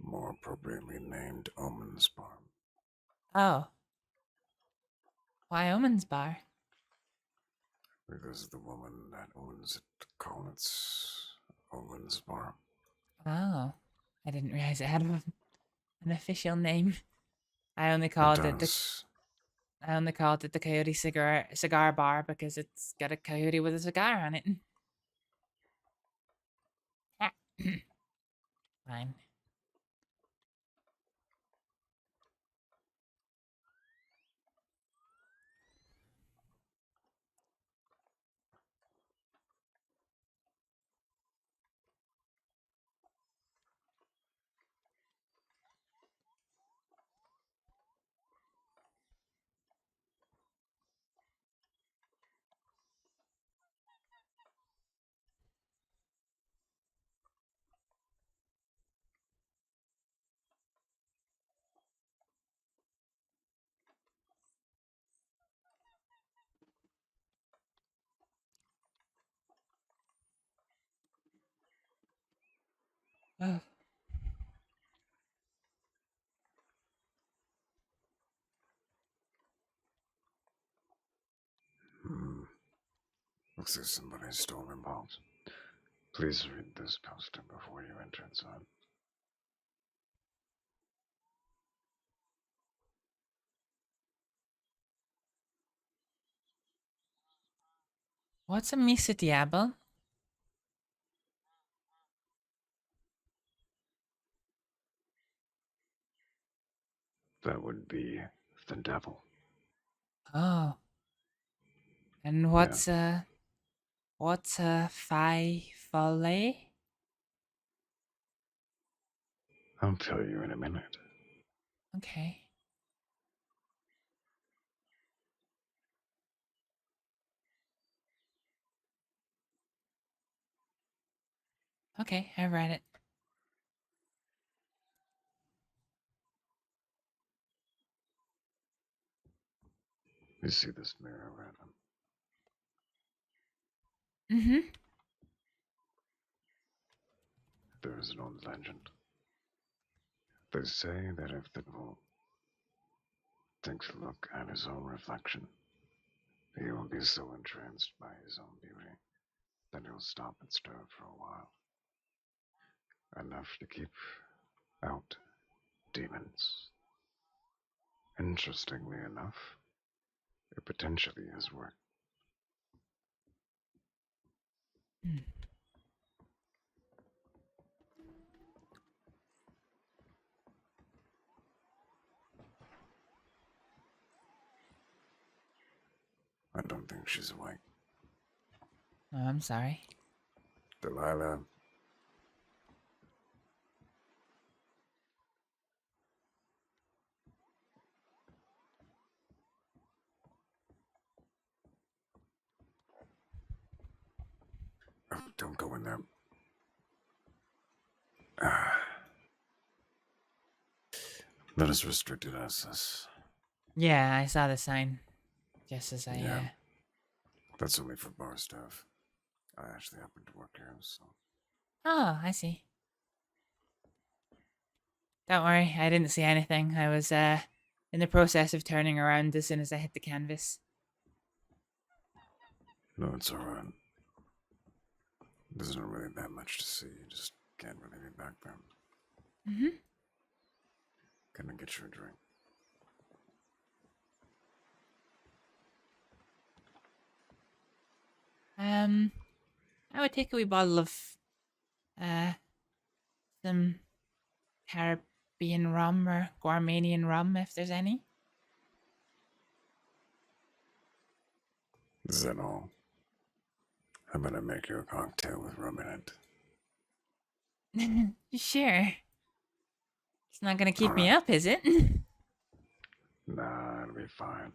more appropriately named Omen's Bar. Oh. Why Omen's Bar? Because the woman that owns it calls it Omen's Bar. Oh. I didn't realize it had an official name. I only called it the Coyote Cigar Bar because it's got a coyote with a cigar on it. Fine. Oh. Looks like somebody stole my balls. Please read this poster before you enter inside. What's a Misa Diablo? That would be the devil. Oh. And what's a Phi Follet? I'll tell you in a minute. Okay. Okay, I read it. You see this mirror, RedM? Mm-hmm. There is an old legend. They say that if the devil takes a look at his own reflection, he will be so entranced by his own beauty that he'll stop and stare for a while. Enough to keep out demons. Interestingly enough, it potentially has worked. I don't think she's awake. Oh, I'm sorry. Delilah. Oh, don't go in there. That is restricted access. Yeah, I saw the sign. Just as I, Yeah. That's only for bar staff. I actually happen to work here, so. Oh, I see. Don't worry, I didn't see anything. I was, in the process of turning around as soon as I hit the canvas. No, it's alright. There's not really that much to see. You just can't really be back there. Mm-hmm. Can I get you a drink? I would take a wee bottle of, some Caribbean rum or Guarmanian rum, if there's any. Is that all? I'm gonna make you a cocktail with rum in it. Sure. It's not gonna keep me Alright. up, is it? Nah, it'll be fine.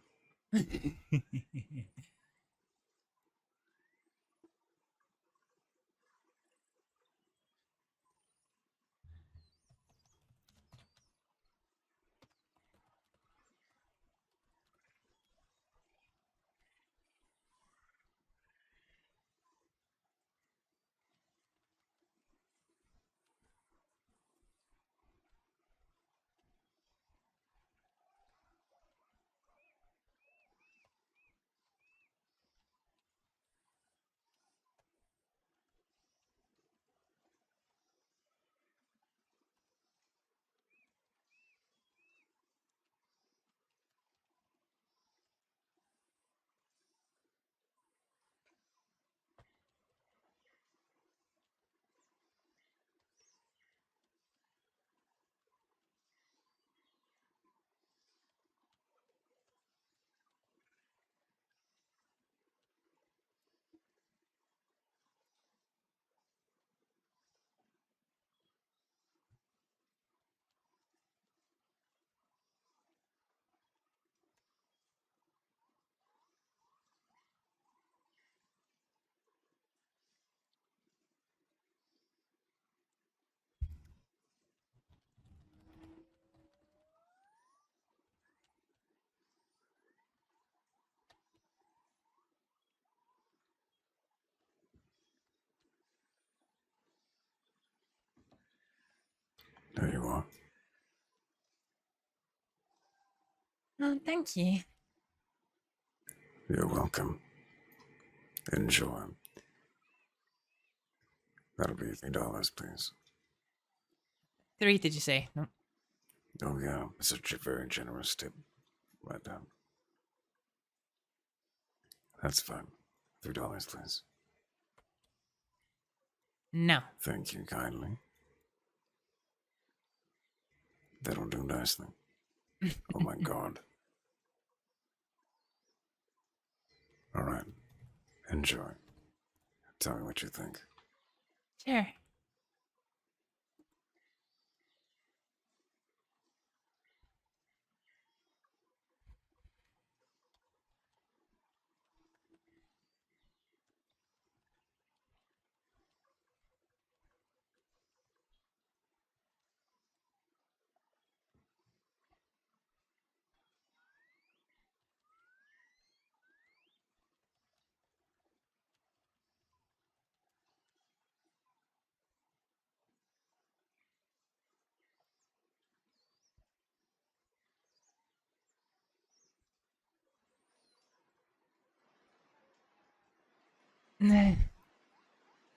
There you are. Oh, thank you. You're welcome. Enjoy. That'll be $3, please. 3, did you say? No. Oh yeah, it's a very generous tip. But that's fine. $3, please. No. Thank you kindly. That'll do nicely. Oh my god. Alright. Enjoy. Tell me what you think. Sure.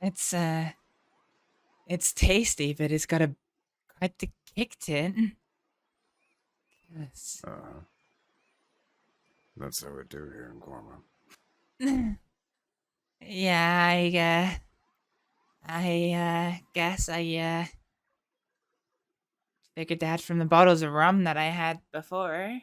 It's tasty, but it's got quite the kick to it. Yes. That's how we do here in Guarma. Yeah, I guess I figured that from the bottles of rum that I had before.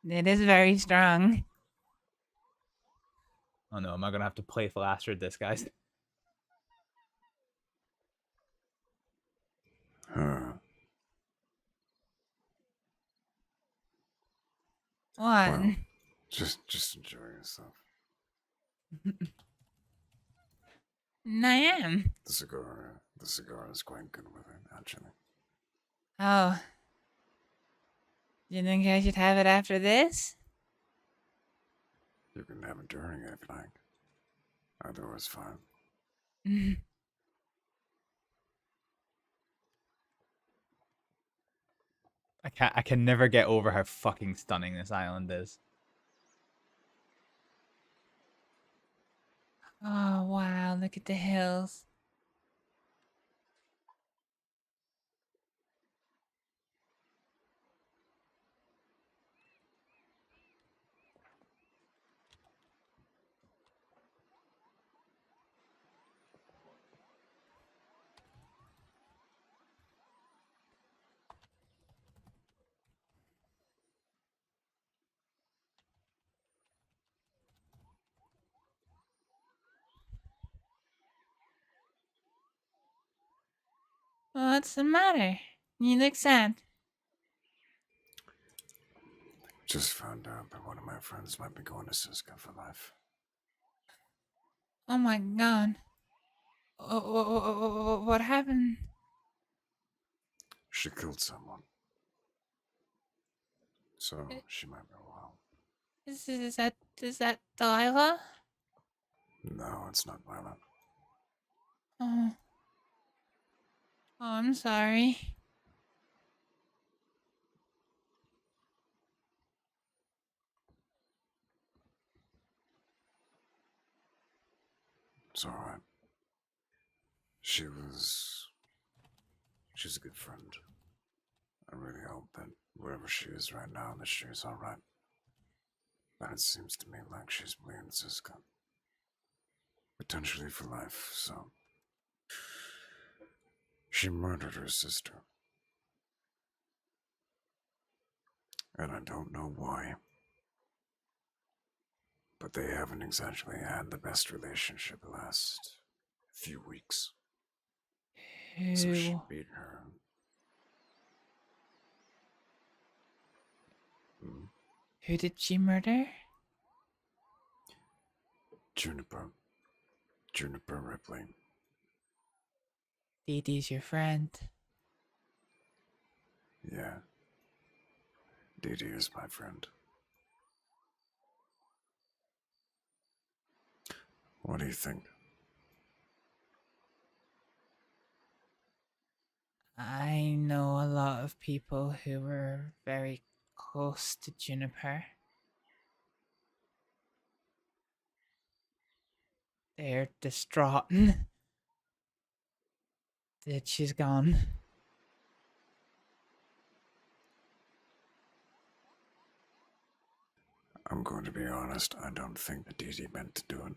It is very strong. Oh no, am I gonna have to playful Astrид this, guys? What? Well, just enjoy yourself. I am. The cigar is quite good with it, actually. Oh. Do you think I should have it after this? You can have it during it if you like. Either or is fine. I can never get over how fucking stunning this island is. Oh, wow, look at the hills. What's the matter? You look sad. Just found out that one of my friends might be going to Cisco for life. Oh my god. What happened? She killed someone. So she might be well. Is that Delilah? No, it's not violent. Oh. Oh, I'm sorry. It's alright. She's a good friend. I really hope that wherever she is right now, that she's alright. But it seems to me like she's playing Cisco. Potentially for life, so. She murdered her sister. And I don't know why. But they haven't exactly had the best relationship the last few weeks. So she beat her. Who did she murder? Juniper Ripley. Dee Dee's your friend. Yeah. Dee Dee is my friend. What do you think? I know a lot of people who were very close to Juniper. They're distraught that she's gone. I'm going to be honest, I don't think that Dee Dee meant to do it.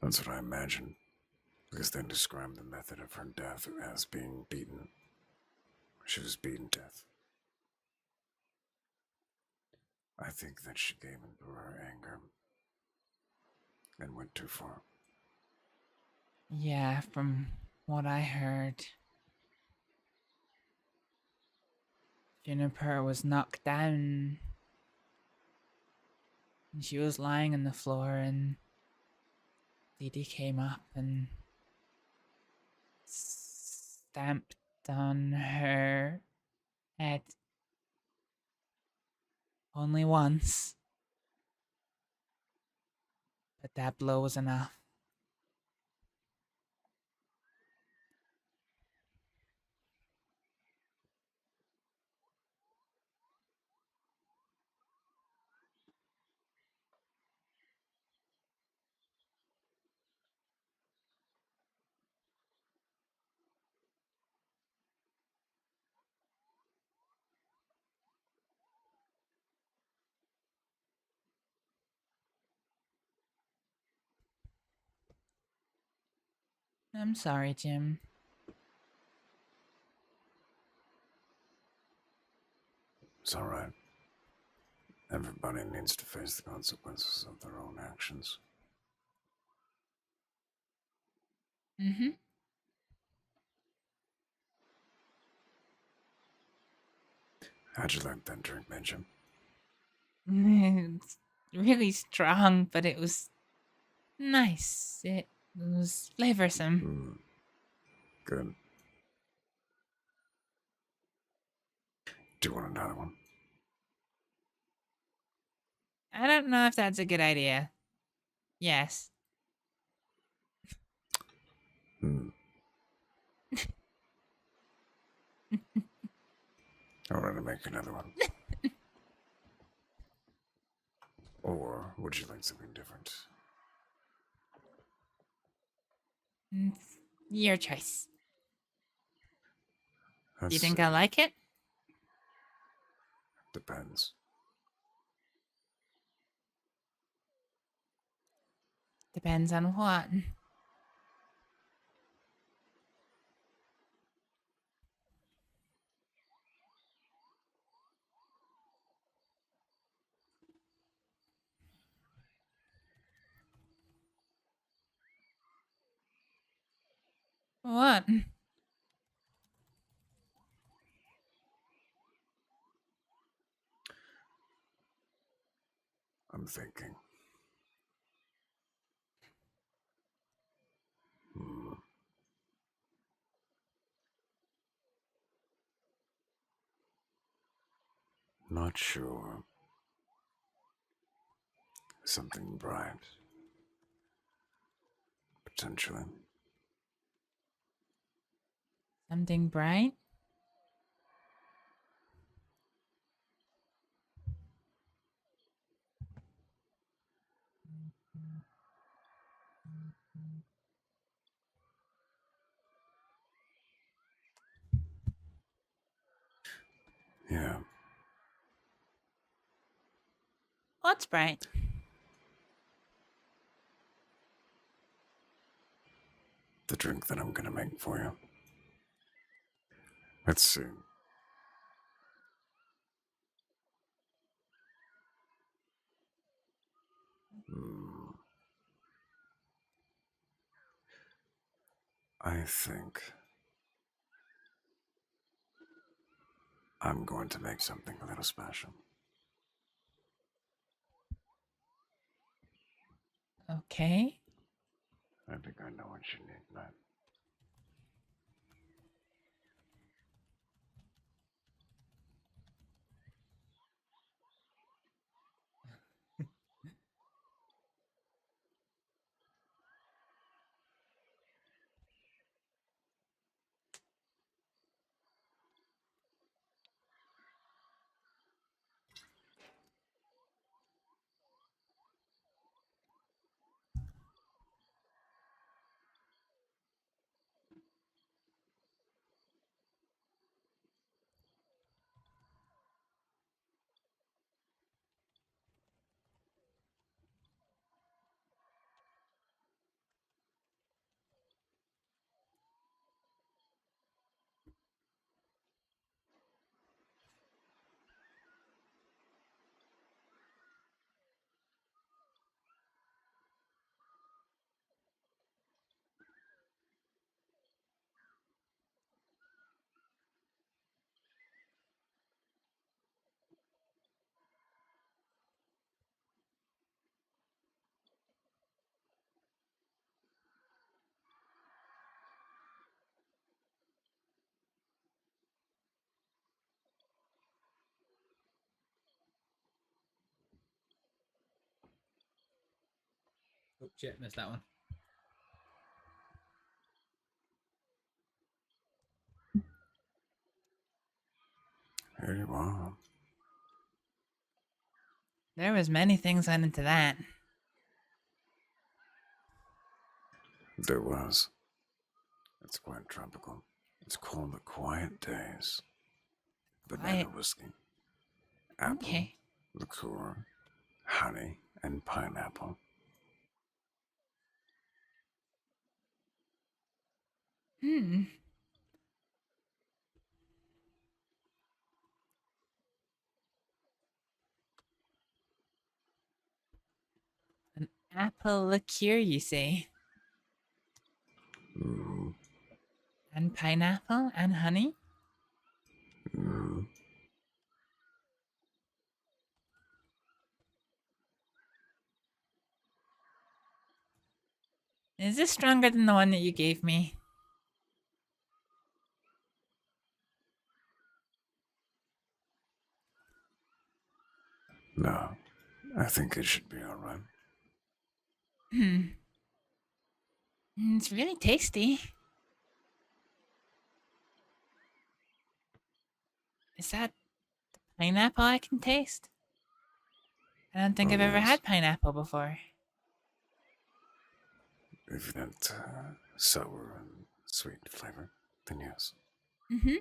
That's what I imagine, because they described the method of her death as being beaten. She was beaten to death. I think that she gave into her anger and went too far. Yeah, from what I heard, Juniper was knocked down. And she was lying on the floor, and Dee Dee came up and stamped on her head. Only once. But that blow was enough. I'm sorry, Jim. It's alright. Everybody needs to face the consequences of their own actions. Mm-hmm. How'd you like that drink, Benjamin? It's really strong, but it was nice. It was flavorsome. Good. Do you want another one? I don't know if that's a good idea. Yes. I'll to make another one. Or would you like something different? Your choice. Do you Let's think see. I like it? Depends. Depends on what. What? I'm thinking. Not sure. Something bright. Potentially. Something bright? Yeah. What's bright? The drink that I'm gonna make for you. Let's see. I think I'm going to make something a little special. Okay. I think I know what you need, man. Oh shit, missed that one. Here you are. There was many things went into that. There was. It's quite tropical. It's called the Quiet Days. Banana whiskey. Apple, Okay. liqueur, honey, and pineapple. Hmm. An apple liqueur, you say? And pineapple and honey? Is this stronger than the one that you gave me? No, I think it should be alright. It's really tasty. Is that the pineapple I can taste? I don't think I've ever yes. had pineapple before. If that sour and sweet flavor, then yes. Mm-hmm.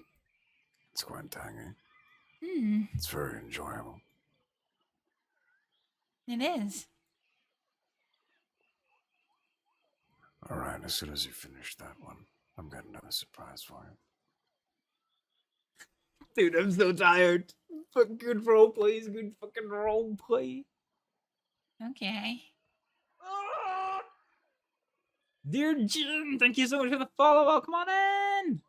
It's quite tangy. Hmm. It's very enjoyable. It is. Alright, as soon as you finish that one, I've got another surprise for you. Dude, I'm so tired. Fucking good roleplay is good fucking roleplay. Okay. Dear Jim, thank you so much for the follow. Welcome on in.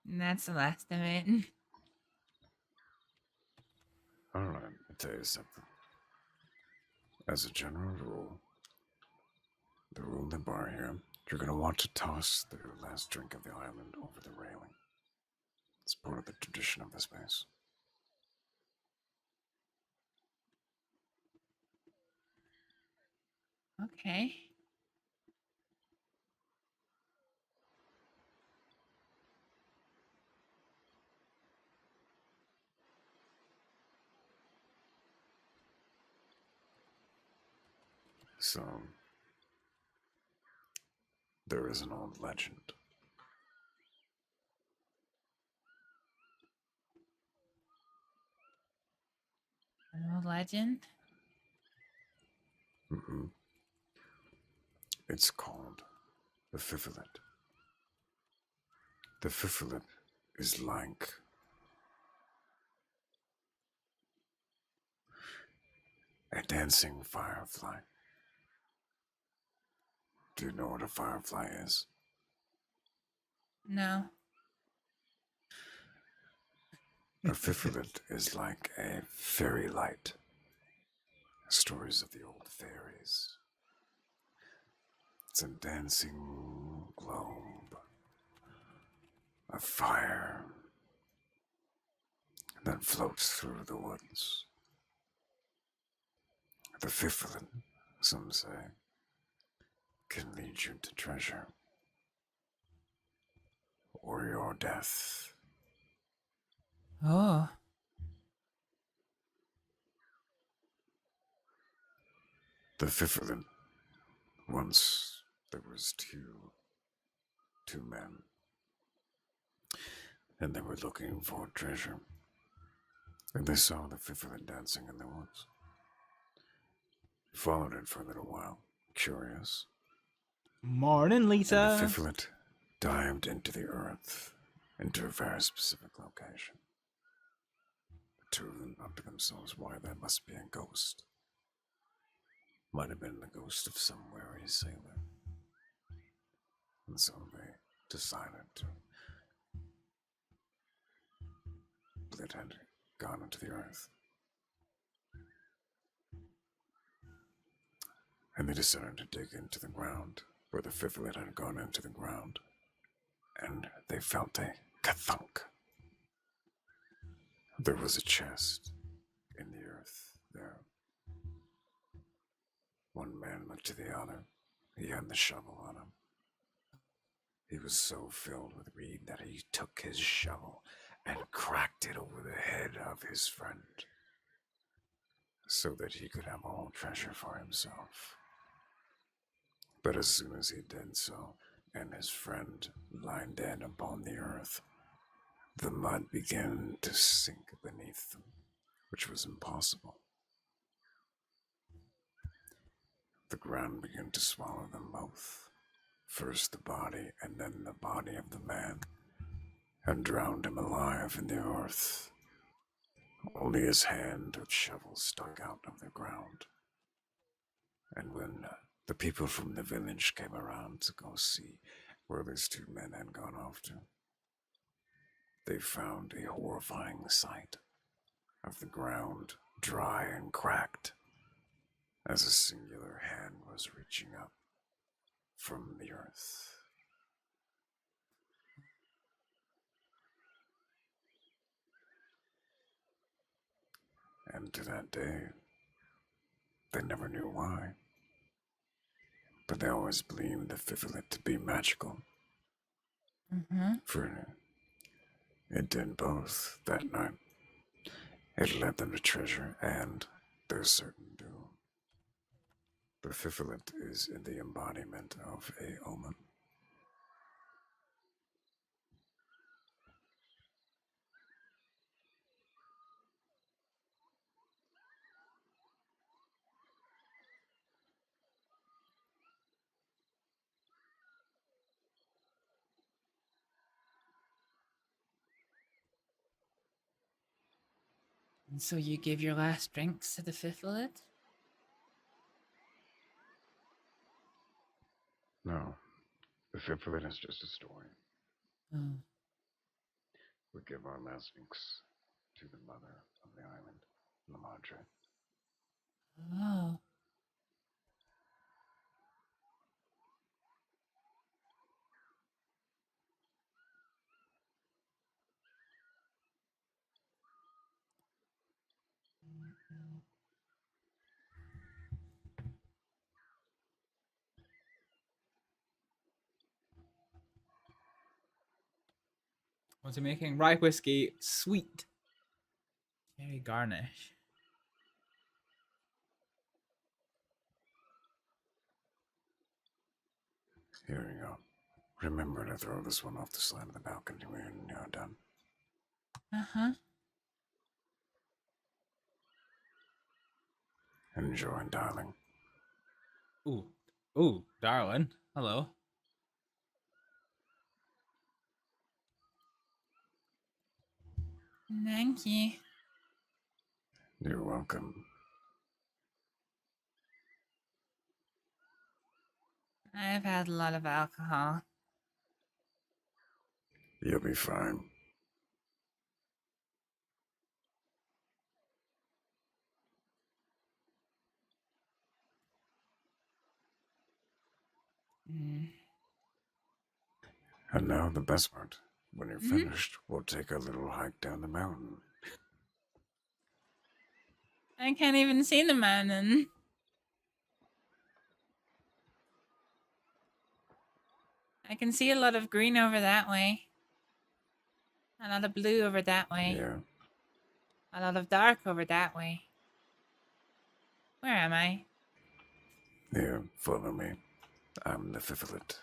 And that's the last of it. Alright, I'll tell you something. As a general rule, the rule in the bar here, you're gonna want to toss the last drink of the island over the railing. It's part of the tradition of the space. Okay. So, there is an old legend. An old legend? Mm-hmm. It's called the Fiffilet. The Fiffilet is like a dancing firefly. Do you know what a firefly is? No. A Fiffilet is like a fairy light. Stories of the old fairies. It's a dancing globe of fire that floats through the woods. The Fiffilet, some say, can lead you to treasure or your death. Oh. The Fiffilet, once there was two men, and they were looking for treasure, and they saw the Fiffilet dancing in the woods. Followed it for a little while, curious. Morning, Lisa. And the Fiffilet dived into the earth, into a very specific location. The two of them thought to themselves, why, that must be a ghost. Might have been the ghost of some weary sailor. And so they decided to. It had gone into the earth. And they decided to dig into the ground, where the Fiffilet had gone into the ground. And they felt a ka-thunk. There was a chest in the earth there. One man looked to the other. He had the shovel on him. He was so filled with greed that he took his shovel and cracked it over the head of his friend, so that he could have all treasure for himself. But as soon as he did so, and his friend lay dead upon the earth, the mud began to sink beneath them, which was impossible. The ground began to swallow them both, first the body and then the body of the man, and drowned him alive in the earth. Only his hand with shovel stuck out of the ground. And when the people from the village came around to go see where these two men had gone off to, they found a horrifying sight of the ground dry and cracked, as a singular hand was reaching up from the earth. And to that day, they never knew why, but they always believed the Fiffilet to be magical. For it did both that night. It led them to treasure and their certain doom. The Fiffilet is in the embodiment of a omen. And so you gave your last drinks to the Fiffilet? No. The Fifth is just a story. Oh. We give our last thanks to the mother of the island, La Madre. Oh. What's he making? Rye whiskey, sweet. Cherry garnish. Here you go. Remember to throw this one off the side of the balcony when you're done. Uh-huh. Enjoy, darling. Ooh. Ooh, darling. Hello. Thank you. You're welcome. I've had a lot of alcohol. You'll be fine. Mm. And now the best part. When you're finished, we'll take a little hike down the mountain. I can't even see the mountain. I can see a lot of green over that way. A lot of blue over that way. Yeah. A lot of dark over that way. Where am I? Here, follow me. I'm the Fifth.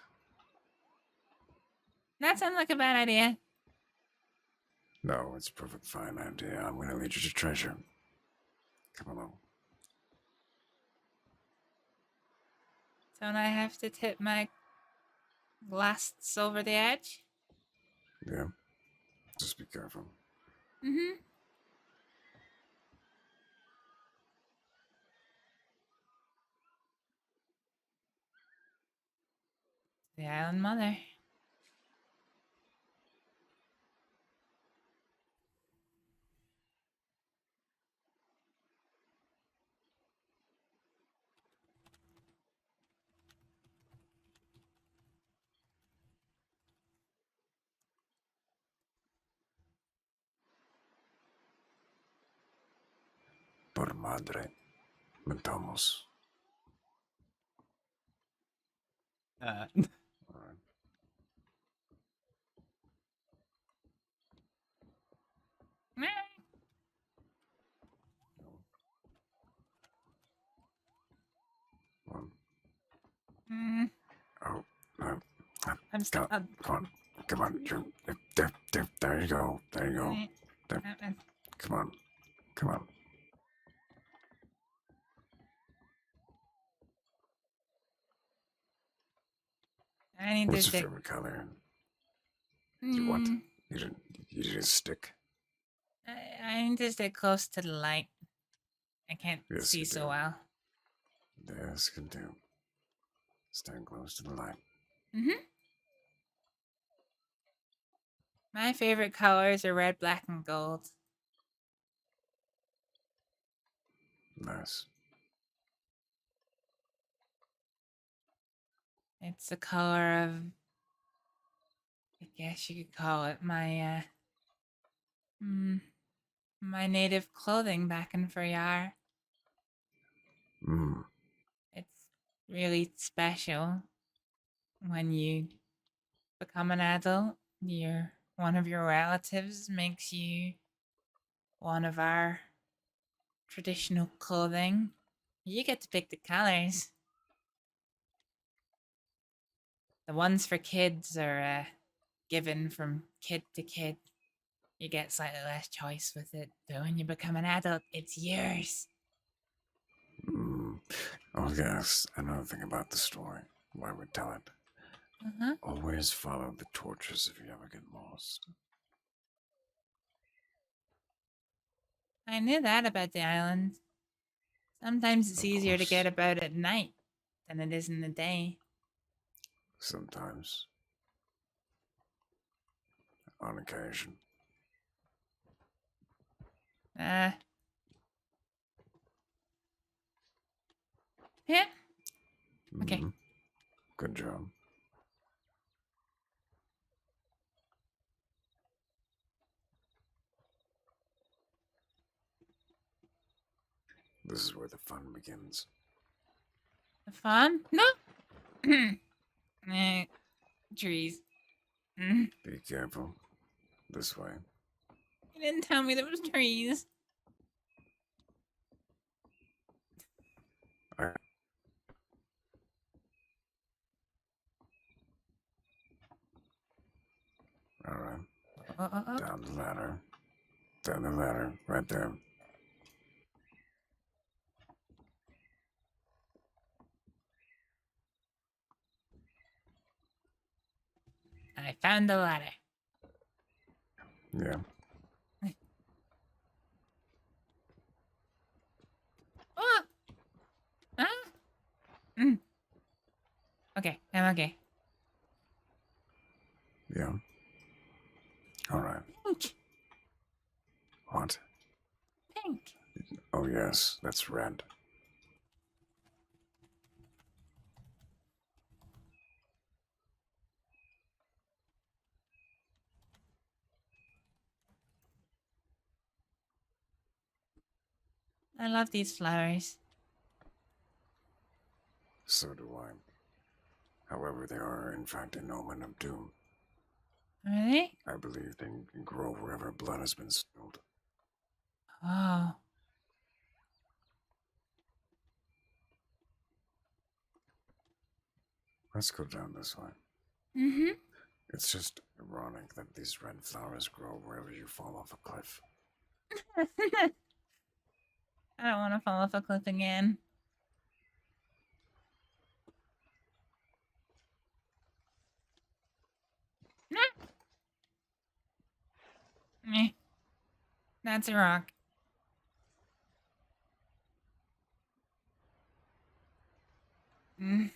That sounds like a bad idea. No, it's a perfect fine idea. I'm gonna lead you to treasure. Come along. Don't I have to tip my glasses over the edge? Yeah. Just be careful. Mm-hmm. The Island Mother. Por madre. Mentamos. Alright. One. Mm. Oh, I'm still. Come on. Come on. There you go. There you go. There. Come on. Come on. I need What's to your stick. favorite color? You what? You didn't stick. I need to stay close to the light. I can't Yes, see you so do. well. Yes, can do. Stand close to the light. Mm-hmm. My favorite colors are red, black, and gold. Nice. It's the color of, I guess you could call it my my native clothing back in Faryar. Mm. It's really special when you become an adult. One of your relatives makes you one of our traditional clothing. You get to pick the colors. The ones for kids are given from kid to kid. You get slightly less choice with it, but when you become an adult, it's yours. Mm. Oh, yes. Another thing about the story. Why we tell it. Uh-huh. Always follow the torches if you ever get lost. I knew that about the island. Sometimes it's easier to get about at night than it is in the day. Sometimes. On occasion. Yeah. Okay. Mhm. Good job. This is where the fun begins. The fun? No. Trees. Be careful. This way. You didn't tell me there was trees. Alright. Down the ladder. Down the ladder. Right there. I found the ladder. Yeah. Oh! Huh? Okay, I'm okay. Yeah. Alright. Pink. What? Pink. Oh, yes. That's red. I love these flowers. So do I. However, they are, in fact, an omen of doom. Really? I believe they can grow wherever blood has been spilled. Oh. Let's go down this way. Mm-hmm. It's just ironic that these red flowers grow wherever you fall off a cliff. I don't want to fall off a cliff again. Meh. That's a rock. Mm.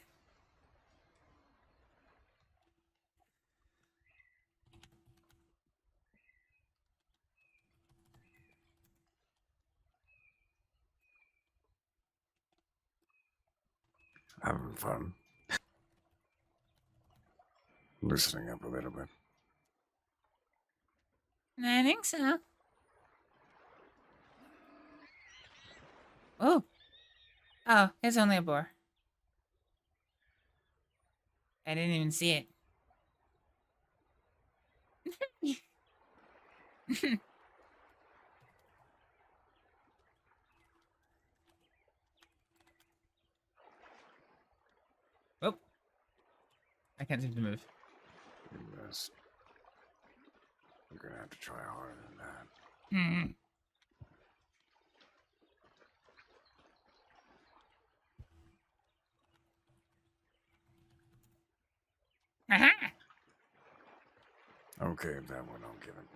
Having fun. Loosening up a little bit. I think so. Oh. Oh, it's only a boar. I didn't even see it. Oh. I can't seem to move. You missed. You're gonna have to try harder than that. Hmm. Aha! Okay, that one I'll give it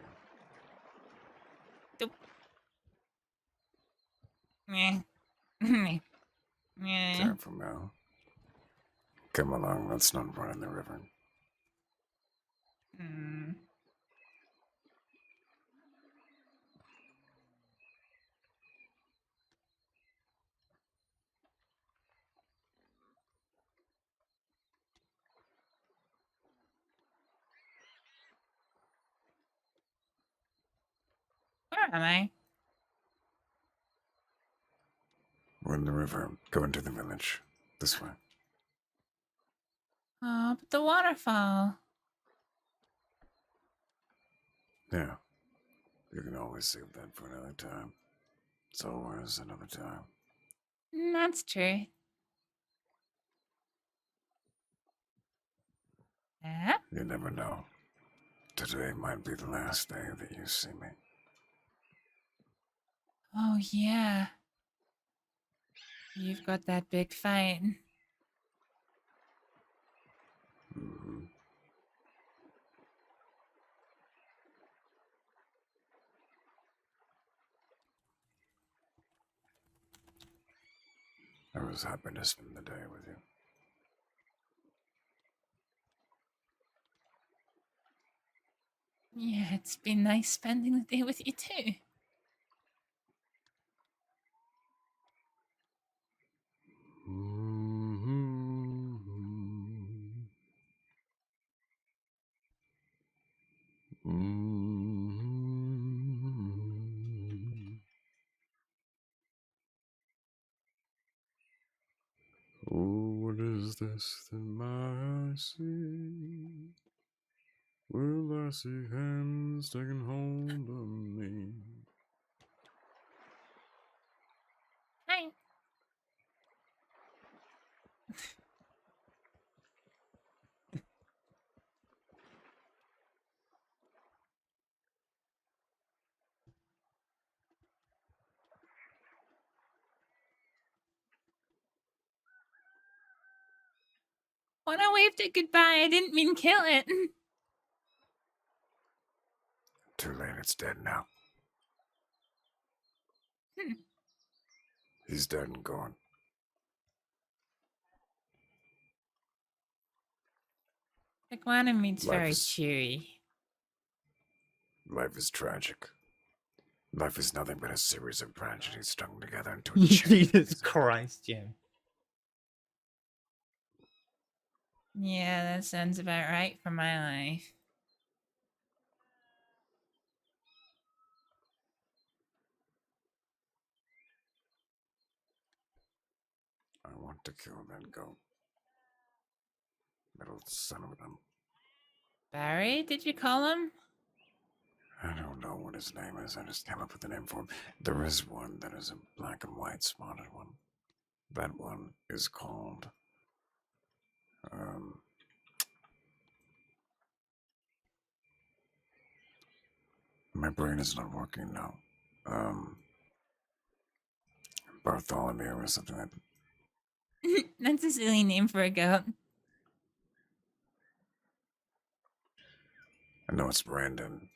you. Meh. Meh. Careful now. Come along, let's not run in the river. Hmm. Where am I? We're in the river. Go into the village. This way. Oh, but the waterfall. Yeah. You can always save that for another time. It's always another time. That's true. Yeah? You never know. Today might be the last day that you see me. Oh, yeah. You've got that big fight. Mm-hmm. I was happy to spend the day with you. Yeah, it's been nice spending the day with you too. Oh, what is this that I see? Will I see hands taking hold of me? Hi. When I waved it goodbye, I didn't mean kill it. Too late, it's dead now. He's dead and gone. Iguana meat's Life very is- chewy. Life is tragic. Life is nothing but a series of tragedies strung together into a chain. Jesus Christ, Jim. Yeah, that sounds about right for my life. I want to kill that goat. Little son of a gun. Barry, did you call him? I don't know what his name is. I just came up with the name for him. There is one that is a black and white spotted one. That one is called... my brain is not working now. Bartholomew or something like that. That's a silly name for a goat. I know it's Brandon.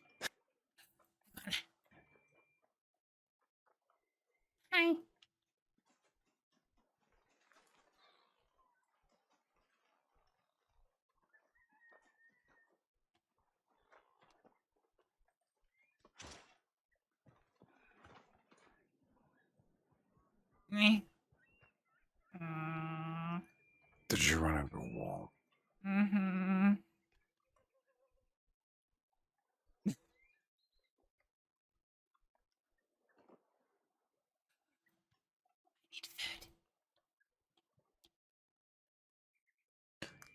Hi. Me. Did you run into a wall? Mm-hmm.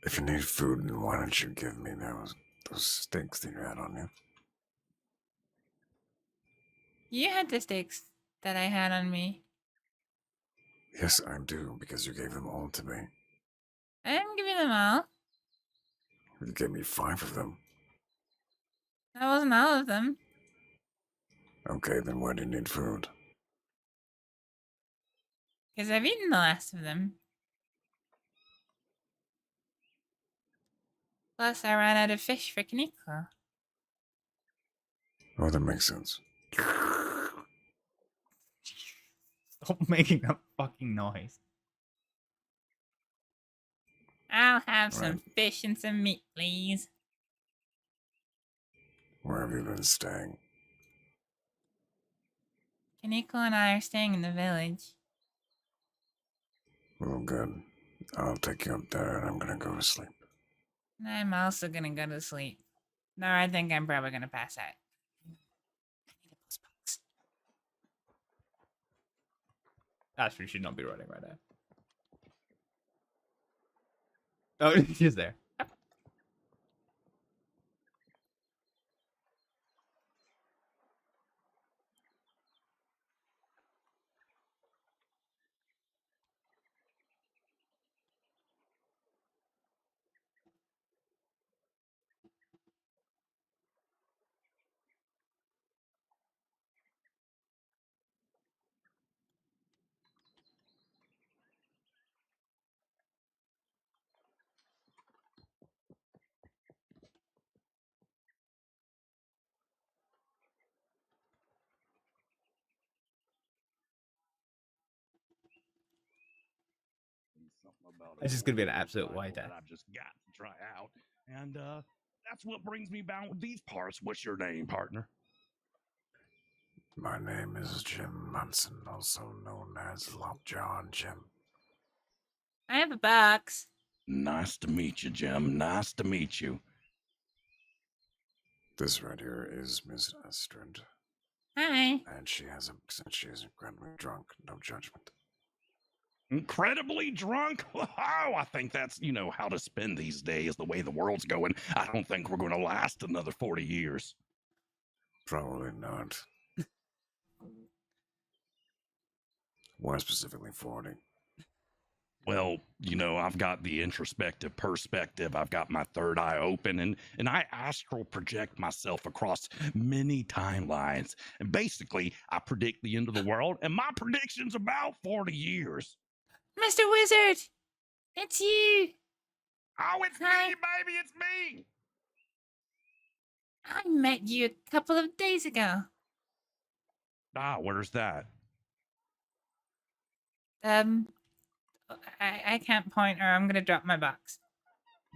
If you need food, then why don't you give me those steaks that you had on you? You had the steaks that I had on me. Yes, I do, because you gave them all to me. I didn't give you them all. You gave me 5 of them. That wasn't all of them. Okay, then why do you need food? Because I've eaten the last of them. Plus, I ran out of fish for Kuniklo. Oh, that makes sense. Stop making that fucking noise. I'll have some Right. fish and some meat, please. Where have you been staying? Kuniklo and I are staying in the village. Well, good. I'll take you up there and I'm gonna go to sleep. I'm also gonna go to sleep. No, I think I'm probably gonna pass out. Astrid should not be running right now. Oh, she's there. Something about It's just gonna be an old absolute rifle whiteout. that I've just got to try out, and That's what brings me down with these parts. What's your name, partner? My name is Jim Munson, also known as Lockjaw Jim. I have a box. Nice to meet you, Jim. Nice to meet you. This right here is Miss Astrid. Hi. And she is incredibly drunk. No judgment. Incredibly drunk? Oh, I think that's, how to spend these days, the way the world's going. I don't think we're going to last another 40 years. Probably not. More specifically, 40. Well, I've got the introspective perspective. I've got my third eye open, and I astral project myself across many timelines. And basically, I predict the end of the world, and my prediction's about 40 years. Mr. Wizard, it's you. Oh, it's me, baby, it's me. I met you a couple of days ago. Ah, where's that? I can't point or I'm gonna drop my box.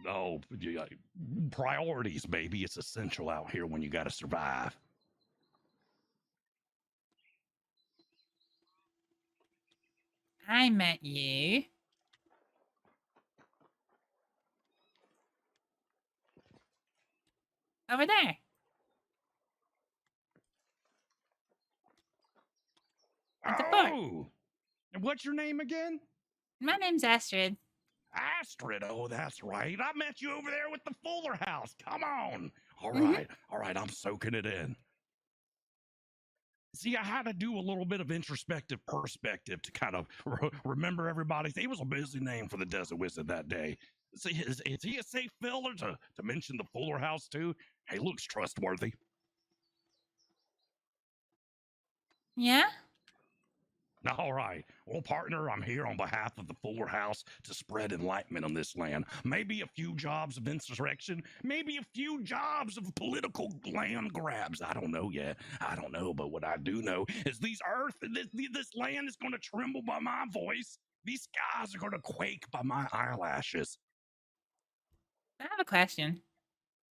Oh, priorities, baby. It's essential out here when you gotta survive. I met you. Over there. At the fort. Oh! And what's your name again? My name's Astrid. Astrid, oh, that's right. I met you over there with the Fuller house. Come on. All right, I'm soaking it in. See, I had to do a little bit of introspective perspective to kind of remember everybody. He was a busy name for the Desert Wizard that day. See, is he a safe filler to mention the Fuller house too? He looks trustworthy. Yeah? All right. Well, partner, I'm here on behalf of the Fuller House to spread enlightenment on this land. Maybe a few jobs of insurrection, maybe a few jobs of political land grabs. I don't know yet. I don't know, but what I do know is this land is going to tremble by my voice. These skies are going to quake by my eyelashes. I have a question.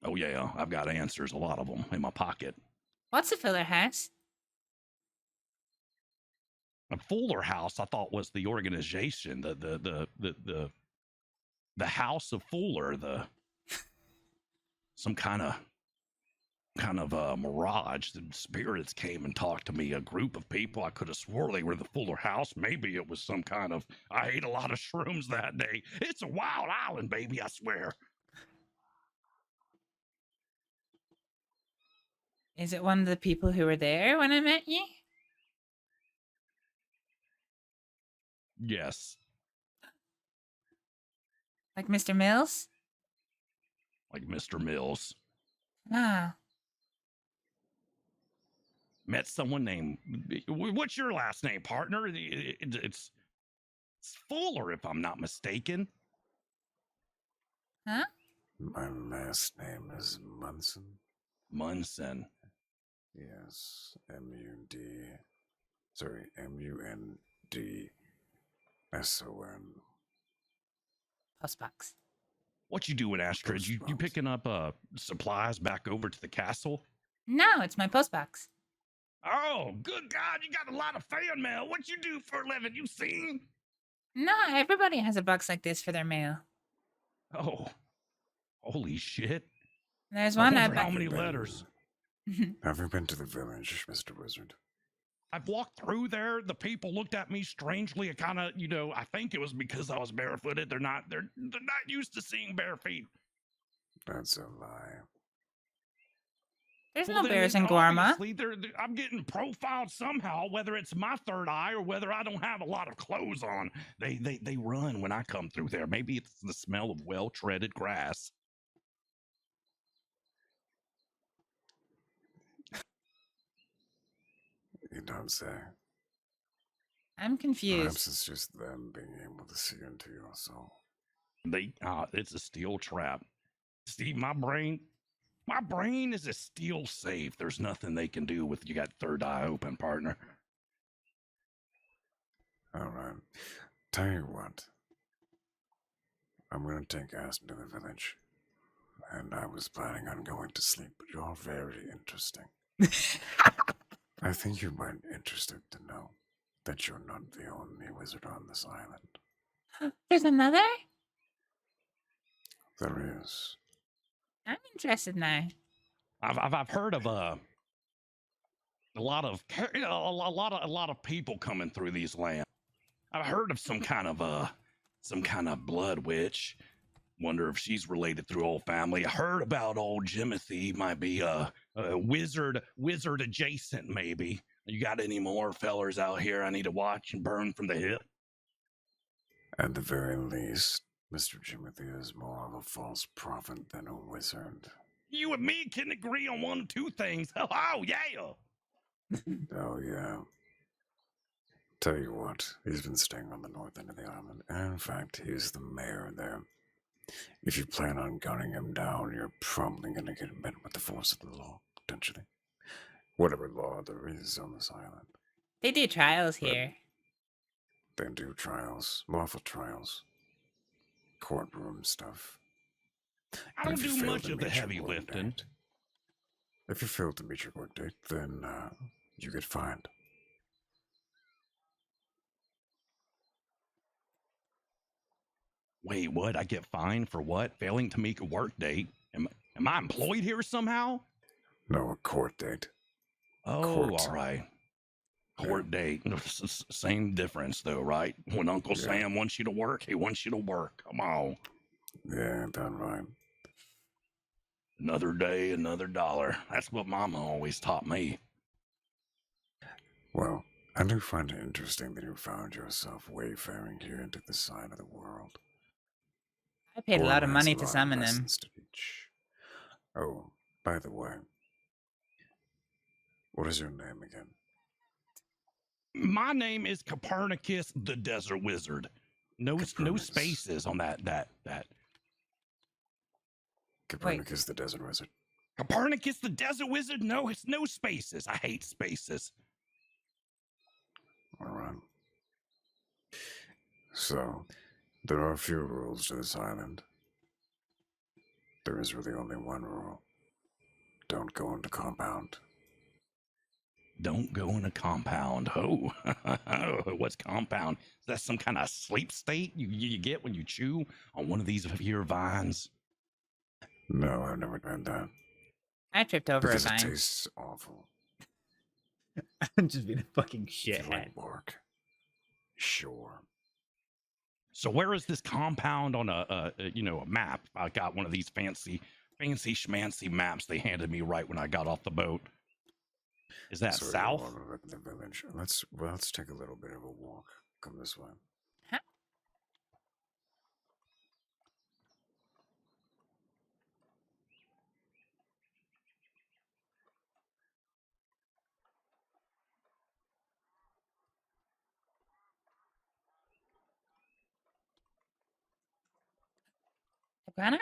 Oh, yeah. I've got answers, a lot of them, in my pocket. What's a Fuller house? A Fuller House, I thought, was the organization, the House of Fuller, some kind of mirage. The spirits came and talked to me. A group of people. I could have swore they were the Fuller House. Maybe it was some kind of. I ate a lot of shrooms that day. It's a wild island, baby. I swear. Is it one of the people who were there when I met you? Yes. Like Mr. Mills? Like Mr. Mills. Ah. Met someone named. What's your last name, partner? It's Fuller, if I'm not mistaken. Huh? My last name is Munson. Munson. Yes. M-U-N-D. S-O-N. Postbox. What you doing, Astrid? You picking up supplies back over to the castle? No, it's my postbox. Oh, good God, you got a lot of fan mail. What you do for a living? You sing? No, everybody has a box like this for their mail. Oh, holy shit. There's one I how many letters? Have you been to the village, Mr. Wizard? I've walked through there. The people looked at me strangely. It kind of, I think it was because I was barefooted. They're not used to seeing bare feet. That's a lie. There's no bears in Guarma. I'm getting profiled somehow, whether it's my third eye or whether I don't have a lot of clothes on. They run when I come through there. Maybe it's the smell of well-treaded grass. You don't say. I'm confused. Perhaps it's just them being able to see into your soul. It's a steel trap. See, my brain is a steel safe. There's nothing they can do with you got third eye open, partner. All right. Tell you what. I'm going to take Aspen to the village. and I was planning on going to sleep, but you're very interesting. I think you might be interested to know that you're not the only wizard on this island. There's another? There is. I'm interested now. I've heard of a lot of people coming through these lands. I've heard of some kind of blood witch. Wonder if she's related through old family. I heard about old Jimothy might be a wizard adjacent, maybe. You got any more fellers out here I need to watch and burn from the hip? At the very least, Mr. Jimothy is more of a false prophet than a wizard. You and me can agree on one or two things. Oh yeah. Oh, yeah. Tell you what, he's been staying on the north end of the island, and in fact, he's the mayor there. If you plan on gunning him down, you're probably going to get met with the force of the law, potentially. Whatever law there is on this island. They do trials here. They do trials, lawful trials, courtroom stuff. I don't do much of the heavy lifting. If you fail to meet your court date, then you get fined. Wait, what? I get fined for what? Failing to meet a work date? Am I employed here somehow? No, a court date. Oh, all right. Court date. Same difference, though, right? When Uncle Sam wants you to work, he wants you to work. Come on. Yeah, done right. Another day, another dollar. That's what Mama always taught me. Well, I do find it interesting that you found yourself wayfaring here into this side of the world. I paid a lot of Guarma has money a to lot of summon him. lessons to teach. Oh, by the way, what is your name again? My name is Copernicus the Desert Wizard. No spaces on that. Copernicus the Desert Wizard. Copernicus the Desert Wizard? No, it's no spaces. I hate spaces. All right. So, there are a few rules to this island. There is really only one rule. Don't go into compound. Don't go in a compound. Oh, what's compound? Is that some kind of sleep state you get when you chew on one of these here vines? No, I've never tried that. I tripped over Because a vine. it tastes awful. I'm just being a fucking If you shithead. like bark, sure. So where is this compound on a map? I got one of these fancy schmancy maps they handed me right when I got off the boat. Is that So south? you wanna look at the village. Let's take a little bit of a walk. Come this way. Huh? Iguana?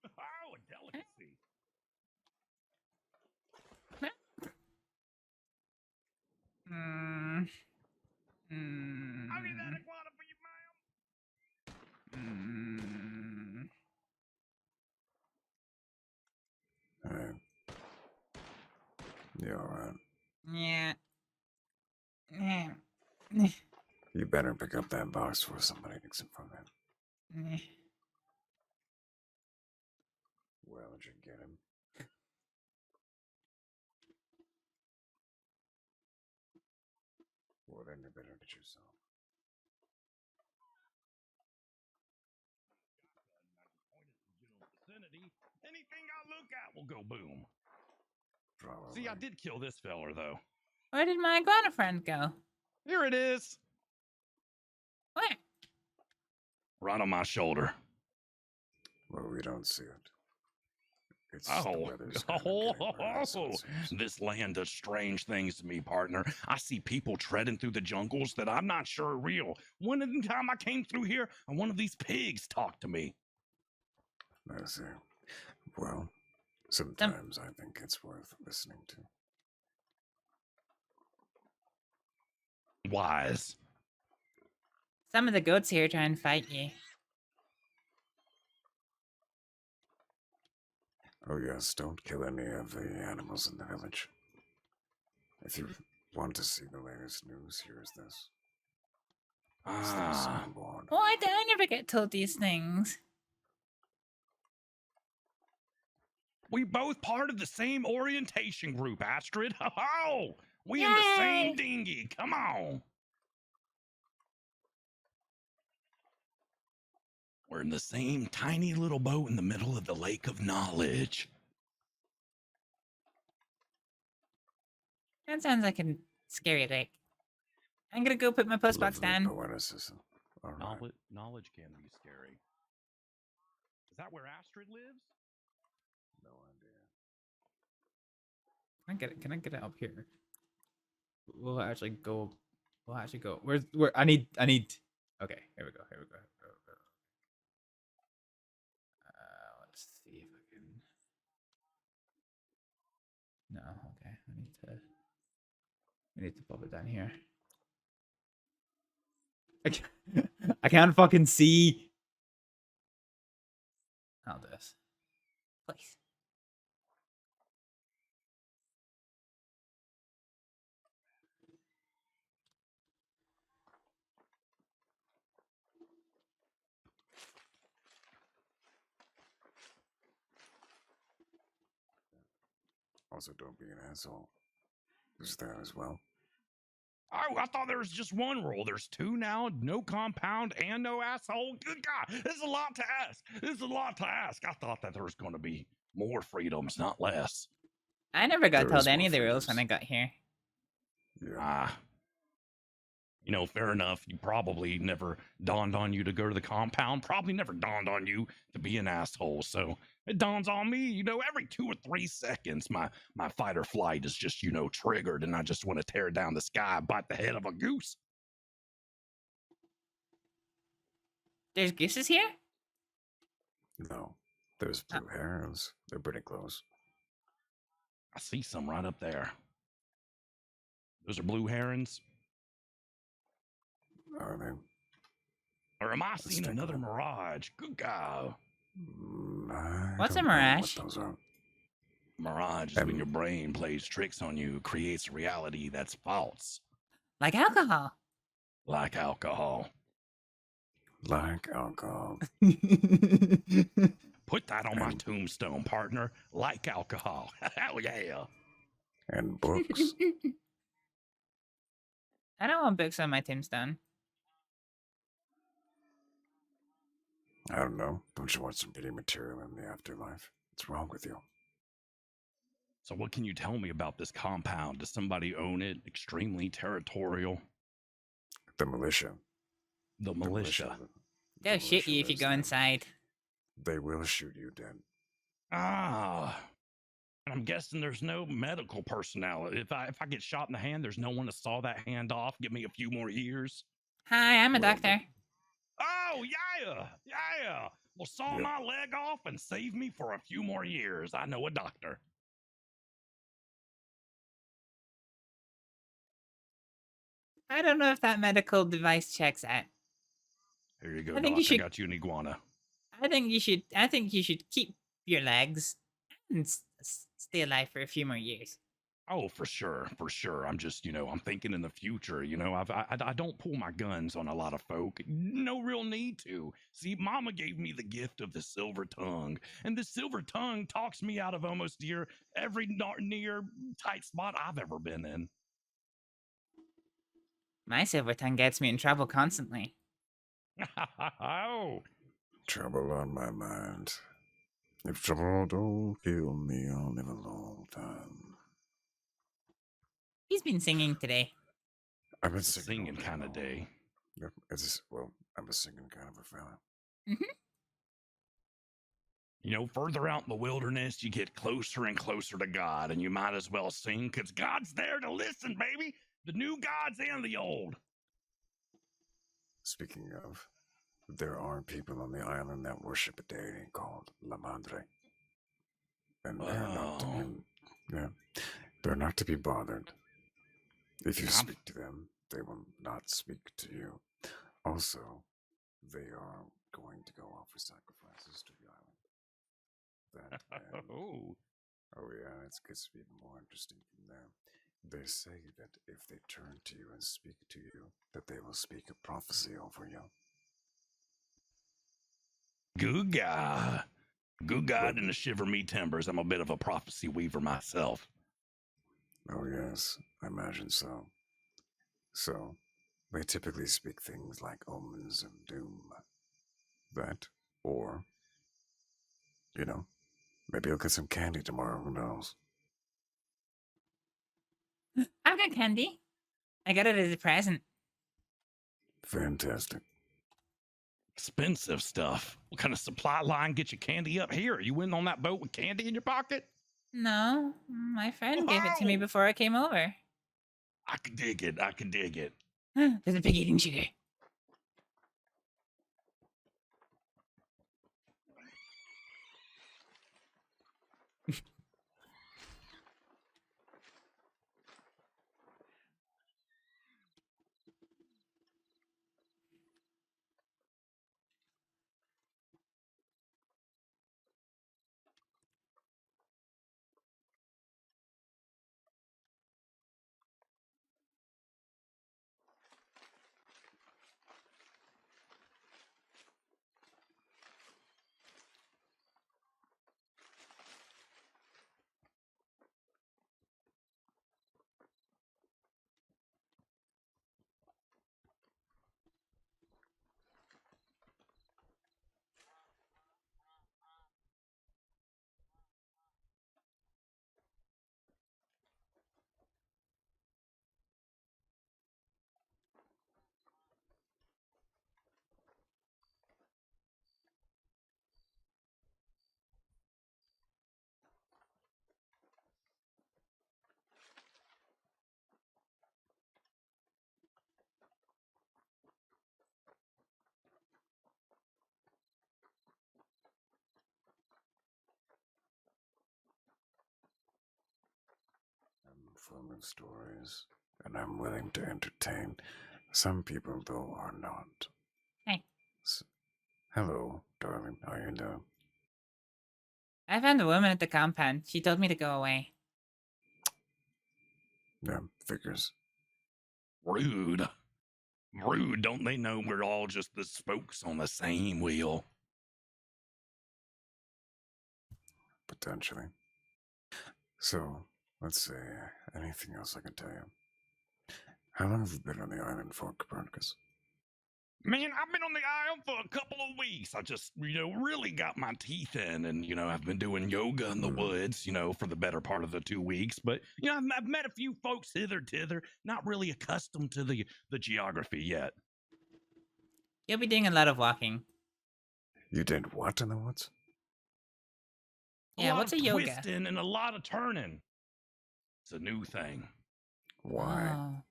Oh, a delicacy. I'll get that iguana for you, ma'am. Hey. You alright? Yeah. You better pick up that box before somebody takes it from him. Well, did you get him? Well, then you better get yourself. Vicinity. Anything I look at will go boom. Probably. See, I did kill this feller though. Where did my iguana friend go? Here it is. Where? Right on my shoulder. Well, we don't see it. It's This land does strange things to me, partner. I see people treading through the jungles that I'm not sure are real. One time I came through here and one of these pigs talked to me. I see. Well, sometimes I think it's worth listening to. Wise. Some of the goats here try and fight you. Oh yes, don't kill any of the animals in the village. If you want to see the latest news, here is this. Stay on board. Why do I never get told these things? We both part of the same orientation group, Astrid. Oh, we in the same dinghy. Come on. We're in the same tiny little boat in the middle of the lake of knowledge. That sounds like a scary lake. I'm gonna go put my postbox down. Knowledge can be scary. Is that where Astrid lives? No idea. Can I get it up here? We'll actually go. Where? I need. Okay, here we go. Let's see if I can. No, okay. I need to pop it down here. I can't fucking see. I'll do this. Please. Also, don't be an asshole. There's that as well. Oh, I thought there was just one rule. There's two now. No compound and no asshole. Good God, this is a lot to ask. I thought that there was going to be more freedoms, not less. I never got told any of the rules when I got here. Fair enough. You probably never dawned on you to go to the compound. Probably never dawned on you to be an asshole. So it dawns on me, every 2 or 3 seconds, my fight or flight is just, triggered, and I just want to tear down the sky, bite the head of a goose. There's gooses here? No, there's blue herons. They're pretty close. I see some right up there. Those are blue herons. Are they? Or am I seeing another mirage? Good God. What's a mirage? What those are. Mirage is when your brain plays tricks on you, creates a reality that's false. Like alcohol. Like alcohol. Like alcohol. Put that on my tombstone, partner. Like alcohol. Hell yeah. And books. I don't want books on my tombstone. I don't know. Don't you want some reading material in the afterlife? What's wrong with you? So what can you tell me about this compound? Does somebody own it? Extremely territorial? The militia. The militia. They'll shoot you if you go inside. They will shoot you dead. And I'm guessing there's no medical personnel. If I get shot in the hand, there's no one to saw that hand off. Give me a few more years. Hi, I'm a doctor. Oh, yeah. Well, saw my leg off and save me for a few more years. I know a doctor. I don't know if that medical device checks out. Here you go, Doc. I got you an iguana. I think you should keep your legs and stay alive for a few more years. Oh, for sure. I'm just, I'm thinking in the future. I don't pull my guns on a lot of folk. No real need to. See, Mama gave me the gift of the silver tongue, and the silver tongue talks me out of almost every near tight spot I've ever been in. My silver tongue gets me in trouble constantly. Oh. Trouble on my mind. If trouble don't kill me, I'll live a long time. He's been singing today. I've been singing kind of day. Yep, I'm a singing kind of a fella. Further out in the wilderness, you get closer and closer to God, and you might as well sing, because God's there to listen, baby. The new gods and the old. Speaking of, there are people on the island that worship a deity called La Madre. And they're not to be bothered. If you speak to them, they will not speak to you. Also, they are going to go offer sacrifices to the island. that. Oh yeah, it gets even more interesting from there. They say that if they turn to you and speak to you, that they will speak a prophecy over you. Good God in the shiver me timbers. I'm a bit of a prophecy weaver myself. Oh yes, I imagine so. So, they typically speak things like omens of doom. That, or, you know, maybe you'll get some candy tomorrow, who knows? I've got candy. I got it as a present. Fantastic. Expensive stuff. What kind of supply line get you candy up here? You went on that boat with candy in your pocket? No, my friend gave it to me before I came over. I can dig it. I can dig it. There's a pig eating sugar. I'm full of stories, and I'm willing to entertain. Some people, though, are not. Hey. Hello, darling. How you doing? I found a woman at the compound. She told me to go away. Yeah, figures. Rude. Rude. Don't they know we're all just the spokes on the same wheel? Potentially. So, let's see. Anything else I can tell you? How long have you been on the island for, Copernicus? Man, I've been on the island for a couple of weeks. I just, really got my teeth in, and, I've been doing yoga in the woods, for the better part of the 2 weeks. But, I've met a few folks hither, tither, not really accustomed to the geography yet. You'll be doing a lot of walking. You did what in the woods? Yeah, what's a yoga? Twisting and a lot of turning. It's a new thing. Why? Oh.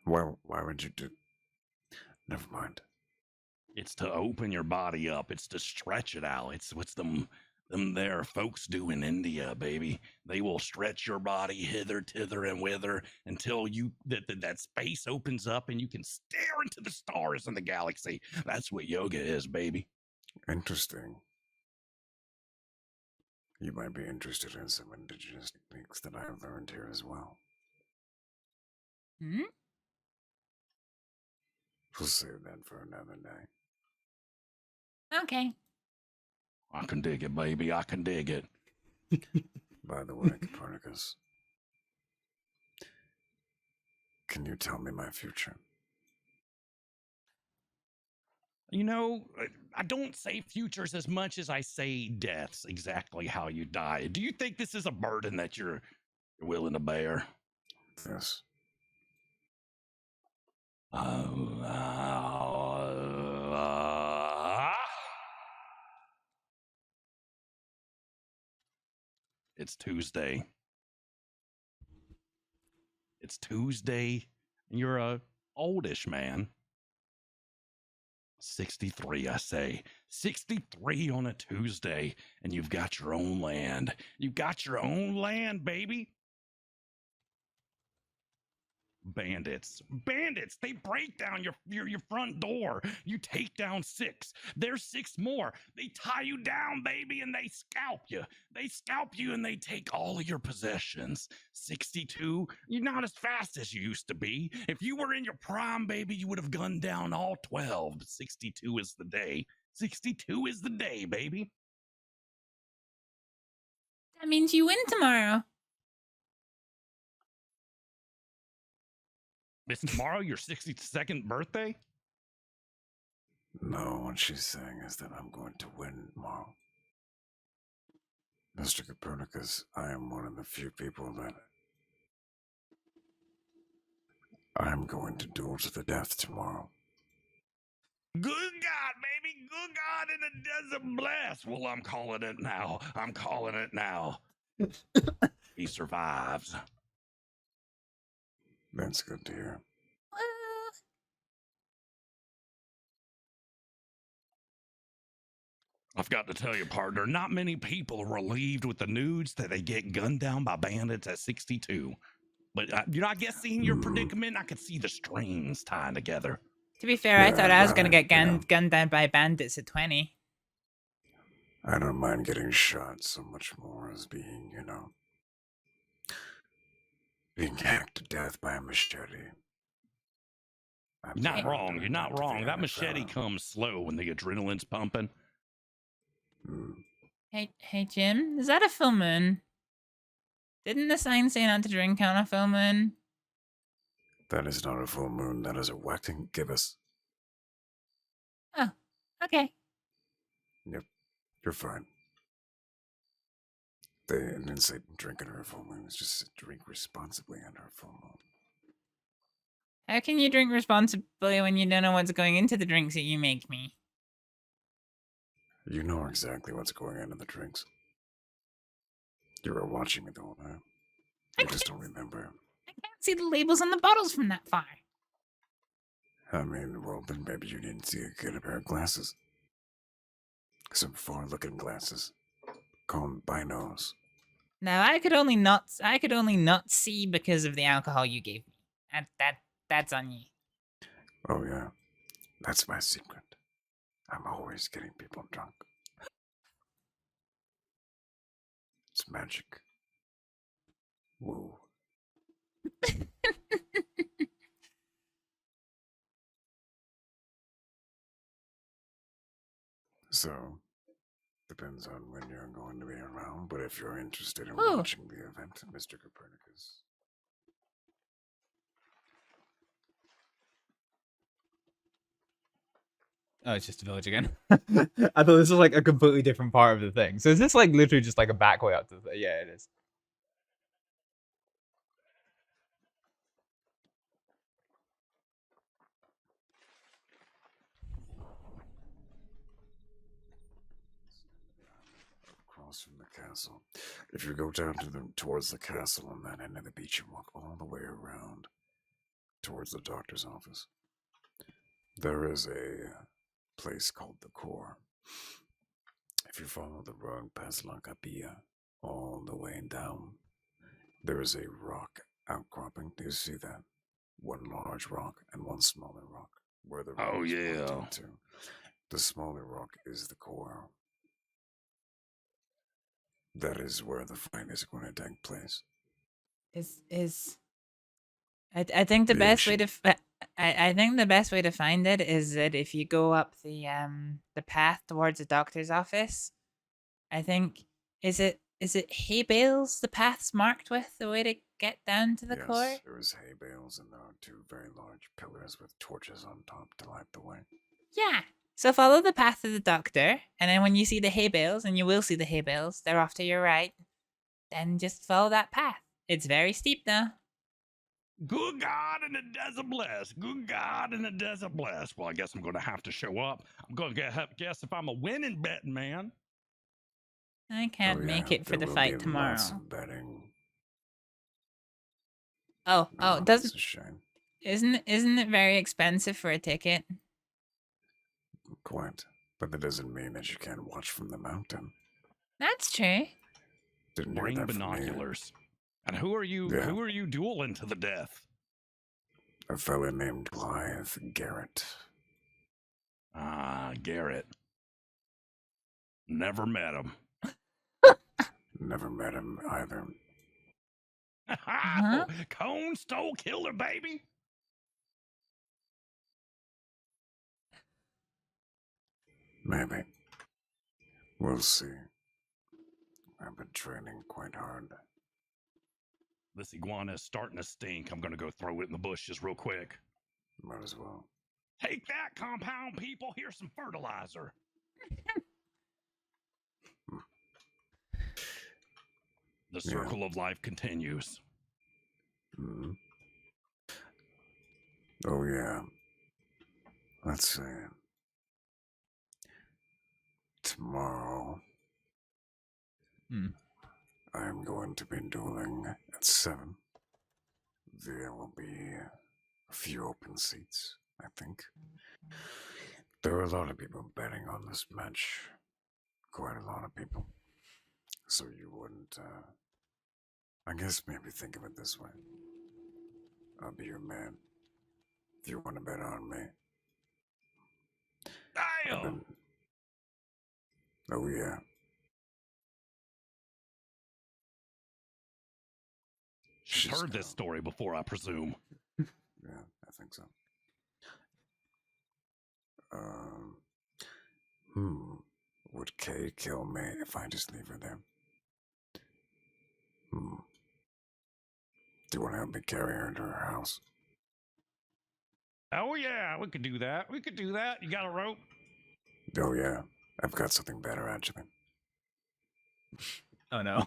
Well, why would you do... Never mind. It's to open your body up. It's to stretch it out. It's what's them there folks do in India, baby. They will stretch your body hither, tither, and wither until that space opens up and you can stare into the stars in the galaxy. That's what yoga is, baby. Interesting. You might be interested in some indigenous techniques that I've learned here as well. Hmm? We'll save that for another day. Okay. I can dig it, baby. I can dig it. By the way, Copernicus, can you tell me my future? I don't say futures as much as I say deaths, exactly how you die. Do you think this is a burden that you're willing to bear? Yes. It's Tuesday. It's Tuesday, and you're a oldish man. 63, I say. 63 on a Tuesday, and you've got your own land. You've got your own land, baby. Bandits. Bandits! They break down your front door. You take down 6. There's 6 more. They tie you down, baby, and they scalp you. They scalp you and they take all of your possessions. 62, you're not as fast as you used to be. If you were in your prime, baby, you would have gunned down all 12. But 62 is the day. 62 is the day, baby. That means you win tomorrow. Is tomorrow your 62nd birthday? No, what she's saying is that I'm going to win tomorrow. Mr. Copernicus, I am one of the few people that I'm going to duel to the death tomorrow. Good God, baby. Good God in the desert blast. Well, I'm calling it now. I'm calling it now. He survives. That's good to hear. I've got to tell you, partner, not many people are relieved with the news that they get gunned down by bandits at 62. But, I guess seeing your predicament, I could see the strings tying together. To be fair, I thought I was going to get gunned down by bandits at 20. I don't mind getting shot so much more as being, being hacked to death by a machete. You're not wrong. You're not wrong. That machete comes slow when the adrenaline's pumping. Hey, Jim, is that a full moon? Didn't the sign say not to drink on a full moon? That is not a full moon. That is a whacking gibbous. Oh, okay. Yep, you're fine. They didn't say drink under a full moon. It's just drink responsibly under a full moon. How can you drink responsibly when you don't know what's going into the drinks that you make me? You know exactly what's going into the drinks. You were watching me the whole time. You just don't remember. I can't see the labels on the bottles from that far. I mean, well, then maybe you didn't see a good pair of glasses. Some far-looking glasses. Call them binos. Now, I could only not see because of the alcohol you gave me. That's on you. Oh yeah, that's my secret. I'm always getting people drunk. It's magic. Woo. So, depends on when you're going to be around, but if you're interested in watching the event, Mr. Copernicus. Oh, it's just a village again. I thought this was like a completely different part of the thing. So is this like literally just like a back way up to the thing? Yeah, it is. Across from the castle. If you go down towards the castle on that end of the beach and walk all the way around towards the doctor's office, there is a place called the Core. If you follow the road past La Capilla all the way down, there is a rock outcropping. Do you see that? One large rock and one smaller rock. Where the road is into. The smaller rock is the Core. That is where the fight is going to take place. I think the best way to I think the best way to find it is that if you go up the path towards the doctor's office, I think is it hay bales the path's marked with the way to get down to the core? Yes, there is hay bales and there are 2 very large pillars with torches on top to light the way. Yeah. So follow the path to the doctor, and then when you see the hay bales, and you will see the hay bales, they're off to your right, then just follow that path. It's very steep now. Good God in the desert blast. Good God in the desert blast. Well, I guess I'm going to have to show up. I'm going to guess if I'm a winning betting man. I can't make it for the fight tomorrow. Betting. Oh, That's doesn't a shame. isn't it very expensive for a ticket? Quite. But that doesn't mean that you can't watch from the mountain. That's true. Didn't hear Bring that from me. binoculars. And who are you? Yeah. Who are you dueling to the death? a fella named Blythe Garrett. Ah, Garrett. Never met him. Never met him either. Oh, Cone Stole Killer, baby. Maybe. We'll see. I've been training quite hard. This iguana is starting to stink. I'm going to go throw it in the bushes real quick. Might as well. Take that, compound people. Here's some fertilizer. The circle of life continues. Mm-hmm. Oh, yeah. Let's see. Tomorrow, I'm going to be dueling at 7. There will be a few open seats, I think. There are a lot of people betting on this match. Quite a lot of people. So you wouldn't, I guess maybe think of it this way. I'll be your man. If you want to bet on me. Damn! Oh, yeah. She's heard this story before, I presume. Yeah, I think so. Would Kay kill me if I just leave her there? Do you want to help me carry her to her house? Oh, yeah, we could do that. We could do that. You got a rope? Oh, yeah. I've got something better, actually. Oh, no.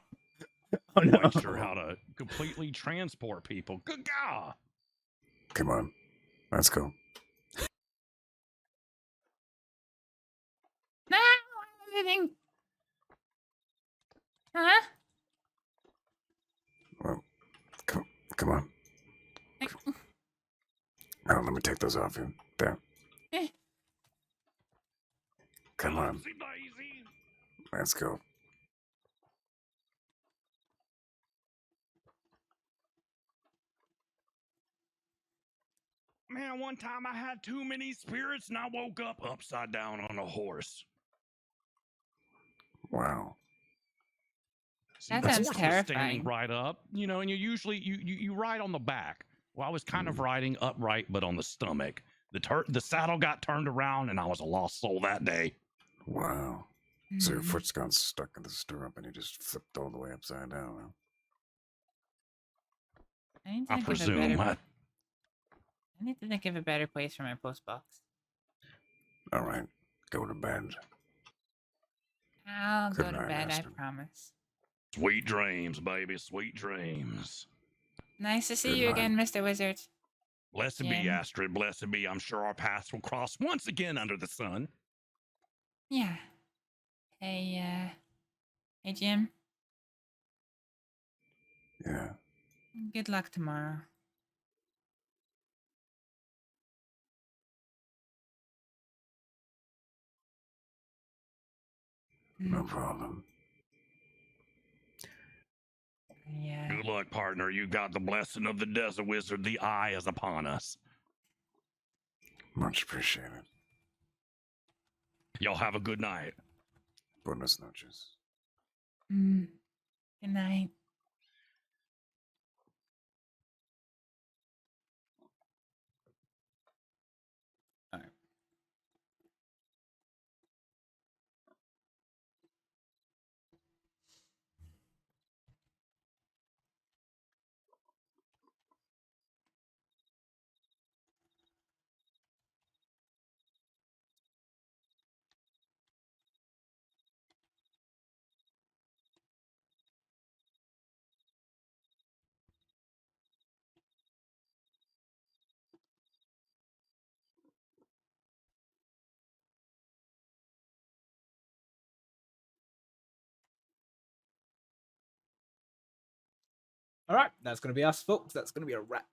I'm not sure how to completely transport people. Good God! Come on. Let's go. No, I'm moving. Huh? Well, come on. Oh, let me take those off you. There. Come on. Let's go. Man, one time I had too many spirits and I woke up upside down on a horse. Wow. That The sounds horse was standing terrifying. right up, you know, and you usually you ride on the back. Well, I was kind of riding upright, but on the stomach. The saddle got turned around, and I was a lost soul that day. Wow. So your foot's got stuck in the stirrup and you just flipped all the way upside down, huh? I need to I think presume. of a better. I need to think of a better place for my post box. All right. Go to bed. I'll Good go to night, bed, I Astrid. promise. Sweet dreams, baby, sweet dreams. Nice to see Good you night. again, Mr. Wizard. Blessed be Jim. Astrid, blessed be. I'm sure our paths will cross once again under the sun. Yeah. Hey, hey, Jim. Yeah. Good luck tomorrow. No problem. Yeah. Good luck, partner. You got the blessing of the desert wizard. The eye is upon us. Much appreciated. Y'all have a good night. Buenas noches. Good night. All right, that's going to be us, folks. That's going to be a wrap.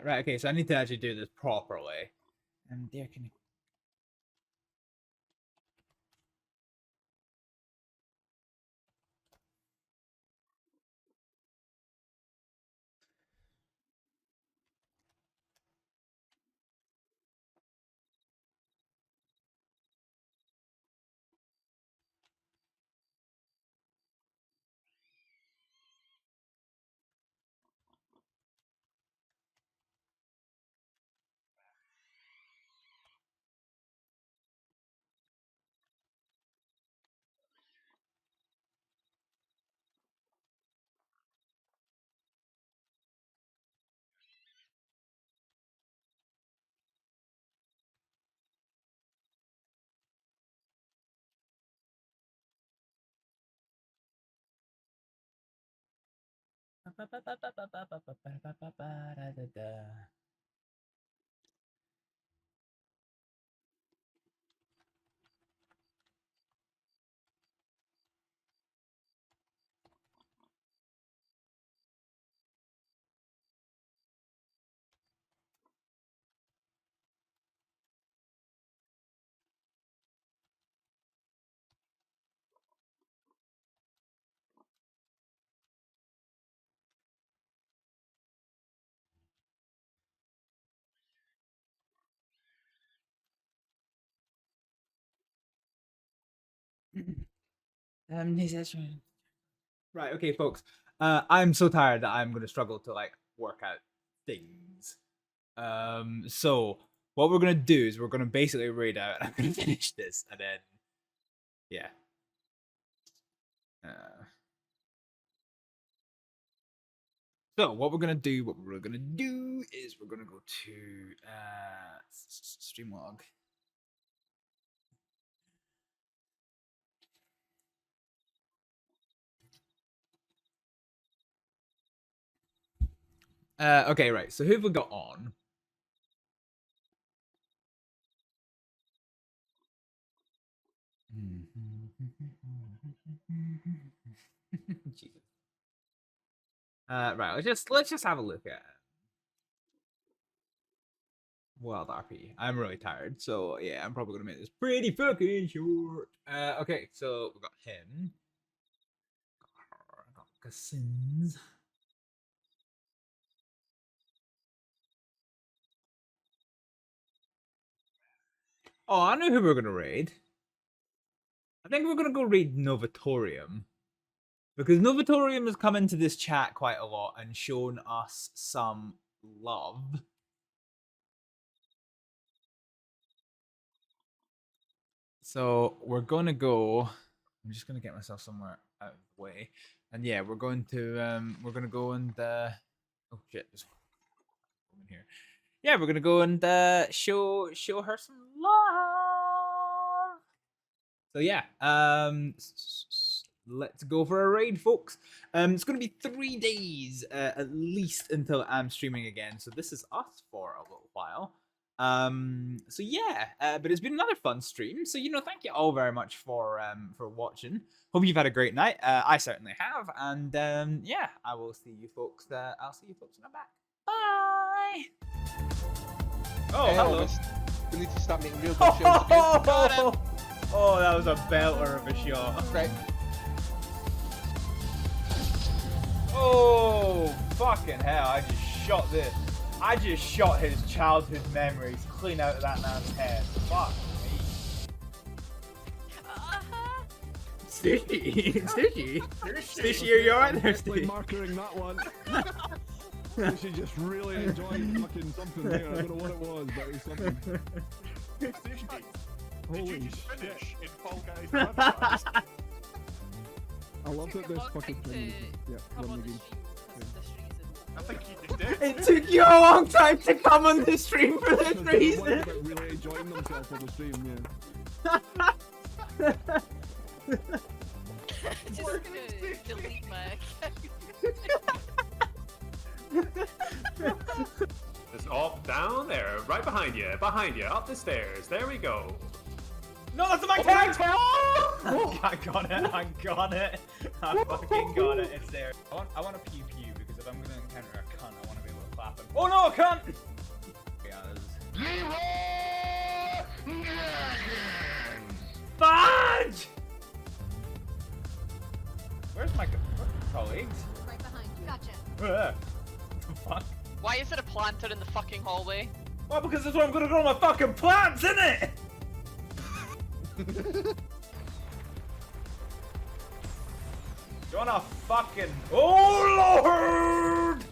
Right, okay, so I need to actually do this properly. And there can. Right, okay, folks. I'm so tired that I'm gonna struggle to like work out things. So what we're gonna do is we're gonna basically raid out. I'm gonna finish this and then, yeah. So what we're gonna do is we're gonna go to Streamlog. Okay, right. So who have we got on? Jesus. Right. Let's just have a look at WildRP. I'm really tired, so yeah, I'm probably gonna make this pretty fucking short. Okay, so we got him. Got Cousins. Oh, I know who we're gonna raid. I think we're gonna go raid Novatorium. Because Novatorium has come into this chat quite a lot and shown us some love. So we're gonna go. I'm just gonna get myself somewhere out of the way, and yeah, we're going to go and oh shit, there's one in here. Yeah, we're gonna go and show her some love. So yeah, let's go for a raid, folks. It's gonna be 3 days at least until I'm streaming again. So this is us for a little while. So yeah, but it's been another fun stream. So thank you all very much for watching. Hope you've had a great night. I certainly have, and yeah, I will see you folks. I'll see you folks when I'm back. Bye. Oh, Hey, hello. Elvis, we need to start making real good shows again. Oh, that was a belter of a shot. Right. Oh, fucking hell! I just shot this. I just shot his childhood memories clean out of that man's head. Fuck me. Stitchy? Stitchy, are you alright there, Stitchy? Markering that one. She just really enjoyed fucking something there. I don't know what it was, but it was something. Holy shit. In Fall Guys. I love that this fucking thing. Yeah, run the game. I think you did. It took you a long time to come on the stream for this reason. Really enjoying themselves on the stream, Just gonna delete my Just up, down, there, right behind you, up the stairs. There we go. No, that's my tag! Oh, I got it, I got it. I fucking got it, it's there. I want to pew pew because if I'm gonna encounter a cunt, I want to be able to clap him. Oh no, a cunt! Yeah, Fudge! Where's my colleagues? Right behind you. Gotcha. What the fuck? Why is it a planter in the fucking hallway? Well, because that's where I'm gonna grow my fucking plants, innit? You wanna fucking... Oh, Lord!